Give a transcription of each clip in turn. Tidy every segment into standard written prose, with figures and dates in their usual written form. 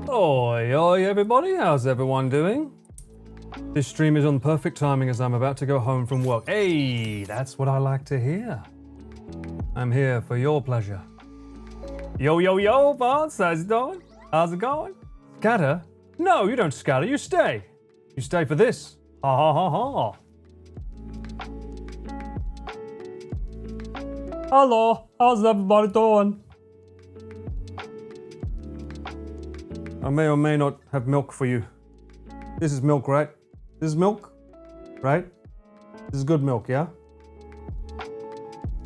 Oi, oi, everybody. How's everyone doing? This stream is on perfect timing as I'm about to go home from work. Hey, that's what I like to hear. I'm here for your pleasure. Yo, yo, yo, boss. How's it going? How's it going? Scatter? No, you don't scatter. You stay. You stay for this. Ha ha ha ha. Hello. How's everybody doing? I may or may not have milk for you. This is milk, right? This is milk, right? This is good milk, yeah?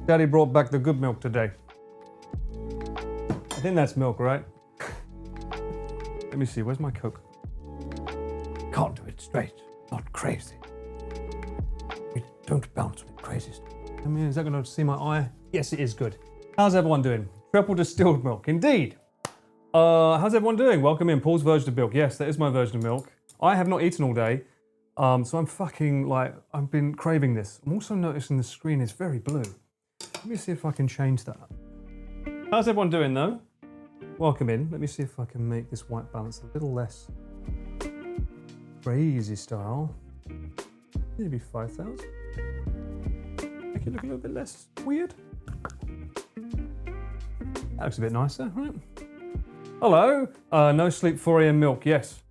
Daddy brought back the good milk today. I think that's milk, right? Let me see, where's my Coke? Can't do it straight, not crazy. We don't bounce with crazy stuff. I mean, is that gonna see my eye? Yes, it is good. How's everyone doing? Triple distilled milk, indeed. How's everyone doing? Welcome in, Paul's version of milk. Yes, that is my version of milk. I have not eaten all day, so I'm fucking like, I've been craving this. I'm also noticing the screen is very blue. Let me see if I can change that. How's everyone doing though? Welcome in. Let me see if I can make this white balance a little less crazy style. Maybe 5,000. Make it look a little bit less weird. That looks a bit nicer, right? Hello. No sleep, 4 a.m. milk. Yes.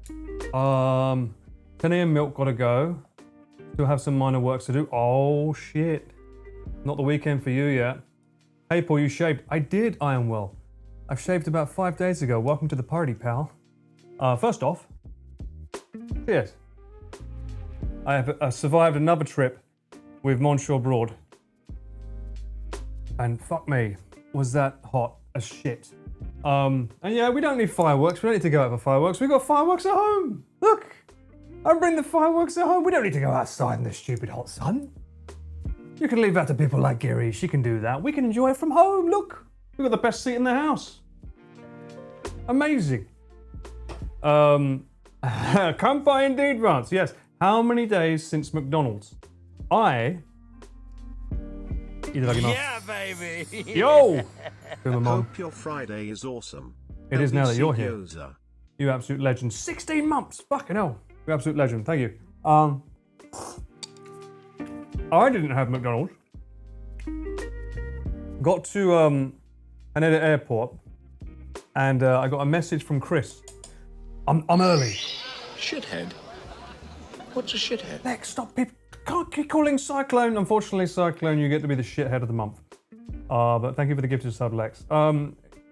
10 a.m. milk, gotta go. Still have some minor works to do. Oh shit. Not the weekend for you yet. Hey Paul, you shaved. I did, I am well. I've shaved about 5 days ago. Welcome to the party, pal. First off, cheers. I have survived another trip with Monsieur Broad. And fuck me, was that hot as shit. And yeah, we don't need fireworks. We don't need to go out for fireworks. We've got fireworks at home. Look, I bring the fireworks at home. We don't need to go outside in the stupid hot sun. You can leave that to people like Gary. She can do that. We can enjoy it from home. Look, we've got the best seat in the house. Amazing. Come by indeed, Rance. Yes. How many days since McDonald's? I either like enough. Yeah, baby. Yo. Hope your Friday is awesome. It is now that you're here. Gyoza. You absolute legend. 16 months. Fucking hell. You absolute legend. Thank you. I didn't have McDonald's. Got to Haneda Airport, and I got a message from Chris. I'm early. Shithead. What's a shithead? Lex, stop. People can't keep calling Cyclone. Unfortunately, Cyclone, you get to be the shithead of the month. But thank you for the gifted sub, Lex.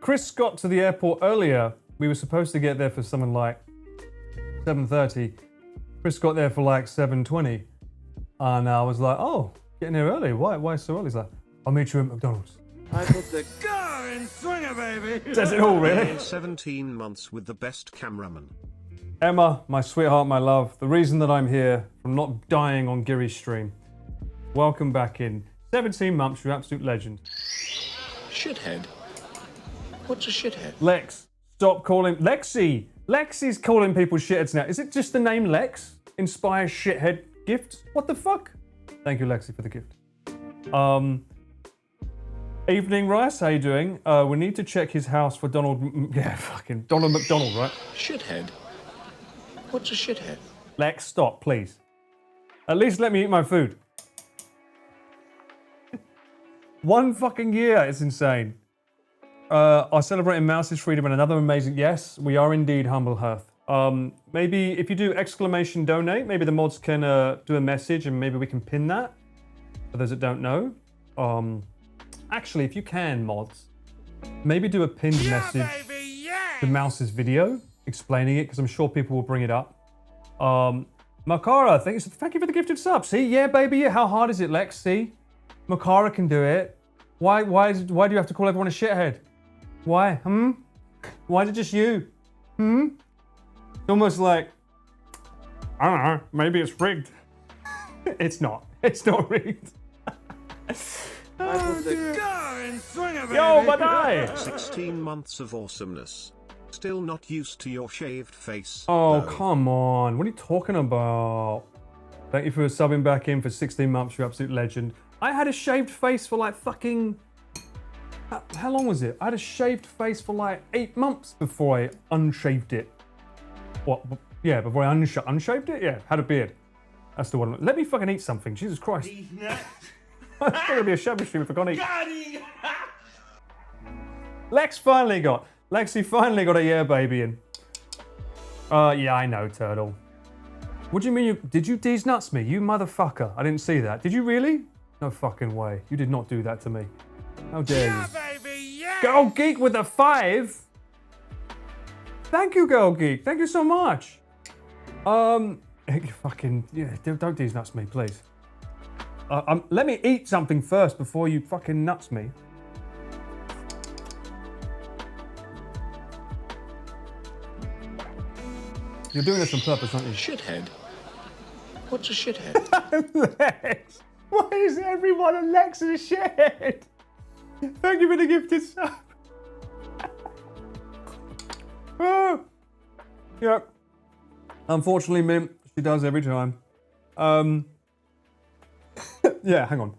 Chris got to the airport earlier. We were supposed to get there for something like 7:30. Chris got there for like 7:20. And I was like, oh, getting here early. Why so early? He's like, I'll meet you at McDonald's. I put the car in swinger, baby. Says it all, really. 17 months with the best cameraman. Emma, my sweetheart, my love, the reason that I'm here from not dying on Gary's stream. Welcome back in. 17 months, you absolute legend. Shithead. What's a shithead? Lex, stop calling... Lexi! Lexi's calling people shitheads now. Is it just the name Lex? Inspires shithead gifts? What the fuck? Thank you, Lexi, for the gift. Evening, Rice, how you doing? We need to check his house for Donald... Yeah, fucking Donald McDonald, right? Shithead. What's a shithead? Lex, stop, please. At least let me eat my food. 1 fucking year, it's insane. Are celebrating Mouse's freedom and another amazing... Yes, we are indeed Humble Hearth. Maybe if you do exclamation donate, maybe the mods can do a message and maybe we can pin that. For those that don't know. Actually, if you can, mods, maybe do a pinned message to Mouse's video explaining it, because I'm sure people will bring it up. Makara, thank you for the gifted sub. See, yeah, baby, yeah. How hard is it, Lex? See, Makara can do it. Why do you have to call everyone a shithead? Why? Why is it just you? It's almost like, I don't know, maybe it's rigged. It's not. It's not rigged. I put the car in swinger, baby. Yo, Badai! 16 months of awesomeness. Still not used to your shaved face. Oh, though. come on. What are you talking about? Thank you for subbing back in for 16 months, you absolute legend. I had a shaved face for like fucking... How long was it? I had a shaved face for like 8 months before I unshaved it. What? Yeah, before I unshaved it? Yeah, had a beard. That's the one. Let me fucking eat something. Jesus Christ. It's not gonna be a Shabu stream if I can't eat. Lexi finally got a yeah baby in. Yeah, I know, Turtle. What do you mean did you D's nuts me? You motherfucker. I didn't see that. Did you really? No fucking way. You did not do that to me. How dare you? Baby, yeah! Girl Geek with a 5. Thank you, Girl Geek. Thank you so much. Fucking, yeah, don't D's nuts me, please. Let me eat something first before you fucking nuts me. You're doing this on purpose, aren't you? Shithead? What's a shithead? Lex! Why is everyone on Lex a shithead? Thank you for the gifted sub. Oh. Yep. Unfortunately, Mint, she does every time. Yeah, hang on.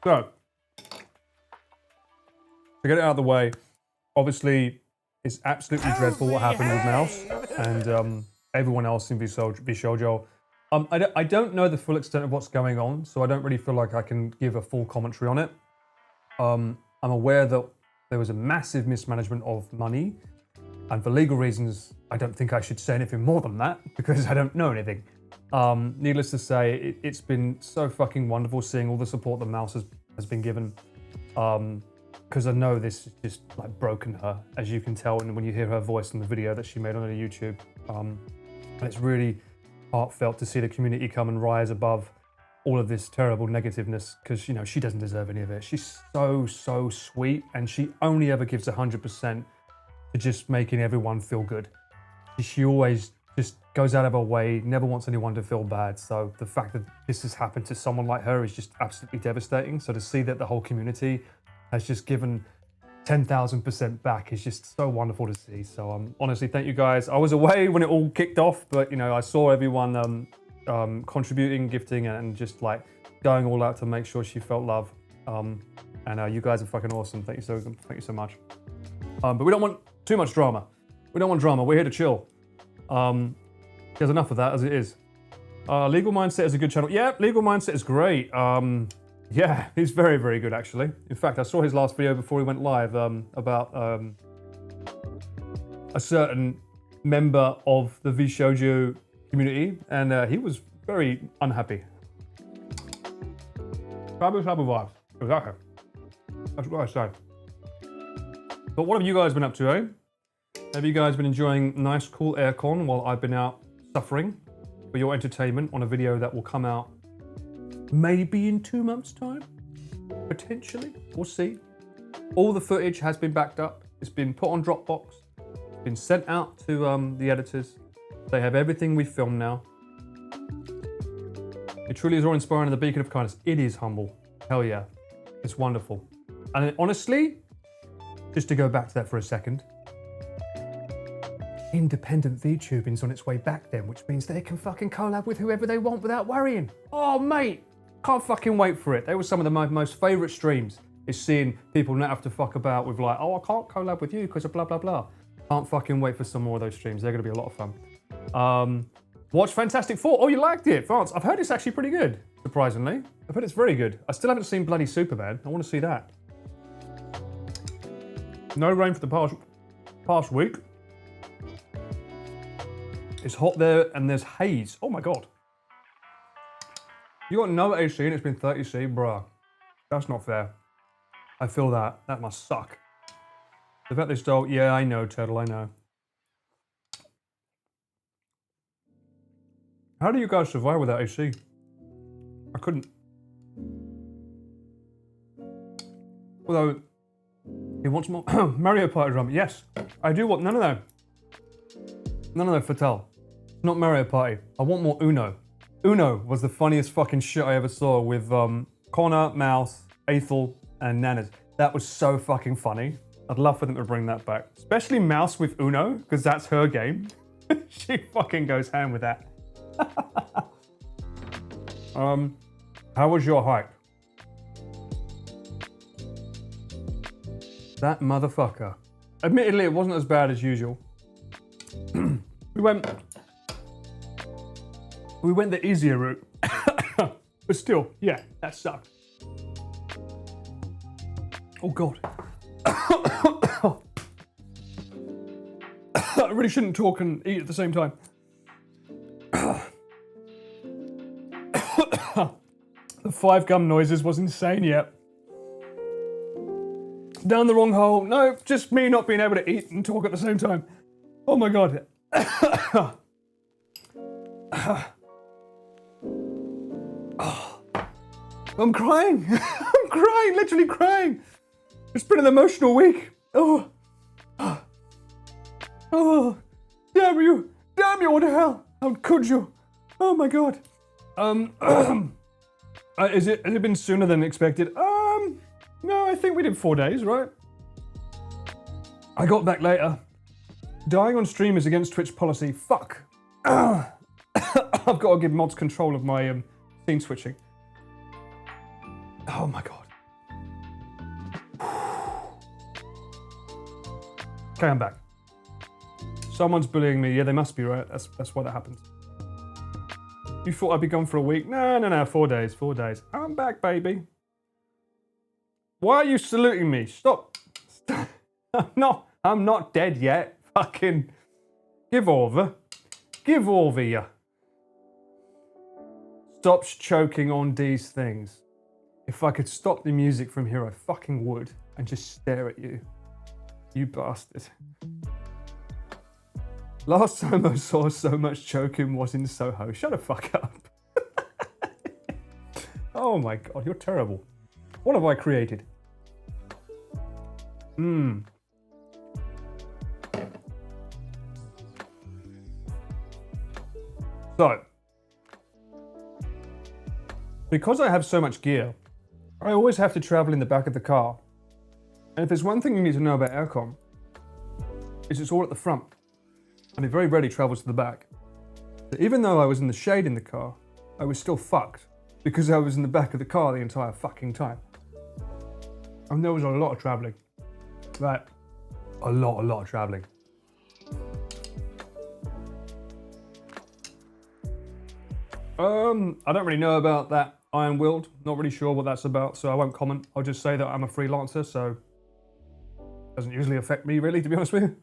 So, to get it out of the way, obviously, it's absolutely dreadful what happened with Mouse and everyone else in Bishoujo. I don't know the full extent of what's going on, so I don't really feel like I can give a full commentary on it. I'm aware that there was a massive mismanagement of money, and for legal reasons, I don't think I should say anything more than that because I don't know anything. Needless to say, it's been so fucking wonderful seeing all the support that Mouse has been given. Because I know this has just like broken her, as you can tell, and when you hear her voice in the video that she made on her YouTube. And it's really heartfelt to see the community come and rise above all of this terrible negativeness, because, you know, she doesn't deserve any of it. She's so sweet, and she only ever gives 100% to just making everyone feel good. She always just goes out of her way, never wants anyone to feel bad. So the fact that this has happened to someone like her is just absolutely devastating. So to see that the whole community has just given 10,000% back is just so wonderful to see. So honestly, thank you guys. I was away when it all kicked off, but you know, I saw everyone contributing, gifting, and just like going all out to make sure she felt love. And you guys are fucking awesome. Thank you so much. But we don't want too much drama. We don't want drama. We're here to chill. There's enough of that as it is. Legal Mindset is a good channel. Yeah, Legal Mindset is great. Yeah, he's very, very good actually. In fact, I saw his last video before he went live about a certain member of the Vshoujo community, and he was very unhappy. Shabu vibes, exactly. That's what I say. But what have you guys been up to, eh? Have you guys been enjoying nice, cool aircon while I've been out suffering for your entertainment on a video that will come out maybe in 2 months' time? Potentially, we'll see. All the footage has been backed up. It's been put on Dropbox. It's been sent out to the editors. They have everything we filmed now. It truly is awe-inspiring and the beacon of kindness. It is humble. Hell yeah. It's wonderful. And honestly, just to go back to that for a second, independent VTubing's on its way back then, which means they can fucking collab with whoever they want without worrying. Oh, mate, can't fucking wait for it. They were some of the most favourite streams, is seeing people not have to fuck about with like, oh, I can't collab with you because of blah, blah, blah. Can't fucking wait for some more of those streams. They're going to be a lot of fun. Watch Fantastic Four. Oh, you liked it, France. I've heard it's actually pretty good, surprisingly. I've heard it's very good. I still haven't seen bloody Superman. I want to see that. No rain for the past week. It's hot there and there's haze. Oh my God. You got no AC and it's been 30°C, bruh. That's not fair. I feel that. That must suck. The fact they stole, yeah, I know, Turtle, I know. How do you guys survive without AC? I couldn't. Although, he wants more Mario Party drum. Yes, I do want, no, Fatal. Not Mario Party. I want more Uno. Uno was the funniest fucking shit I ever saw with Connor, Mouse, Aethel, and Nanas. That was so fucking funny. I'd love for them to bring that back. Especially Mouse with Uno, because that's her game. She fucking goes ham with that. How was your hike? That motherfucker. Admittedly, it wasn't as bad as usual. We went the easier route. But still, yeah, that sucked. Oh God. I really shouldn't talk and eat at the same time. The 5 gum noises was insane, yeah. Down the wrong hole. No, just me not being able to eat and talk at the same time. Oh my God. I'm crying. I'm crying, literally crying. It's been an emotional week. Oh, damn you, what the hell? How could you? Oh my God. Has it been sooner than expected? No, I think we did 4 days, right? I got back later. Dying on stream is against Twitch policy. Fuck. I've got to give mods control of my scene switching. Oh my God. Okay, I'm back. Someone's bullying me. Yeah, they must be, right? That's why that happens. You thought I'd be gone for a week? No, 4 days, 4 days. I'm back, baby. Why are you saluting me? Stop. I'm not dead yet. Fucking give over. Give over ya. Stop choking on these things. If I could stop the music from here, I fucking would. And just stare at you. You bastard. Last time I saw so much choking was in Soho. Shut the fuck up. Oh my God, you're terrible. What have I created? So, because I have so much gear, I always have to travel in the back of the car. And if there's one thing you need to know about Aircon, it's all at the front. And it very rarely travels to the back. So even though I was in the shade in the car, I was still fucked because I was in the back of the car the entire fucking time. And there was a lot of traveling. Right. A lot of traveling. I don't really know about that Iron Willed. Not really sure what that's about, so I won't comment. I'll just say that I'm a freelancer, so it doesn't usually affect me really, to be honest with you.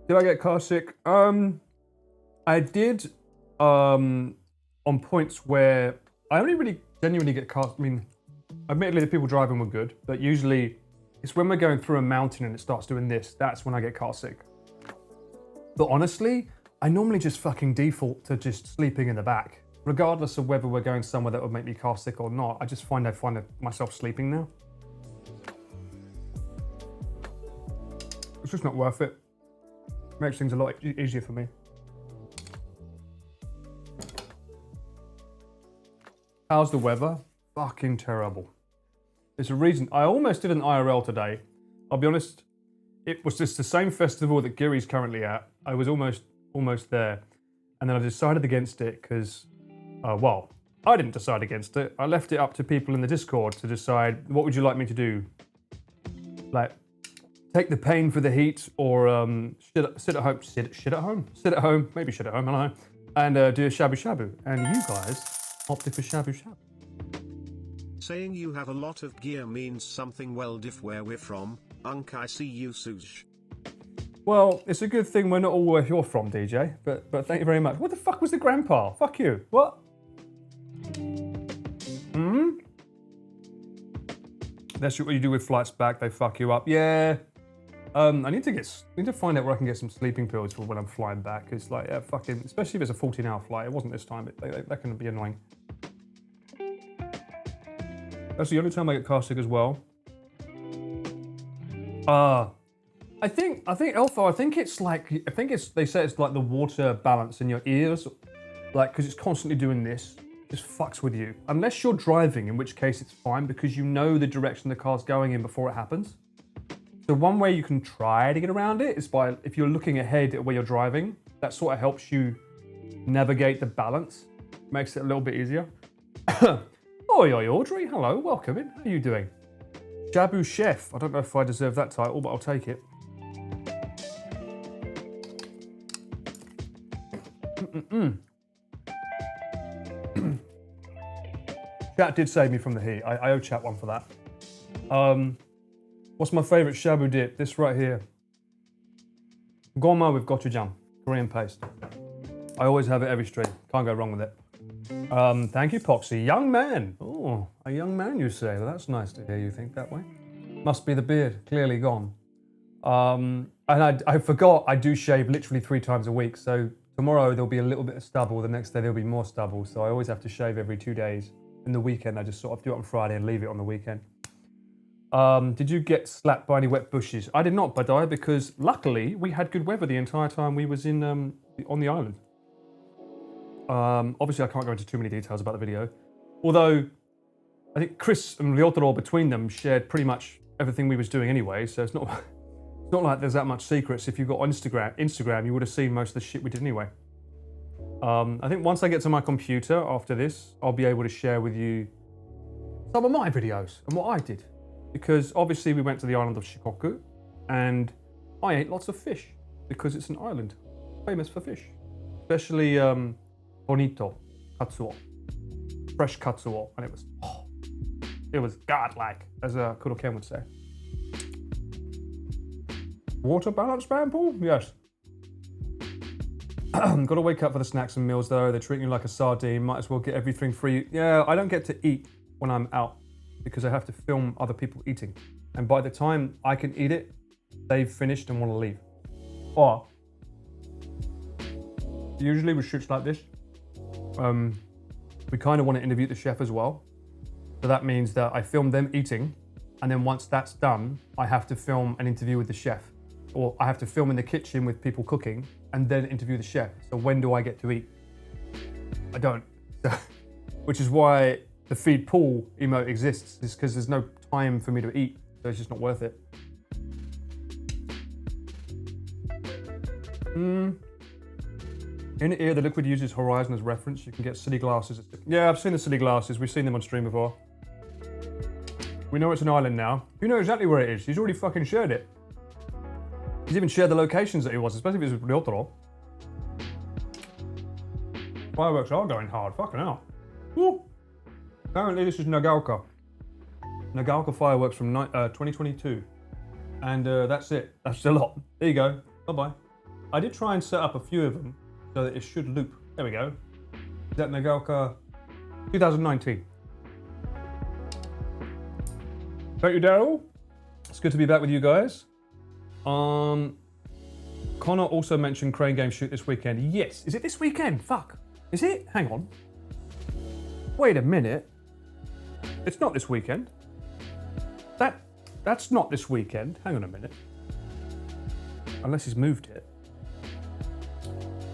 Did I get car sick? I did on points where I only really genuinely get car. I mean, admittedly the people driving were good, but usually it's when we're going through a mountain and it starts doing this, that's when I get car sick. But honestly, I normally just fucking default to just sleeping in the back. Regardless of whether we're going somewhere that would make me car sick or not, I just find myself sleeping now. It's just not worth it. Makes things a lot easier for me. How's the weather? Fucking terrible. There's a reason. I almost did an IRL today. I'll be honest, it was just the same festival that Giri's currently at. I was almost there. And then I decided against it because, well, I didn't decide against it. I left it up to people in the Discord to decide, what would you like me to do? Like, take the pain for the heat, or sit at home, sit at home, maybe shit at home, I don't know, and do a shabu shabu. And you guys opted for shabu shabu. Saying you have a lot of gear means something well diff where we're from, I see you Suj. Well, it's a good thing we're not all where you're from, DJ, but thank you very much. What the fuck was the grandpa? Fuck you. What? That's what you do with flights back, they fuck you up. Yeah. I need to find out where I can get some sleeping pills for when I'm flying back. It's like, yeah, fucking, especially if it's a 14-hour flight. It wasn't this time, but that can be annoying. That's the only time I get car sick as well. I think Elfo, they say it's like the water balance in your ears, like, because it's constantly doing this, just fucks with you. Unless you're driving, in which case it's fine because you know the direction the car's going in before it happens. So one way you can try to get around it is by, if you're looking ahead at where you're driving, that sort of helps you navigate the balance, makes it a little bit easier. Oi, Audrey, hello, welcome in, how are you doing? Shabu Chef. I don't know if I deserve that title, but I'll take it. Chat did save me from the heat. I owe chat one for that. What's my favourite Shabu dip? This right here. Goma with gochujang, Korean paste. I always have it every stream. Can't go wrong with it. Thank you, Poxy. Young man. Oh, a young man, you say. Well, that's nice to hear you think that way. Must be the beard, clearly gone. And I forgot I do shave literally 3 times a week. So tomorrow there'll be a little bit of stubble. The next day there'll be more stubble. So I always have to shave every 2 days. In the weekend, I just sort of do it on Friday and leave it on the weekend. Did you get slapped by any wet bushes? I did not, Badai, because luckily we had good weather the entire time we was in on the island. Obviously, I can't go into too many details about the video. Although, I think Chris and Ryotaro between them shared pretty much everything we was doing anyway, so it's not like there's that much secrets. If you got on Instagram, you would have seen most of the shit we did anyway. I think once I get to my computer after this, I'll be able to share with you some of my videos and what I did. Because obviously we went to the island of Shikoku and I ate lots of fish because it's an island famous for fish. Especially bonito, katsuo, fresh katsuo, and it was godlike, as Kuroken would say. Water balance man, Paul? Yes. Got to wake up for the snacks and meals though. They treat you like a sardine. Might as well get everything free. Yeah, I don't get to eat when I'm out because I have to film other people eating. And by the time I can eat it, they've finished and want to leave. Or usually with shoots like this, we kind of want to interview the chef as well. So that means that I film them eating, and then once that's done, I have to film an interview with the chef. Or I have to film in the kitchen with people cooking and then interview the chef. So when do I get to eat? I don't. Which is why the feed Paul emote exists, is because there's no time for me to eat. So it's just not worth it. In ear, the liquid uses Horizon as reference. You can get city glasses. Yeah, I've seen the city glasses. We've seen them on stream before. We know it's an island now. You know exactly where it is. He's already fucking shared it. He's even shared the locations that he was, especially if it was with Ryotaro. Fireworks are going hard, fucking hell. Woo. Apparently this is Nagaoka. Nagaoka fireworks from 2022. And that's it. That's a lot. There you go. Bye-bye. I did try and set up a few of them so that it should loop. There we go. Is that Nagaoka 2019? Thank you, Daryl. It's good to be back with you guys. Connor also mentioned Crane Game shoot this weekend. Yes. Is it this weekend? Fuck. Is it? Hang on. Wait a minute. It's not this weekend. That's not this weekend. Hang on a minute. Unless he's moved it.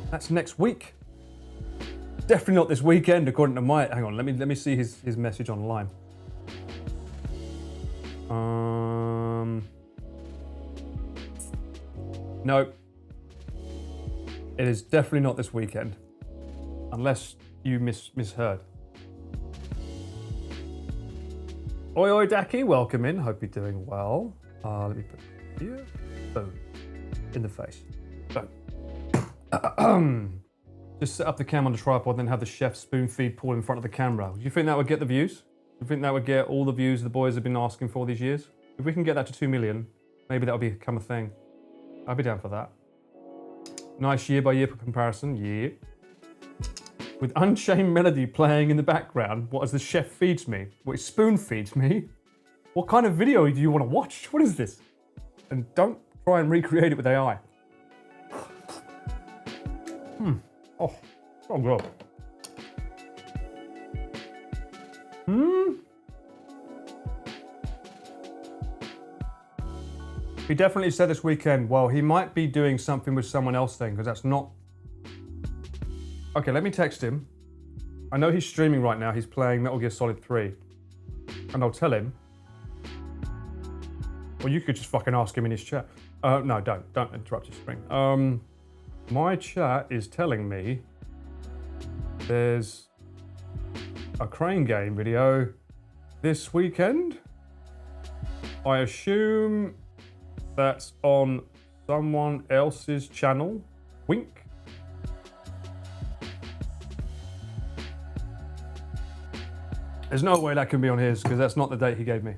That's next week. Definitely not this weekend, according to my. Hang on. Let me see his message online. No. It is definitely not this weekend. Unless you misheard. Oi oi Daki, welcome in. Hope you're doing well. Let me put it here. Boom. In the face. Boom. Just set up the cam on the tripod, then have the chef spoon feed Paul in front of the camera. Do you think that would get the views? Do you think that would get all the views the boys have been asking for these years? If we can get that to 2 million, maybe that'll become a thing. I'll be down for that. Nice year by year comparison, yeah. With Unchained Melody playing in the background, what as the chef feeds me? What spoon feeds me? What kind of video do you want to watch? What is this? And don't try and recreate it with AI. Oh, so good. He definitely said this weekend, well, he might be doing something with someone else then, because that's not... Okay, let me text him. I know he's streaming right now. He's playing Metal Gear Solid 3. And I'll tell him. Well, you could just fucking ask him in his chat. No, don't interrupt his stream. My chat is telling me there's a Crane Game video this weekend. I assume that's on someone else's channel. Wink. There's no way that can be on his, because that's not the date he gave me.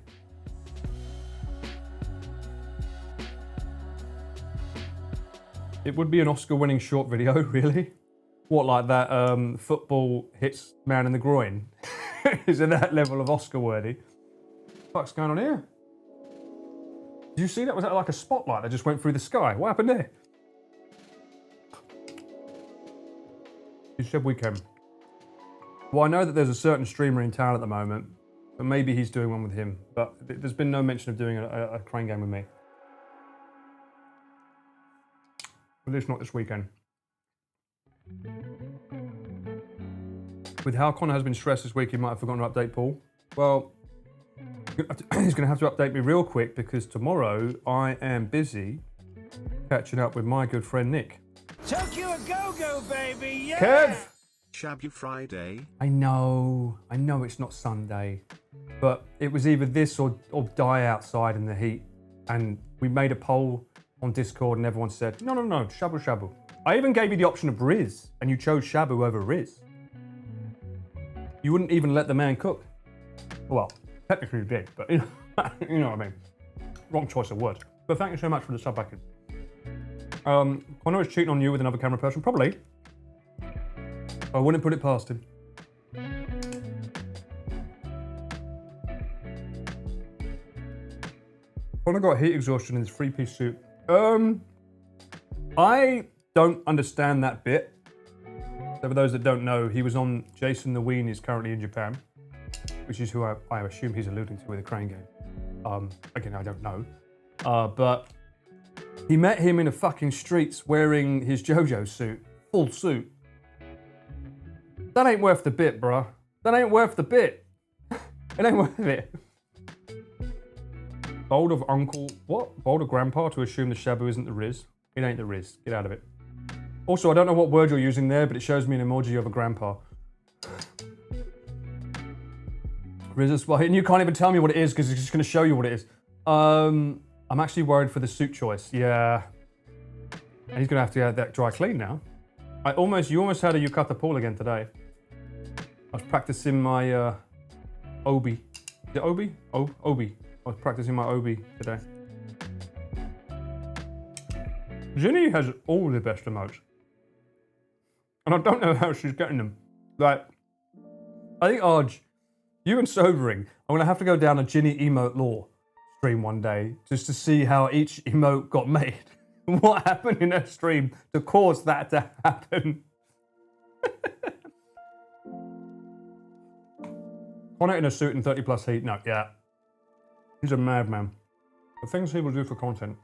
It would be an Oscar-winning short video, really. What, like that football hits man in the groin? Is it that level of Oscar-worthy? What's going on here? Did you see that? Was that like a spotlight that just went through the sky? What happened there? He said weekend. Well, I know that there's a certain streamer in town at the moment, but maybe he's doing one with him. But there's been no mention of doing a crane game with me. At least not this weekend. With how Connor has been stressed this week, he might have forgotten to update Paul. Well, he's going to have to update me real quick because tomorrow I am busy catching up with my good friend Nick. Tokyo a go-go, baby, yeah! Kev! Shabu Friday. I know it's not Sunday, but it was either this or die outside in the heat. And we made a poll on Discord and everyone said, no, Shabu Shabu. I even gave you the option of Riz and you chose Shabu over Riz. You wouldn't even let the man cook. Well, technically you did, but you know what I mean. Wrong choice of words. But thank you so much for the sub back in. Connor is cheating on you with another camera person, probably. I wouldn't put it past him. Connor got heat exhaustion in his three-piece suit. I don't understand that bit. So for those that don't know, he was on Jason the Ween is currently in Japan, which is who I assume he's alluding to with the crane game. Again, I don't know. But he met him in the fucking streets wearing his JoJo suit, full suit. That ain't worth the bit, bruh. That ain't worth the bit. It ain't worth it. Bold of uncle, what? Bold of grandpa to assume the Shabu isn't the Riz. It ain't the Riz. Get out of it. Also, I don't know what word you're using there, but it shows me an emoji of a grandpa. Riz is spot, and you can't even tell me what it is because it's just going to show you what it is. I'm actually worried for the suit choice. Yeah. And he's going to have to get that dry clean now. You almost had a yukata pull again today. I was practicing my obi. Is it obi? Oh, obi. I was practicing my obi today. Ginny has all the best emotes. And I don't know how she's getting them. Like, I think, Arj, you and Sobering, I'm going to have to go down a Ginny emote lore stream one day just to see how each emote got made. What happened in her stream to cause that to happen. Connor in a suit and 30 plus heat. No, yeah. He's a madman. The things he will do for content.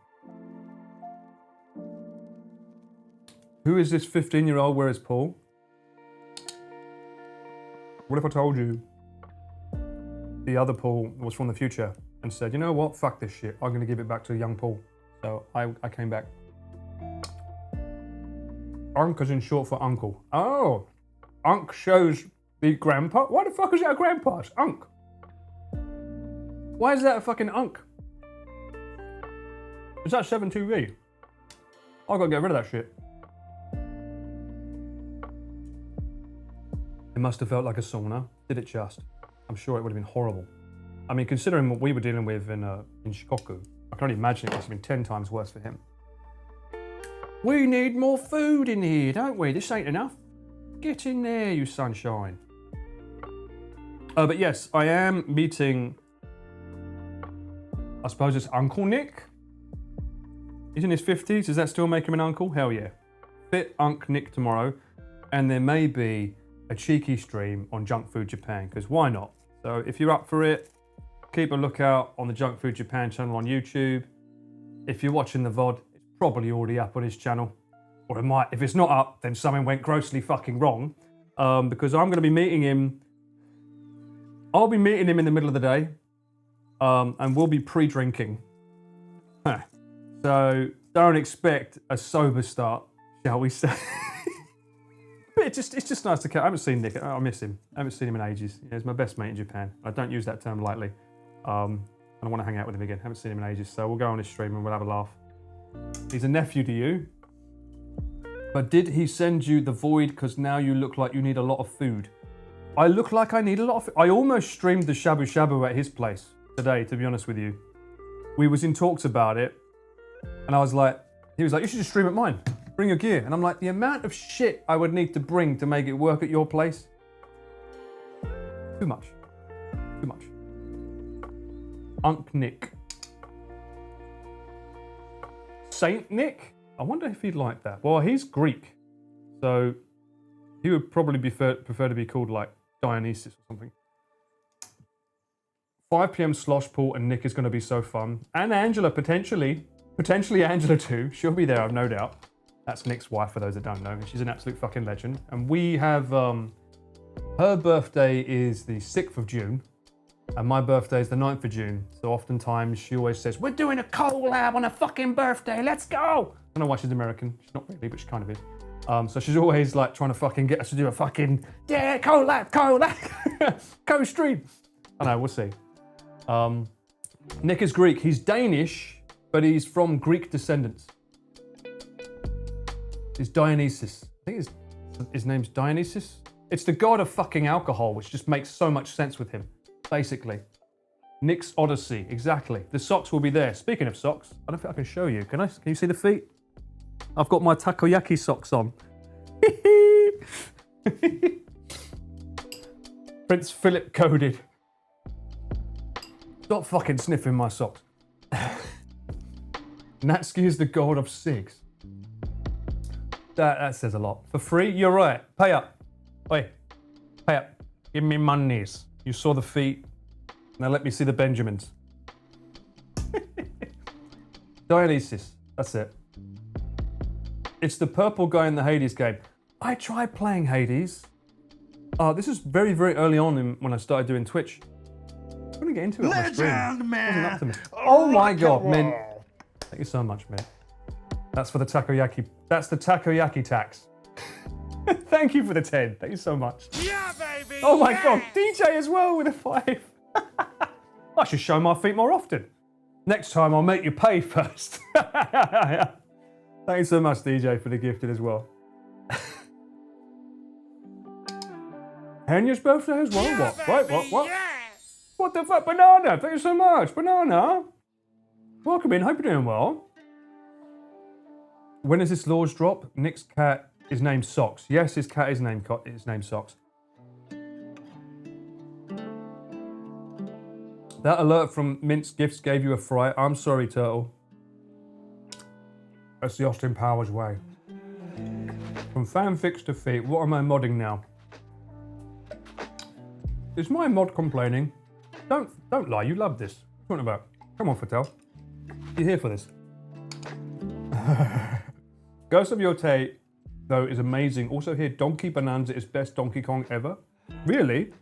Who is this 15-year-old? Where is Paul? What if I told you the other Paul was from the future and said, you know what, fuck this shit. I'm going to give it back to young Paul. So I came back. Unc is in short for uncle. Oh, Unc shows the grandpa. Why the fuck is that a grandpa? It's Unc. Why is that a fucking Unc? Is that 7-2V? I gotta get rid of that shit. It must have felt like a sauna. Did it just? I'm sure it would have been horrible. I mean, considering what we were dealing with in Shikoku, I can only imagine it must have been 10 times worse for him. We need more food in here, don't we? This ain't enough. Get in there, you sunshine. But yes, I am meeting, I suppose it's Uncle Nick. He's in his 50s. Does that still make him an uncle? Hell yeah. Fit Unc Nick tomorrow. And there may be a cheeky stream on Junk Food Japan, because why not? So if you're up for it, keep a lookout on the Junk Food Japan channel on YouTube. If you're watching the VOD, it's probably already up on his channel. Or it might, if it's not up, then something went grossly fucking wrong. Because I'm going to be meeting him. I'll be meeting him in the middle of the day. And we'll be pre-drinking. So don't expect a sober start, shall we say. But it's just nice to catch. I haven't seen Nick. I miss him. I haven't seen him in ages. He's my best mate in Japan. I don't use that term lightly. And I want to hang out with him again. Haven't seen him in ages, so we'll go on his stream and we'll have a laugh. He's a nephew to you. But did he send you the void because now you look like you need a lot of food? I look like I need a lot of food. I almost streamed the Shabu Shabu at his place today, to be honest with you. We was in talks about it. And I was like, he was like, you should just stream at mine. Bring your gear. And I'm like, the amount of shit I would need to bring to make it work at your place. Too much. Too much. Unc Nick. Saint Nick? I wonder if he'd like that. Well, he's Greek. So he would probably prefer to be called like Dionysus or something. 5 p.m. slosh pool and Nick is going to be so fun. And Angela, potentially Angela too. She'll be there, I've no doubt. That's Nick's wife, for those that don't know. She's an absolute fucking legend. And we have, her birthday is the 6th of June. And my birthday is the 9th of June. So oftentimes she always says, we're doing a collab on a fucking birthday, let's go. I don't know why she's American. She's not really, but she kind of is. So she's always like trying to fucking get us to do a fucking, yeah, collab, co-stream. I know, we'll see. Nick is Greek. He's Danish, but he's from Greek descendants. He's Dionysus. I think his name's Dionysus. It's the god of fucking alcohol, which just makes so much sense with him. Basically. Nick's Odyssey, exactly. The socks will be there. Speaking of socks, I don't think I can show you. Can you see the feet? I've got my takoyaki socks on. Prince Philip coded. Stop fucking sniffing my socks. Natsuki is the god of cigs. That says a lot. For free? You're right. Pay up. Oi, pay up. Give me monies. You saw the feet. Now let me see the Benjamins. Dionysus. That's it. It's the purple guy in the Hades game. I tried playing Hades. This is very, very early on when I started doing Twitch. I'm going to get into it on my stream. Man. Wasn't up to me. Oh my god, man. Thank you so much, man. That's for the takoyaki. That's the takoyaki tax. Thank you for the 10. Thank you so much. Yeah, baby. Oh my god, DJ as well with a 5. I should show my feet more often. Next time I'll make you pay first. Thank you so much, DJ, for the gifted as well. Henya's birthday as well? Yeah, What? baby, What? Yeah. What the fuck? Banana, thank you so much. Banana. Welcome in, hope you're doing well. When does this laws drop? Nick's cat is named Socks. Yes, his cat is named Socks. That alert from Mint's Gifts gave you a fright. I'm sorry, Turtle. That's the Austin Powers way. From fanfics to feet, what am I modding now? Is my mod complaining? Don't lie, you love this. What about? Come on, Fattel. You're here for this. Ghost of Yote, though, is amazing. Also here, Donkey Bonanza is best Donkey Kong ever. Really?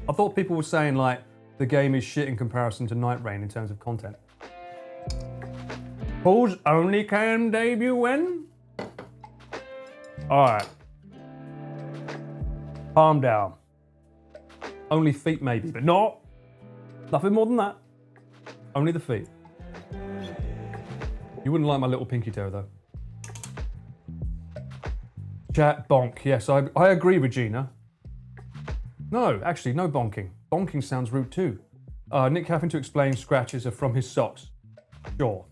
I thought people were saying, like, the game is shit in comparison to Night Rain in terms of content. Paul's only can debut when? Alright. Calm down. Only feet maybe, but not. Nothing more than that. Only the feet. You wouldn't like my little pinky toe though. Chat bonk. Yes, I agree, Regina. No, actually, no bonking. Bonking sounds rude too. Nick having to explain scratches are from his socks. Sure.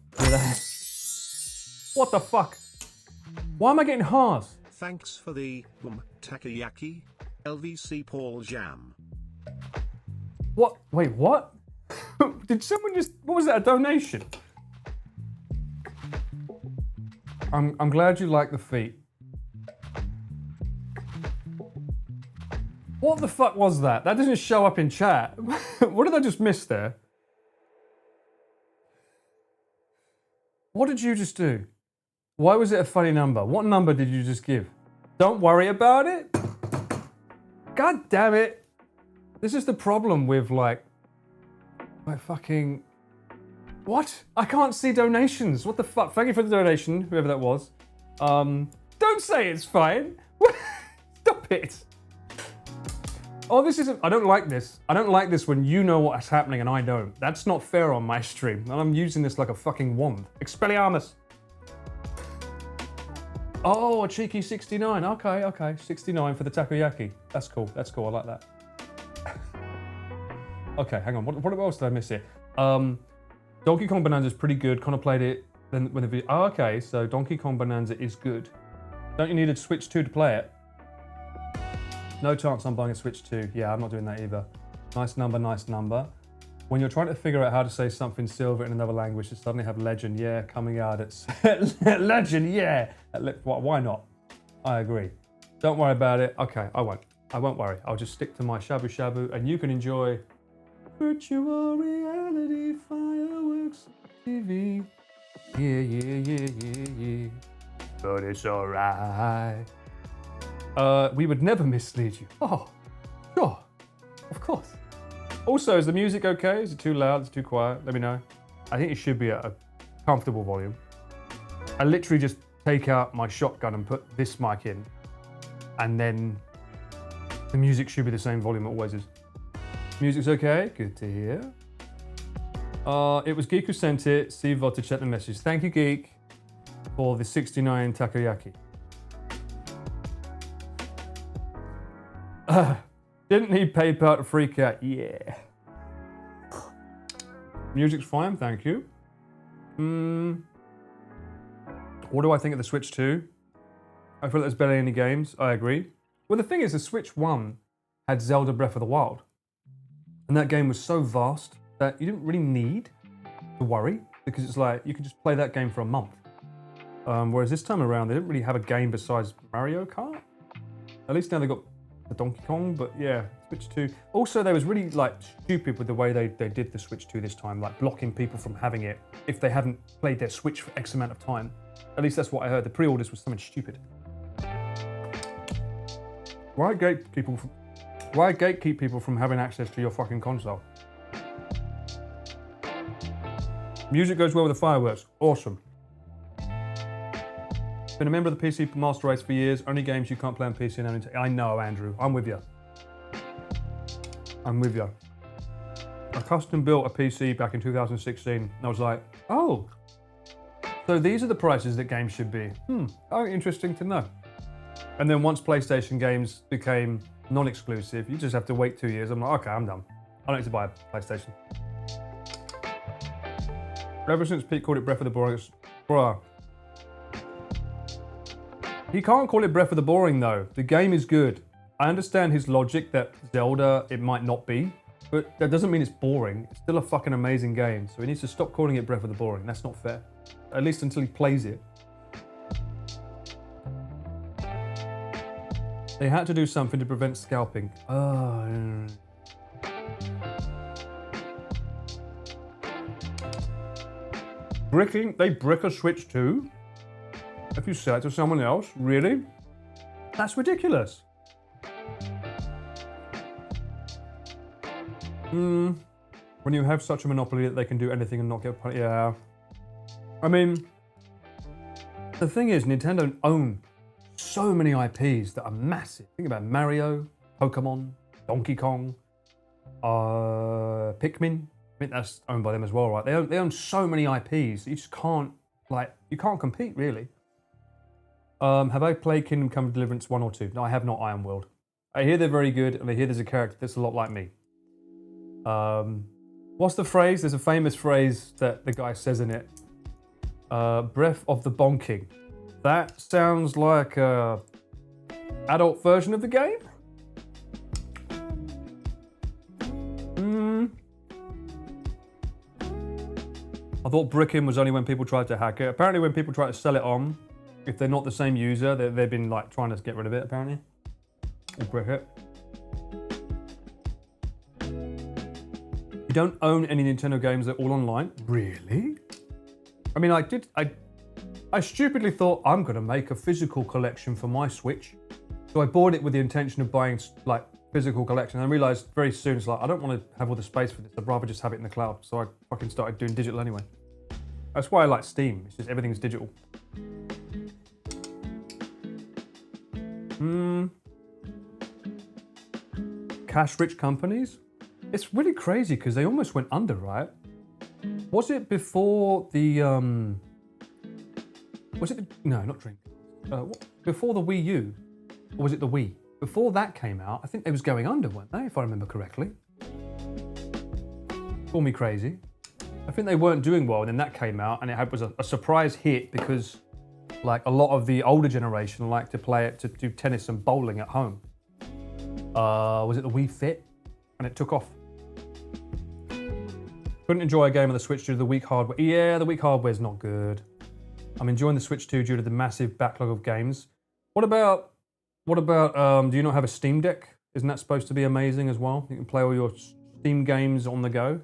What the fuck? Why am I getting hard? Thanks for the takoyaki, LVC Paul Jam. What? Wait, what? Did someone just... What was that, a donation? I'm glad you like the feet. What the fuck was that? That doesn't show up in chat. What did I just miss there? What did you just do? Why was it a funny number? What number did you just give? Don't worry about it? God damn it. This is the problem with like my fucking... What? I can't see donations. What the fuck? Thank you for the donation, whoever that was. Don't say it's fine. Stop it. Oh, this isn't. I don't like this. I don't like this when you know what's happening and I don't. That's not fair on my stream. And I'm using this like a fucking wand. Expelliarmus. Oh, a cheeky 69. Okay. 69 for the takoyaki. That's cool. I like that. Okay, hang on. What else did I miss here? Donkey Kong Bonanza is pretty good. Kind of played it. Then when the video. Oh, okay. So Donkey Kong Bonanza is good. Don't you need a Switch 2 to play it? No chance I'm buying a Switch 2. Yeah, I'm not doing that either. Nice number. When you're trying to figure out how to say something silver in another language, to suddenly have legend, yeah, coming out at legend, yeah. Why not? I agree. Don't worry about it. Okay, I won't worry. I'll just stick to my Shabu Shabu and you can enjoy virtual reality fireworks TV. Yeah. But it's alright. We would never mislead you. Oh, sure. Of course. Also, is the music okay? Is it too loud? Is it too quiet? Let me know. I think it should be at a comfortable volume. I literally just take out my shotgun and put this mic in. And then the music should be the same volume it always is. Music's okay? Good to hear. It was Geek who sent it. Siva to check the message. Thank you, Geek, for the 69 takoyaki. Didn't need PayPal to freak out. Yeah. Music's fine, thank you. What do I think of the Switch 2? I feel like there's barely any games. I agree. Well, the thing is, the Switch 1 had Zelda Breath of the Wild. And that game was so vast that you didn't really need to worry, because it's like, you could just play that game for a month. Whereas this time around, they didn't really have a game besides Mario Kart. At least now they've got the Donkey Kong, but yeah, Switch 2. Also, they was really like stupid with the way they did the Switch 2 this time, like blocking people from having it if they haven't played their Switch for X amount of time. At least that's what I heard. The pre-orders was something stupid. Why gatekeep people from having access to your fucking console? Music goes well with the fireworks. Awesome. Been a member of the PC Master Race for years. Only games you can't play on PC and only I know, Andrew. I'm with you. I custom built a PC back in 2016. And I was like, oh, so these are the prices that games should be. Oh, interesting to know. And then once PlayStation games became non-exclusive, you just have to wait 2 years. I'm like, okay, I'm done. I don't need to buy a PlayStation. Ever since Pete called it Breath of the Boring, bruh. He can't call it Breath of the Boring though. The game is good. I understand his logic that Zelda, it might not be, but that doesn't mean it's boring. It's still a fucking amazing game. So he needs to stop calling it Breath of the Boring. That's not fair. At least until he plays it. They had to do something to prevent scalping. Oh. Bricking? They brick a Switch 2? If you sell it to someone else? Really? That's ridiculous. When you have such a monopoly that they can do anything and not get... Yeah. I mean, the thing is, Nintendo own so many IPs that are massive. Think about Mario, Pokemon, Donkey Kong, Pikmin. I think that's owned by them as well, right? They own so many IPs. You just can't, you can't compete, really. Have I played Kingdom Come Deliverance 1 or 2? No, I have not Iron World. I hear they're very good, and I hear there's a character that's a lot like me. What's the phrase? There's a famous phrase that the guy says in it. Breath of the Bonking. That sounds like a adult version of the game? I thought bricking was only when people tried to hack it. Apparently when people try to sell it on, if they're not the same user, they've been trying to get rid of it, apparently. Or brick it. You don't own any Nintendo games that are all online? Really? I mean, I stupidly thought I'm gonna make a physical collection for my Switch. So I bought it with the intention of buying physical collection. And I realized very soon, it's I don't want to have all the space for this. I'd rather just have it in the cloud. So I fucking started doing digital anyway. That's why I like Steam. It's just everything's digital. cash-rich companies. It's really crazy because they almost went under, right? Was it before the no, not drink. Before the Wii U, or was it the Wii? Before that came out, I think they was going under, weren't they? If I remember correctly. Call me crazy. I think they weren't doing well, and then that came out, and it was a surprise hit because, like, a lot of the older generation like to play it to do tennis and bowling at home. Was it the Wii Fit? And it took off. Couldn't enjoy a game on the Switch due to the weak hardware. Yeah, the weak hardware's not good. I'm enjoying the Switch 2 due to the massive backlog of games. What about, do you not have a Steam Deck? Isn't that supposed to be amazing as well? You can play all your Steam games on the go.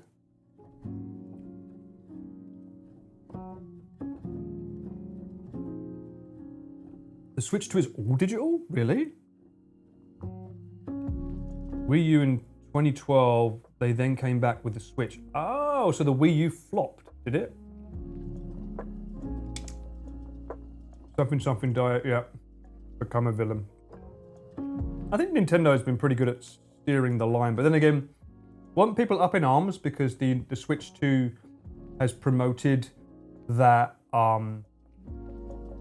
The Switch 2 is all digital? Really? Wii U in 2012, they then came back with the Switch. Oh, so the Wii U flopped, did it? Something diet, yeah. Become a villain. I think Nintendo has been pretty good at steering the line, but then again, weren't people up in arms because the Switch 2 has promoted that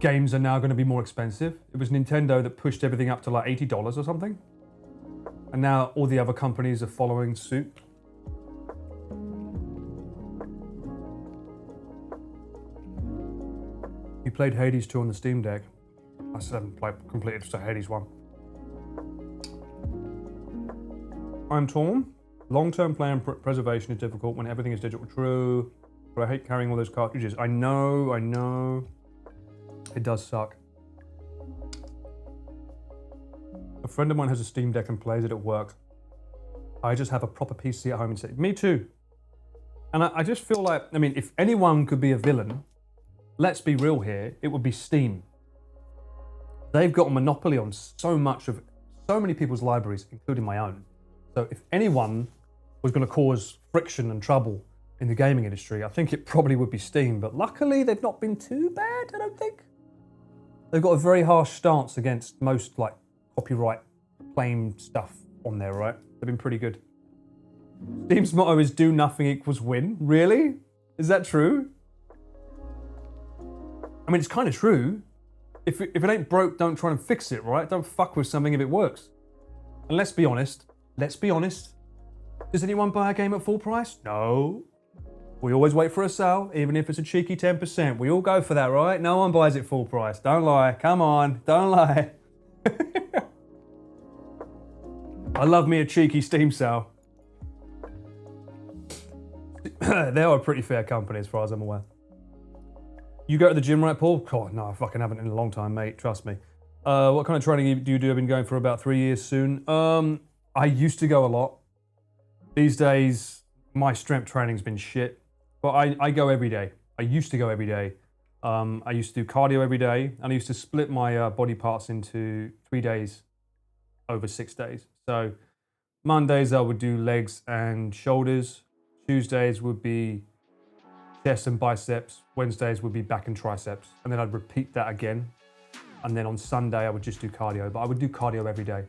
games are now going to be more expensive? It was Nintendo that pushed everything up to like $80 or something. And now all the other companies are following suit. You played Hades 2 on the Steam Deck. I still haven't completed just Hades 1. I'm torn. Long-term plan preservation is difficult when everything is digital. True. But I hate carrying all those cartridges. I know. It does suck. A friend of mine has a Steam Deck and plays it at work. I just have a proper PC at home instead. Me too. And I just feel like, I mean, if anyone could be a villain, let's be real here, it would be Steam. They've got a monopoly on so many people's libraries, including my own. So if anyone was going to cause friction and trouble in the gaming industry, I think it probably would be Steam. But luckily, they've not been too bad, I don't think. They've got a very harsh stance against most like copyright claim stuff on there, right? They've been pretty good. Steam's motto is do nothing equals win. Really? Is that true? I mean, it's kind of true. If it ain't broke, don't try and fix it, right? Don't fuck with something if it works. And let's be honest. Does anyone buy a game at full price? No. We always wait for a sale, even if it's a cheeky 10%. We all go for that, right? No one buys it full price. Don't lie. Come on. Don't lie. I love me a cheeky Steam sale. They are a pretty fair company as far as I'm aware. You go to the gym, right, Paul? Oh, no, I fucking haven't in a long time, mate. Trust me. What kind of training do you do? I've been going for about 3 years soon. I used to go a lot. These days, my strength training's been shit. But I go every day. I used to go every day. I used to do cardio every day. And I used to split my body parts into 3 days over 6 days. So Mondays I would do legs and shoulders. Tuesdays would be chest and biceps. Wednesdays would be back and triceps. And then I'd repeat that again. And then on Sunday, I would just do cardio. But I would do cardio every day.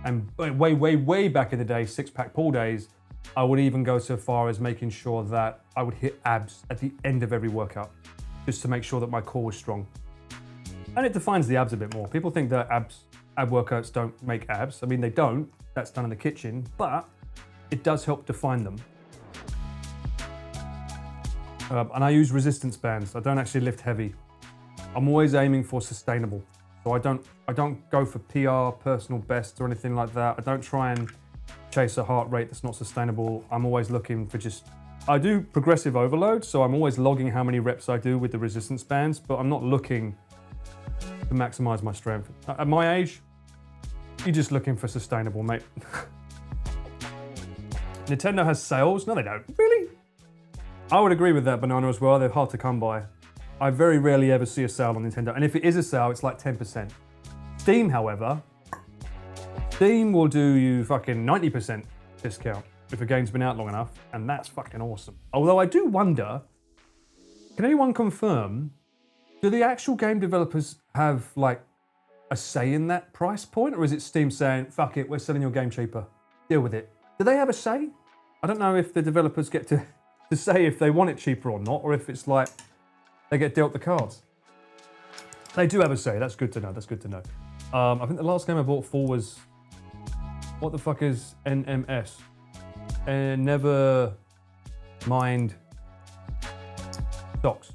And way back in the day, six-pack pull days, I would even go so far as making sure that I would hit abs at the end of every workout, just to make sure that my core was strong. And it defines the abs a bit more. People think that ab workouts don't make abs. I mean, they don't. That's done in the kitchen. But it does help define them. And I use resistance bands. I don't actually lift heavy. I'm always aiming for sustainable. So I don't go for PR, personal best or anything like that. I don't try and chase a heart rate that's not sustainable. I'm always looking for I do progressive overload, so I'm always logging how many reps I do with the resistance bands, but I'm not looking to maximize my strength. At my age, you're just looking for sustainable, mate. Nintendo has sales? No, they don't. Really? I would agree with that, Banana, as well. They're hard to come by. I very rarely ever see a sale on Nintendo. And if it is a sale, it's like 10%. Steam, however, Steam will do you fucking 90% discount if a game's been out long enough. And that's fucking awesome. Although I do wonder, can anyone confirm, do the actual game developers have like a say in that price point? Or is it Steam saying, fuck it, we're selling your game cheaper? deal with it. Do they have a say? I don't know if the developers get to say if they want it cheaper or not, or if it's like they get dealt the cards. They do have a say. That's good to know. That's good to know. I think the last game I bought for was, what the fuck is NMS? And never mind stocks.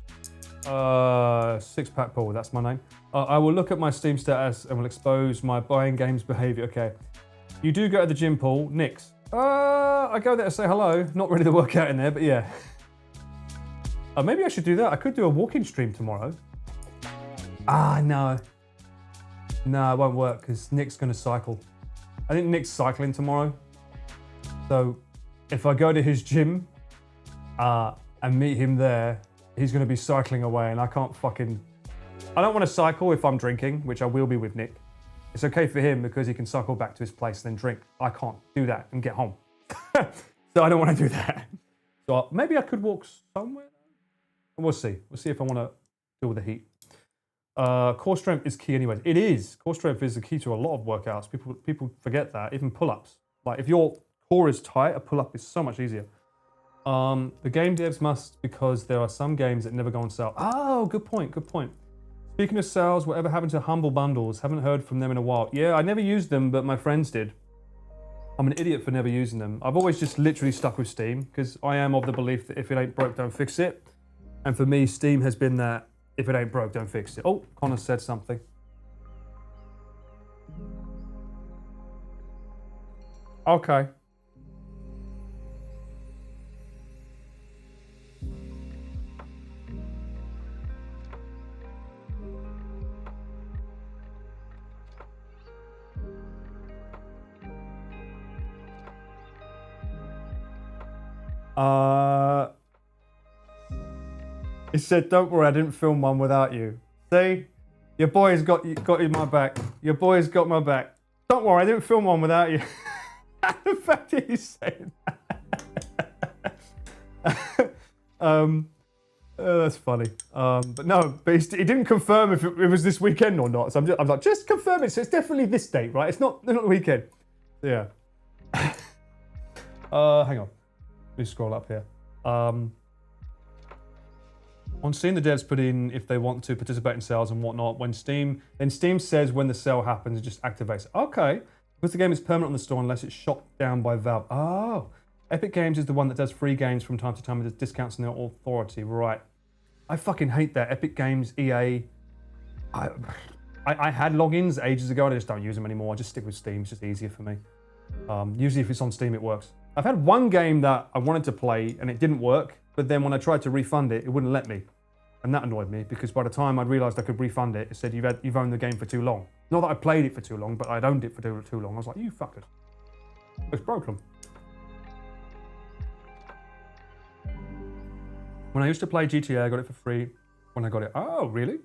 6-pack pool. That's my name. I will look at my Steam status and will expose my buying games behavior. Okay. You do go to the gym, Paul. Nix. I go there to say hello. Not ready to work out in there, but yeah. Maybe I should do that. I could do a walking stream tomorrow. No. No, it won't work because Nick's going to cycle. I think Nick's cycling tomorrow. So if I go to his gym and meet him there, he's going to be cycling away and I can't fucking... I don't want to cycle if I'm drinking, which I will be with Nick. It's okay for him because he can cycle back to his place and then drink. I can't do that and get home. So I don't want to do that. So maybe I could walk somewhere. We'll see. We'll see if I want to deal with the heat. Core strength is key anyway. It is. Core strength is the key to a lot of workouts. People forget that. Even pull-ups. Like if your core is tight, a pull-up is so much easier. The game devs must, because there are some games that never go on sale. Oh, good point. Good point. Speaking of sales, whatever happened to Humble Bundles? Haven't heard from them in a while. Yeah, I never used them, but my friends did. I'm an idiot for never using them. I've always just literally stuck with Steam because I am of the belief that if it ain't broke, don't fix it. And for me, Steam has been that if it ain't broke, don't fix it. Oh, Connor said something. Okay. He said, don't worry, I didn't film one without you. See? Your boy's got my back. Your boy's got my back. Don't worry, I didn't film one without you. The fact that he's saying that. That's funny. But no, but he didn't confirm if it was this weekend or not. So I'm like, just confirm it. So it's definitely this date, right? It's not the weekend. So yeah. Hang on. Let me scroll up here. On seeing the devs put in if they want to participate in sales and whatnot, Steam says when the sale happens, it just activates. Okay, because the game is permanent on the store unless it's shot down by Valve. Oh, Epic Games is the one that does free games from time to time with discounts and their authority. Right. I fucking hate that. Epic Games, EA. I had logins ages ago and I just don't use them anymore. I just stick with Steam. It's just easier for me. Usually if it's on Steam, it works. I've had one game that I wanted to play and it didn't work, but then when I tried to refund it, it wouldn't let me. And that annoyed me because by the time I realised I could refund it, it said you've owned the game for too long. Not that I played it for too long, but I'd owned it for too long. I was like, you fuckers. It's broken. When I used to play GTA, I got it for free when I got it. Oh, really?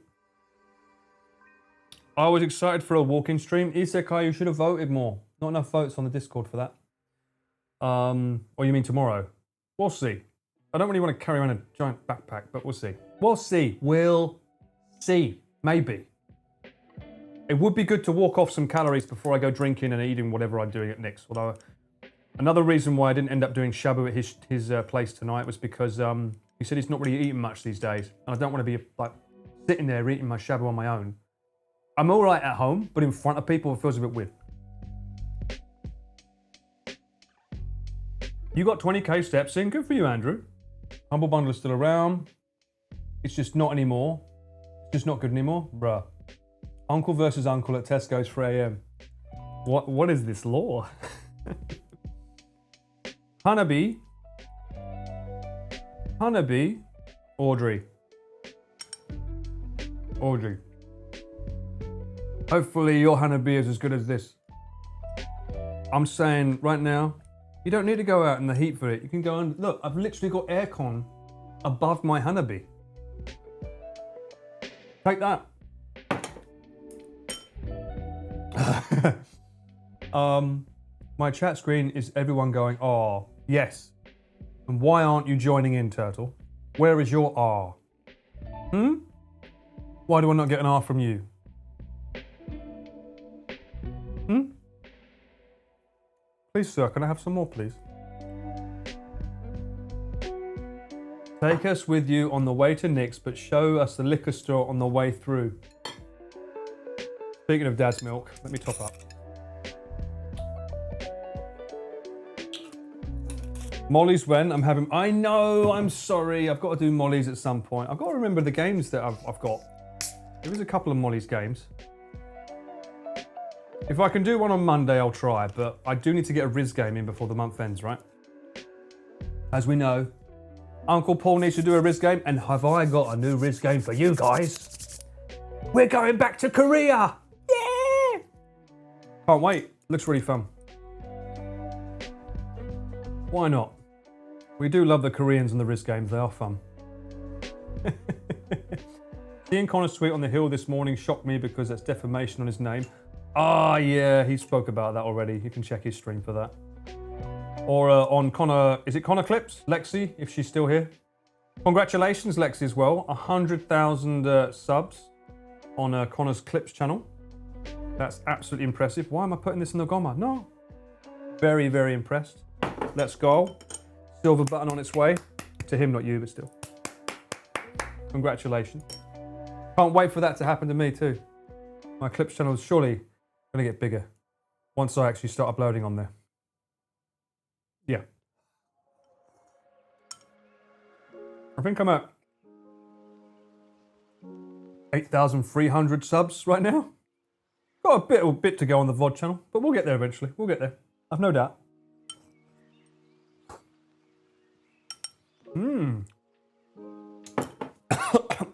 I was excited for a walk-in stream. Isekai, you should have voted more. Not enough votes on the Discord for that. Or you mean tomorrow? We'll see. I don't really want to carry around a giant backpack, but we'll see. We'll see. We'll see. Maybe. It would be good to walk off some calories before I go drinking and eating whatever I'm doing at Nick's. Although, another reason why I didn't end up doing Shabu at his place tonight was because he said he's not really eating much these days. And I don't want to be like sitting there eating my Shabu on my own. I'm all right at home, but in front of people it feels a bit weird. You got 20k steps in. Good for you, Andrew. Humble Bundle is still around. It's just not anymore. It's just not good anymore. Bruh. Uncle versus uncle at Tesco's 3 a.m. What is this law? Honeybee. Audrey. Hopefully your Honeybee is as good as this. I'm saying right now, you don't need to go out in the heat for it. You can go and look, I've literally got aircon above my Honeybee. Take that. My chat screen is everyone going, oh, yes. And why aren't you joining in, Turtle? Where is your R? Why do I not get an R from you? Please, sir, can I have some more, please? Take us with you on the way to Nick's, but show us the liquor store on the way through. Speaking of Dad's milk, let me top up. Molly's when I'm having... I know, I'm sorry. I've got to do Molly's at some point. I've got to remember the games that I've got. There is a couple of Molly's games. If I can do one on Monday, I'll try, but I do need to get a Riz game in before the month ends, right? As we know, Uncle Paul needs to do a Riz game, and have I got a new Riz game for you guys? We're going back to Korea! Yeah! Can't wait. Looks really fun. Why not? We do love the Koreans and the Riz games. They are fun. Seeing Connor's tweet on the hill this morning shocked me because that's defamation on his name. Ah, yeah, he spoke about that already. You can check his stream for that. Or on Connor, is it Connor Clips? Lexi, if she's still here. Congratulations, Lexi, as well. 100,000 subs on Connor's Clips channel. That's absolutely impressive. Why am I putting this in the gomma? No. Very, very impressed. Let's go. Silver button on its way. To him, not you, but still. Congratulations. Can't wait for that to happen to me too. My Clips channel is surely going to get bigger once I actually start uploading on there. Yeah. I think I'm at 8,300 subs right now. Got a bit to go on the VOD channel, but we'll get there eventually. We'll get there. I've no doubt.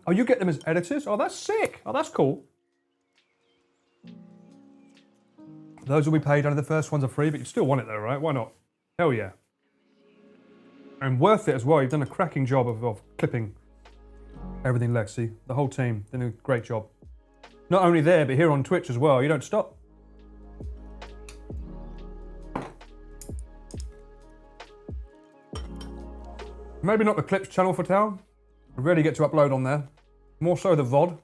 Oh, you get them as editors? Oh, that's sick. Oh, that's cool. Those will be paid under the first ones are free, but you still want it though, right? Why not? Hell yeah. And worth it as well. You've done a cracking job of clipping everything, Lexi. The whole team did a great job. Not only there, but here on Twitch as well. You don't stop. Maybe not the Clips channel for Tao. I rarely get to upload on there. More so the VOD.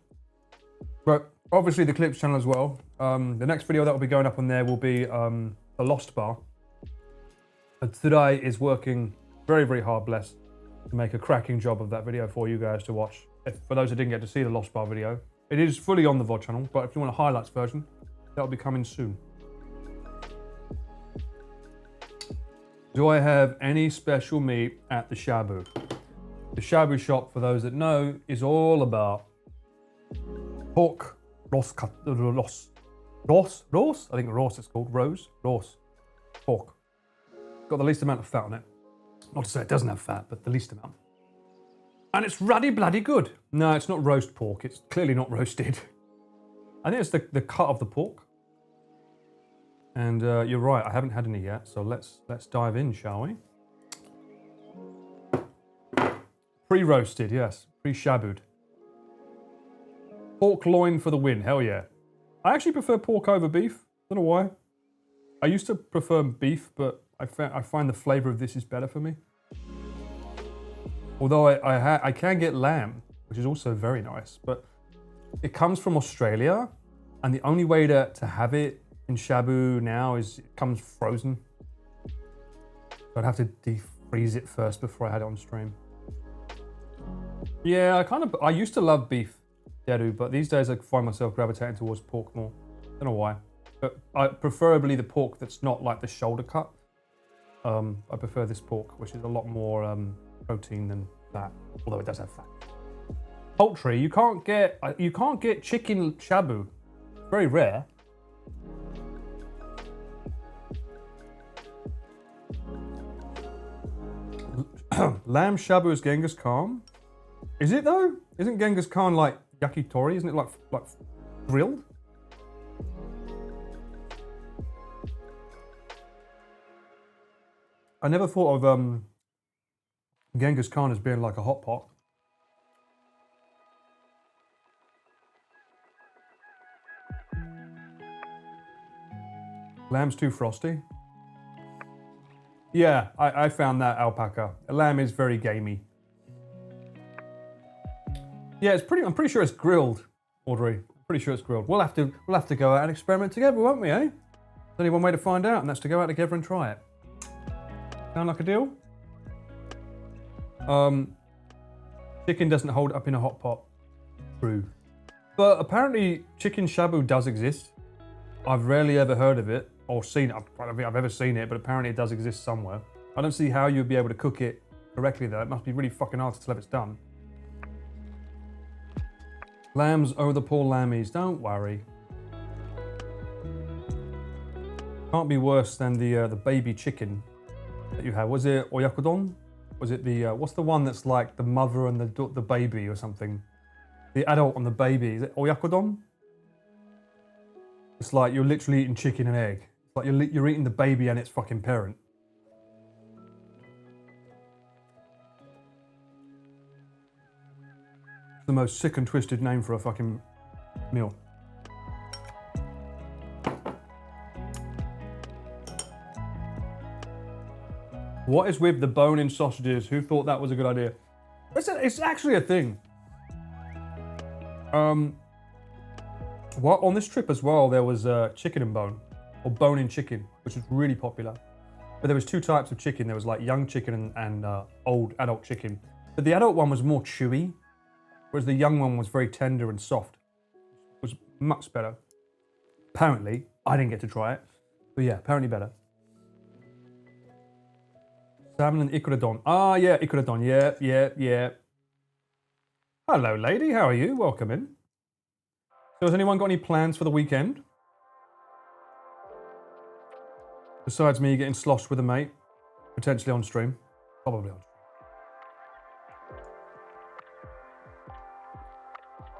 But obviously the Clips channel as well. The next video that will be going up on there will be the Lost Bar. And today is working very, very hard, bless, to make a cracking job of that video for you guys to watch. For those that didn't get to see the Lost Bar video, it is fully on the VOD channel, but if you want a highlights version, that will be coming soon. Do I have any special meat at the Shabu? The Shabu shop, for those that know, is all about pork, roast, I think roast it's called, roast, pork. Got the least amount of fat on it. Not to say it doesn't have fat, but the least amount. And it's ruddy bloody good. No, it's not roast pork. It's clearly not roasted. I think it's the cut of the pork. And you're right, I haven't had any yet, so let's dive in, shall we? Pre-roasted, yes. Pre-shabued. Pork loin for the win, hell yeah. I actually prefer pork over beef. Don't know why. I used to prefer beef, but I find the flavour of this is better for me. Although I can get lamb, which is also very nice, but it comes from Australia, and the only way to have it in Shabu now is it comes frozen. So I'd have to defreeze it first before I had it on stream. Yeah, I used to love beef, Deru, but these days I find myself gravitating towards pork more. Don't know why. But preferably the pork that's not like the shoulder cut. I prefer this pork, which is a lot more protein than that, although it does have fat. Poultry, you can't get chicken shabu. Very rare. Lamb shabu is Genghis Khan. Is it though? Isn't Genghis Khan like yakitori? Isn't it like grilled? I never thought of Genghis Khan as being like a hot pot. Lamb's too frosty. Yeah, I found that alpaca. A lamb is very gamey. Yeah, I'm pretty sure it's grilled, Audrey. I'm pretty sure it's grilled. We'll have to go out and experiment together, won't we, eh? There's only one way to find out, and that's to go out together and try it. Sound like a deal? Chicken doesn't hold up in a hot pot. True. But apparently chicken shabu does exist. I've rarely ever heard of it or seen it. I don't think I've ever seen it, but apparently it does exist somewhere. I don't see how you'd be able to cook it correctly though. It must be really fucking hard to tell if it's done. Lambs, oh the poor lammies, don't worry. Can't be worse than the baby chicken that you had. Was it oyakodon? Was it the, what's the one that's like the mother and the baby or something? The adult and the baby, is it oyakodon? It's like you're literally eating chicken and egg. It's like you're eating the baby and its fucking parent. It's the most sick and twisted name for a fucking meal. What is with the bone-in sausages? Who thought that was a good idea? It's actually a thing. Well, on this trip as well, there was chicken and bone, or bone-in chicken, which was really popular. But there was two types of chicken. There was like young chicken and old adult chicken. But the adult one was more chewy, whereas the young one was very tender and soft. It was much better. Apparently, I didn't get to try it, but yeah, apparently better. Salmon and ikuradon. Ah, yeah, ikuradon. Yeah. Hello, lady. How are you? Welcome in. So has anyone got any plans for the weekend? Besides me getting sloshed with a mate, potentially on stream. Probably on stream.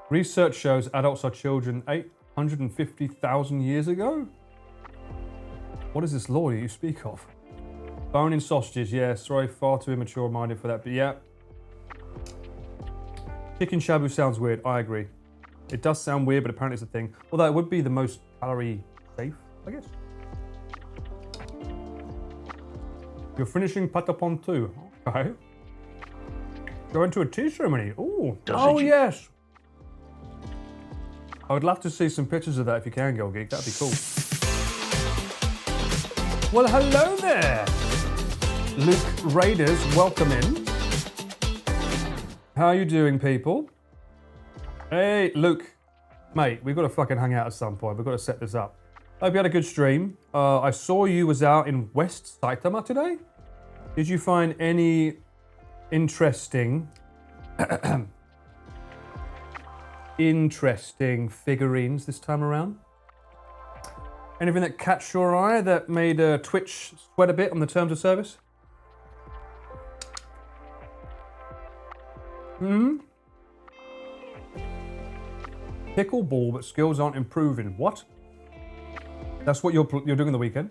Research shows adults are children 850,000 years ago? What is this law you speak of? Bone-in sausages, yeah, sorry, far too immature-minded for that, but yeah. Chicken shabu sounds weird, I agree. It does sound weird, but apparently it's a thing. Although it would be the most calorie safe, I guess. You're finishing patapon too. Okay. Going to a tea ceremony. Ooh. Oh, yes. I would love to see some pictures of that if you can, Girl Geek. That'd be cool. Well, hello there. Luke Raiders, welcome in. How are you doing, people? Hey, Luke. Mate, we've got to fucking hang out at some point. We've got to set this up. Hope you had a good stream. I saw you was out in West Saitama today. Did you find any interesting figurines this time around? Anything that catch your eye that made Twitch sweat a bit on the terms of service? Pickleball, but skills aren't improving. What? That's what you're doing on the weekend?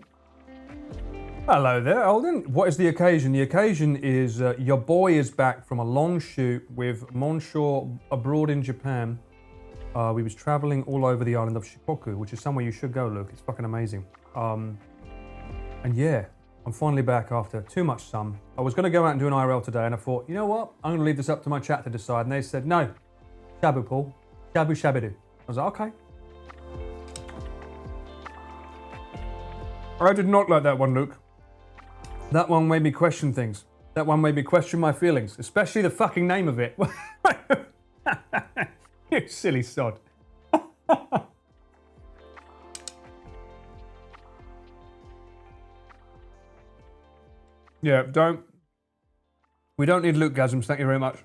Hello there, Alden. What is the occasion? The occasion is your boy is back from a long shoot with Monshaw abroad in Japan. We was traveling all over the island of Shikoku, which is somewhere you should go, Luke. It's fucking amazing. And yeah, I'm finally back after too much sun. I was going to go out and do an IRL today, and I thought, you know what? I'm going to leave this up to my chat to decide. And they said, no, Shabu, Paul. Shaberu. I was like, okay. I did not like that one, Luke. That one made me question things. That one made me question my feelings, especially the fucking name of it. You silly sod. Yeah, we don't need Luke-gasms, thank you very much.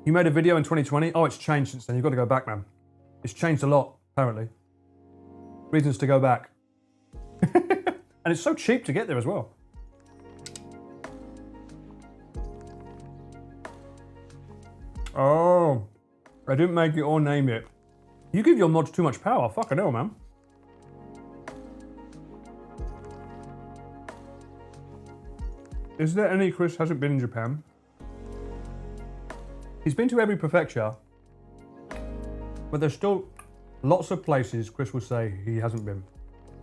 You made a video in 2020? Oh, it's changed since then. You've got to go back, man. It's changed a lot, apparently. Reasons to go back. And it's so cheap to get there as well. Oh, I didn't make it or name it. You give your mods too much power. Fucking hell, man. Is there any Chris hasn't been in Japan? He's been to every prefecture, but there's still lots of places Chris will say he hasn't been.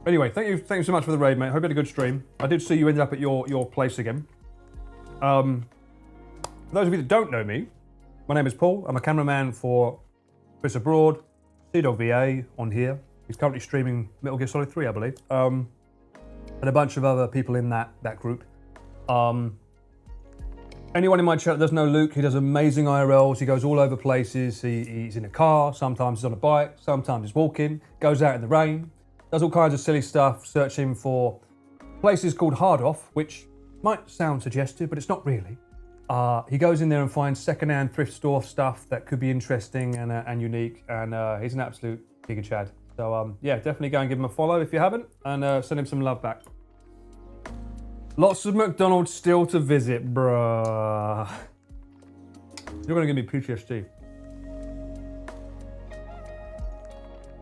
Anyway, thank you so much for the raid, mate. Hope you had a good stream. I did see you ended up at your place again. For those of you that don't know me, my name is Paul. I'm a cameraman for Chris Abroad, Cedo VA on here. He's currently streaming Metal Gear Solid 3, I believe. And a bunch of other people in that group. Anyone in my chat that doesn't know Luke, he does amazing IRLs. He goes all over places. He's in a car, sometimes he's on a bike, sometimes he's walking, goes out in the rain, does all kinds of silly stuff, searching for places called Hard Off, which might sound suggestive, but it's not really. He goes in there and finds second-hand thrift store stuff that could be interesting and unique, and he's an absolute giga chad. So yeah, definitely go and give him a follow if you haven't, and send him some love back. Lots of McDonald's still to visit, bruh. You're gonna give me PTSD.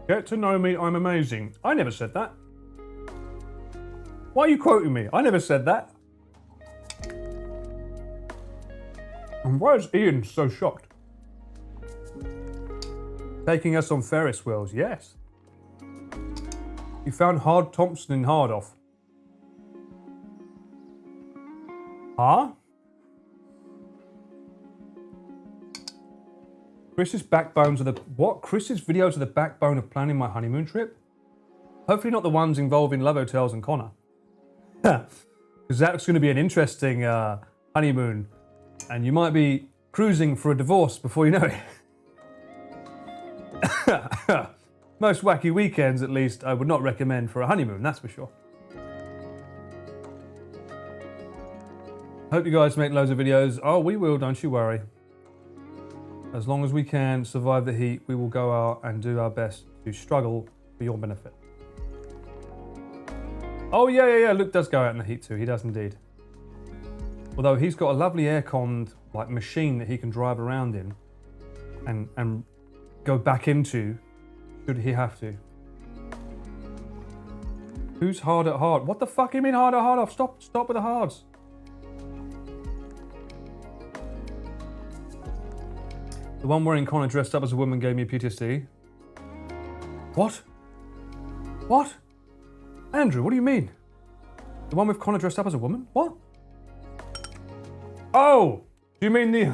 Get to know me, I'm amazing. I never said that. Why are you quoting me? I never said that. And why is Ian so shocked? Taking us on Ferris wheels, yes. You found Hard Thompson in Hard Off. Huh? Chris's backbones are the... What? Chris's videos are the backbone of planning my honeymoon trip? Hopefully not the ones involving love hotels and Connor. Because that's going to be an interesting honeymoon. And you might be cruising for a divorce before you know it. Most wacky weekends, at least, I would not recommend for a honeymoon, that's for sure. Hope you guys make loads of videos. Oh, we will, don't you worry. As long as we can survive the heat, we will go out and do our best to struggle for your benefit. Oh, yeah. Luke does go out in the heat too. He does indeed. Although he's got a lovely aircon like machine that he can drive around in and go back into should he have to. Who's hard at hard? What the fuck do you mean hard at hard off? Stop with the hards. The one wherein Connor dressed up as a woman gave me PTSD. What? What? Andrew, what do you mean? The one with Connor dressed up as a woman? What? Oh! Do you mean the...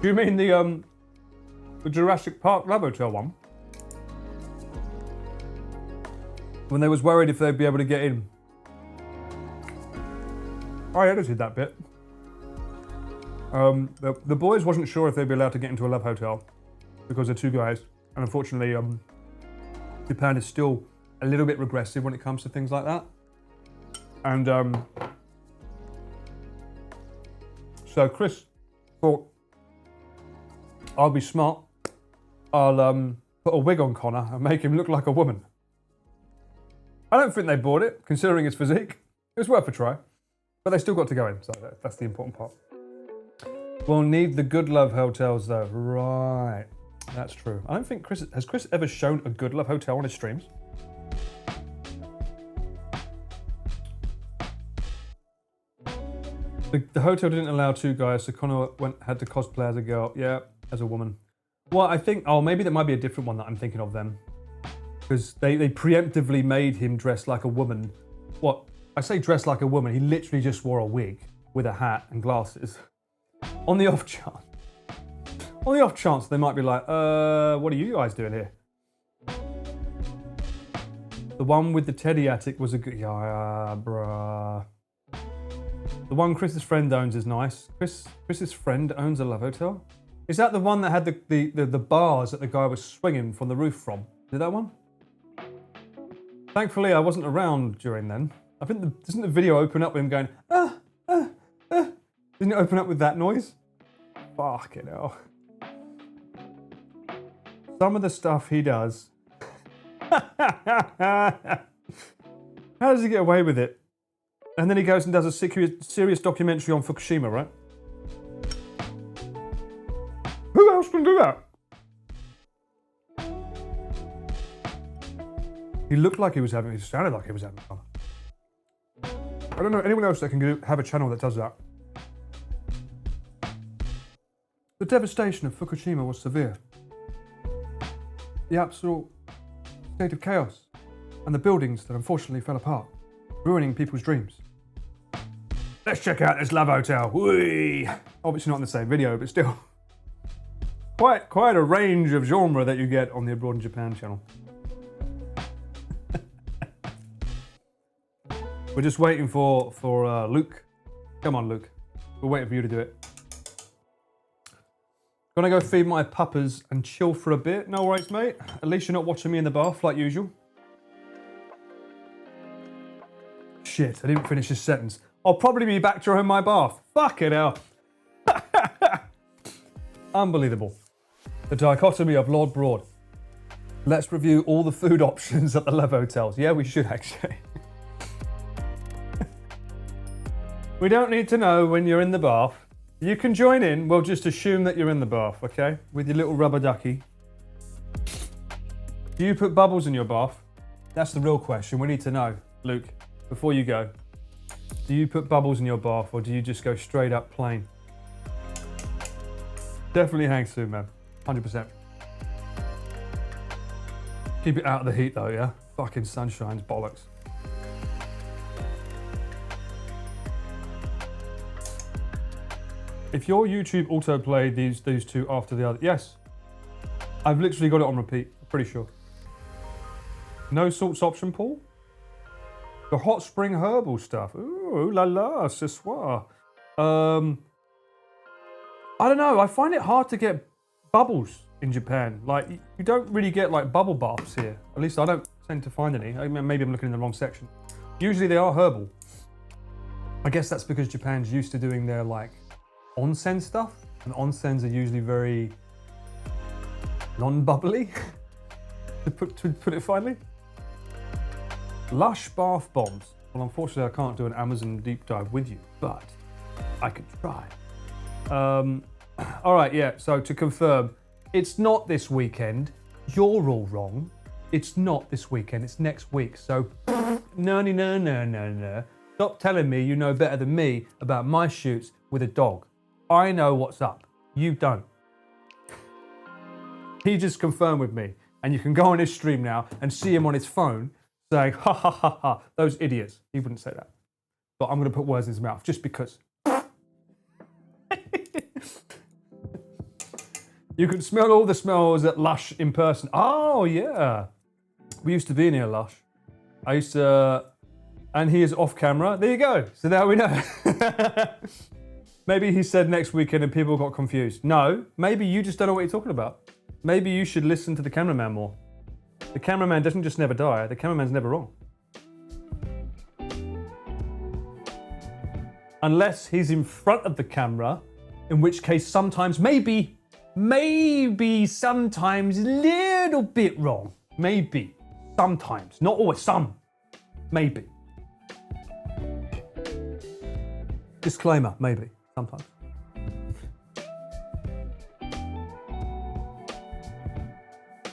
do you mean the Jurassic Park Lab Hotel one? When they was worried if they'd be able to get in. I edited that bit. The boys wasn't sure if they'd be allowed to get into a love hotel because they're two guys, and unfortunately, Japan is still a little bit regressive when it comes to things like that. And so Chris thought, I'll be smart. I'll put a wig on Connor and make him look like a woman. I don't think they bought it, considering his physique. It was worth a try, but they still got to go in, so that's the important part. We'll need the good love hotels though. Right. That's true. I don't think has Chris ever shown a good love hotel on his streams? The hotel didn't allow two guys, so Connor had to cosplay as a girl. Yeah, as a woman. Well, I think, maybe that might be a different one that I'm thinking of then. Because they preemptively made him dress like a woman. What? I say dress like a woman, he literally just wore a wig with a hat and glasses. On the off chance they might be like, what are you guys doing here? The one with the teddy attic was a good, yeah, bruh. The one Chris's friend owns is nice. Chris's friend owns a love hotel? Is that the one that had the bars that the guy was swinging from the roof from? Is it that one? Thankfully, I wasn't around during then. I think, doesn't the video open up with him going, Didn't it open up with that noise? Fucking hell. Some of the stuff he does. How does he get away with it? And then he goes and does a serious documentary on Fukushima, right? Who else can do that? He looked like he was having, he sounded like he was having fun. I don't know anyone else that can have a channel that does that. The devastation of Fukushima was severe. The absolute state of chaos and the buildings that unfortunately fell apart, ruining people's dreams. Let's check out this love hotel. Whee! Obviously not in the same video, but still. Quite a range of genre that you get on the Abroad in Japan channel. We're just waiting for Luke. Come on, Luke. We're waiting for you to do it. Gonna go feed my puppers and chill for a bit. No worries, mate. At least you're not watching me in the bath like usual. Shit, I didn't finish this sentence. I'll probably be back to my bath. Fucking hell. Unbelievable. The dichotomy of Lord Broad. Let's review all the food options at the Love Hotels. Yeah, we should actually. We don't need to know when you're in the bath. You can join in. We'll just assume that you're in the bath, okay? With your little rubber ducky. Do you put bubbles in your bath? That's the real question. We need to know, Luke, before you go. Do you put bubbles in your bath or do you just go straight up plain? Definitely hang soon, man. 100%. Keep it out of the heat though, yeah? Fucking sunshine's bollocks. If your YouTube autoplay these two after the other, yes. I've literally got it on repeat, pretty sure. No salts option, Paul? The hot spring herbal stuff. Ooh, la la, ce soir. I don't know, I find it hard to get bubbles in Japan. Like, you don't really get like bubble baths here. At least I don't tend to find any. Maybe I'm looking in the wrong section. Usually they are herbal. I guess that's because Japan's used to doing their like onsen stuff, and onsens are usually very non-bubbly, to put it finely. Lush bath bombs. Well, unfortunately, I can't do an Amazon deep dive with you, but I could try. All right, yeah, so to confirm, it's not this weekend. You're all wrong. It's not this weekend, it's next week. So, no. Stop telling me you know better than me about my shoots with a dog. I know what's up. You don't. He just confirmed with me. And you can go on his stream now and see him on his phone saying, ha ha ha ha, those idiots. He wouldn't say that. But I'm going to put words in his mouth just because. You can smell all the smells at Lush in person. Oh, yeah. We used to be near Lush. I used to... and he is off camera. There you go. So now we know. Maybe he said next weekend and people got confused. No, maybe you just don't know what you're talking about. Maybe you should listen to the cameraman more. The cameraman doesn't just never die, the cameraman's never wrong. Unless he's in front of the camera, in which case sometimes, maybe sometimes a little bit wrong. Maybe, sometimes, not always, some, maybe. Disclaimer, maybe. Sometimes.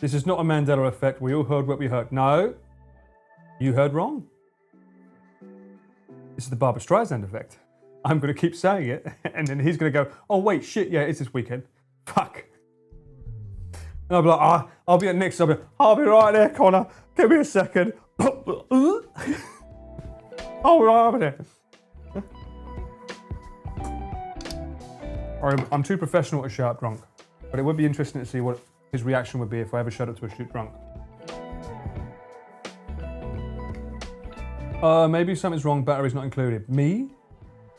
This is not a Mandela effect. We all heard what we heard. No, you heard wrong. This is the Barbra Streisand effect. I'm going to keep saying it, and then he's going to go, oh wait, shit, yeah, it's this weekend. Fuck. And I'll be like, I'll be at Nick's. I'll be right there, Connor. Give me a second. Oh, right over there. I'm too professional to shout drunk, but it would be interesting to see what his reaction would be if I ever showed up to a shoot drunk. Maybe something's wrong, battery's not included. Me?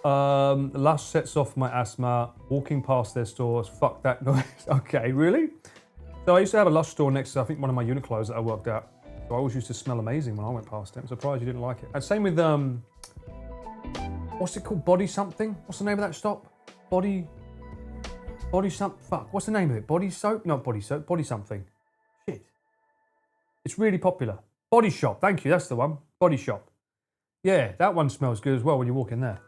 Lush sets off my asthma, walking past their stores, fuck that noise. Okay, really? So I used to have a Lush store next to, I think, one of my Uniqlos that I worked at. So I always used to smell amazing when I went past it. I'm surprised you didn't like it. And same with, what's it called? Body something? What's the name of that stop? Body something. Fuck. What's the name of it? Body soap? Not body soap. Body something. Shit. It's really popular. Body Shop. Thank you. That's the one. Body Shop. Yeah, that one smells good as well when you walk in there.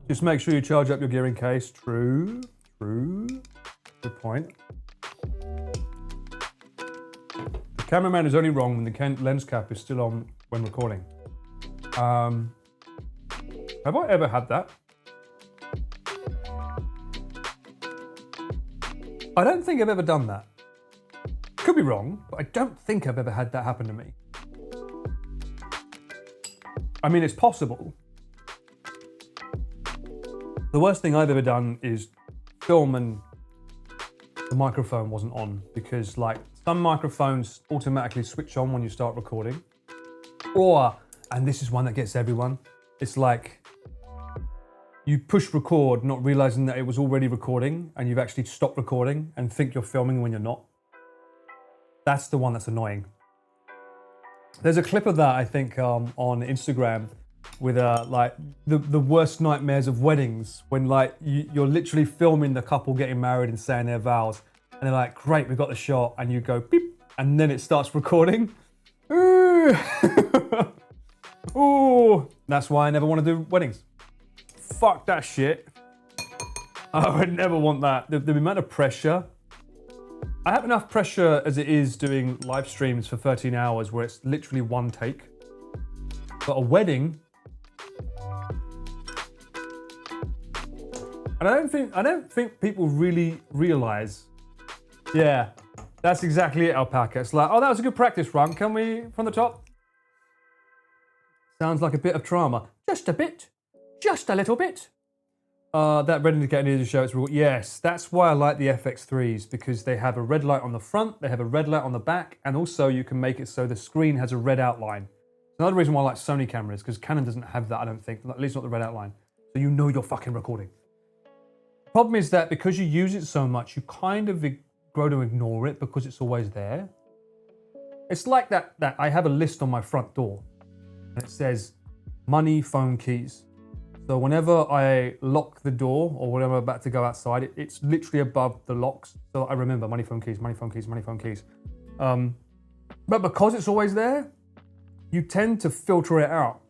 Just make sure you charge up your gear in case. True. Good point. The cameraman is only wrong when the lens cap is still on when recording. Have I ever had that? I don't think I've ever done that. Could be wrong, but I don't think I've ever had that happen to me. I mean, it's possible. The worst thing I've ever done is film and the microphone wasn't on, because like some microphones automatically switch on when you start recording. Or, and this is one that gets everyone, it's like you push record not realizing that it was already recording and you've actually stopped recording and think you're filming when you're not. That's the one that's annoying. There's a clip of that, I think, on Instagram with like the worst nightmares of weddings, when like you're literally filming the couple getting married and saying their vows, and they're like, great, we got the shot, and you go beep, and then it starts recording. Ooh. Ooh. That's why I never want to do weddings. Fuck that shit. I would never want that. The amount of pressure. I have enough pressure as it is doing live streams for 13 hours where it's literally one take. But a wedding, and I don't think people really realize. Yeah, that's exactly it, Alpaca. It's like, oh, that was a good practice run. Can we from the top? Sounds like a bit of trauma. Just a bit. Just a little bit. That red indicator needed to show its rule. Yes, that's why I like the FX3s, because they have a red light on the front, they have a red light on the back, and also you can make it so the screen has a red outline. Another reason why I like Sony cameras, because Canon doesn't have that, I don't think, at least not the red outline. So you know you're fucking recording. Problem is that because you use it so much, you kind of grow to ignore it because it's always there. It's like that I have a list on my front door, and it says money, phone, keys. So whenever I lock the door or whenever I'm about to go outside, it's literally above the locks. So I remember money, phone, keys, money, phone, keys, money, phone, keys. But because it's always there, you tend to filter it out,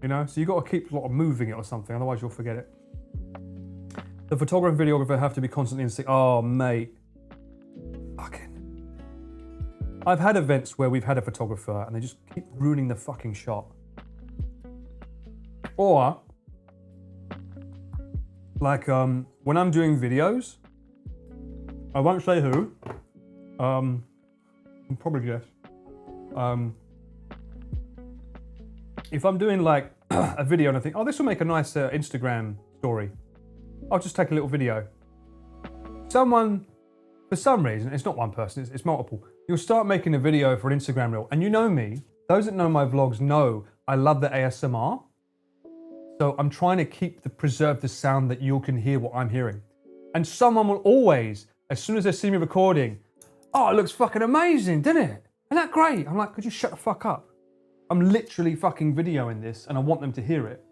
you know? So you got to keep sort of moving it or something, otherwise you'll forget it. The photographer and videographer have to be constantly in sync. Oh, mate. Fucking. I've had events where we've had a photographer and they just keep ruining the fucking shot. Or, like when I'm doing videos, I won't say who, you can probably guess. If I'm doing like a video and I think, oh, this will make a nice Instagram story, I'll just take a little video. Someone, for some reason, it's not one person, it's multiple, you'll start making a video for an Instagram reel, and you know me, those that know my vlogs know I love the ASMR. So I'm trying to preserve the sound that you can hear what I'm hearing. And someone will always, as soon as they see me recording, oh, it looks fucking amazing, didn't it? Isn't that great? I'm like, could you shut the fuck up? I'm literally fucking videoing this and I want them to hear it.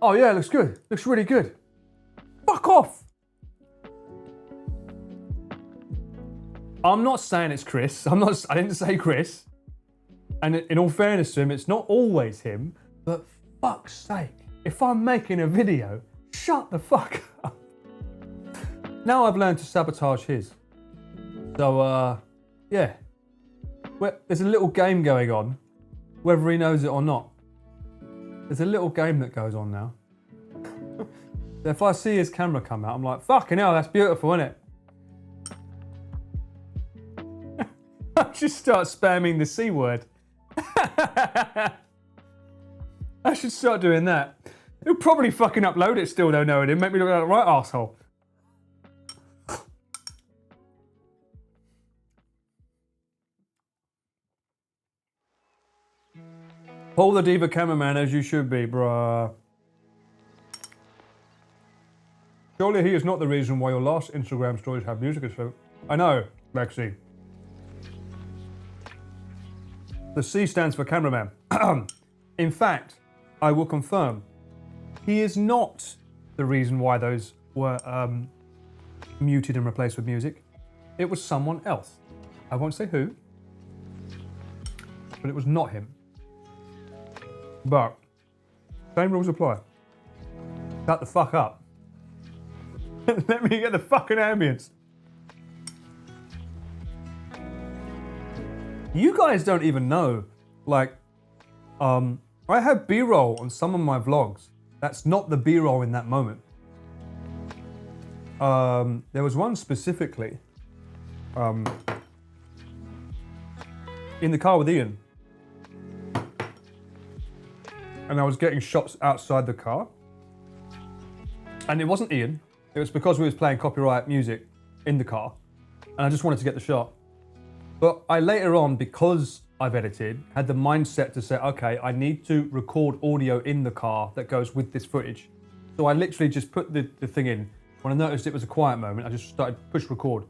Oh yeah, it looks good. Looks really good. Fuck off. I'm not saying it's Chris. I didn't say Chris. And in all fairness to him, it's not always him, but fuck's sake, if I'm making a video, shut the fuck up. Now I've learned to sabotage his. So, yeah. There's a little game going on, whether he knows it or not. There's a little game that goes on now. If I see his camera come out, I'm like, fucking hell, that's beautiful, isn't it? I just start spamming the C word. I should start doing that. He'll probably fucking upload it still, don't know it. It'd make me look like the right arsehole. Paul the Diva cameraman as you should be, bruh. Surely he is not the reason why your last Instagram stories have music. So I know, Lexi. The C stands for cameraman. In fact, I will confirm, he is not the reason why those were muted and replaced with music. It was someone else. I won't say who, but it was not him. But, same rules apply. Shut the fuck up. Let me get the fucking ambience. You guys don't even know, like, I have B-roll on some of my vlogs. That's not the B-roll in that moment. There was one specifically in the car with Ian. and I was getting shots outside the car. And it wasn't Ian. It was because we was playing copyright music in the car, and I just wanted to get the shot. But I later on, because I've edited, had the mindset to say, okay, I need to record audio in the car that goes with this footage. So I literally just put the thing in. When I noticed it was a quiet moment, I just started push record.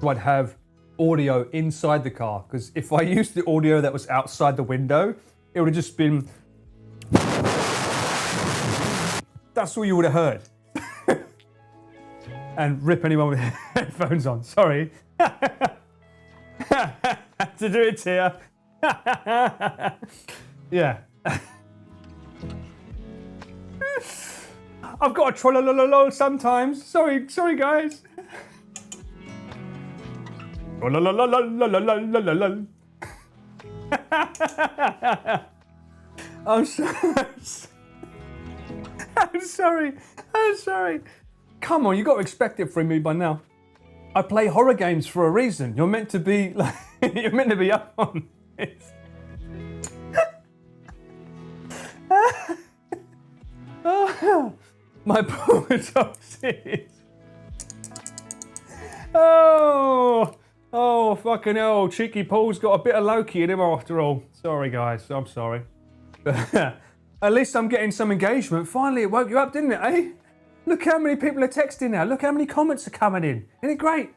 So I'd have audio inside the car, because if I used the audio that was outside the window, it would have just been... That's all you would have heard. And rip anyone with headphones on, sorry. Had to do it here. Yeah. I've got a trollolololo sometimes. Sorry guys. I'm sorry. I'm sorry. Come on, you got to expect it from me by now. I play horror games for a reason. You're meant to be like, you're meant to be up on this. Oh, my poor toxic. Oh, fucking hell. Cheeky Paul's got a bit of Loki in him after all. Sorry, guys. I'm sorry. But at least I'm getting some engagement. Finally, it woke you up, didn't it, eh? Look how many people are texting now. Look how many comments are coming in. Isn't it great?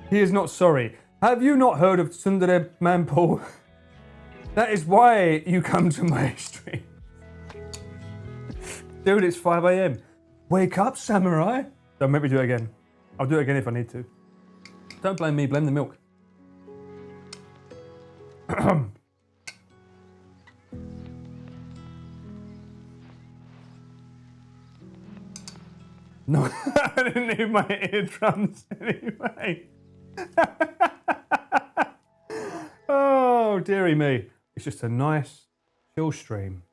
He is not sorry. Have you not heard of Sundare Manpal? That is why you come to my stream. Dude, it's 5 a.m. Wake up, samurai. Don't make me do it again. I'll do it again if I need to. Don't blame me, blame the milk. No, I didn't need my eardrums anyway. Oh, dearie me. It's just a nice, chill stream.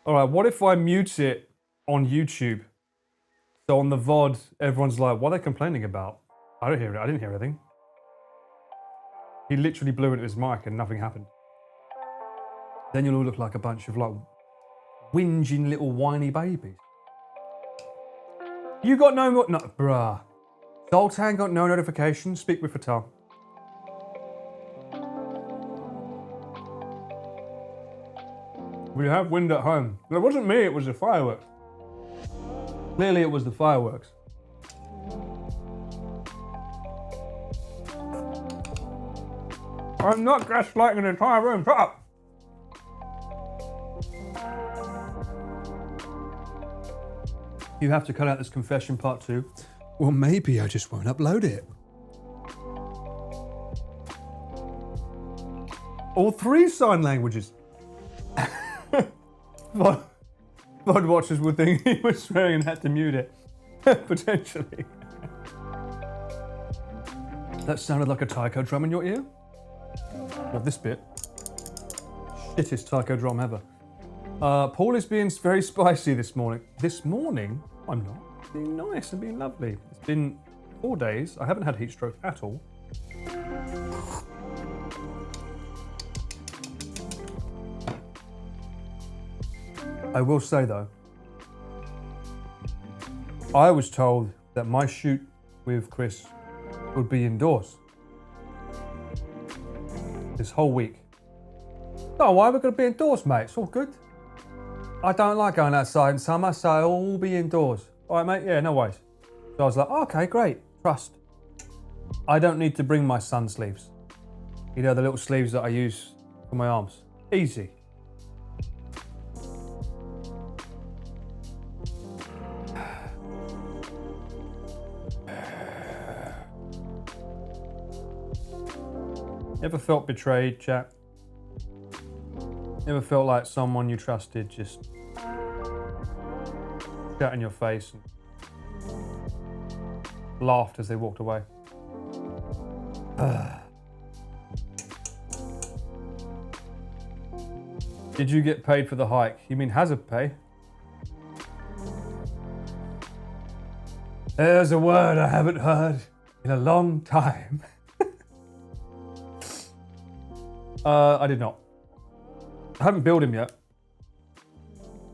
All right, what if I mute it on YouTube? So on the VOD, everyone's like, what are they complaining about? I don't hear it. I didn't hear anything. He literally blew into his mic and nothing happened. Then you'll all look like a bunch of like whinging little whiny babies. You got no, bruh. Zoltan got no notification. Speak with Fatah. We have wind at home. It wasn't me, it was the fireworks. Clearly it was the fireworks. I'm not gaslighting an entire room. Shut up! You have to cut out this confession part 2. Well, maybe I just won't upload it. All 3 sign languages. VOD watchers would think he was swearing and had to mute it. Potentially. That sounded like a taiko drum in your ear? Well, this bit. Shittest taiko drum ever. Paul is being very spicy this morning. This morning? I'm not. Being nice and being lovely. It's been 4 days. I haven't had heat stroke at all. I will say though, I was told that my shoot with Chris would be indoors this whole week. Oh, why are we going to be indoors, mate? It's all good. I don't like going outside in summer, so I'll all be indoors. All right, mate? Yeah, no worries. So I was like, okay, great. Trust. I don't need to bring my sun sleeves. You know, the little sleeves that I use for my arms. Easy. Ever felt betrayed, chat? Ever felt like someone you trusted just shat in your face and laughed as they walked away? Did you get paid for the hike? You mean hazard pay? There's a word I haven't heard in a long time. I did not. I haven't billed him yet.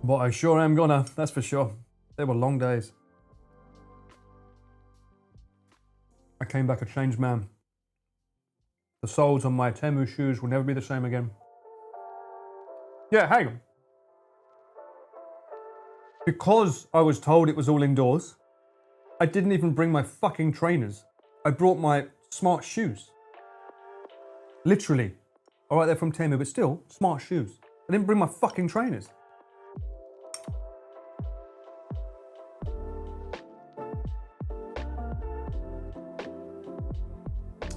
But I sure am gonna, that's for sure. They were long days. I came back a changed man. The soles on my Temu shoes will never be the same again. Yeah, hang on. Because I was told it was all indoors, I didn't even bring my fucking trainers. I brought my smart shoes. Literally. All right, they're from Temu, but still, smart shoes. I didn't bring my fucking trainers.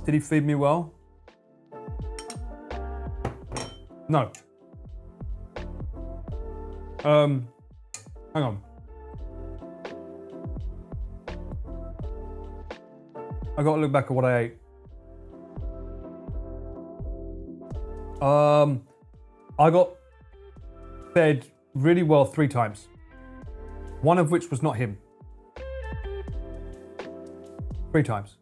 Did he feed me well? No. Hang on. I gotta look back at what I ate. I got fed really well 3 times. One of which was not him. 3 times.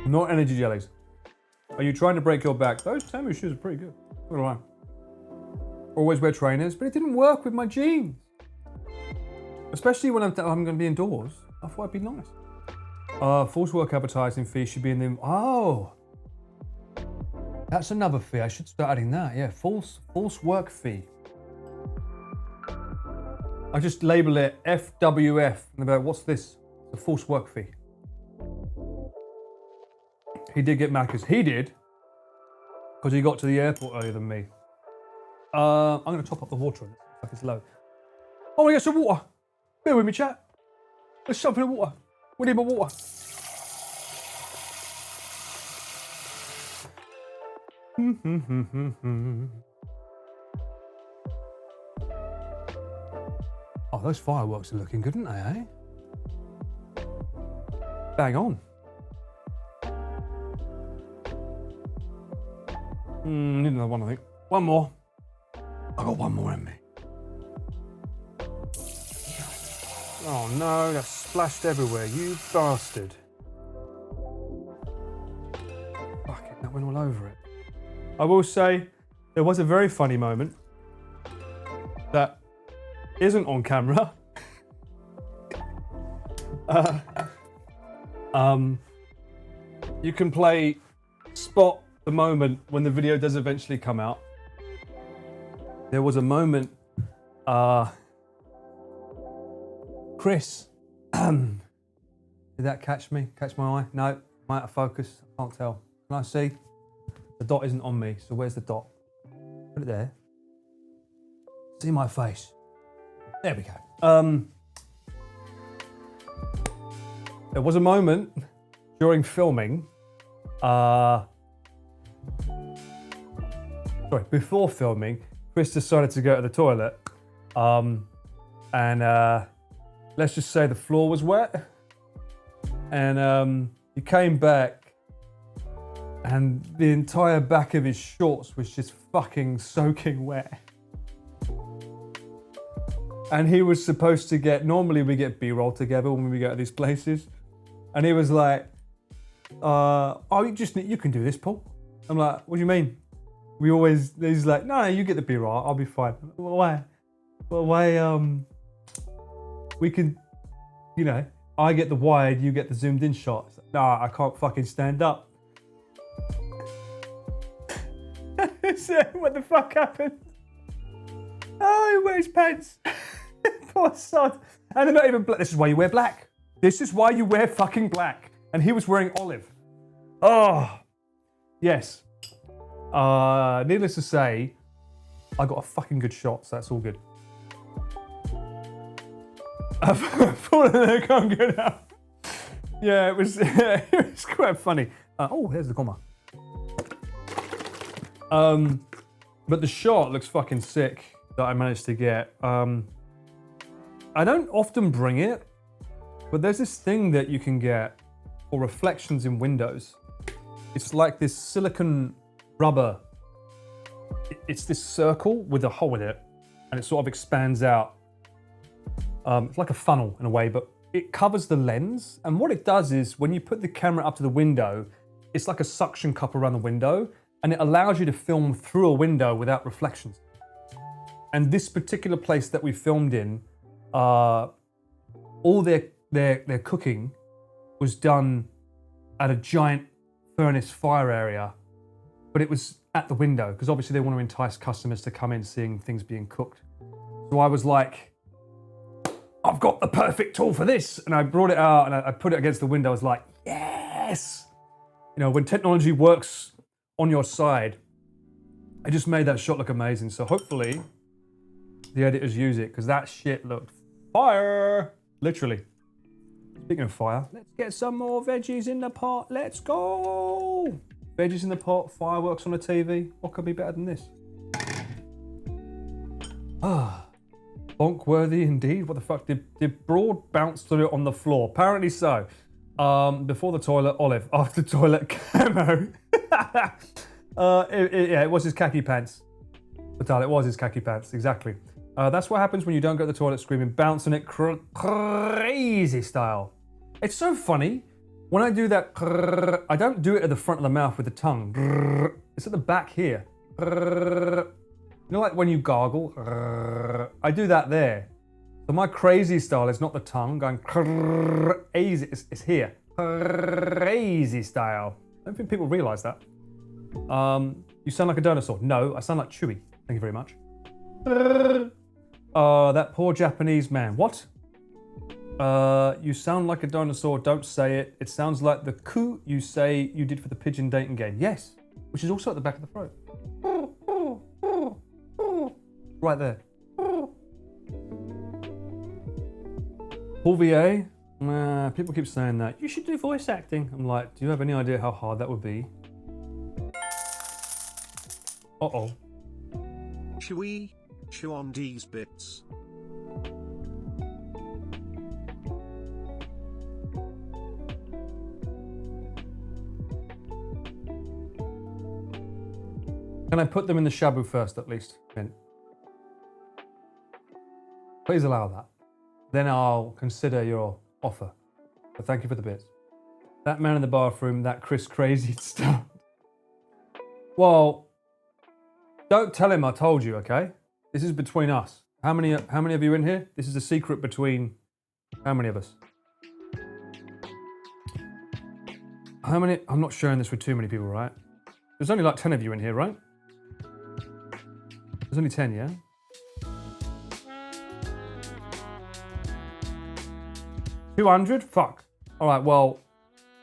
Not energy jellies. Are you trying to break your back? Those Temu shoes are pretty good. Not gonna lie. Always wear trainers, but it didn't work with my jeans. Especially when I'm gonna be indoors. I thought it'd be nice. False work advertising fee should be in the... Oh! That's another fee. I should start adding that. Yeah, false work fee. I just label it FWF. And they're like, what's this? The false work fee. He did get Macca's. He did. Because he got to the airport earlier than me. I'm going to top up the water on this. Like it's low. I want to get some water. Bear with me, chat. Let's jump in the water. We need more water. Oh, those fireworks are looking good, aren't they, eh? Bang on. Need another one, I think. One more. I got one more in me. Oh no, that's splashed everywhere, you bastard. Fucking, that went all over it. I will say, there was a very funny moment that isn't on camera. You can play spot the moment when the video does eventually come out. There was a moment, Chris, did that catch me? Catch my eye? No, I'm out of focus, I can't tell. Can I see? The dot isn't on me, so where's the dot? Put it there. See my face. There we go. There was a moment during filming, before filming, Chris decided to go to the toilet, and let's just say the floor was wet, and he came back, and the entire back of his shorts was just fucking soaking wet. And he was supposed to get, normally we get B-roll together when we go to these places, and he was like, oh, you can do this, Paul. I'm like, what do you mean? He's like, no, you get the B-roll, I'll be fine. Why? Well, why, we can, you know, I get the wide, you get the zoomed in shot. Like, nah, I can't fucking stand up. So, what the fuck happened? Oh, he wears pants. Poor sod. And they're not even black. This is why you wear black. This is why you wear fucking black. And he was wearing olive. Oh, yes. Needless to say, I got a fucking good shot, so that's all good. I've fallen in the can't get out. Yeah, it was quite funny. Oh, here's the comma. But the shot looks fucking sick that I managed to get. I don't often bring it, but there's this thing that you can get for reflections in windows. It's like this silicone rubber. It's this circle with a hole in it, and it sort of expands out. It's like a funnel in a way, but it covers the lens. And what it does is when you put the camera up to the window, it's like a suction cup around the window, and it allows you to film through a window without reflections. And this particular place that we filmed in, all their cooking was done at a giant furnace fire area, but it was at the window because obviously they want to entice customers to come in seeing things being cooked. So I was like, I've got the perfect tool for this. And I brought it out and I put it against the window. I was like, yes. You know, when technology works on your side, I just made that shot look amazing. So hopefully the editors use it because that shit looked fire. Literally. Speaking of fire, let's get some more veggies in the pot. Let's go. Veggies in the pot, fireworks on the TV. What could be better than this? Ah. Bonk worthy indeed. What the fuck? Did Broad bounce through it on the floor? Apparently so. Before the toilet, Olive. After toilet, Camo. It was his khaki pants. Vital, it was his khaki pants, exactly. That's what happens when you don't go to the toilet screaming, bouncing it crazy style. It's so funny. When I do that, I don't do it at the front of the mouth with the tongue. It's at the back here. You know, like when you gargle, I do that there. So my crazy style is not the tongue going crazy, it's here. Crazy style. I don't think people realize that. You sound like a dinosaur. No, I sound like Chewy. Thank you very much. That poor Japanese man. What? You sound like a dinosaur, don't say it. It sounds like the coo you say you did for the pigeon dating game. Yes, which is also at the back of the throat. Right there. Paul VA, people keep saying that. You should do voice acting. I'm like, do you have any idea how hard that would be? Uh-oh. Chewy, chew on these bits. Can I put them in the shabu first, at least? Mint. Please allow that. Then I'll consider your offer. But thank you for the bits. That man in the bathroom, that Chris crazy stuff. Well, don't tell him I told you, okay? This is between us. How many of you in here? This is a secret between how many of us? How many? I'm not sharing this with too many people, right? There's only like 10 of you in here, right? There's only 10, yeah? $200? Fuck. All right, well,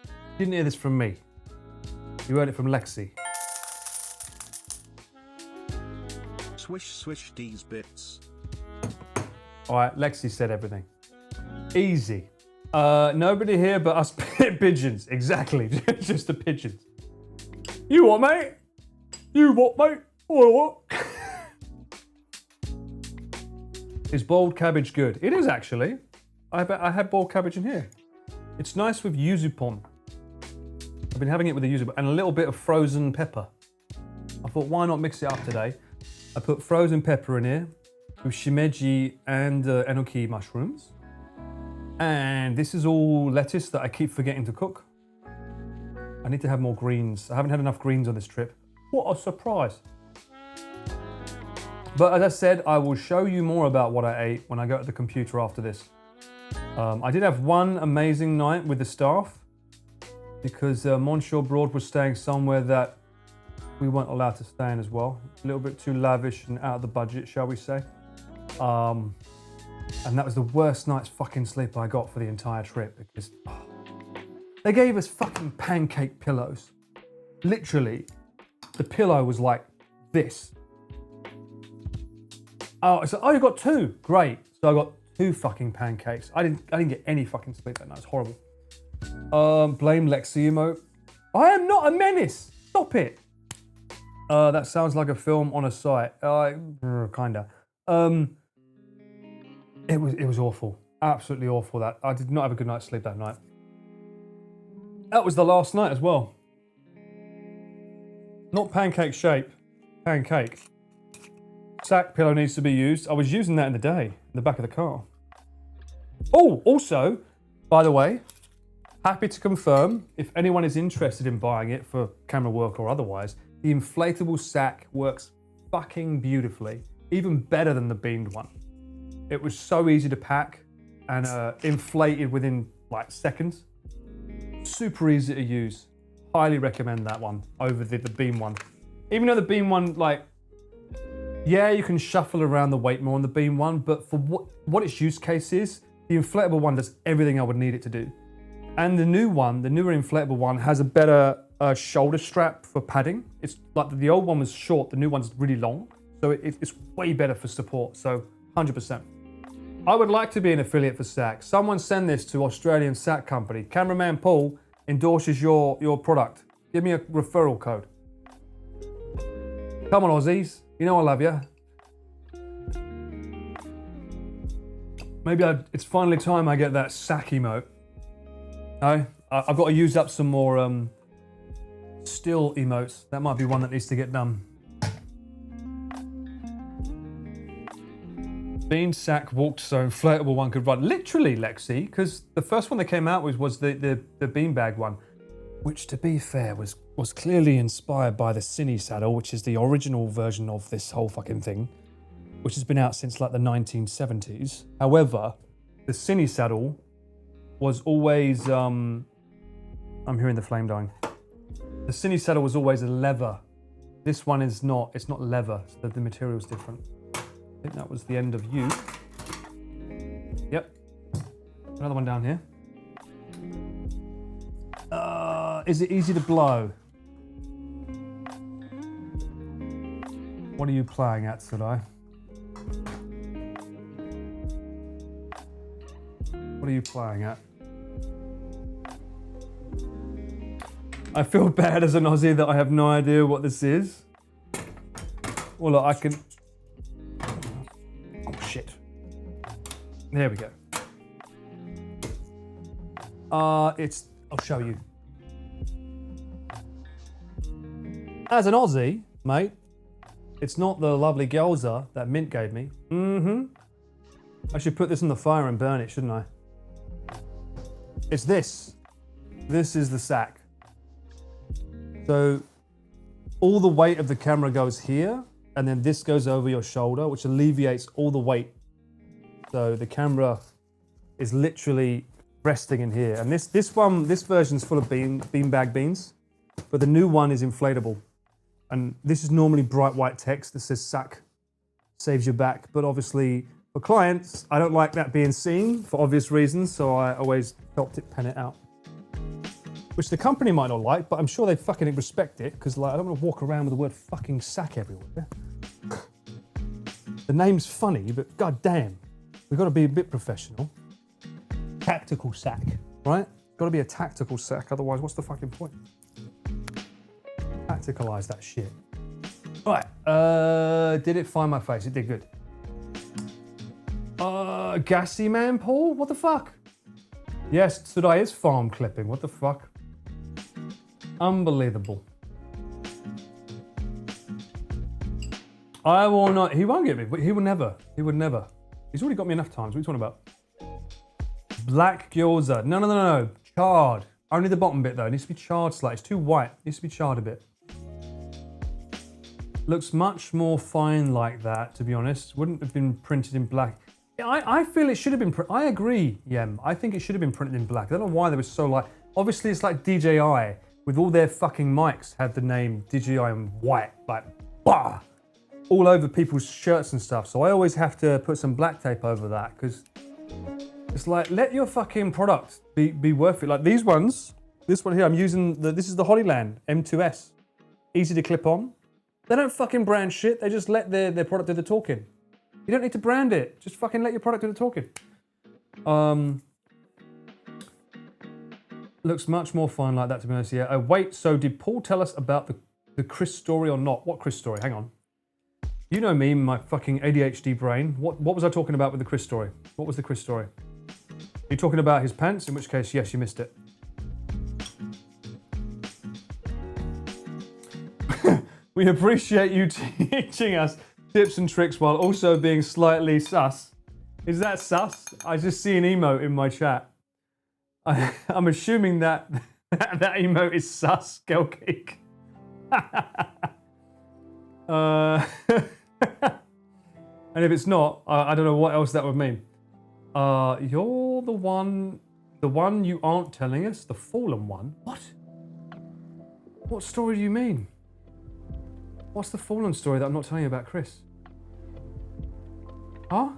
you didn't hear this from me. You heard it from Lexi. Swish, swish these bits. All right, Lexi said everything. Easy. Nobody here but us pigeons. Exactly, just the pigeons. You what, mate? You what, mate? What? Is boiled cabbage good? It is actually. I had boiled cabbage in here. It's nice with yuzu pon. I've been having it with the yuzu and a little bit of frozen pepper. I thought, why not mix it up today? I put frozen pepper in here with shimeji and enoki mushrooms. And this is all lettuce that I keep forgetting to cook. I need to have more greens. I haven't had enough greens on this trip. What a surprise. But as I said, I will show you more about what I ate when I go to the computer after this. I did have one amazing night with the staff because Monsieur Broad was staying somewhere that we weren't allowed to stay in as well. A little bit too lavish and out of the budget, shall we say. And that was the worst night's fucking sleep I got for the entire trip because they gave us fucking pancake pillows. Literally, the pillow was like this. Oh, so you got two? Great. So I got two fucking pancakes. I didn't get any fucking sleep that night. It's horrible. Blame Lexi emote. I am not a menace. Stop it. That sounds like a film on a site. Kinda. It was awful. Absolutely awful. That I did not have a good night's sleep that night. That was the last night as well. Not pancake shape. Pancake. Sack pillow needs to be used. I was using that in the day, in the back of the car. Oh, also, by the way, happy to confirm, if anyone is interested in buying it for camera work or otherwise, the inflatable sack works fucking beautifully, even better than the beamed one. It was so easy to pack and inflated within like seconds. Super easy to use. Highly recommend that one over the beam one. Even though the beam one, like, yeah, you can shuffle around the weight more on the beam one, but for what its use case is, the inflatable one does everything I would need it to do. And the new one, the newer inflatable one, has a better shoulder strap for padding. It's like the old one was short, the new one's really long. So it's way better for support, so 100%. I would like to be an affiliate for SAC. Someone send this to Australian SAC company. Cameraman Paul endorses your product. Give me a referral code. Come on, Aussies. You know I love you. Maybe it's finally time I get that SAC emote. No? I've got to use up some more still emotes. That might be one that needs to get done. Bean sack walked so inflatable one could run. Literally, Lexi, because the first one that came out was the beanbag one, which, to be fair, was clearly inspired by the Cine saddle, which is the original version of this whole fucking thing, which has been out since like the 1970s. However, the Cine saddle was always, I'm hearing the flame dying. The Cine saddle was always a leather. This one is not, it's not leather, so the material's different. I think that was the end of you. Yep. Another one down here. Is it easy to blow? What are you playing at, Sudai? What are you playing at? I feel bad as an Aussie that I have no idea what this is. Well, look, I can... Oh, shit. There we go. I'll show you. As an Aussie, mate, it's not the lovely gyoza that Mint gave me. I should put this in the fire and burn it, shouldn't I? It's this. This is the sack. So all the weight of the camera goes here, and then this goes over your shoulder, which alleviates all the weight. So the camera is literally resting in here. And this version's full of beanbag beans, but the new one is inflatable. And this is normally bright white text that says sack, saves your back. But obviously for clients, I don't like that being seen for obvious reasons, so I always helped it pen it out. Which the company might not like, but I'm sure they fucking respect it, because like I don't want to walk around with the word fucking sack everywhere. The name's funny, but goddamn, we've got to be a bit professional. Tactical sack, right? Got to be a tactical sack, otherwise what's the fucking point? Tacticalize that shit. All right, did it find my face? It did good. Gassy man, Paul? What the fuck? Yes, today is farm clipping. What the fuck? Unbelievable. I will not. He won't get me. He will never. He would never. He's already got me enough times. What are you talking about? Black gyoza. No. Charred. Only the bottom bit though. It needs to be charred slightly. It's too white. It needs to be charred a bit. Looks much more fine like that, to be honest. Wouldn't have been printed in black. I feel it should have been. I agree, Yem. I think it should have been printed in black. I don't know why they were so like. Obviously, it's like DJI with all their fucking mics have the name DJI in white, like bah, all over people's shirts and stuff. So I always have to put some black tape over that because it's like let your fucking product be worth it. Like these ones, this one here, I'm using this is the Hollyland M2S, easy to clip on. They don't fucking brand shit. They just let their product do the talking. You don't need to brand it. Just fucking let your product do the talking. Looks much more fine like that, to be honest. Yeah. Wait, so did Paul tell us about the Chris story or not? What Chris story? Hang on. You know me, my fucking ADHD brain. What was I talking about with the Chris story? What was the Chris story? Are you talking about his pants? In which case, yes, you missed it. We appreciate you teaching us tips and tricks while also being slightly sus. Is that sus? I just see an emote in my chat. I'm assuming that that emote is sus, Girl Cake. And if it's not, I don't know what else that would mean. You're the one you aren't telling us, the fallen one. What? What story do you mean? What's the fallen story that I'm not telling you about, Chris? Huh?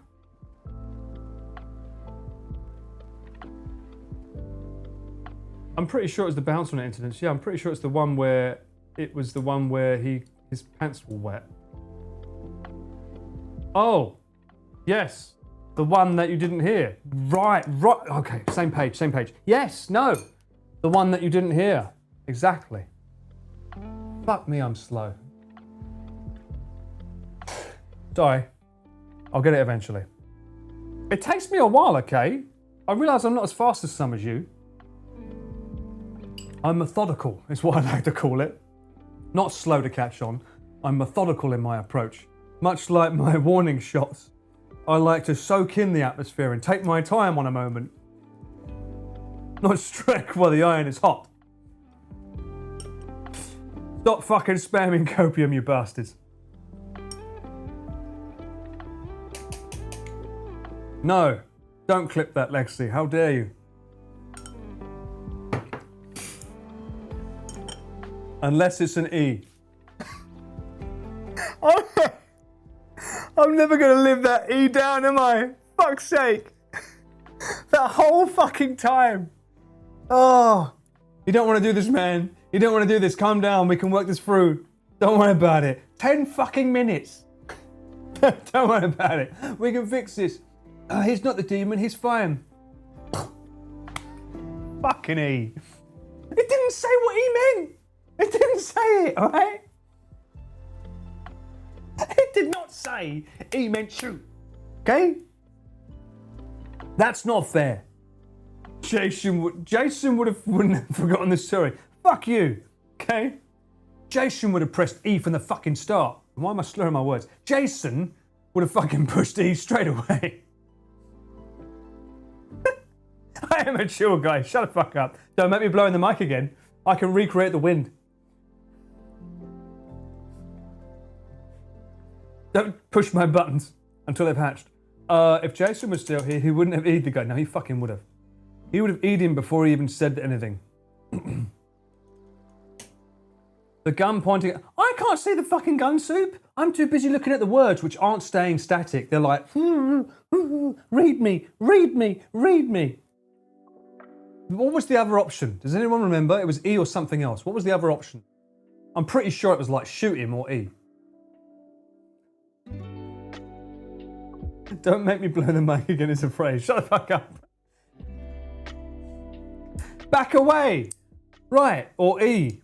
I'm pretty sure it was the bounce on it incident. Yeah, I'm pretty sure it's the one where his pants were wet. Oh, yes, the one that you didn't hear. Right. Okay, same page. Yes, no, the one that you didn't hear. Exactly. Fuck me, I'm slow. Sorry, I'll get it eventually. It takes me a while, okay? I realise I'm not as fast as some of you. I'm methodical, is what I like to call it. Not slow to catch on. I'm methodical in my approach. Much like my warning shots, I like to soak in the atmosphere and take my time on a moment. Not strike while the iron is hot. Stop fucking spamming copium, you bastards. No, don't clip that, Lexi. How dare you? Unless it's an E. I'm never gonna live that E down, am I? Fuck's sake. That whole fucking time. Oh, you don't want to do this, man. You don't want to do this. Calm down. We can work this through. Don't worry about it. 10 fucking minutes. Don't worry about it. We can fix this. He's not the demon. He's fine. Fucking E. It didn't say what he meant. It didn't say it, alright? It did not say he meant shoot. Okay? That's not fair. Jason wouldn't have forgotten the story. Fuck you. Okay? Jason would have pressed E from the fucking start. Why am I slurring my words? Jason would have fucking pushed E straight away. I am a chill guy. Shut the fuck up. Don't make me blow in the mic again. I can recreate the wind. Don't push my buttons until they've hatched. If Jason was still here, he wouldn't have E'd the guy. No, he fucking would have. He would have E'd him before he even said anything. The gun pointing at... I can't see the fucking gun, Soup. I'm too busy looking at the words, which aren't staying static. They're like, read me, read me, read me. What was the other option? Does anyone remember? It was E or something else. What was the other option? I'm pretty sure it was like shoot him or E. Don't make me blow the mic again, it's a phrase. Shut the fuck up. Back away. Right, or E.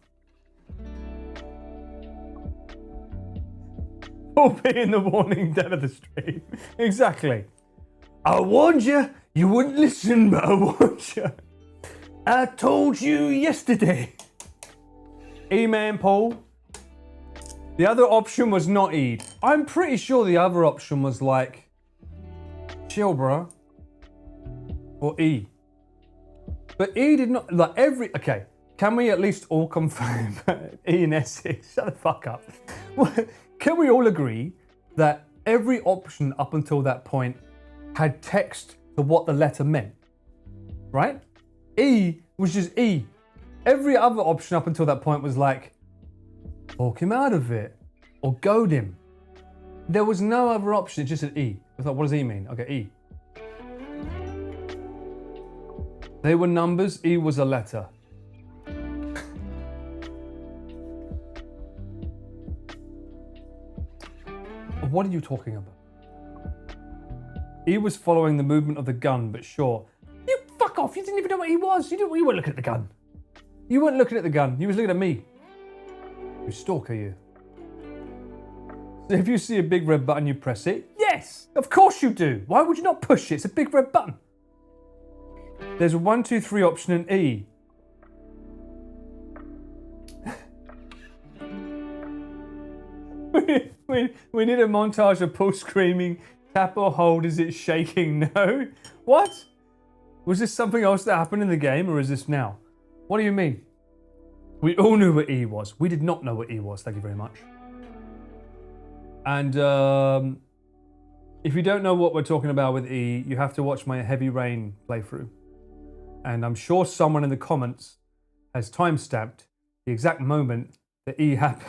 Or be in the warning dead of the stream. Exactly. I warned you. You wouldn't listen, but I warned you. I told you yesterday. E-man, Paul. The other option was not E. I'm pretty sure the other option was like, chill, bro. Or E. But E did not, like every, okay. Can we at least all confirm E and Essex? Shut the fuck up. Can we all agree that every option up until that point had text to what the letter meant? Right? E was just E. Every other option up until that point was like, talk him out of it or goad him. There was no other option, it's just an E. I thought, what does E mean? Okay, E. They were numbers, E was a letter. What are you talking about? E was following the movement of the gun, but sure. You fuck off, you didn't even know what E was. You weren't looking at the gun. You weren't looking at the gun, you was looking at me. You stalker, you. So if you see a big red button, you press it? Yes, of course you do. Why would you not push it? It's a big red button. There's a 1, 2, 3 option in E. we need a montage of Paul screaming, tap or hold, is it shaking? No? What? Was this something else that happened in the game, or is this now? What do you mean? We all knew what E was. We did not know what E was, thank you very much. And if you don't know what we're talking about with E, you have to watch my Heavy Rain playthrough. And I'm sure someone in the comments has timestamped the exact moment that E happens.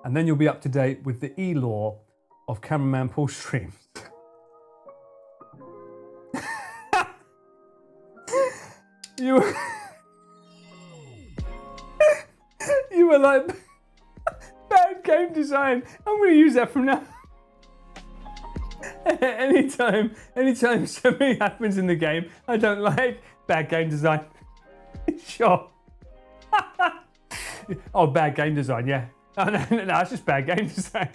And then you'll be up to date with the E lore of Cameraman Paul streams. You were like, bad game design. I'm going to use that from now. Anytime something happens in the game I don't like, bad game design. Sure. Oh, bad game design, yeah. Oh, no, it's just bad game design.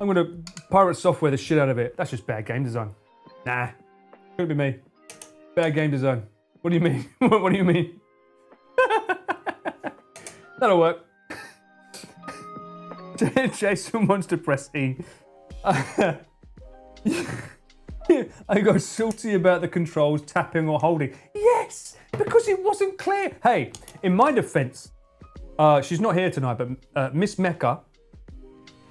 I'm going to pirate software the shit out of it. That's just bad game design. Nah, couldn't be me. Bad game design. What do you mean? What do you mean? That'll work. Jason wants to press E. I got salty about the controls, tapping or holding. Yes, because it wasn't clear. Hey, in my defense, she's not here tonight, but Miss Mecca,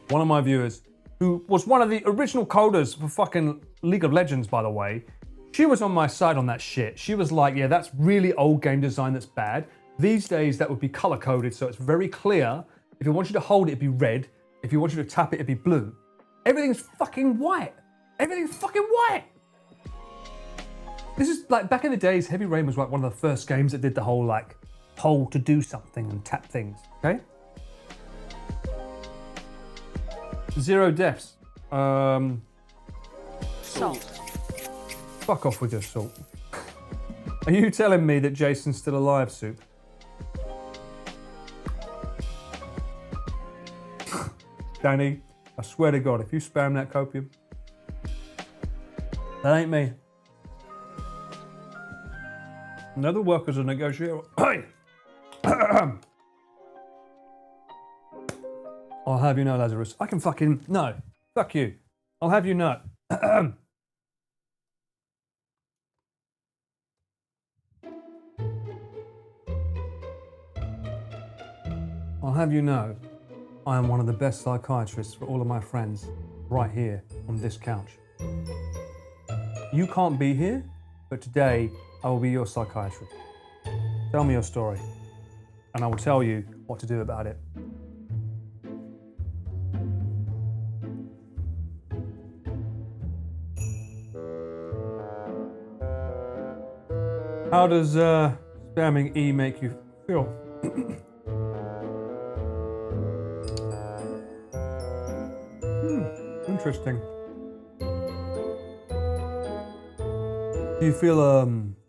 one of my viewers, who was one of the original coders for fucking League of Legends, by the way, she was on my side on that shit. She was like, yeah, that's really old game design, that's bad. These days, that would be color coded, so it's very clear. If you want you to hold it, it'd be red. If you want you to tap it, it'd be blue. Everything's fucking white. Everything's fucking white. This is like back in the days, Heavy Rain was like one of the first games that did the whole like hold to do something and tap things, okay? 0 deaths. Salt. Fuck off with your salt. Are you telling me that Jason's still alive, Soup? Danny, I swear to God, if you spam that copium, that ain't me. Another worker's a negotiator. Hey! I'll have you know, Lazarus. I can fucking... No. Fuck you. I'll have you know. I'll have you know, I am one of the best psychiatrists for all of my friends right here on this couch. You can't be here, but today I will be your psychiatrist. Tell me your story, and I will tell you what to do about it. How does spamming E make you feel? Interesting. Do you feel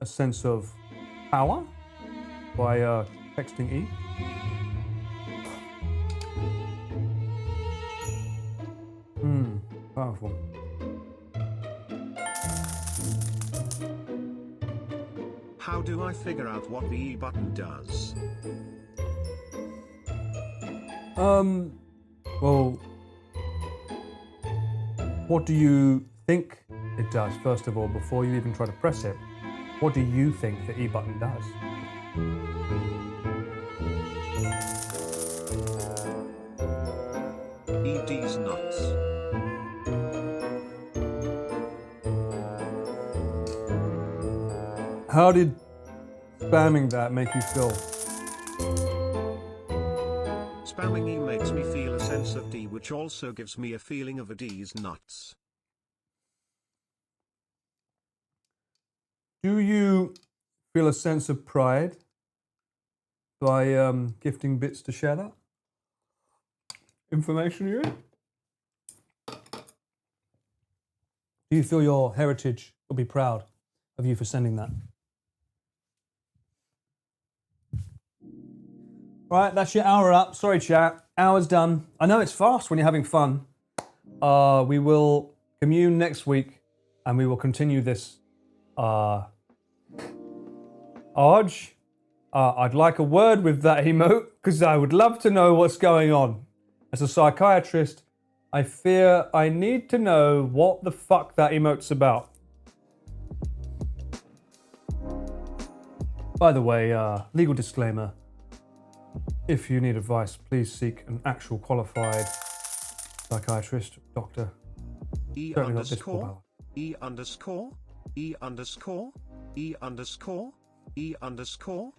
a sense of power by texting E? Powerful. How do I figure out what the E button does? Well, what do you think it does, first of all, before you even try to press it? What do you think the E button does? ED's nuts. How did spamming that make you feel? Spamming E makes me feel a sense of D, which also gives me a feeling of a D's nuts. Do you feel a sense of pride by gifting bits to share that information you're in? Do you feel your heritage will be proud of you for sending that? Right, that's your hour up. Sorry, chat. Hour's done. I know it's fast when you're having fun. We will commune next week, and we will continue this. Arj, I'd like a word with that emote, because I would love to know what's going on. As a psychiatrist, I fear I need to know what the fuck that emote's about. By the way, legal disclaimer. If you need advice, please seek an actual qualified psychiatrist, doctor. E Certainly not this poor underscore, ballad. E underscore, E underscore, E underscore, E underscore.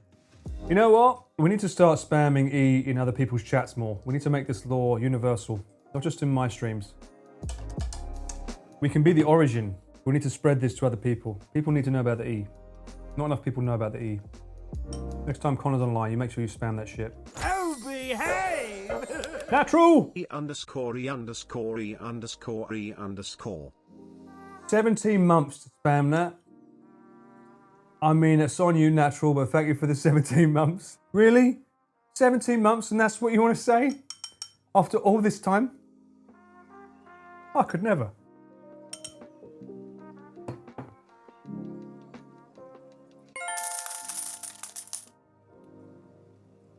You know what? We need to start spamming E in other people's chats more. We need to make this law universal, not just in my streams. We can be the origin. We need to spread this to other people. People need to know about the E. Not enough people know about the E. Next time Connor's online, you make sure you spam that shit. Oh, behave! Natural! E underscore, E underscore, E underscore, E underscore. 17 months to spam that. I mean, it's on you, Natural, but thank you for the 17 months. Really? 17 months and that's what you want to say? After all this time? I could never.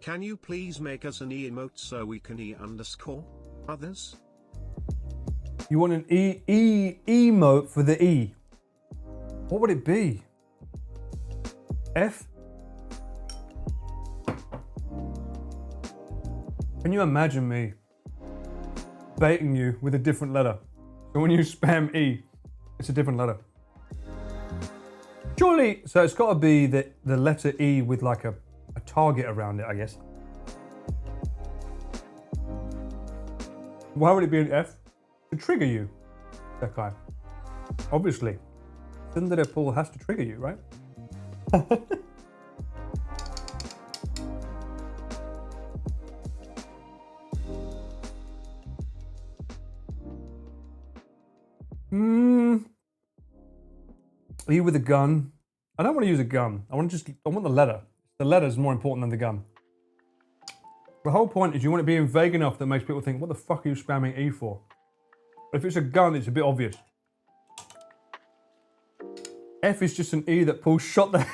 Can you please make us an E emote so we can E underscore others? You want an emote for the E. What would it be? F? Can you imagine me baiting you with a different letter? So when you spam E, it's a different letter. Surely, so it's got to be the letter E with like a target around it, I guess. Why would it be an F? To trigger you, that guy. Obviously. Cinder Paul has to trigger you, right? E with a gun. I don't want to use a gun. I want the letter. The letter is more important than the gun. The whole point is you want it being vague enough that makes people think, what the fuck are you spamming E for? But if it's a gun, it's a bit obvious. F is just an E that pulls shot the...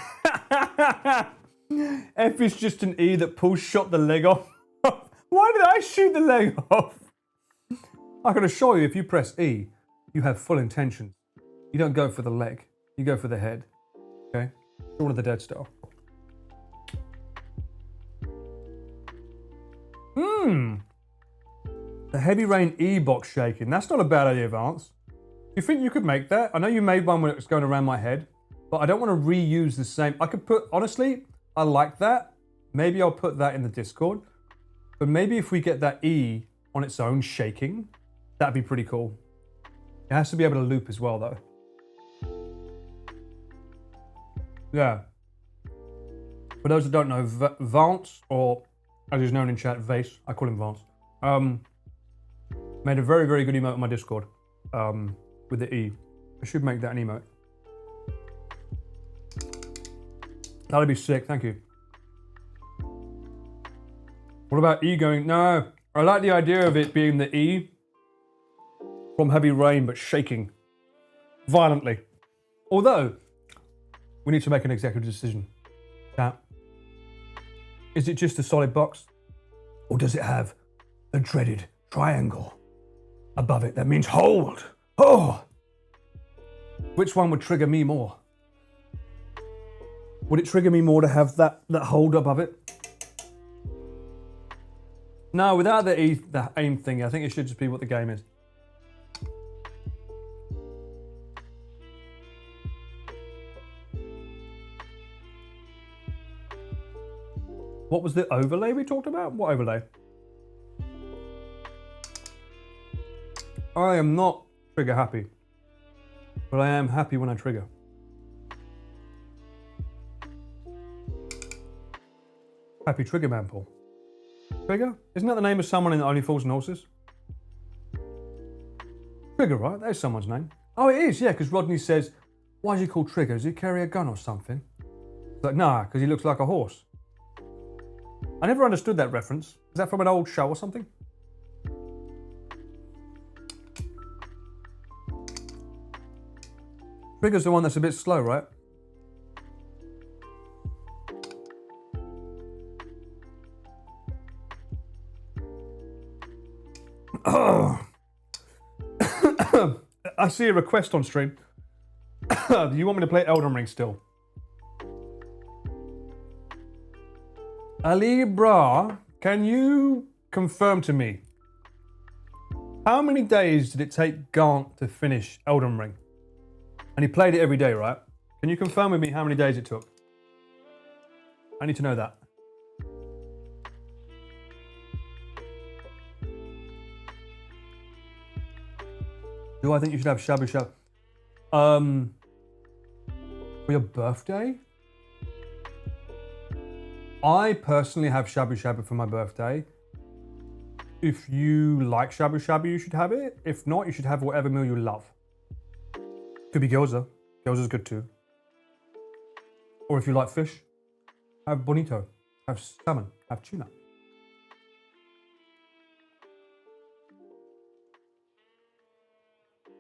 F is just an E that pulls shot the leg off. Why did I shoot the leg off? I can assure you, if you press E, you have full intentions. You don't go for the leg. You go for the head. Okay? Shaun of the Dead style. The Heavy Rain E box shaking. That's not a bad idea, Vance. You think you could make that? I know you made one when it was going around my head, but I don't want to reuse the same. I could put, honestly, I like that. Maybe I'll put that in the Discord. But maybe if we get that E on its own shaking, that'd be pretty cool. It has to be able to loop as well, though. Yeah. For those that don't know, Vance, or as he's known in chat, Vase, I call him Vance, made a very, very good emote on my Discord with the E. I should make that an emote. That'd be sick, thank you. What about E going? No, I like the idea of it being the E from Heavy Rain, but shaking violently. Although, we need to make an executive decision. Is it just a solid box? Or does it have a dreaded triangle above it that means hold? Oh! Which one would trigger me more? Would it trigger me more to have that hold above it? No, without the aim thing, I think it should just be what the game is. What was the overlay we talked about? What overlay? I am not trigger happy, but I am happy when I trigger. Happy Trigger Man, Paul. Trigger? Isn't that the name of someone in Only Fools and Horses? Trigger, right? There's someone's name. Oh, it is, yeah, because Rodney says, why is he called Trigger? Does he carry a gun or something? It's like, nah, because he looks like a horse. I never understood that reference. Is that from an old show or something? Trigger's the one that's a bit slow, right? Oh. I see a request on stream. Do you want me to play Elden Ring still? Ali Bra, can you confirm to me, how many days did it take Gant to finish Elden Ring? And he played it every day, right? Can you confirm with me how many days it took? I need to know that. Do I think you should have Shabu Shabu? For your birthday? I personally have Shabu Shabu for my birthday. If you like Shabu Shabu, you should have it. If not, you should have whatever meal you love. Could be gyoza. Gyoza's good too. Or if you like fish, have bonito, have salmon, have tuna.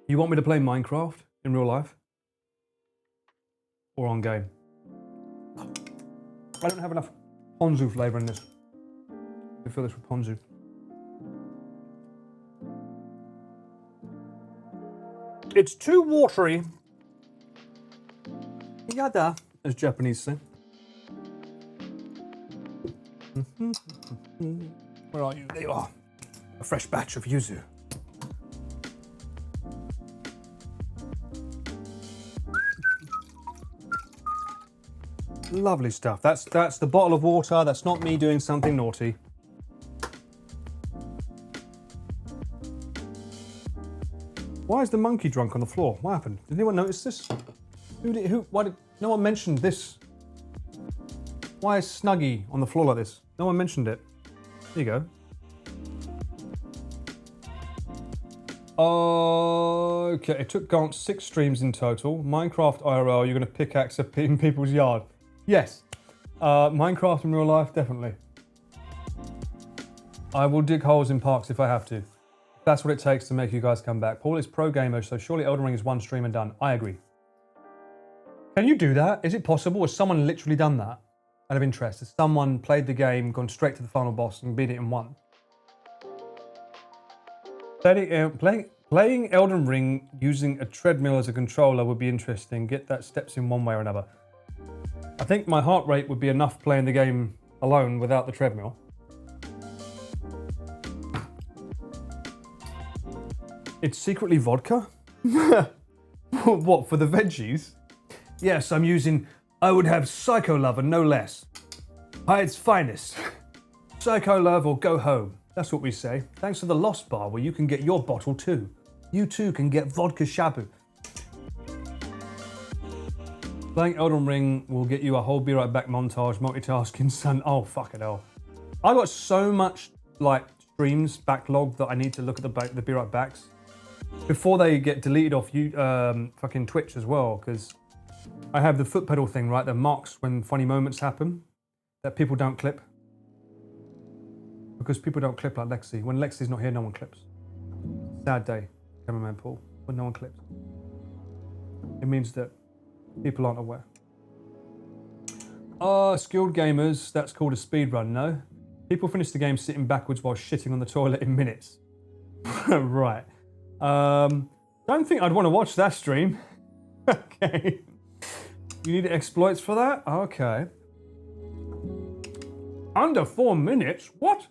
You want me to play Minecraft in real life? Or on game? I don't have enough ponzu flavour in this. I fill this with ponzu. It's too watery. Yada, as Japanese say. Where are you? There you are. A fresh batch of yuzu. Lovely stuff. That's the bottle of water. That's not me doing something naughty. Why is the monkey drunk on the floor? What happened? Did anyone notice this? Why did no one mention this? Why is Snuggy on the floor like this? No one mentioned it. There you go. Okay, it took Gaunt 6 streams in total. Minecraft IRL, you're going to pickaxe in people's yard. Yes. Minecraft in real life, definitely. I will dig holes in parks if I have to. That's what it takes to make you guys come back. Paul is pro gamer, so surely Elden Ring is one stream and done. I agree. Can you do that? Is it possible? Has someone literally done that? Out of interest, has someone played the game, gone straight to the final boss and beat it in one? Playing Elden Ring using a treadmill as a controller would be interesting. Get that steps in one way or another. I think my heart rate would be enough playing the game alone without the treadmill. It's secretly vodka? What, for the veggies? Yes, I'm using I would have Psycho Love and no less. Hide's finest. Psycho Love or go home. That's what we say. Thanks to the Lost Bar where you can get your bottle too. You too can get vodka Shabu. Playing Elden Ring will get you a whole be right back montage, multitasking, son. Oh, fucking hell. I got so much like streams backlogged that I need to look at the be right backs before they get deleted off fucking Twitch as well, because I have the foot pedal thing, right, that marks when funny moments happen that people don't clip. Because people don't clip like Lexi. When Lexi's not here, no one clips. Sad day, cameraman Paul, when no one clips. It means that people aren't aware. Skilled gamers, that's called a speed run, no? People finish the game sitting backwards while shitting on the toilet in minutes. Right. Don't think I'd want to watch that stream. Okay. You need exploits for that? Okay. Under 4 minutes? What?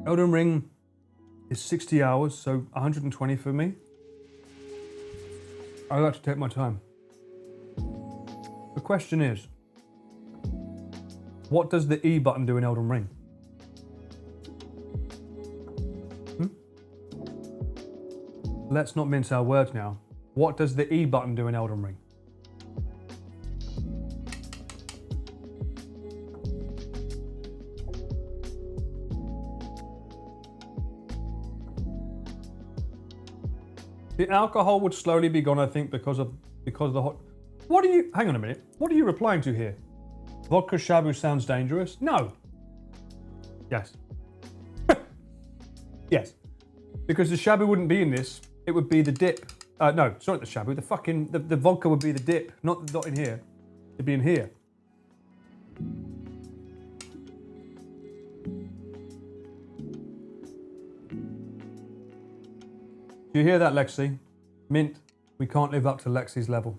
Elden Ring is 60 hours, so 120 for me. I like to take my time. The question is, what does the E button do in Elden Ring? Let's not mince our words now. What does the E button do in Elden Ring? The alcohol would slowly be gone, I think, because of the hot. What are you? Hang on a minute. What are you replying to here? Vodka Shabu sounds dangerous. No. Yes. Yes. Because the Shabu wouldn't be in this. It would be the dip. No, it's not the Shabu. The vodka would be the dip, not in here. It'd be in here. Do you hear that, Lexi? Mint, we can't live up to Lexi's level.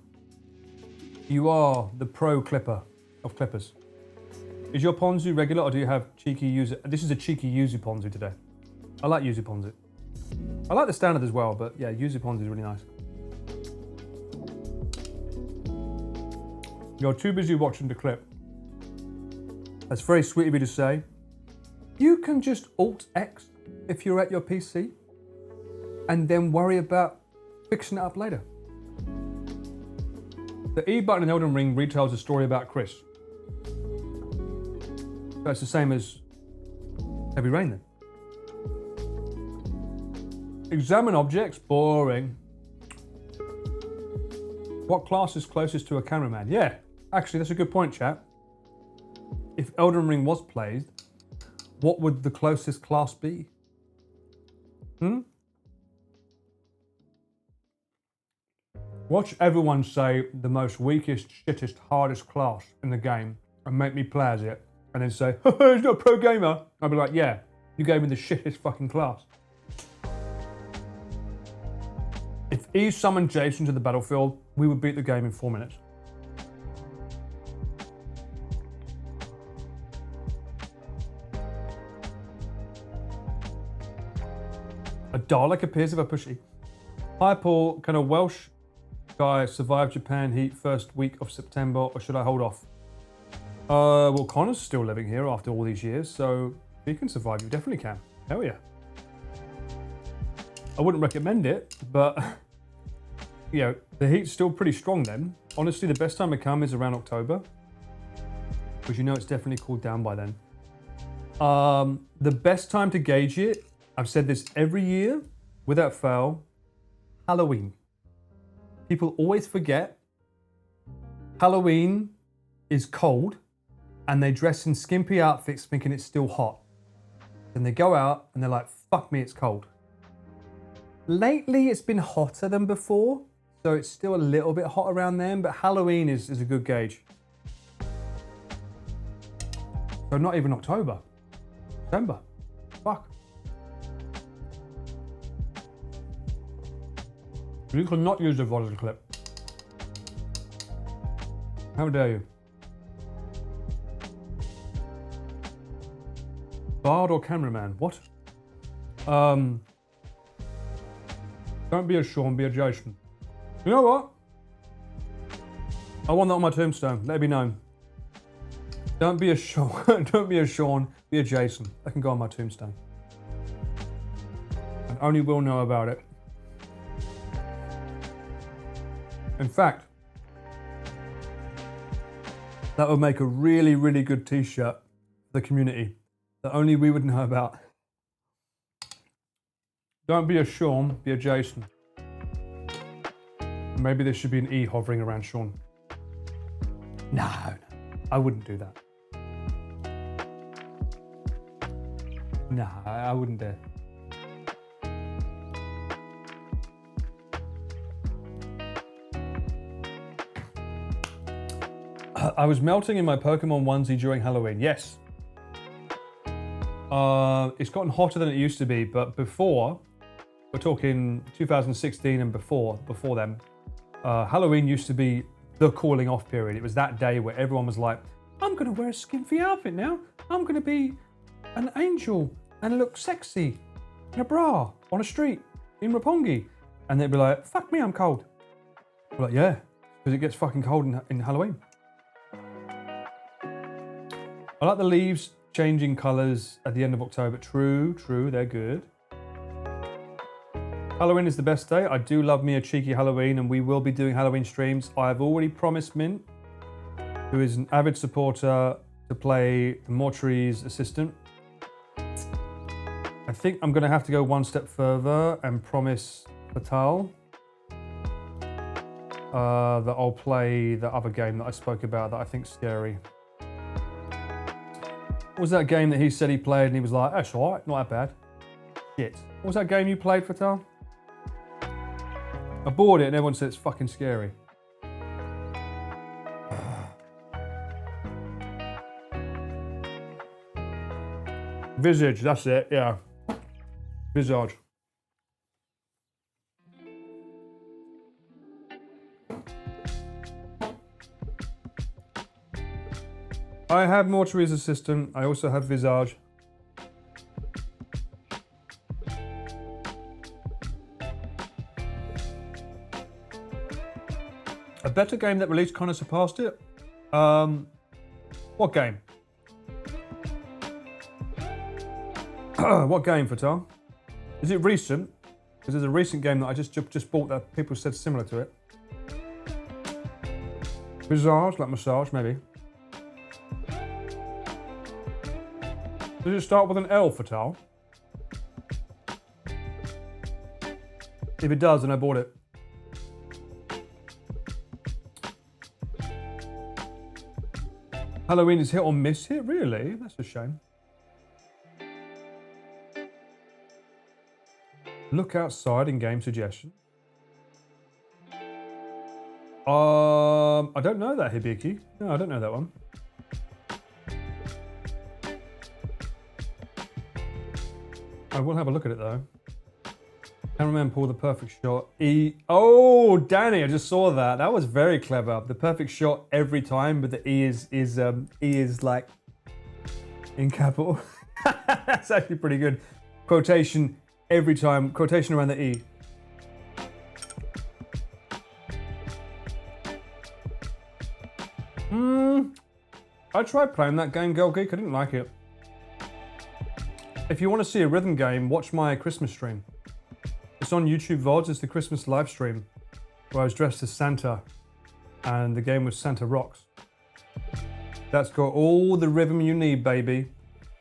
You are the pro clipper. of clippers. Is your ponzu regular or do you have cheeky yuzu? This is a cheeky yuzu ponzu today. I like yuzu ponzu. I like the standard as well, but yeah, yuzu ponzu is really nice. You're too busy watching the clip. That's very sweet of you to say. You can just Alt-X if you're at your PC and then worry about fixing it up later. The E button in Elden Ring retells a story about Chris. That's the same as Heavy Rain then. Examine objects, boring. What class is closest to a cameraman? Yeah, actually that's a good point, chat. If Elden Ring was played, what would the closest class be? Watch everyone say the most weakest, shittest, hardest class in the game and make me play as it. And then say, he's not a pro gamer. I'd be like, yeah, you gave me the shittest fucking class. If E summoned Jason to the battlefield, we would beat the game in 4 minutes. A Dalek appears if I push E. Hi Paul, can a Welsh guy survive Japan heat first week of September or should I hold off? Well, Connor's still living here after all these years, so if he can survive, you definitely can. Hell yeah. I wouldn't recommend it, but you know, the heat's still pretty strong then. Honestly, the best time to come is around October, because you know it's definitely cooled down by then. The best time to gauge it, I've said this every year, without fail, Halloween. People always forget Halloween is cold and they dress in skimpy outfits thinking it's still hot. Then they go out and they're like, fuck me, it's cold. Lately it's been hotter than before, so it's still a little bit hot around then, but Halloween is a good gauge. So not even October, December, fuck. You cannot use the volume clip. How dare you? Bard or cameraman? What? Don't be a Sean, be a Jason. You know what? I want that on my tombstone. Let it be known. Don't be a Sean. Don't be a Sean. Be a Jason. That can go on my tombstone. And only we'll know about it. In fact, that would make a really, really good t-shirt for the community that only we would know about. Don't be a Sean, be a Jason. Maybe there should be an E hovering around Sean. No, I wouldn't do that. No, I wouldn't dare. I was melting in my Pokemon onesie during Halloween. Yes. It's gotten hotter than it used to be, but before, we're talking 2016 and before then, Halloween used to be the cooling off period. It was that day where everyone was like, I'm going to wear a skimpy outfit now. I'm going to be an angel and look sexy in a bra on a street in Roppongi. And they'd be like, fuck me, I'm cold. We're like, yeah, because it gets fucking cold in Halloween. I like the leaves changing colours at the end of October. True, they're good. Halloween is the best day. I do love me a cheeky Halloween and we will be doing Halloween streams. I've already promised Mint, who is an avid supporter, to play the mortuary's assistant. I think I'm going to have to go one step further and promise Fatal that I'll play the other game that I spoke about that I think's scary. What was that game that he said he played and he was like, that's all right, not that bad. Shit. What was that game you played, Fatal? I bought it and everyone said it's fucking scary. Visage, that's it, yeah. Visage. I have Mortuary's assistant. I also have Visage. A better game that released kind of surpassed it. What game? What game, Fatal? Is it recent? Because there's a recent game that I just bought that people said similar to it. Visage, like massage, maybe. Does it start with an L, Fatal? If it does, then I bought it. Halloween is hit or miss hit? Really? That's a shame. Look outside in game suggestion. I don't know that, Hibiki. No, I don't know that one. I will have a look at it though. Cameraman pull the perfect shot. Oh, Danny, I just saw that. That was very clever. The perfect shot every time, but the E is like in capital. That's actually pretty good. Quotation every time. Quotation around the E. I tried playing that game, Girl Geek. I didn't like it. If you want to see a rhythm game, watch my Christmas stream. It's on YouTube VODs. It's the Christmas live stream where I was dressed as Santa and the game was Santa Rocks. That's got all the rhythm you need, baby.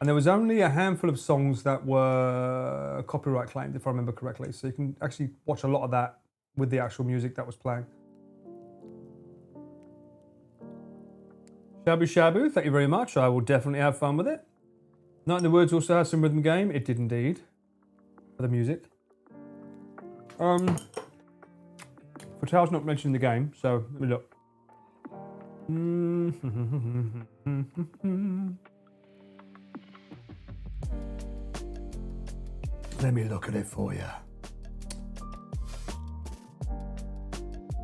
And there was only a handful of songs that were copyright claimed, if I remember correctly. So you can actually watch a lot of that with the actual music that was playing. Shabu Shabu, thank you very much. I will definitely have fun with it. Night in the Woods also has some rhythm game. It did indeed. For the music. Fatal's not mentioning the game, so let me look. Let me look at it for you.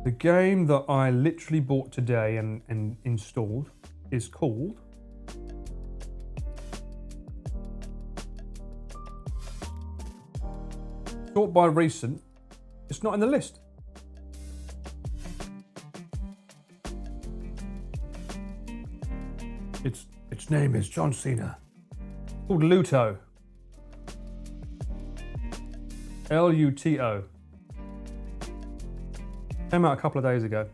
The game that I literally bought today and installed is called sort by recent. It's not in the list. Its name is John Cena. It's called Luto. Luto. Came out a couple of days ago.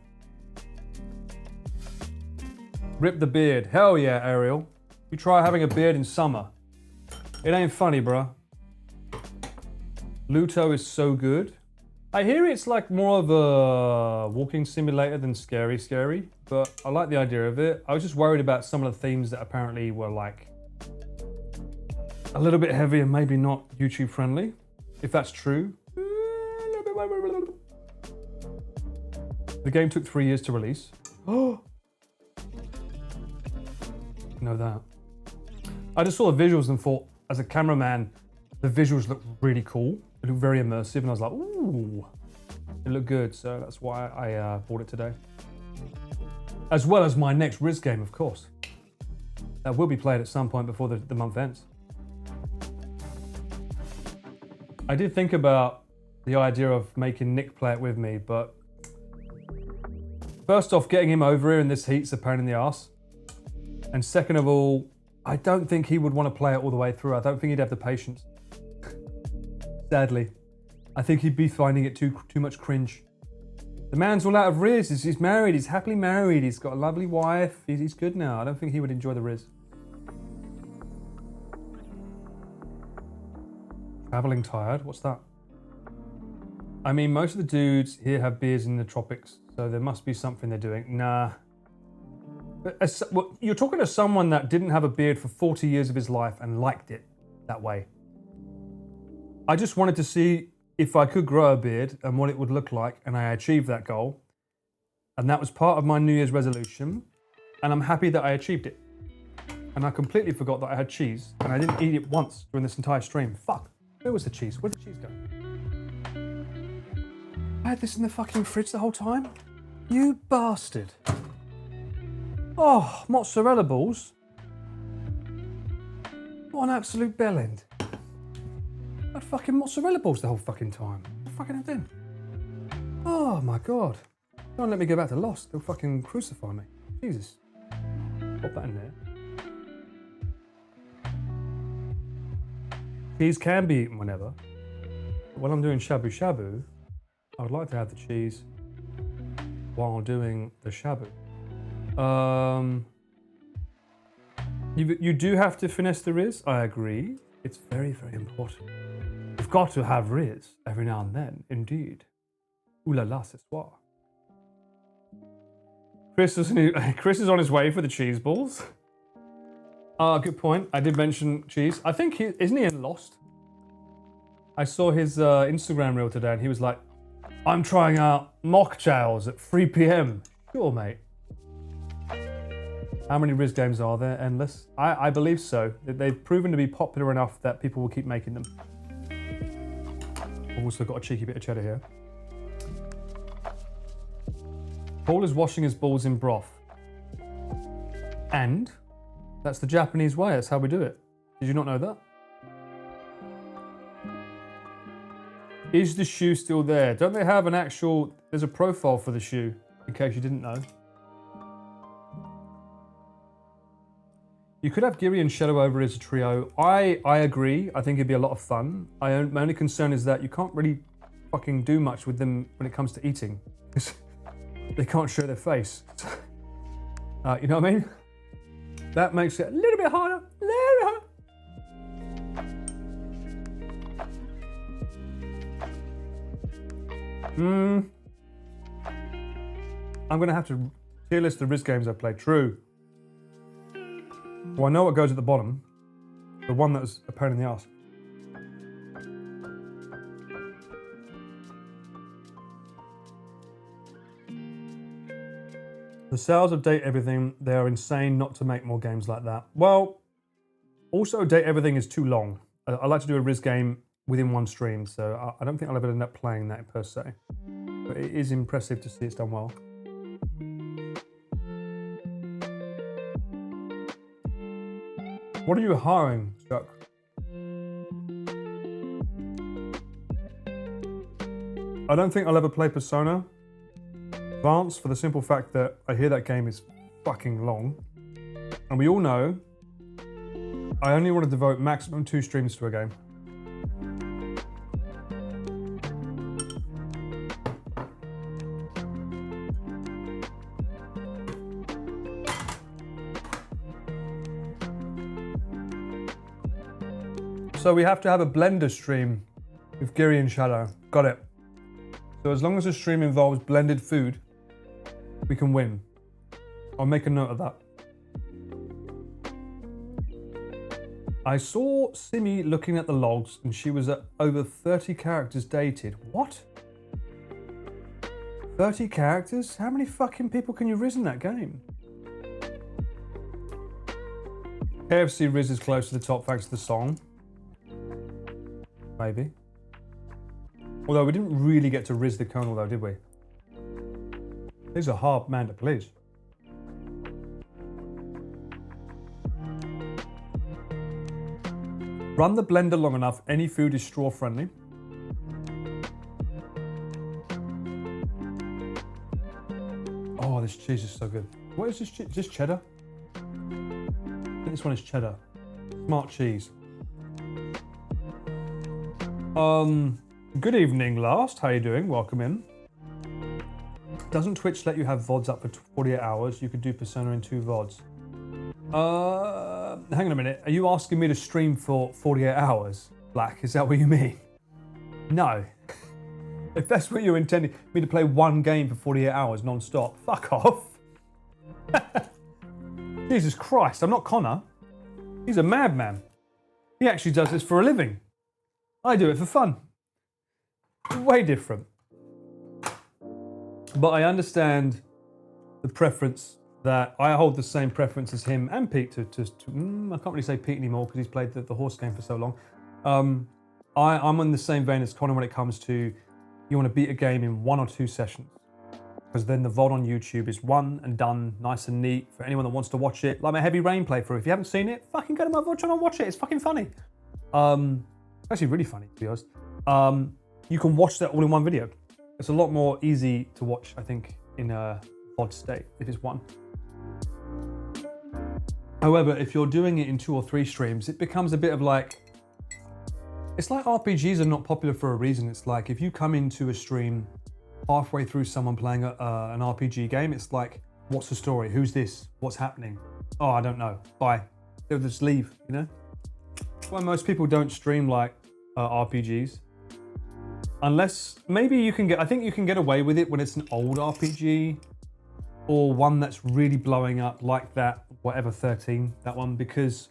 Rip the beard. Hell yeah, Ariel. You try having a beard in summer. It ain't funny, bruh. Luto is so good. I hear it's like more of a walking simulator than scary, but I like the idea of it. I was just worried about some of the themes that apparently were like a little bit heavy and maybe not YouTube friendly. If that's true. The game took 3 years to release. Oh, know that. I just saw the visuals and thought, as a cameraman, the visuals look really cool. They look very immersive, and I was like, ooh, it looked good. So that's why I bought it today. As well as my next Riz game, of course. That will be played at some point before the month ends. I did think about the idea of making Nick play it with me, but first off, getting him over here in this heat's a pain in the ass. And second of all, I don't think he would want to play it all the way through. I don't think he'd have the patience. Sadly. I think he'd be finding it too much cringe. The man's all out of Riz. He's married. He's happily married. He's got a lovely wife. He's good now. I don't think he would enjoy the Riz. Traveling tired? What's that? I mean, most of the dudes here have beards in the tropics, so there must be something they're doing. Nah. Well, you're talking to someone that didn't have a beard for 40 years of his life and liked it that way. I just wanted to see if I could grow a beard and what it would look like, and I achieved that goal. And that was part of my New Year's resolution, and I'm happy that I achieved it. And I completely forgot that I had cheese, and I didn't eat it once during this entire stream. Fuck. Where was the cheese? Where'd the cheese go? I had this in the fucking fridge the whole time? You bastard. Oh, mozzarella balls. What an absolute bellend. I had fucking mozzarella balls the whole fucking time. What fucking hell then? Oh my god. Don't let me go back to Lost. They'll fucking crucify me. Jesus. Pop that in there. Cheese can be eaten whenever. But when I'm doing shabu shabu, I would like to have the cheese while doing the shabu. You do have to finesse the riz, I agree. It's very, very important. You've got to have riz every now and then, indeed. Ooh la la, ce soir. Chris is on his way for the cheese balls. Good point. I did mention cheese. I think isn't he in Lost? I saw his Instagram reel today and he was like, I'm trying out mocktails at 3 p.m. Sure, mate. How many Riz games are there? Endless? I believe so. They've proven to be popular enough that people will keep making them. I've also got a cheeky bit of cheddar here. Paul is washing his balls in broth. And that's the Japanese way. That's how we do it. Did you not know that? Is the shoe still there? Don't they have an actual... There's a profile for the shoe, in case you didn't know. You could have Giri and Shadow over as a trio. I agree. I think it'd be a lot of fun. My only concern is that you can't really fucking do much with them when it comes to eating. They can't show their face. You know what I mean? That makes it a little bit harder. I'm going to have to tier list the Riz games I played. True. Well, I know what goes at the bottom. The one that was a pain in the ass. The sales of Date Everything, they are insane not to make more games like that. Well, also Date Everything is too long. I like to do a Riz game within one stream, so I don't think I'll ever end up playing that per se. But it is impressive to see it's done well. What are you hiring, Chuck? I don't think I'll ever play Persona Advance for the simple fact that I hear that game is fucking long. And we all know I only want to devote maximum 2 streams to a game. So we have to have a blender stream with Giri and Shadow. Got it. So as long as the stream involves blended food, we can win. I'll make a note of that. I saw Simi looking at the logs and she was at over 30 characters dated. What? 30 characters? How many fucking people can you riz in that game? KFC Riz is close to the top thanks to the song. Maybe. Although we didn't really get to Riz the Colonel though, did we? These are hard man to please. Run the blender long enough, any food is straw friendly. Oh, this cheese is so good. What is this cheese? Is this cheddar? I think this one is cheddar. Smart cheese. Good evening, Last. How you doing? Welcome in. Doesn't Twitch let you have VODs up for 48 hours? You could do Persona in 2 VODs. Hang on a minute. Are you asking me to stream for 48 hours? Black, is that what you mean? No. If that's what you're intending, me to play one game for 48 hours non-stop, fuck off. Jesus Christ, I'm not Connor. He's a madman. He actually does this for a living. I do it for fun. Way different. But I understand the preference that I hold the same preference as him and Pete to I can't really say Pete anymore because he's played the horse game for so long. I'm in the same vein as Connor when it comes to you want to beat a game in 1 or 2 sessions. because then the VOD on YouTube is one and done, nice and neat for anyone that wants to watch it. Like my Heavy Rain playthrough. If you haven't seen it, fucking go to my VOD channel and watch it. It's fucking funny. Actually really funny, to be honest. You can watch that all in one video. It's a lot more easy to watch, I think, in a VOD state if it's one. However, if you're doing it in 2 or 3 streams, it becomes a bit of like, it's like RPGs are not popular for a reason. It's like if you come into a stream halfway through someone playing an RPG game, it's like, what's the story? Who's this? What's happening? Oh, I don't know. Bye. They'll just leave, you know? That's why most people don't stream like RPGs. Unless, maybe you can get, I think you can get away with it when it's an old RPG or one that's really blowing up like that, whatever 13, that one, because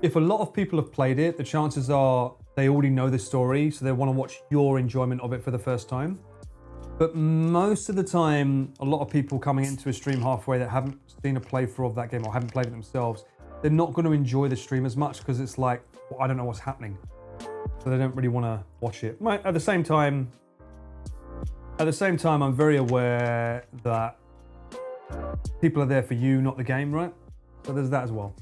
if a lot of people have played it, the chances are they already know the story, so they want to watch your enjoyment of it for the first time. But most of the time, a lot of people coming into a stream halfway that haven't seen a playthrough of that game or haven't played it themselves, they're not going to enjoy the stream as much because it's like, well, I don't know what's happening. So they don't really want to watch it. At the same time, I'm very aware that people are there for you, not the game, right? So there's that as well.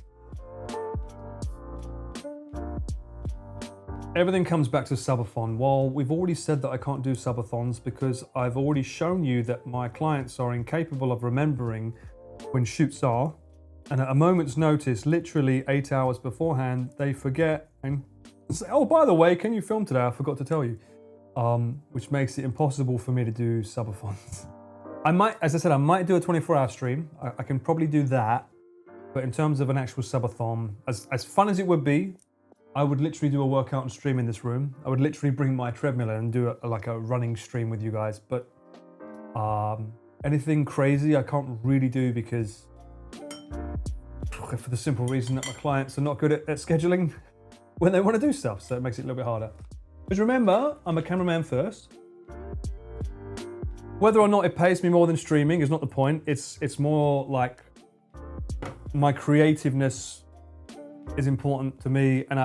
Everything comes back to subathon. Well, we've already said that I can't do subathons because I've already shown you that my clients are incapable of remembering when shoots are. And at a moment's notice, literally 8 hours beforehand, they forget and say, oh, by the way, can you film today? I forgot to tell you. Which makes it impossible for me to do subathons. I might, as I said, I might do a 24-hour stream. I can probably do that. But in terms of an actual subathon, as fun as it would be, I would literally do a workout and stream in this room. I would literally bring my treadmill in and do like a running stream with you guys. But anything crazy I can't really do because for the simple reason that my clients are not good at scheduling when they want to do stuff. So it makes it a little bit harder. Because remember, I'm a cameraman first. Whether or not it pays me more than streaming is not the point. It's more like my creativeness is important to me, and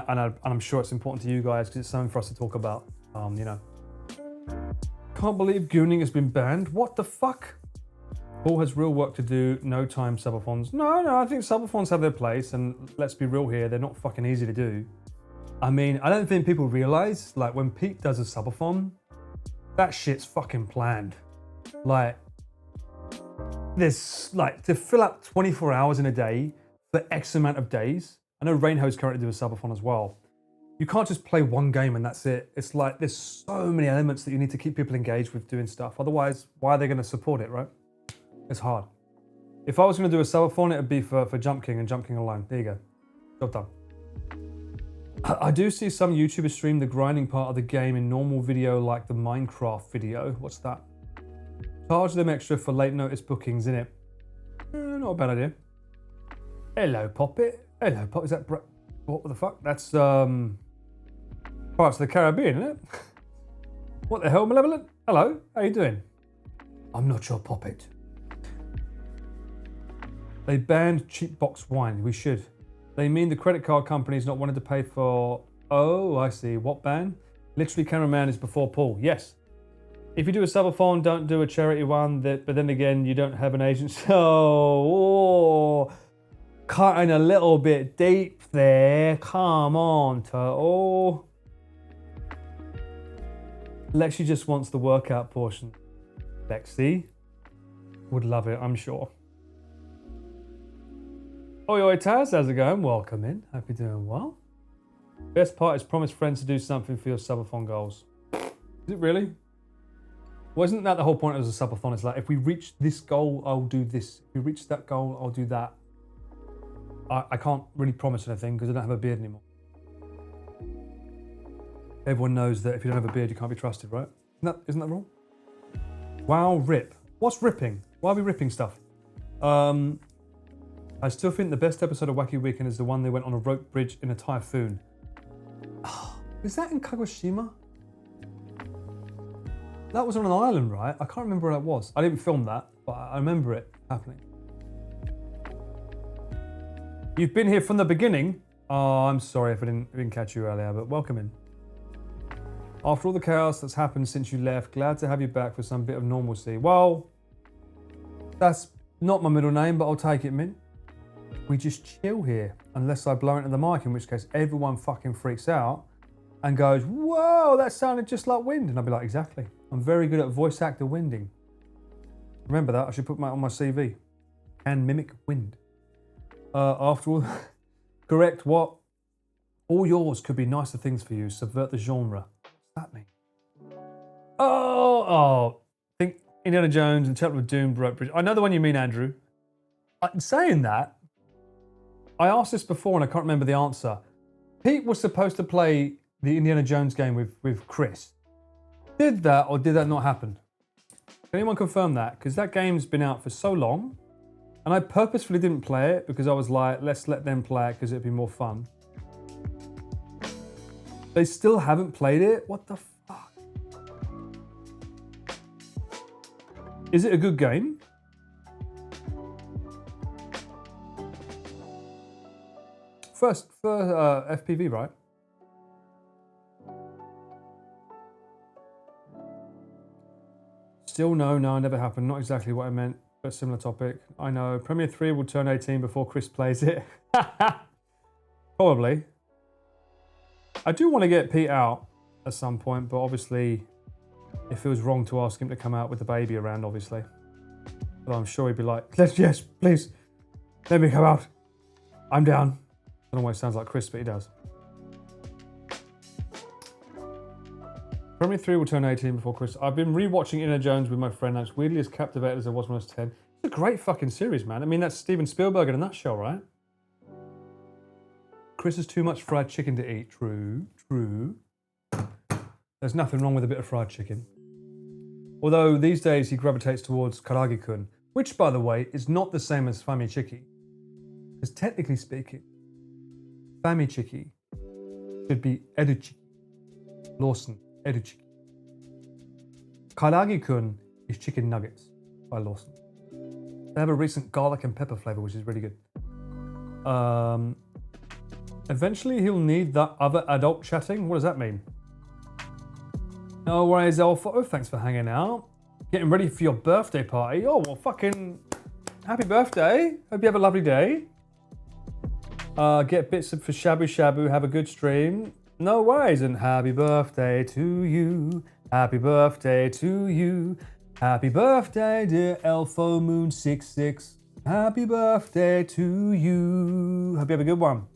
I'm sure it's important to you guys because it's something for us to talk about. You know. Can't believe gooning has been banned. What the fuck? Paul has real work to do. No time subathons. No, I think subathons have their place, and let's be real here, they're not fucking easy to do. I mean, I don't think people realize, like, when Pete does a subathon, that shit's fucking planned. Like, there's, like, to fill up 24 hours in a day for X amount of days. I know Rainhow's currently do a subathon as well. You can't just play one game and that's it. It's like, there's so many elements that you need to keep people engaged with doing stuff. Otherwise, why are they going to support it, right? It's hard. If I was going to do a subathon, it would be for Jump King and Jump King Online. There you go. Job done. I do see some YouTubers stream the grinding part of the game in normal video like the Minecraft video. What's that? Charge them extra for late notice bookings, innit? Not a bad idea. Hello, Poppet. Hello, Pop. Is that... What the fuck? That's Pirates of the Caribbean, isn't it? What the hell, Malevolent? Hello, how you doing? I'm not your Poppet. They banned cheap box wine. We should. They mean the credit card companies not wanting to pay for... Oh, I see. What ban? Literally, cameraman is before Paul. Yes. If you do a subathon, don't do a charity one. But then again, you don't have an agent. Oh, cutting a little bit deep there. Come on, Turtle. Lexi just wants the workout portion. Lexi would love it, I'm sure. Oi, Taz, how's it going? Welcome in. Hope you're doing well. Best part is promise friends to do something for your subathon goals. Is it really? Wasn't that the whole point of a subathon? It's like, if we reach this goal, I'll do this. If we reach that goal, I'll do that. I can't really promise anything because I don't have a beard anymore. Everyone knows that if you don't have a beard, you can't be trusted, right? Isn't that wrong? Wow, rip. What's ripping? Why are we ripping stuff? I still think the best episode of Wacky Weekend is the one they went on a rope bridge in a typhoon. Oh, is that in Kagoshima? That was on an island, right? I can't remember where that was. I didn't film that, but I remember it happening. You've been here from the beginning. Oh, I'm sorry if I didn't catch you earlier, but welcome in. After all the chaos that's happened since you left, glad to have you back for some bit of normalcy. Well, that's not my middle name, but I'll take it, Mint. We just chill here, unless I blow into the mic, in which case everyone fucking freaks out and goes, whoa, that sounded just like wind. And I'll be like, exactly. I'm very good at voice actor winding. Remember that, I should put that on my CV. Can mimic wind. After all, correct what? All yours could be nicer things for you. Subvert the genre. What's that mean? I think Indiana Jones and Temple of Doom broke bridge. I know the one you mean, Andrew. Saying that, I asked this before and I can't remember the answer. Pete was supposed to play the Indiana Jones game with Chris. Did that or did that not happen? Can anyone confirm that? Because that game's been out for so long and I purposefully didn't play it because I was like, let's let them play it because it'd be more fun. They still haven't played it? What the fuck? Is it a good game? First FPV, right? Still no, never happened. Not exactly what I meant, but similar topic. I know. Premier 3 will turn 18 before Chris plays it. Probably. I do want to get Pete out at some point, but obviously it feels wrong to ask him to come out with the baby around, obviously. But I'm sure he'd be like, yes, please, let me come out. I'm down. I don't know why it sounds like Chris, but he does. Premier 3 will turn 18 before Chris. I've been rewatching Indiana Jones with my friend. I'm weirdly as captivated as I was when I was 10. It's a great fucking series, man. I mean, that's Steven Spielberg in a nutshell, right? Chris has too much fried chicken to eat. True. There's nothing wrong with a bit of fried chicken. Although these days he gravitates towards karage-kun, which, by the way, is not the same as famichiki. Because technically speaking, famichiki should be educhiki. Lawson, educhiki. Karage-kun is chicken nuggets by Lawson. They have a recent garlic and pepper flavor, which is really good. Eventually he'll need that other adult chatting. What does that mean? No worries, Alpha. Oh, thanks for hanging out. Getting ready for your birthday party. Oh, well, fucking happy birthday. Hope you have a lovely day. Get bits for Shabu. Have a good stream. No worries. And happy birthday to you. Happy birthday to you. Happy birthday, dear Elfo Moon 66. Happy birthday to you. Hope you have a good one.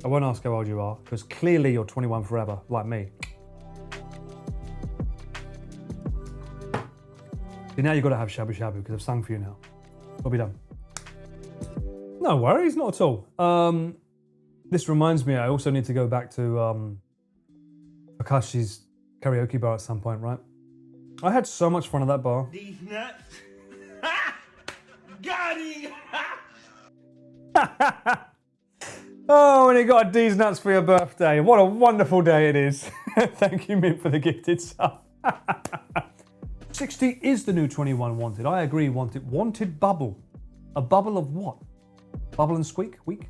I won't ask how old you are, because clearly you're 21 forever, like me. See, now you've got to have Shabu because I've sung for you now. I'll be done. No worries, not at all. This reminds me, I also need to go back to Akashi's karaoke bar at some point, right? I had so much fun at that bar. These nuts. Got him. Oh, and you got D's nuts for your birthday. What a wonderful day it is. Thank you, Mint, for the gifted sub. 60 is the new 21 wanted. I agree, wanted bubble. A bubble of what? Bubble and squeak? Week?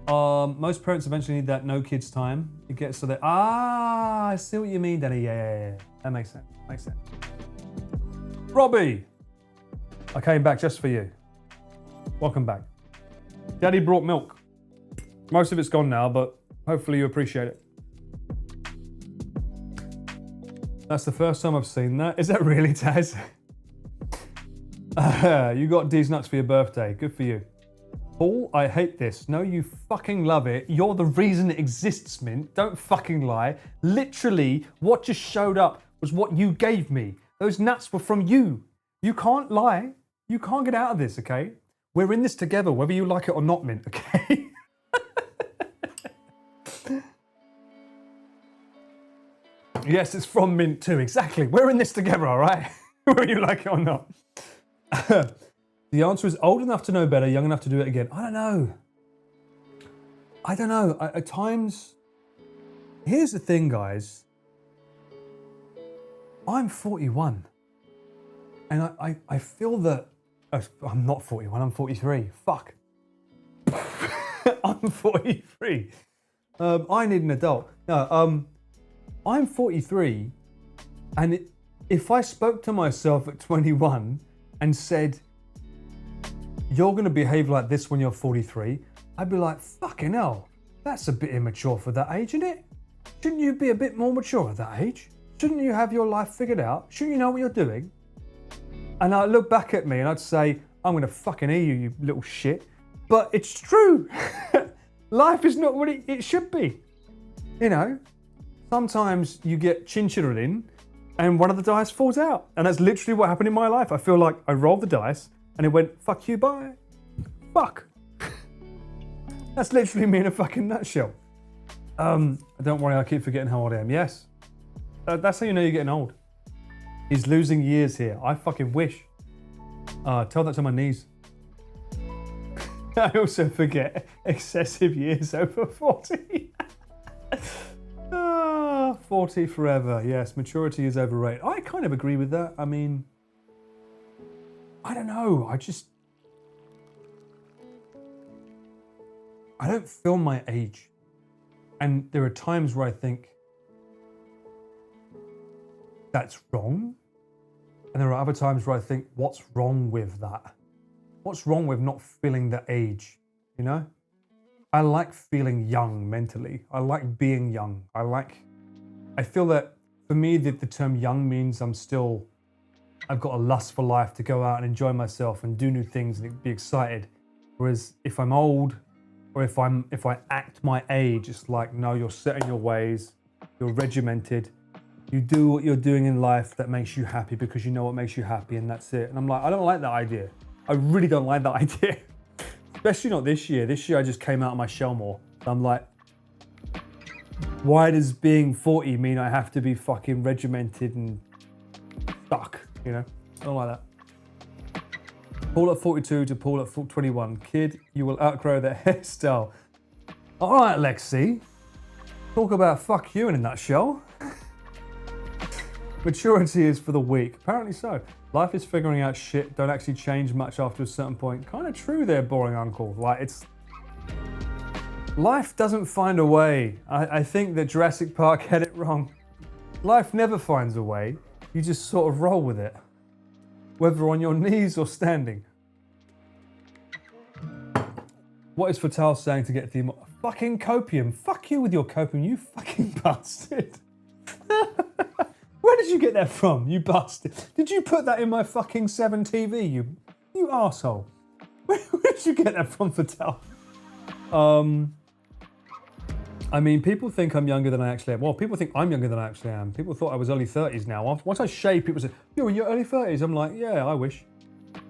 Most parents eventually need that no kids time. It gets so that, I see what you mean, Danny. Yeah. That makes sense. Robbie, I came back just for you. Welcome back. Daddy brought milk. Most of it's gone now, but hopefully you appreciate it. That's the first time I've seen that. Is that really, Taz? You got D's nuts for your birthday. Good for you. Paul, I hate this. No, you fucking love it. You're the reason it exists, Mint. Don't fucking lie. Literally, what just showed up was what you gave me. Those nuts were from you. You can't lie. You can't get out of this, okay? We're in this together, whether you like it or not, Mint, okay? Yes, it's from Mint too, exactly. We're in this together, all right? Whether you like it or not. The answer is old enough to know better, young enough to do it again. I don't know. At times, here's the thing, guys. I'm 41. And I feel that... I'm not 41, I'm 43. Fuck. I'm 43. I need an adult. No, I'm 43, and if I spoke to myself at 21 and said, you're going to behave like this when you're 43, I'd be like, fucking hell, that's a bit immature for that age, isn't it? Shouldn't you be a bit more mature at that age? Shouldn't you have your life figured out? Shouldn't you know what you're doing? And I'd look back at me and I'd say, I'm going to fucking eat you, you little shit. But it's true. Life is not what it should be. You know, sometimes you get chinchilla in and one of the dice falls out. And that's literally what happened in my life. I feel like I rolled the dice and it went, fuck you, bye. Fuck. That's literally me in a fucking nutshell. Don't worry, I keep forgetting how old I am. Yes. That's how you know you're getting old. He's losing years here. I fucking wish. Tell that to my knees. I also forget excessive years over 40. 40 forever. Yes, maturity is overrated. I kind of agree with that. I mean, I don't know. I don't feel my age. And there are times where I think that's wrong. And there are other times where I think, what's wrong with that? What's wrong with not feeling the age, you know? I like feeling young mentally. I like being young. I feel that for me, the term young means I've got a lust for life to go out and enjoy myself and do new things and be excited. Whereas if I'm old or if I act my age, it's like, no, you're set in your ways, you're regimented, you do what you're doing in life that makes you happy because you know what makes you happy and that's it. And I'm like, I don't like that idea. I really don't like that idea. Especially not this year. This year I just came out of my shell more. So I'm like, why does being 40 mean I have to be fucking regimented and stuck, you know? I don't like that. Paul at 42 to Paul at 21. Kid, you will outgrow that hairstyle. All right, Lexi. Talk about fuck you in a nutshell. Maturity is for the weak. Apparently so. Life is figuring out shit, don't actually change much after a certain point. Kind of true there, boring uncle. Life doesn't find a way. I think that Jurassic Park had it wrong. Life never finds a way. You just sort of roll with it. Whether on your knees or standing. What is Fatal saying to get the fucking copium? Fuck you with your copium, you fucking bastard. Where did you get that from, you bastard? Did you put that in my fucking 7 TV, you arsehole? Where did you get that from, Fatal? I mean, people think I'm younger than I actually am. Well, people think I'm younger than I actually am. People thought I was early 30s now. Once I shave, people say, you're in your early 30s. I'm like, yeah, I wish.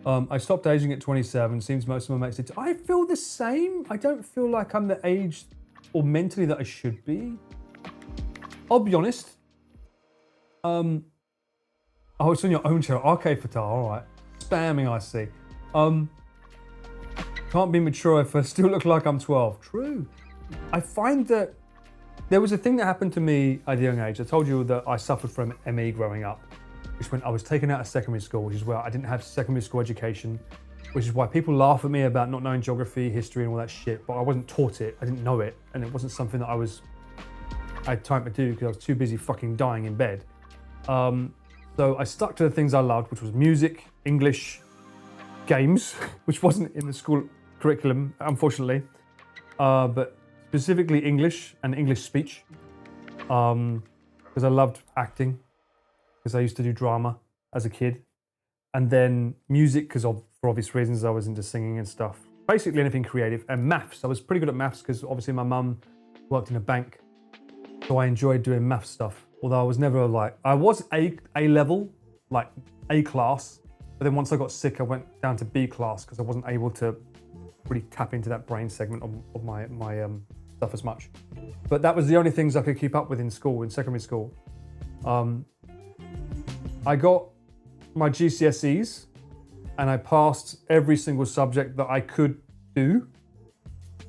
I stopped aging at 27. Seems most of my mates did. I feel the same. I don't feel like I'm the age or mentally that I should be. I'll be honest. Oh, it's on your own channel. Okay, Fatal, all right. Spamming, I see. Can't be mature if I still look like I'm 12. True. I find that there was a thing that happened to me at a young age. I told you that I suffered from ME growing up, which meant I was taken out of secondary school, which is where I didn't have secondary school education, which is why people laugh at me about not knowing geography, history, and all that shit, but I wasn't taught it. I didn't know it, and it wasn't something that I had time to do because I was too busy fucking dying in bed. So I stuck to the things I loved, which was music, English, games, which wasn't in the school curriculum, unfortunately, but specifically English and English speech, because I loved acting, because I used to do drama as a kid, and then music, because for obvious reasons I was into singing and stuff, basically anything creative, and maths. I was pretty good at maths because obviously my mum worked in a bank, so I enjoyed doing math stuff. Although I was never I was A level, like A class, but then once I got sick, I went down to B class because I wasn't able to really tap into that brain segment of my stuff as much. But that was the only things I could keep up with in school, in secondary school. I got my GCSEs and I passed every single subject that I could do.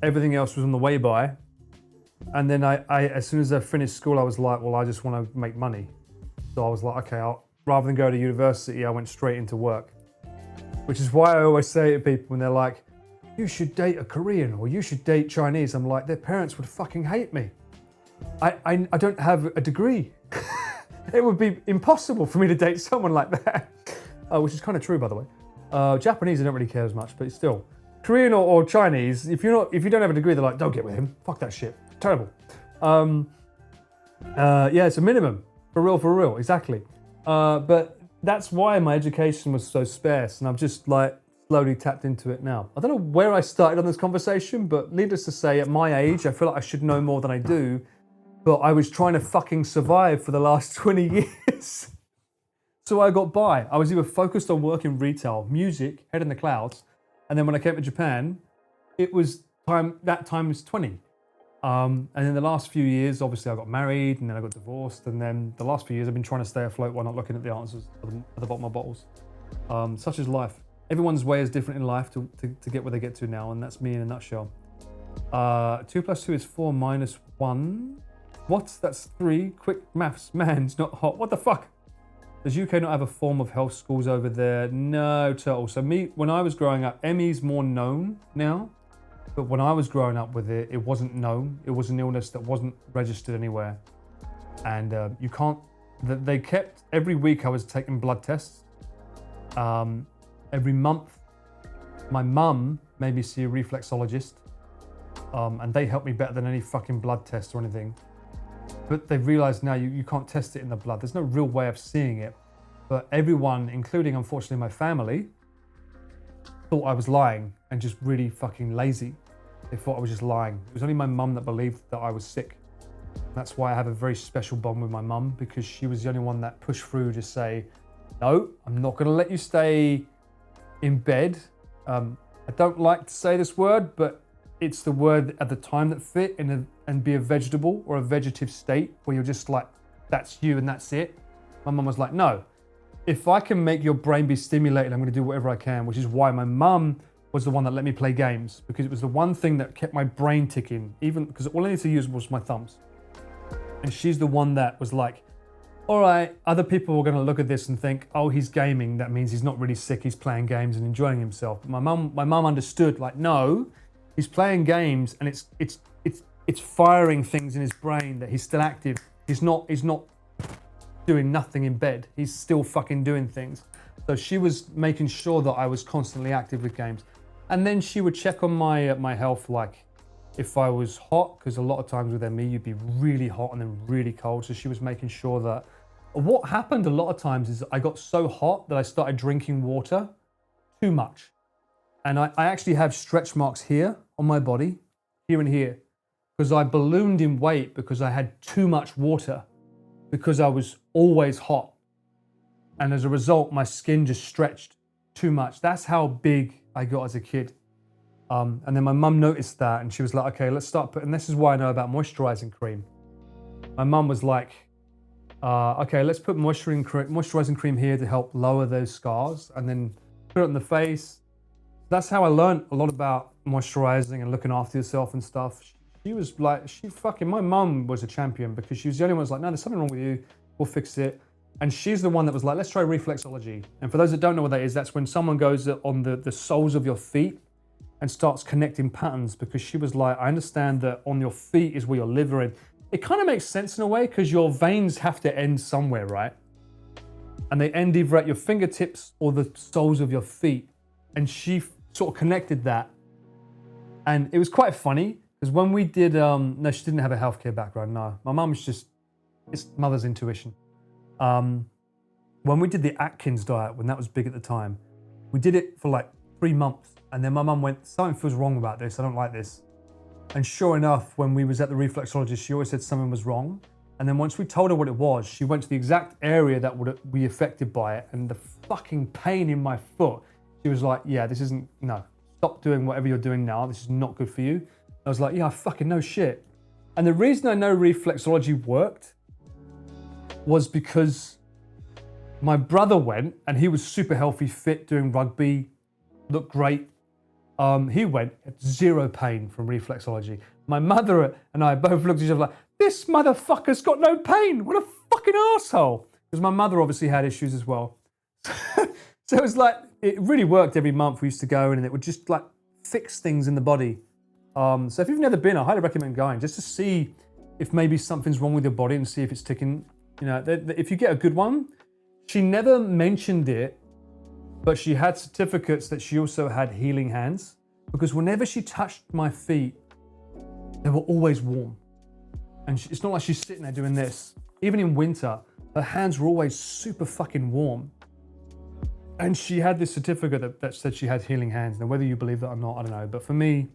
Everything else was on the way by. And then I as soon as I finished school, I was like, well, I just want to make money. So I was like, okay, rather than go to university, I went straight into work. Which is why I always say to people when they're like, you should date a Korean or you should date Chinese. I'm like, their parents would fucking hate me. I don't have a degree. It would be impossible for me to date someone like that. Which is kind of true, by the way. Japanese, I don't really care as much, but still. Korean or Chinese, if you don't have a degree, they're like, don't get with him. Fuck that shit. Terrible. Yeah, it's a minimum. For real, exactly. But that's why my education was so sparse, and I've just like slowly tapped into it now. I don't know where I started on this conversation, but needless to say, at my age, I feel like I should know more than I do. But I was trying to fucking survive for the last 20 years. So I got by. I was either focused on work in retail, music, head in the clouds, and then when I came to Japan, it was that time was 20. And in the last few years, obviously I got married and then I got divorced. And then the last few years I've been trying to stay afloat while not looking at the answers at the bottom of bottles. Such is life. Everyone's way is different in life to get where they get to now. And that's me in a nutshell. 2 + 2 is 4 - 1. What? That's 3. Quick maths. Man, it's not hot. What the fuck? Does UK not have a form of health schools over there? No, Turtle. So when I was growing up, ME's more known now. But when I was growing up with it, it wasn't known. It was an illness that wasn't registered anywhere. And you can't, they kept, every week I was taking blood tests. Every month, my mum made me see a reflexologist. And they helped me better than any fucking blood test or anything. But they've realized now you can't test it in the blood. There's no real way of seeing it. But everyone, including unfortunately my family, thought I was lying and just really fucking lazy. They thought I was just lying. It was only my mum that believed that I was sick. That's why I have a very special bond with my mum, because she was the only one that pushed through to say, no, I'm not going to let you stay in bed. I don't like to say this word, but it's the word at the time that fit and be a vegetable or a vegetative state where you're just like, that's you and that's it. My mum was like, no, if I can make your brain be stimulated, I'm going to do whatever I can, which is why my mum was the one that let me play games, because it was the one thing that kept my brain ticking, even because all I needed to use was my thumbs. And she's the one that was like, all right, other people are going to look at this and think, oh, he's gaming. That means he's not really sick. He's playing games and enjoying himself. But my mum understood, like, no, he's playing games and it's firing things in his brain that he's still active. He's not doing nothing in bed. He's still fucking doing things. So she was making sure that I was constantly active with games. And then she would check on my health, like if I was hot, because a lot of times with ME, you'd be really hot and then really cold. So she was making sure that, what happened a lot of times is I got so hot that I started drinking water too much. And I actually have stretch marks here on my body, here and here, because I ballooned in weight because I had too much water, because I was always hot. And as a result, my skin just stretched too much. That's how big I got as a kid. And then my mum noticed that and she was like, okay, let's start putting, this is why I know about cream. My mum was like, okay, let's put moisturizing cream here to help lower those scars and then put it on the face. That's how I learned a lot about moisturizing and looking after yourself and stuff. She was like, my mum was a champion, because she was the only one who was like, no, there's something wrong with you. We'll fix it. And she's the one that was like, let's try reflexology. And for those that don't know what that is, that's when someone goes on the soles of your feet and starts connecting patterns, because she was like, I understand that on your feet is where your liver is. It kind of makes sense in a way, because your veins have to end somewhere, right? And they end either at your fingertips or the soles of your feet. And she sort of connected that. And it was quite funny, because when we did, no, she didn't have a healthcare background, no. My mum's just, it's mother's intuition. When we did the Atkins diet, when that was big at the time, we did it for like 3 months. And then my mum went, something feels wrong about this. I don't like this. And sure enough, when we was at the reflexologist, she always said something was wrong. And then once we told her what it was, she went to the exact area that would be affected by it. And the fucking pain in my foot, she was like, yeah, this isn't, no, stop doing whatever you're doing now. This is not good for you. I was like, yeah, I fucking know shit. And the reason I know reflexology worked was because my brother went and he was super healthy, fit, doing rugby, looked great. He went at zero pain from reflexology. My mother and I both looked at each other like, this motherfucker's got no pain. What a fucking asshole. Because my mother obviously had issues as well. So it was like, it really worked every month. We used to go and it would just like fix things in the body. So if you've never been, I highly recommend going just to see if maybe something's wrong with your body and see if it's ticking. You know, if you get a good one, she never mentioned it, but she had certificates that she also had healing hands, because whenever she touched my feet, they were always warm. And it's not like she's sitting there doing this. Even in winter, her hands were always super fucking warm. And she had this certificate that said she had healing hands. Now, whether you believe that or not, I don't know. But for me,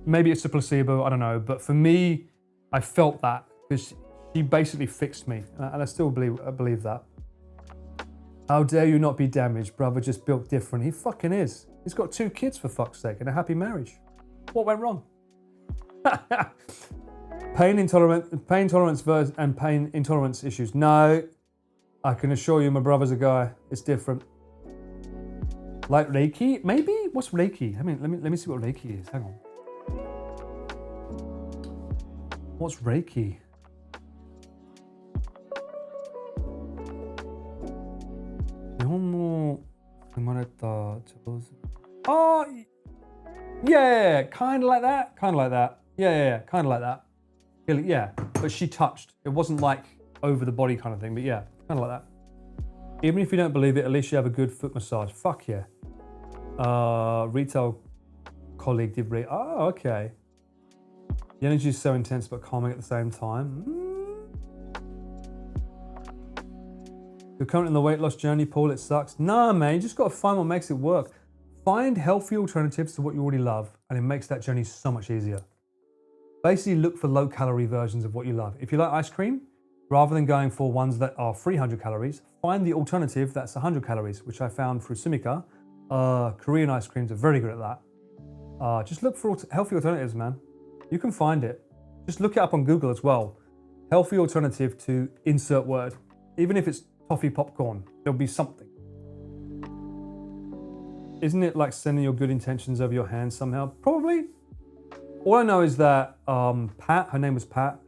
maybe it's a placebo, I don't know. But for me, I felt that because she basically fixed me. And I still believe that. How dare you not be damaged? Brother just built different. He fucking is. He's got 2 kids, for fuck's sake, and a happy marriage. What went wrong? Pain tolerance and pain intolerance issues. No, I can assure you my brother's a guy. It's different. Like Reiki? Maybe? What's Reiki? I mean, let me see what Reiki is. Hang on. What's Reiki? Oh, yeah, kind of like that. Kind of like that. Yeah, kind of like that. Yeah, but she touched. It wasn't like over the body kind of thing, but yeah, kind of like that. Even if you don't believe it, at least you have a good foot massage. Fuck yeah. Retail colleague did oh, okay. The energy is so intense but calming at the same time. You're currently in the weight loss journey, Paul, it sucks. Nah, man, you just got to find what makes it work. Find healthy alternatives to what you already love, and it makes that journey so much easier. Basically, look for low-calorie versions of what you love. If you like ice cream, rather than going for ones that are 300 calories, find the alternative that's 100 calories, which I found through Sumika. Korean ice creams are very good at that. Just look for healthy alternatives, man. You can find it. Just look it up on Google as well. Healthy alternative to insert word. Even if it's toffee popcorn, there'll be something. Isn't it like sending your good intentions over your hands somehow? Probably. All I know is that Pat, her name was Pat,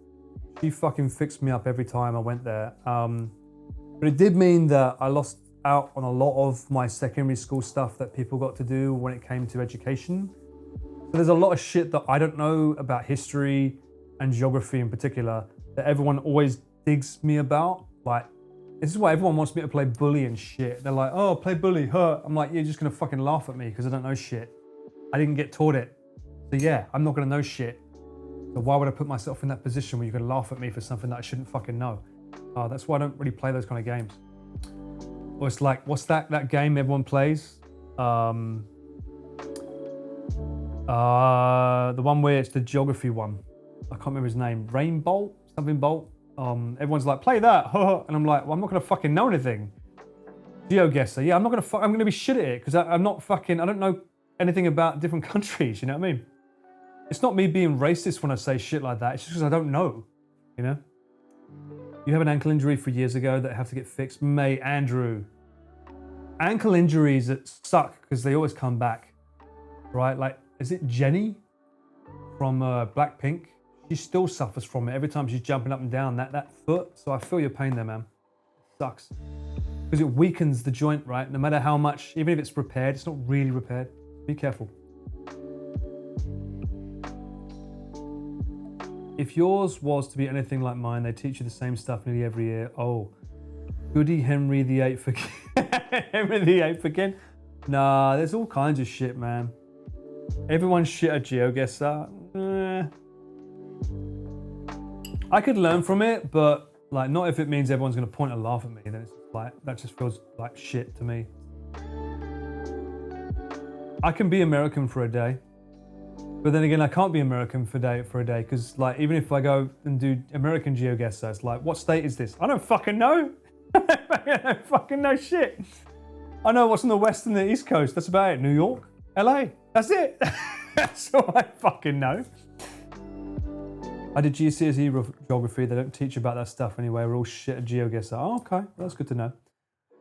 she fucking fixed me up every time I went there. But it did mean that I lost out on a lot of my secondary school stuff that people got to do when it came to education. So there's a lot of shit that I don't know about history and geography in particular that everyone always digs me about. Like, this is why everyone wants me to play bully and shit. They're like, oh, play bully, huh? I'm like, you're just gonna fucking laugh at me because I don't know shit. I didn't get taught it. So yeah, I'm not gonna know shit. So why would I put myself in that position where you're gonna laugh at me for something that I shouldn't fucking know? That's why I don't really play those kind of games. Or it's like, what's that game everyone plays? The one where it's the geography one. I can't remember his name. Rainbolt? Something Bolt? Everyone's like, play that. And I'm like, well, I'm not gonna fucking know anything. GeoGuessr. Yeah, I'm gonna be shit at it because I don't know anything about different countries, you know what I mean? It's not me being racist when I say shit like that. It's just because I don't know, you know? You have an ankle injury for years ago that have to get fixed. Mate, Andrew. Ankle injuries that suck because they always come back, right? Like, is it Jenny from Blackpink? She still suffers from it every time she's jumping up and down that foot. So I feel your pain there, man. It sucks. Because it weakens the joint, right? No matter how much, even if it's repaired, it's not really repaired. Be careful. If yours was to be anything like mine, they teach you the same stuff nearly every year. Oh, goody Henry VIII again. Henry VIII again? Nah, there's all kinds of shit, man. Everyone's shit at GeoGuessr. I could learn from it, but like not if it means everyone's gonna point and laugh at me. Then it's like that just feels like shit to me. I can be American for a day. But then again, I can't be American for a day because, like, even if I go and do American GeoGuessr, it's like, what state is this? I don't fucking know. I don't fucking know shit. I know what's on the west and the east coast. That's about it. New York, LA. That's it. That's all I fucking know. I did GCSE geography. They don't teach you about that stuff anyway. We're all shit at GeoGuessr. Oh, okay, that's good to know.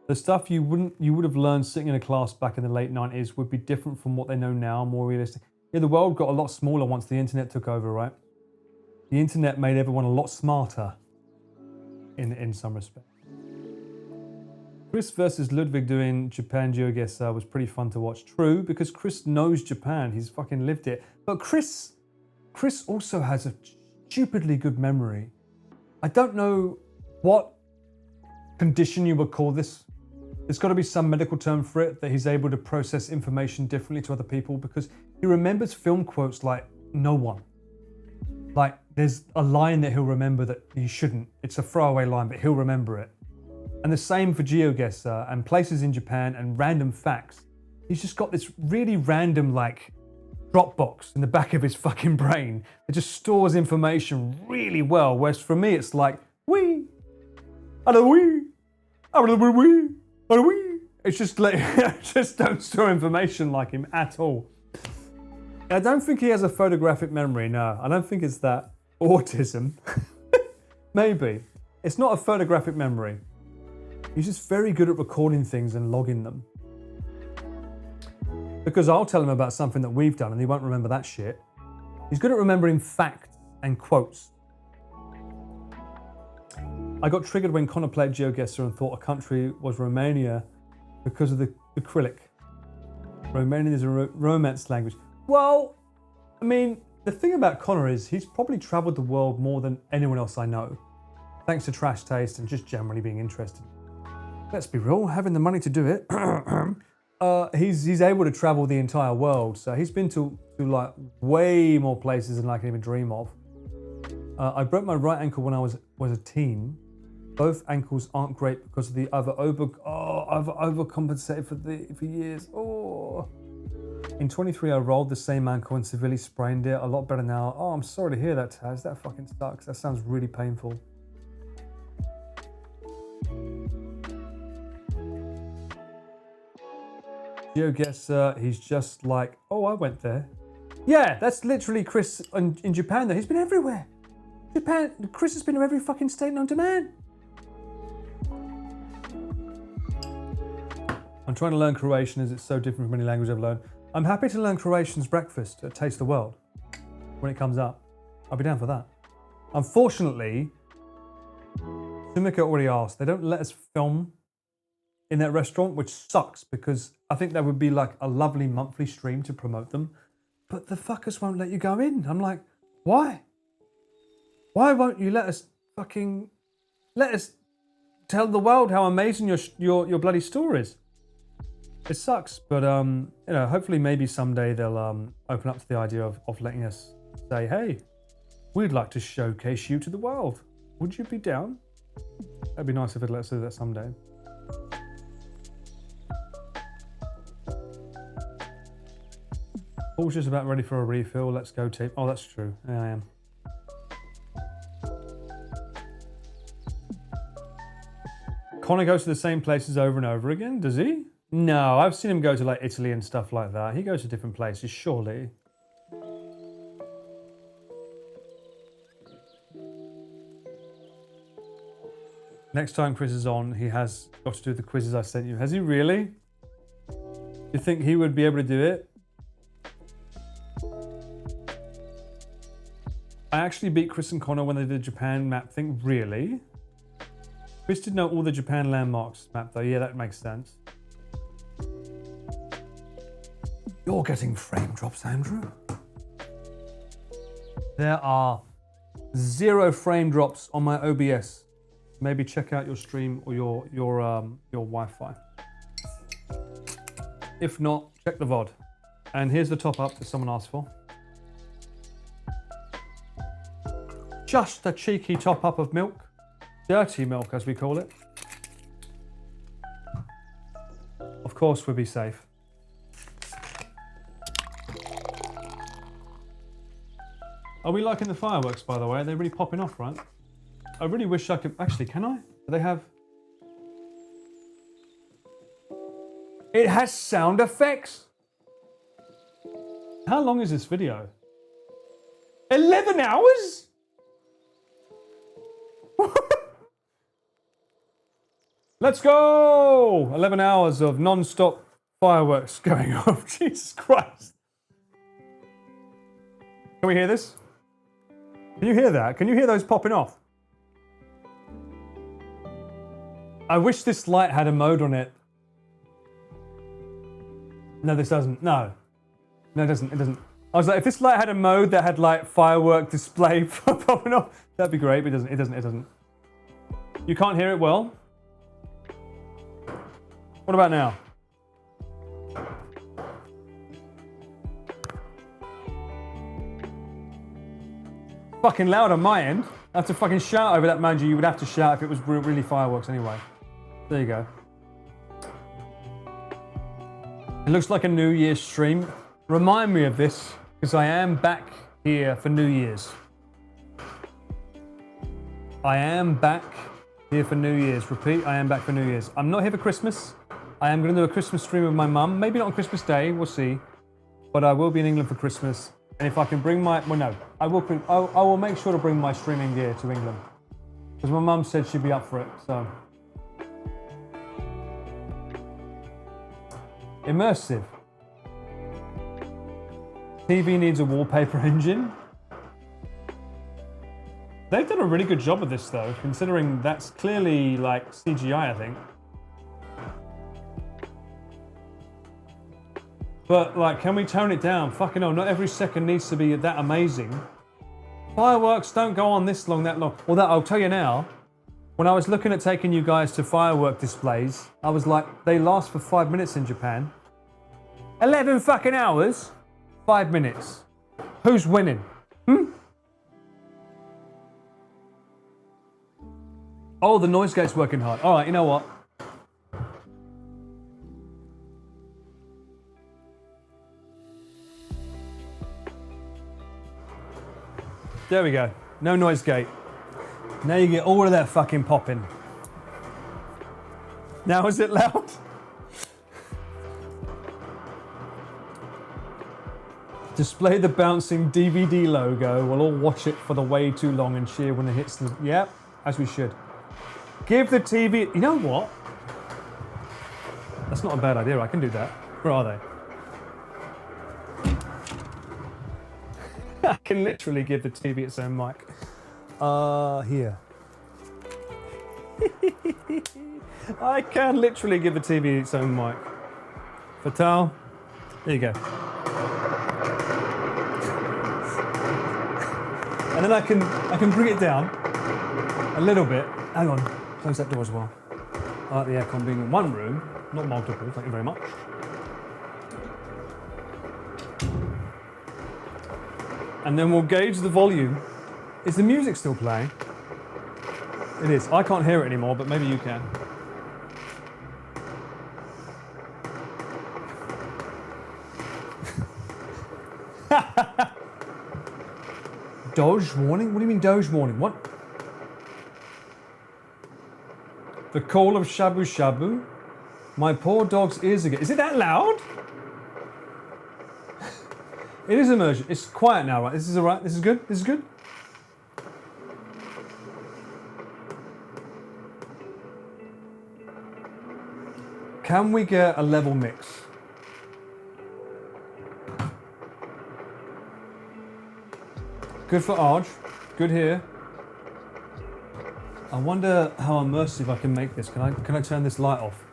The stuff you would have learned sitting in a class back in the late 90s would be different from what they know now, more realistic. Yeah, the world got a lot smaller once the internet took over, right? The internet made everyone a lot smarter in some respect. Chris versus Ludwig doing Japan GeoGuessr was pretty fun to watch. True, because Chris knows Japan. He's fucking lived it. But Chris also has a stupidly good memory. I don't know what condition you would call this. There's got to be some medical term for it, that he's able to process information differently to other people, because he remembers film quotes like no one. Like, there's a line that he'll remember that he shouldn't. It's a throwaway line, but he'll remember it. And the same for GeoGuessr and places in Japan and random facts. He's just got this really random, like, Dropbox in the back of his fucking brain that just stores information really well. Whereas for me, it's like, wee, out of the wee, out of the wee, out of the wee. It's just like, just don't store information like him at all. I don't think he has a photographic memory, no. I don't think it's that. Autism. Maybe. It's not a photographic memory. He's just very good at recording things and logging them. Because I'll tell him about something that we've done and he won't remember that shit. He's good at remembering facts and quotes. I got triggered when Connor played GeoGuessr and thought a country was Romania because of the acrylic. Romanian is a romance language. Well, I mean, the thing about Connor is he's probably traveled the world more than anyone else I know, thanks to Trash Taste and just generally being interested. Let's be real, having the money to do it. He's able to travel the entire world, so he's been to like way more places than I can even dream of. I broke my right ankle when I was a teen. Both ankles aren't great because of the I've overcompensated for years. Oh. In 23, I rolled the same ankle and severely sprained it. A lot better now. Oh, I'm sorry to hear that, Taz. That fucking sucks. That sounds really painful. GeoGuessr, he's just like, oh, I went there. Yeah, that's literally Chris in Japan, though. He's been everywhere. Japan, Chris has been to every fucking state known to man. I'm trying to learn Croatian as it's so different from any language I've learned. I'm happy to learn Croatian's breakfast at Taste the World when it comes up. I'll be down for that. Unfortunately, Sumika already asked, they don't let us film in that restaurant, which sucks because I think that would be like a lovely monthly stream to promote them. But the fuckers won't let you go in. I'm like, why? Why won't you let us tell the world how amazing your bloody store is? It sucks, but you know, hopefully maybe someday they'll open up to the idea of letting us say, hey, we'd like to showcase you to the world. Would you be down? That'd be nice if they'd let us do that someday. Paul's just about ready for a refill. Let's go, team. Oh, that's true. Yeah, I am. Connor goes to the same places over and over again, does he? No, I've seen him go to like Italy and stuff like that. He goes to different places, surely. Next time Chris is on, he has got to do the quizzes I sent you. Has he really? You think he would be able to do it? I actually beat Chris and Connor when they did the Japan map thing. Really? Chris did know all the Japan landmarks map though. Yeah, that makes sense. You're getting frame drops, Andrew. There are 0 frame drops on my OBS. Maybe check out your stream or your Wi-Fi. If not, check the VOD. And here's the top up that someone asked for. Just a cheeky top up of milk. Dirty milk, as we call it. Of course, we'll be safe. Are we liking the fireworks, by the way? They're really popping off, right? I really wish I could... Actually, can I? Do they have... It has sound effects? How long is this video? 11 hours? Let's go! 11 hours of non-stop fireworks going off. Jesus Christ. Can we hear this? Can you hear that? Can you hear those popping off? I wish this light had a mode on it. No, this doesn't. No. No, it doesn't. It doesn't. I was like, if this light had a mode that had like firework display popping off, that'd be great, but it doesn't. You can't hear it well? What about now? Fucking loud on my end. I have to fucking shout over that, mind you. You would have to shout if it was really fireworks anyway. There you go. It looks like a New Year's stream. Remind me of this, because I am back here for New Year's. I am back here for New Year's. Repeat, I am back for New Year's. I'm not here for Christmas. I am going to do a Christmas stream with my mum. Maybe not on Christmas Day, we'll see. But I will be in England for Christmas. And if I can bring my, well no, I will make sure to bring my streaming gear to England. Because my mum said she'd be up for it, so. Immersive. TV needs a wallpaper engine. They've done a really good job of this though, considering that's clearly like CGI, I think. But like, can we tone it down? Fucking hell, not every second needs to be that amazing. Fireworks don't go on this long, that long. Although I'll tell you now, when I was looking at taking you guys to firework displays, I was like, they last for 5 minutes in Japan. 11 fucking hours, 5 minutes. Who's winning? Oh, the noise gate's working hard. All right, you know what? There we go. No noise gate. Now you get all of that fucking popping. Now is it loud? Display the bouncing DVD logo. We'll all watch it for the way too long and cheer when it hits the... Yep, as we should. Give the TV... You know what? That's not a bad idea. I can do that. Where are they? I can literally give the TV its own mic. Here. I can literally give the TV its own mic. Fatal. There you go. And then I can bring it down a little bit. Hang on, close that door as well. I like the aircon being in one room, not multiple, thank you very much. And then we'll gauge the volume. Is the music still playing? It is. I can't hear it anymore, but maybe you can. Doge warning? What do you mean Doge warning? What? The call of Shabu Shabu? My poor dog's ears again. Is it that loud? It is immersion. It's quiet now, right? This is alright? This is good? This is good? Can we get a level mix? Good for Arj. Good here. I wonder how immersive I can make this. Can I turn this light off?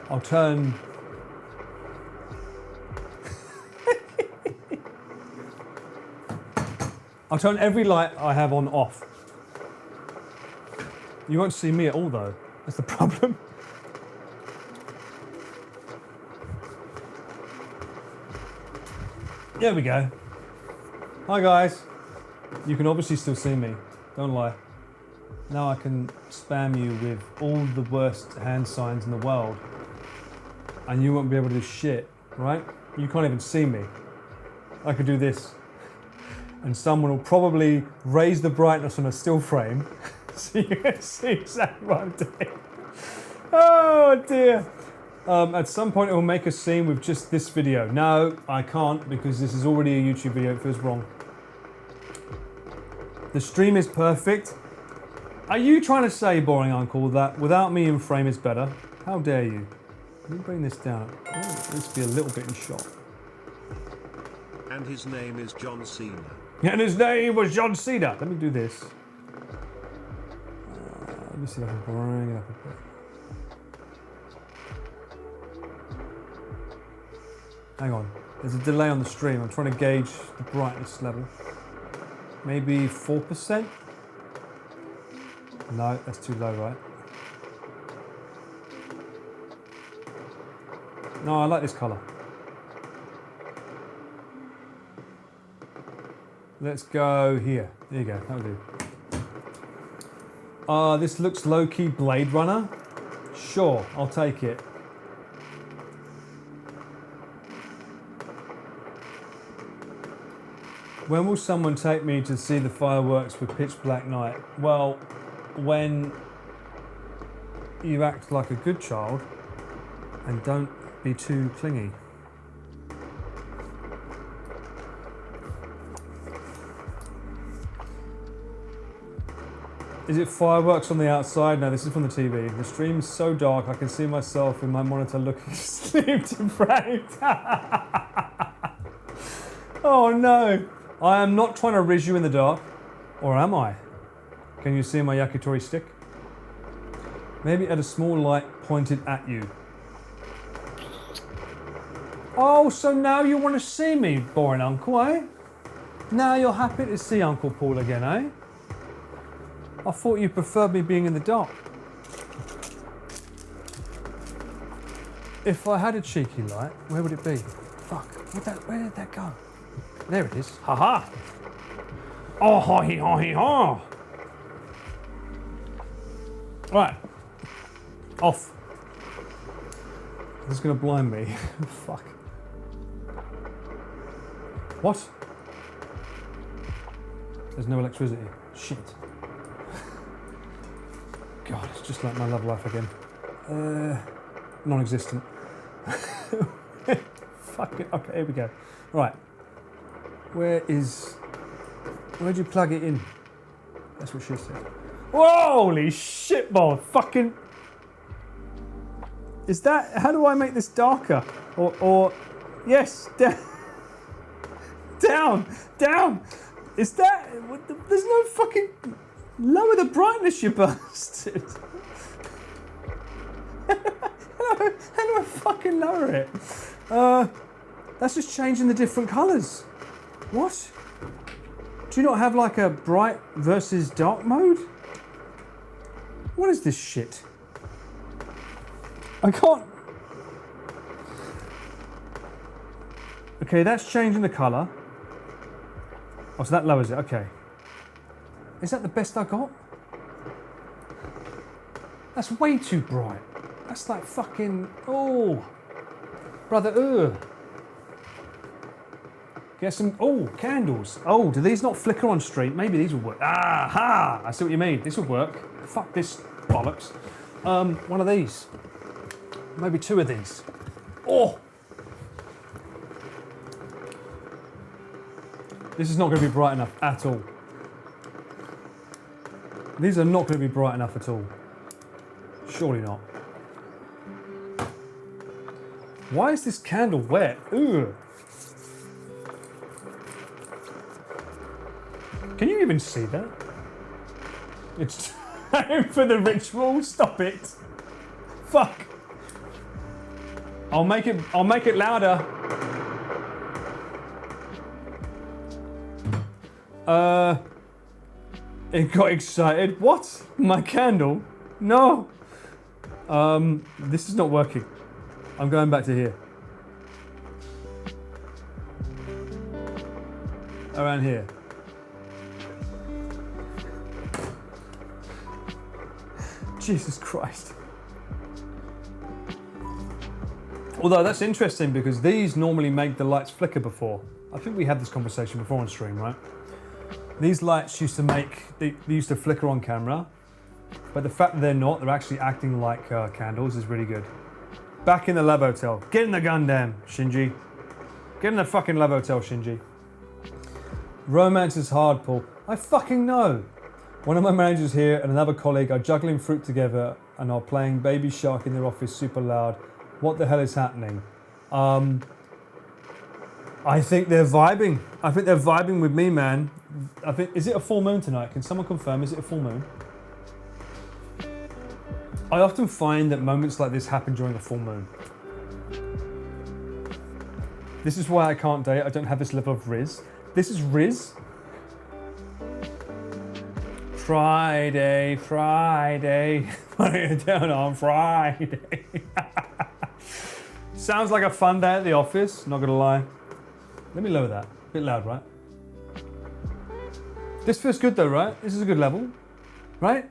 I'll turn. I'll turn every light I have on off. You won't see me at all though. That's the problem. There we go. Hi guys. You can obviously still see me. Don't lie. Now I can spam you with all the worst hand signs in the world. And you won't be able to do shit, right? You can't even see me. I could do this. And someone will probably raise the brightness on a still frame so you can see exactly what I'm doing. Oh dear. At some point it will make a scene with just this video. No, I can't because this is already a YouTube video. It feels wrong. The stream is perfect. Are you trying to say, boring uncle, that without me in frame is better? How dare you? Let me bring this down. Let's be a little bit in shot. And his name is John Cena. And his name was John Cena. Let me do this. Let me see if I can bring it up a bit. Hang on. There's a delay on the stream. I'm trying to gauge the brightness level. Maybe 4%? No, that's too low, right? No, I like this colour. Let's go here. There you go, that'll do. This looks low-key Blade Runner. Sure, I'll take it. When will someone take me to see the fireworks with pitch black night? Well, when you act like a good child and don't be too clingy. Is it fireworks on the outside? No, this is from the TV. The stream's so dark I can see myself in my monitor looking sleep deprived. Oh no! I am not trying to riz you in the dark. Or am I? Can you see my yakitori stick? Maybe at a small light pointed at you. Oh, so now you want to see me, boring uncle, eh? Now you're happy to see Uncle Paul again, eh? I thought you preferred me being in the dark. If I had a cheeky light, where would it be? Fuck, where did that go? There it is. Ha-ha! Oh, ha-he-ha-he-ha! Right. Off. This is going to blind me. Fuck. What? There's no electricity. Shit. God, it's just like my love life again. Non-existent. Fuck it. Okay, here we go. Right. Where'd you plug it in? That's what she said. Holy shit, ball! Fucking. Is that? How do I make this darker? Or yes, down. Is that? There's no fucking. Lower the brightness, you bastard. How do I fucking lower it? That's just changing the different colours. What? Do you not have like a bright versus dark mode? What is this shit? I can't. Okay, that's changing the colour. Oh, so that lowers it, okay. Is that the best I got? That's way too bright. That's like fucking, oh. Brother, Get some, candles. Oh, do these not flicker on stream? Maybe these will work. Aha! I see what you mean. This will work. Fuck this bollocks. One of these. Maybe two of these. Oh! This is not going to be bright enough at all. These are not going to be bright enough at all. Surely not. Why is this candle wet? Ugh. Can you even see that? It's time for the ritual. Stop it. Fuck. I'll make it louder. It got excited. What? My candle? No. This is not working. I'm going back to here. Around here. Jesus Christ. Although that's interesting because these normally make the lights flicker before. I think we had this conversation before on stream, right? These lights used to they used to flicker on camera, but the fact that they're actually acting like candles is really good. Back in the lab hotel. Get in the Gundam, Shinji. Get in the fucking lab hotel, Shinji. Romance is hard, Paul. I fucking know. One of my managers here and another colleague are juggling fruit together and are playing Baby Shark in their office super loud. What the hell is happening? I think they're vibing. I think they're vibing with me, man. I think, is it a full moon tonight? Can someone confirm, is it a full moon? I often find that moments like this happen during a full moon. This is why I can't date. I don't have this level of Riz. This is Riz. Friday, Friday. Putting it down on Friday. Sounds like a fun day at the office, not gonna lie. Let me lower that. A bit loud, right? This feels good though, right? This is a good level, right?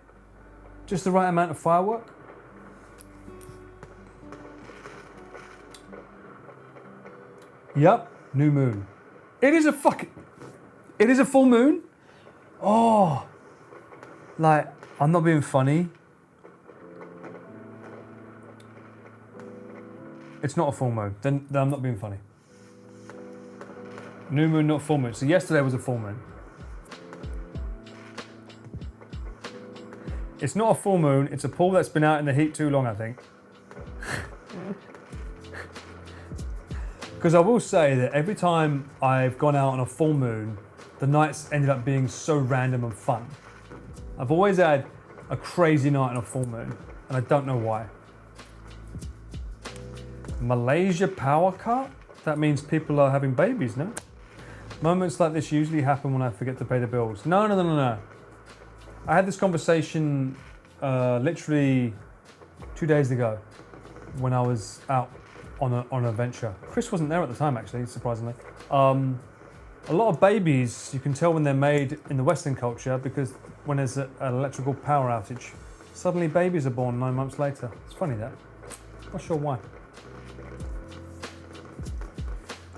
Just the right amount of firework. Yep, new moon. It is a full moon. Oh, like, I'm not being funny. It's not a full moon, then I'm not being funny. New moon, not full moon. So yesterday was a full moon. It's not a full moon, it's a pool that's been out in the heat too long, I think. Because I will say that every time I've gone out on a full moon, the nights ended up being so random and fun. I've always had a crazy night on a full moon, and I don't know why. Malaysia power cut? That means people are having babies, no? Moments like this usually happen when I forget to pay the bills. No. I had this conversation literally 2 days ago when I was out on a venture. Chris wasn't there at the time, actually, surprisingly. A lot of babies, you can tell when they're made in the Western culture because when there's an electrical power outage, suddenly babies are born 9 months later. It's funny that. Not sure why.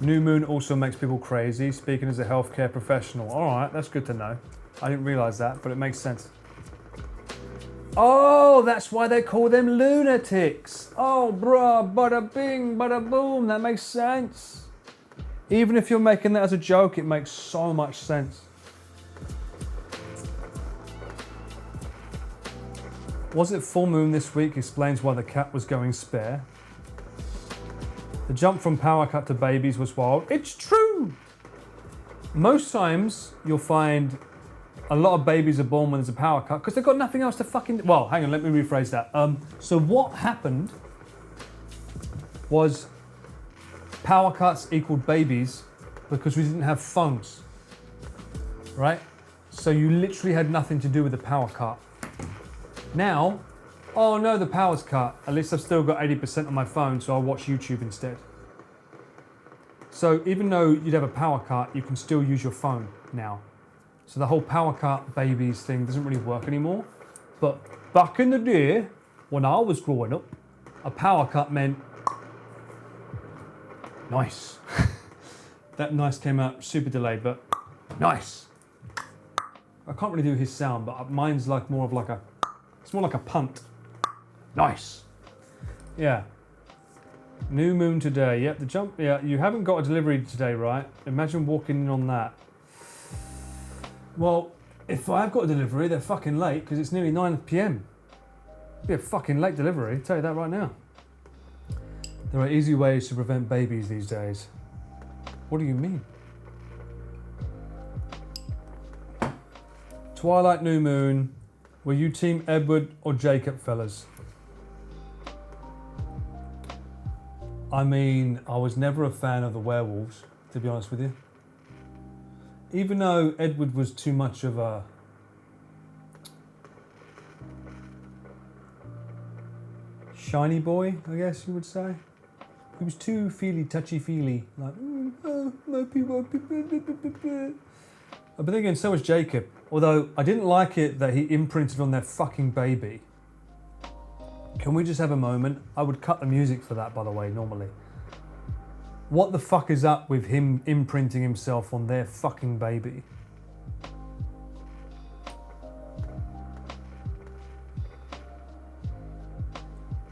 New moon also makes people crazy, speaking as a healthcare professional. All right, that's good to know. I didn't realize that, but it makes sense. Oh, that's why they call them lunatics. Oh, bruh, bada bing, bada boom. That makes sense. Even if you're making that as a joke, it makes so much sense. Was it full moon this week explains why the cat was going spare. The jump from power cut to babies was wild. It's true. Most times you'll find a lot of babies are born when there's a power cut because they've got nothing else to fucking... Well, hang on, let me rephrase that. So what happened was power cuts equaled babies because we didn't have phones, right? So you literally had nothing to do with the power cut. Now, oh no, the power's cut. At least I've still got 80% on my phone, so I'll watch YouTube instead. So even though you'd have a power cut, you can still use your phone now. So the whole power cut babies thing doesn't really work anymore. But back in the day, when I was growing up, a power cut meant nice. That nice came out super delayed, but nice. I can't really do his sound, but mine's like more of like a, it's more like a punt. Nice. Yeah. New moon today. Yep, the jump. Yeah, you haven't got a delivery today, right? Imagine walking in on that. Well, if I've got a delivery, they're fucking late because it's nearly 9 p.m. It'd be a fucking late delivery, I'll tell you that right now. There are easy ways to prevent babies these days. What do you mean? Twilight new moon. Were you team Edward or Jacob, fellas? I mean, I was never a fan of the werewolves, to be honest with you. Even though Edward was too much of a shiny boy, I guess you would say. He was too feely, touchy-feely, like, oh, my people. But then again, so was Jacob. Although I didn't like it that he imprinted on their fucking baby. Can we just have a moment? I would cut the music for that, by the way, normally. What the fuck is up with him imprinting himself on their fucking baby?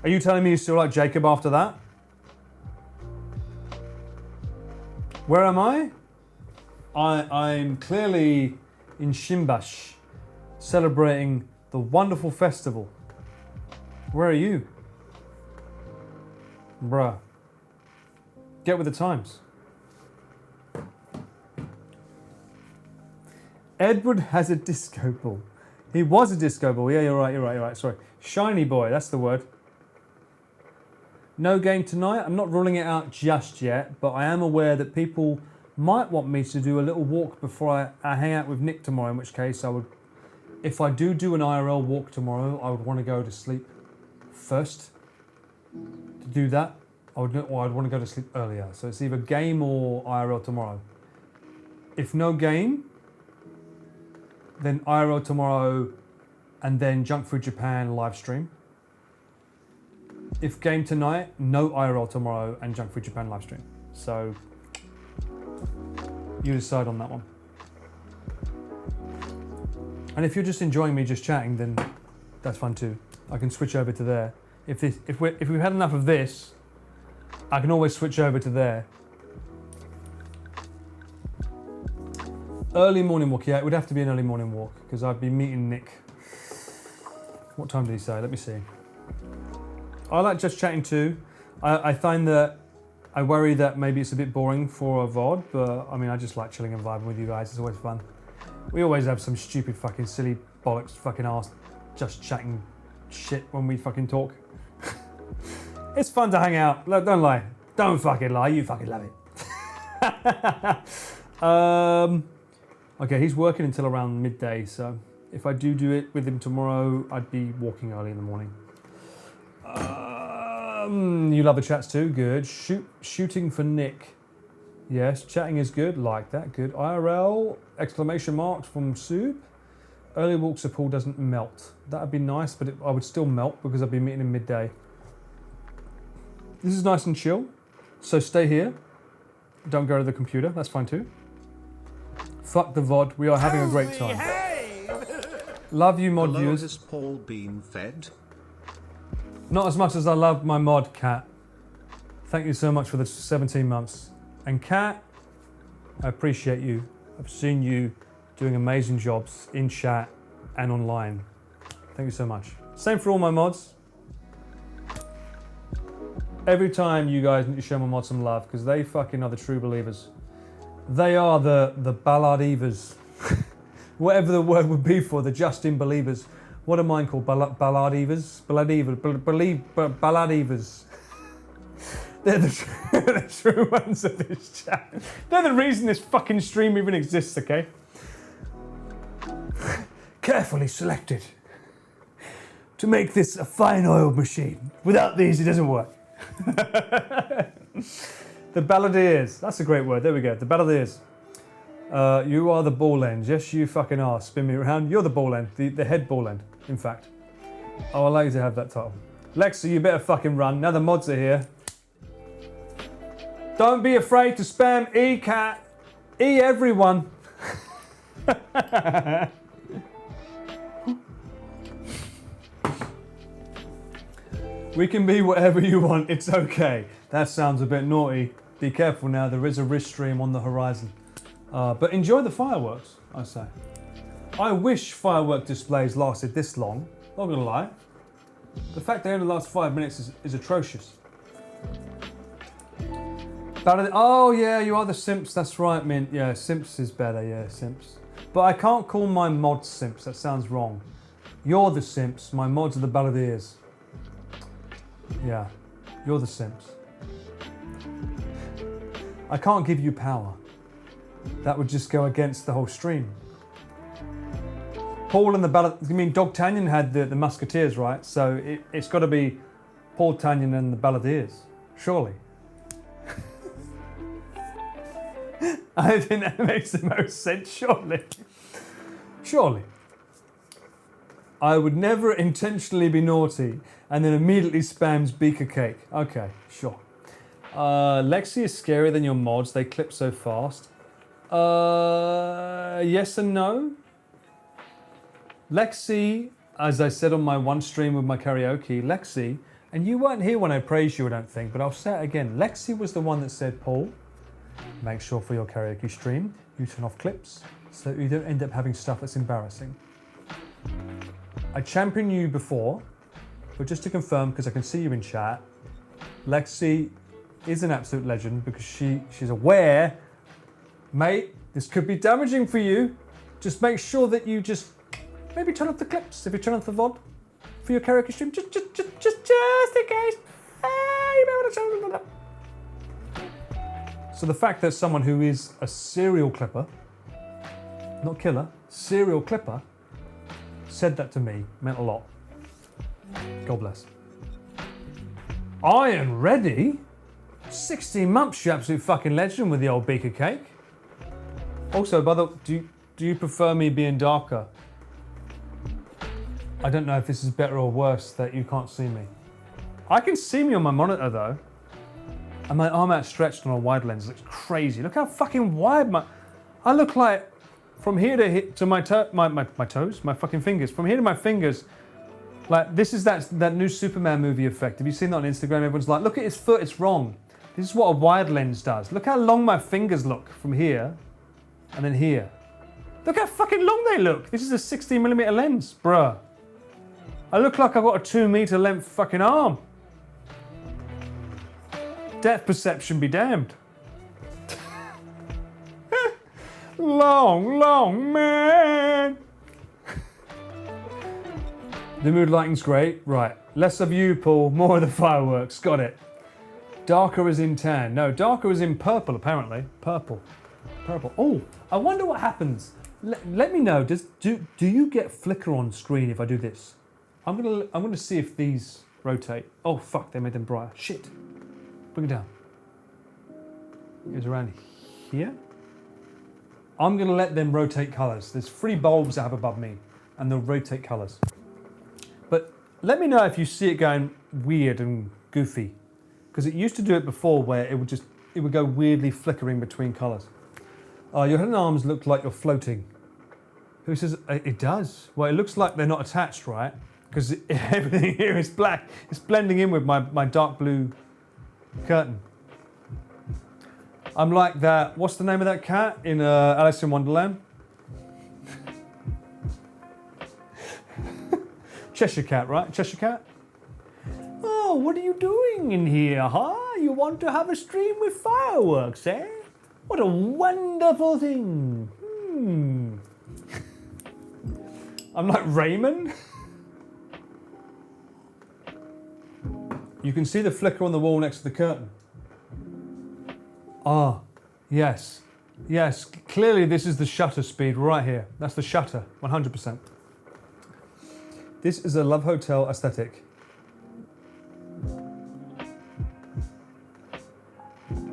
Are you telling me you still like Jacob after that? Where am I? I'm clearly in Shimbash, celebrating the wonderful festival. Where are you? Bruh. Get with the times. Edward has a disco ball. He was a disco ball. Yeah, you're right. Sorry. Shiny boy, that's the word. No game tonight. I'm not ruling it out just yet, but I am aware that people might want me to do a little walk before I hang out with Nick tomorrow, in which case I would, if I do an IRL walk tomorrow, I would want to go to sleep first. To do that, I'd want to go to sleep earlier. So it's either game or IRL tomorrow. If no game, then IRL tomorrow and then Junk Food Japan live stream. If game tonight, no IRL tomorrow and Junk Food Japan live stream. So you decide on that one. And if you're just enjoying me just chatting, then that's fun too. I can switch over to there. If we've had enough of this, I can always switch over to there. Early morning walk, yeah, it would have to be an early morning walk because I'd be meeting Nick. What time did he say? Let me see. I like just chatting too. I find that I worry that maybe it's a bit boring for a VOD, but I mean, I just like chilling and vibing with you guys. It's always fun. We always have some stupid fucking silly bollocks fucking ass just chatting shit when we fucking talk. It's fun to hang out. Look, don't lie. Don't fucking lie. You fucking love it. Okay, he's working until around midday, so if I do it with him tomorrow, I'd be walking early in the morning. You love the chats too, good. Shooting for Nick. Yes, chatting is good, like that, good. IRL, exclamation marks from Soup. Early walks of Paul doesn't melt. That'd be nice, but I would still melt because I'd be meeting him midday. This is nice and chill, so stay here. Don't go to the computer, that's fine too. Fuck the VOD, we are having a great time. Love you, mod viewers. Has Paul been fed? Not as much as I love my mod, Cat. Thank you so much for the 17 months. And Cat, I appreciate you. I've seen you doing amazing jobs in chat and online. Thank you so much. Same for all my mods. Every time you guys need to show my mods some love because they fucking are the true believers. They are the balladivers. Whatever the word would be for the Justin believers. What are mine called? Balladivers? Balladivers. They're the true ones of this chat. They're the reason this fucking stream even exists, okay? Carefully selected to make this a fine oiled machine. Without these, it doesn't work. The balladeers. That's a great word. There we go. The balladeers. You are the ball end. Yes, you fucking are. Spin me around. You're the ball end. The head ball end, in fact. I'll allow you to have that title. Lexa, you better fucking run. Now the mods are here. Don't be afraid to spam E-Cat. E everyone. We can be whatever you want. It's okay. That sounds a bit naughty. Be careful now. There is a wrist stream on the horizon. But enjoy the fireworks, I say. I wish firework displays lasted this long. Not gonna lie. The fact they only last 5 minutes is atrocious. Oh yeah, you are the simps. That's right, Mint. Yeah, simps is better. Yeah, simps. But I can't call my mods simps. That sounds wrong. You're the simps. My mods are the balladeers. Yeah, you're the simps. I can't give you power. That would just go against the whole stream. Paul and the ballad. I mean, Dog Tanyan had the Musketeers, right? So it's got to be Paul Tanyan and the Balladeers, surely. I think that makes the most sense, surely. Surely. I would never intentionally be naughty and then immediately spams beaker cake. Okay, sure. Lexi is scarier than your mods. They clip so fast. Yes and no. Lexi, as I said on my one stream with my karaoke, Lexi, and you weren't here when I praised you, I don't think, but I'll say it again. Lexi was the one that said, Paul, make sure for your karaoke stream, you turn off clips so you don't end up having stuff that's embarrassing. I championed you before, but just to confirm, because I can see you in chat, Lexi is an absolute legend because she's aware, mate, this could be damaging for you. just make sure that you just maybe turn off the clips if you turn off the VOD for your karaoke stream, just in case. You may want to turn it on. So the fact that someone who is a serial clipper, not killer, serial clipper, said that to me meant a lot. God bless. Iron ready? 16 months, you absolute fucking legend with the old beaker cake. Also, by the way, do you prefer me being darker? I don't know if this is better or worse that you can't see me. I can see me on my monitor though. And my arm outstretched on a wide lens looks crazy. Look how fucking wide I look like from here to my toes, my fucking fingers. From here to my fingers, like this is that new Superman movie effect. Have you seen that on Instagram? Everyone's like, look at his foot, it's wrong. This is what a wide lens does. Look how long my fingers look from here and then here. Look how fucking long they look. This is a 16mm lens, bruh. I look like I've got a 2 meter length fucking arm. Depth perception be damned. Long man. The mood lighting's great. Right, less of you, Paul, more of the fireworks. Got it. Darker is in tan. No, darker is in purple, apparently. Purple. Oh, I wonder what happens. Let me know. Do you get flicker on screen if I do this? I'm gonna see if these rotate. Oh fuck, they made them brighter. Shit. Bring it down. It goes around here. I'm gonna let them rotate colours. There's 3 bulbs I have above me, and they'll rotate colours. But let me know if you see it going weird and goofy, because it used to do it before, where it would go weirdly flickering between colours. Your head and arms look like you're floating. Who says it does? Well, it looks like they're not attached, right? Because everything here is black. It's blending in with my dark blue curtain. I'm like that. What's the name of that cat in Alice in Wonderland? Cheshire Cat, right? Cheshire Cat? Oh, what are you doing in here, huh? You want to have a stream with fireworks, eh? What a wonderful thing. I'm like Raymond. You can see the flicker on the wall next to the curtain. Ah, yes. Yes, clearly this is the shutter speed right here. That's the shutter, 100%. This is a Love Hotel aesthetic.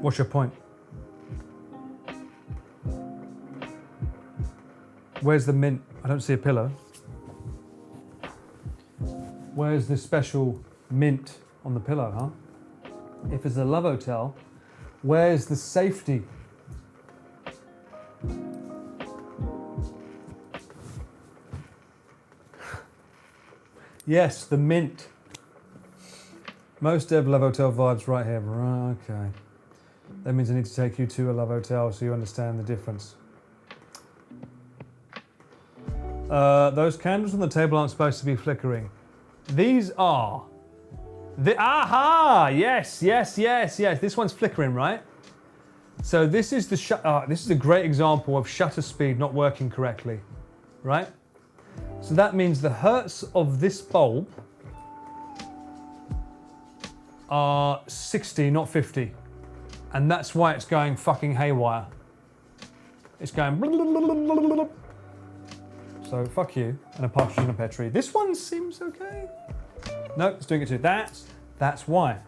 What's your point? Where's the mint? I don't see a pillow. Where's this special mint on the pillow, huh? If it's a Love Hotel, where's the safety? Yes, the mint. Most Love Hotel vibes right here. Right, okay. That means I need to take you to a Love Hotel so you understand the difference. Those candles on the table aren't supposed to be flickering. These are. Aha! Yes. This one's flickering, right? So this is this is a great example of shutter speed not working correctly, right? So that means the hertz of this bulb are 60, not 50. And that's why it's going fucking haywire. It's going blah, blah, blah, blah, blah, blah. So fuck you and a partridge in a pear tree. This one seems okay. No, it's doing it too. That's why.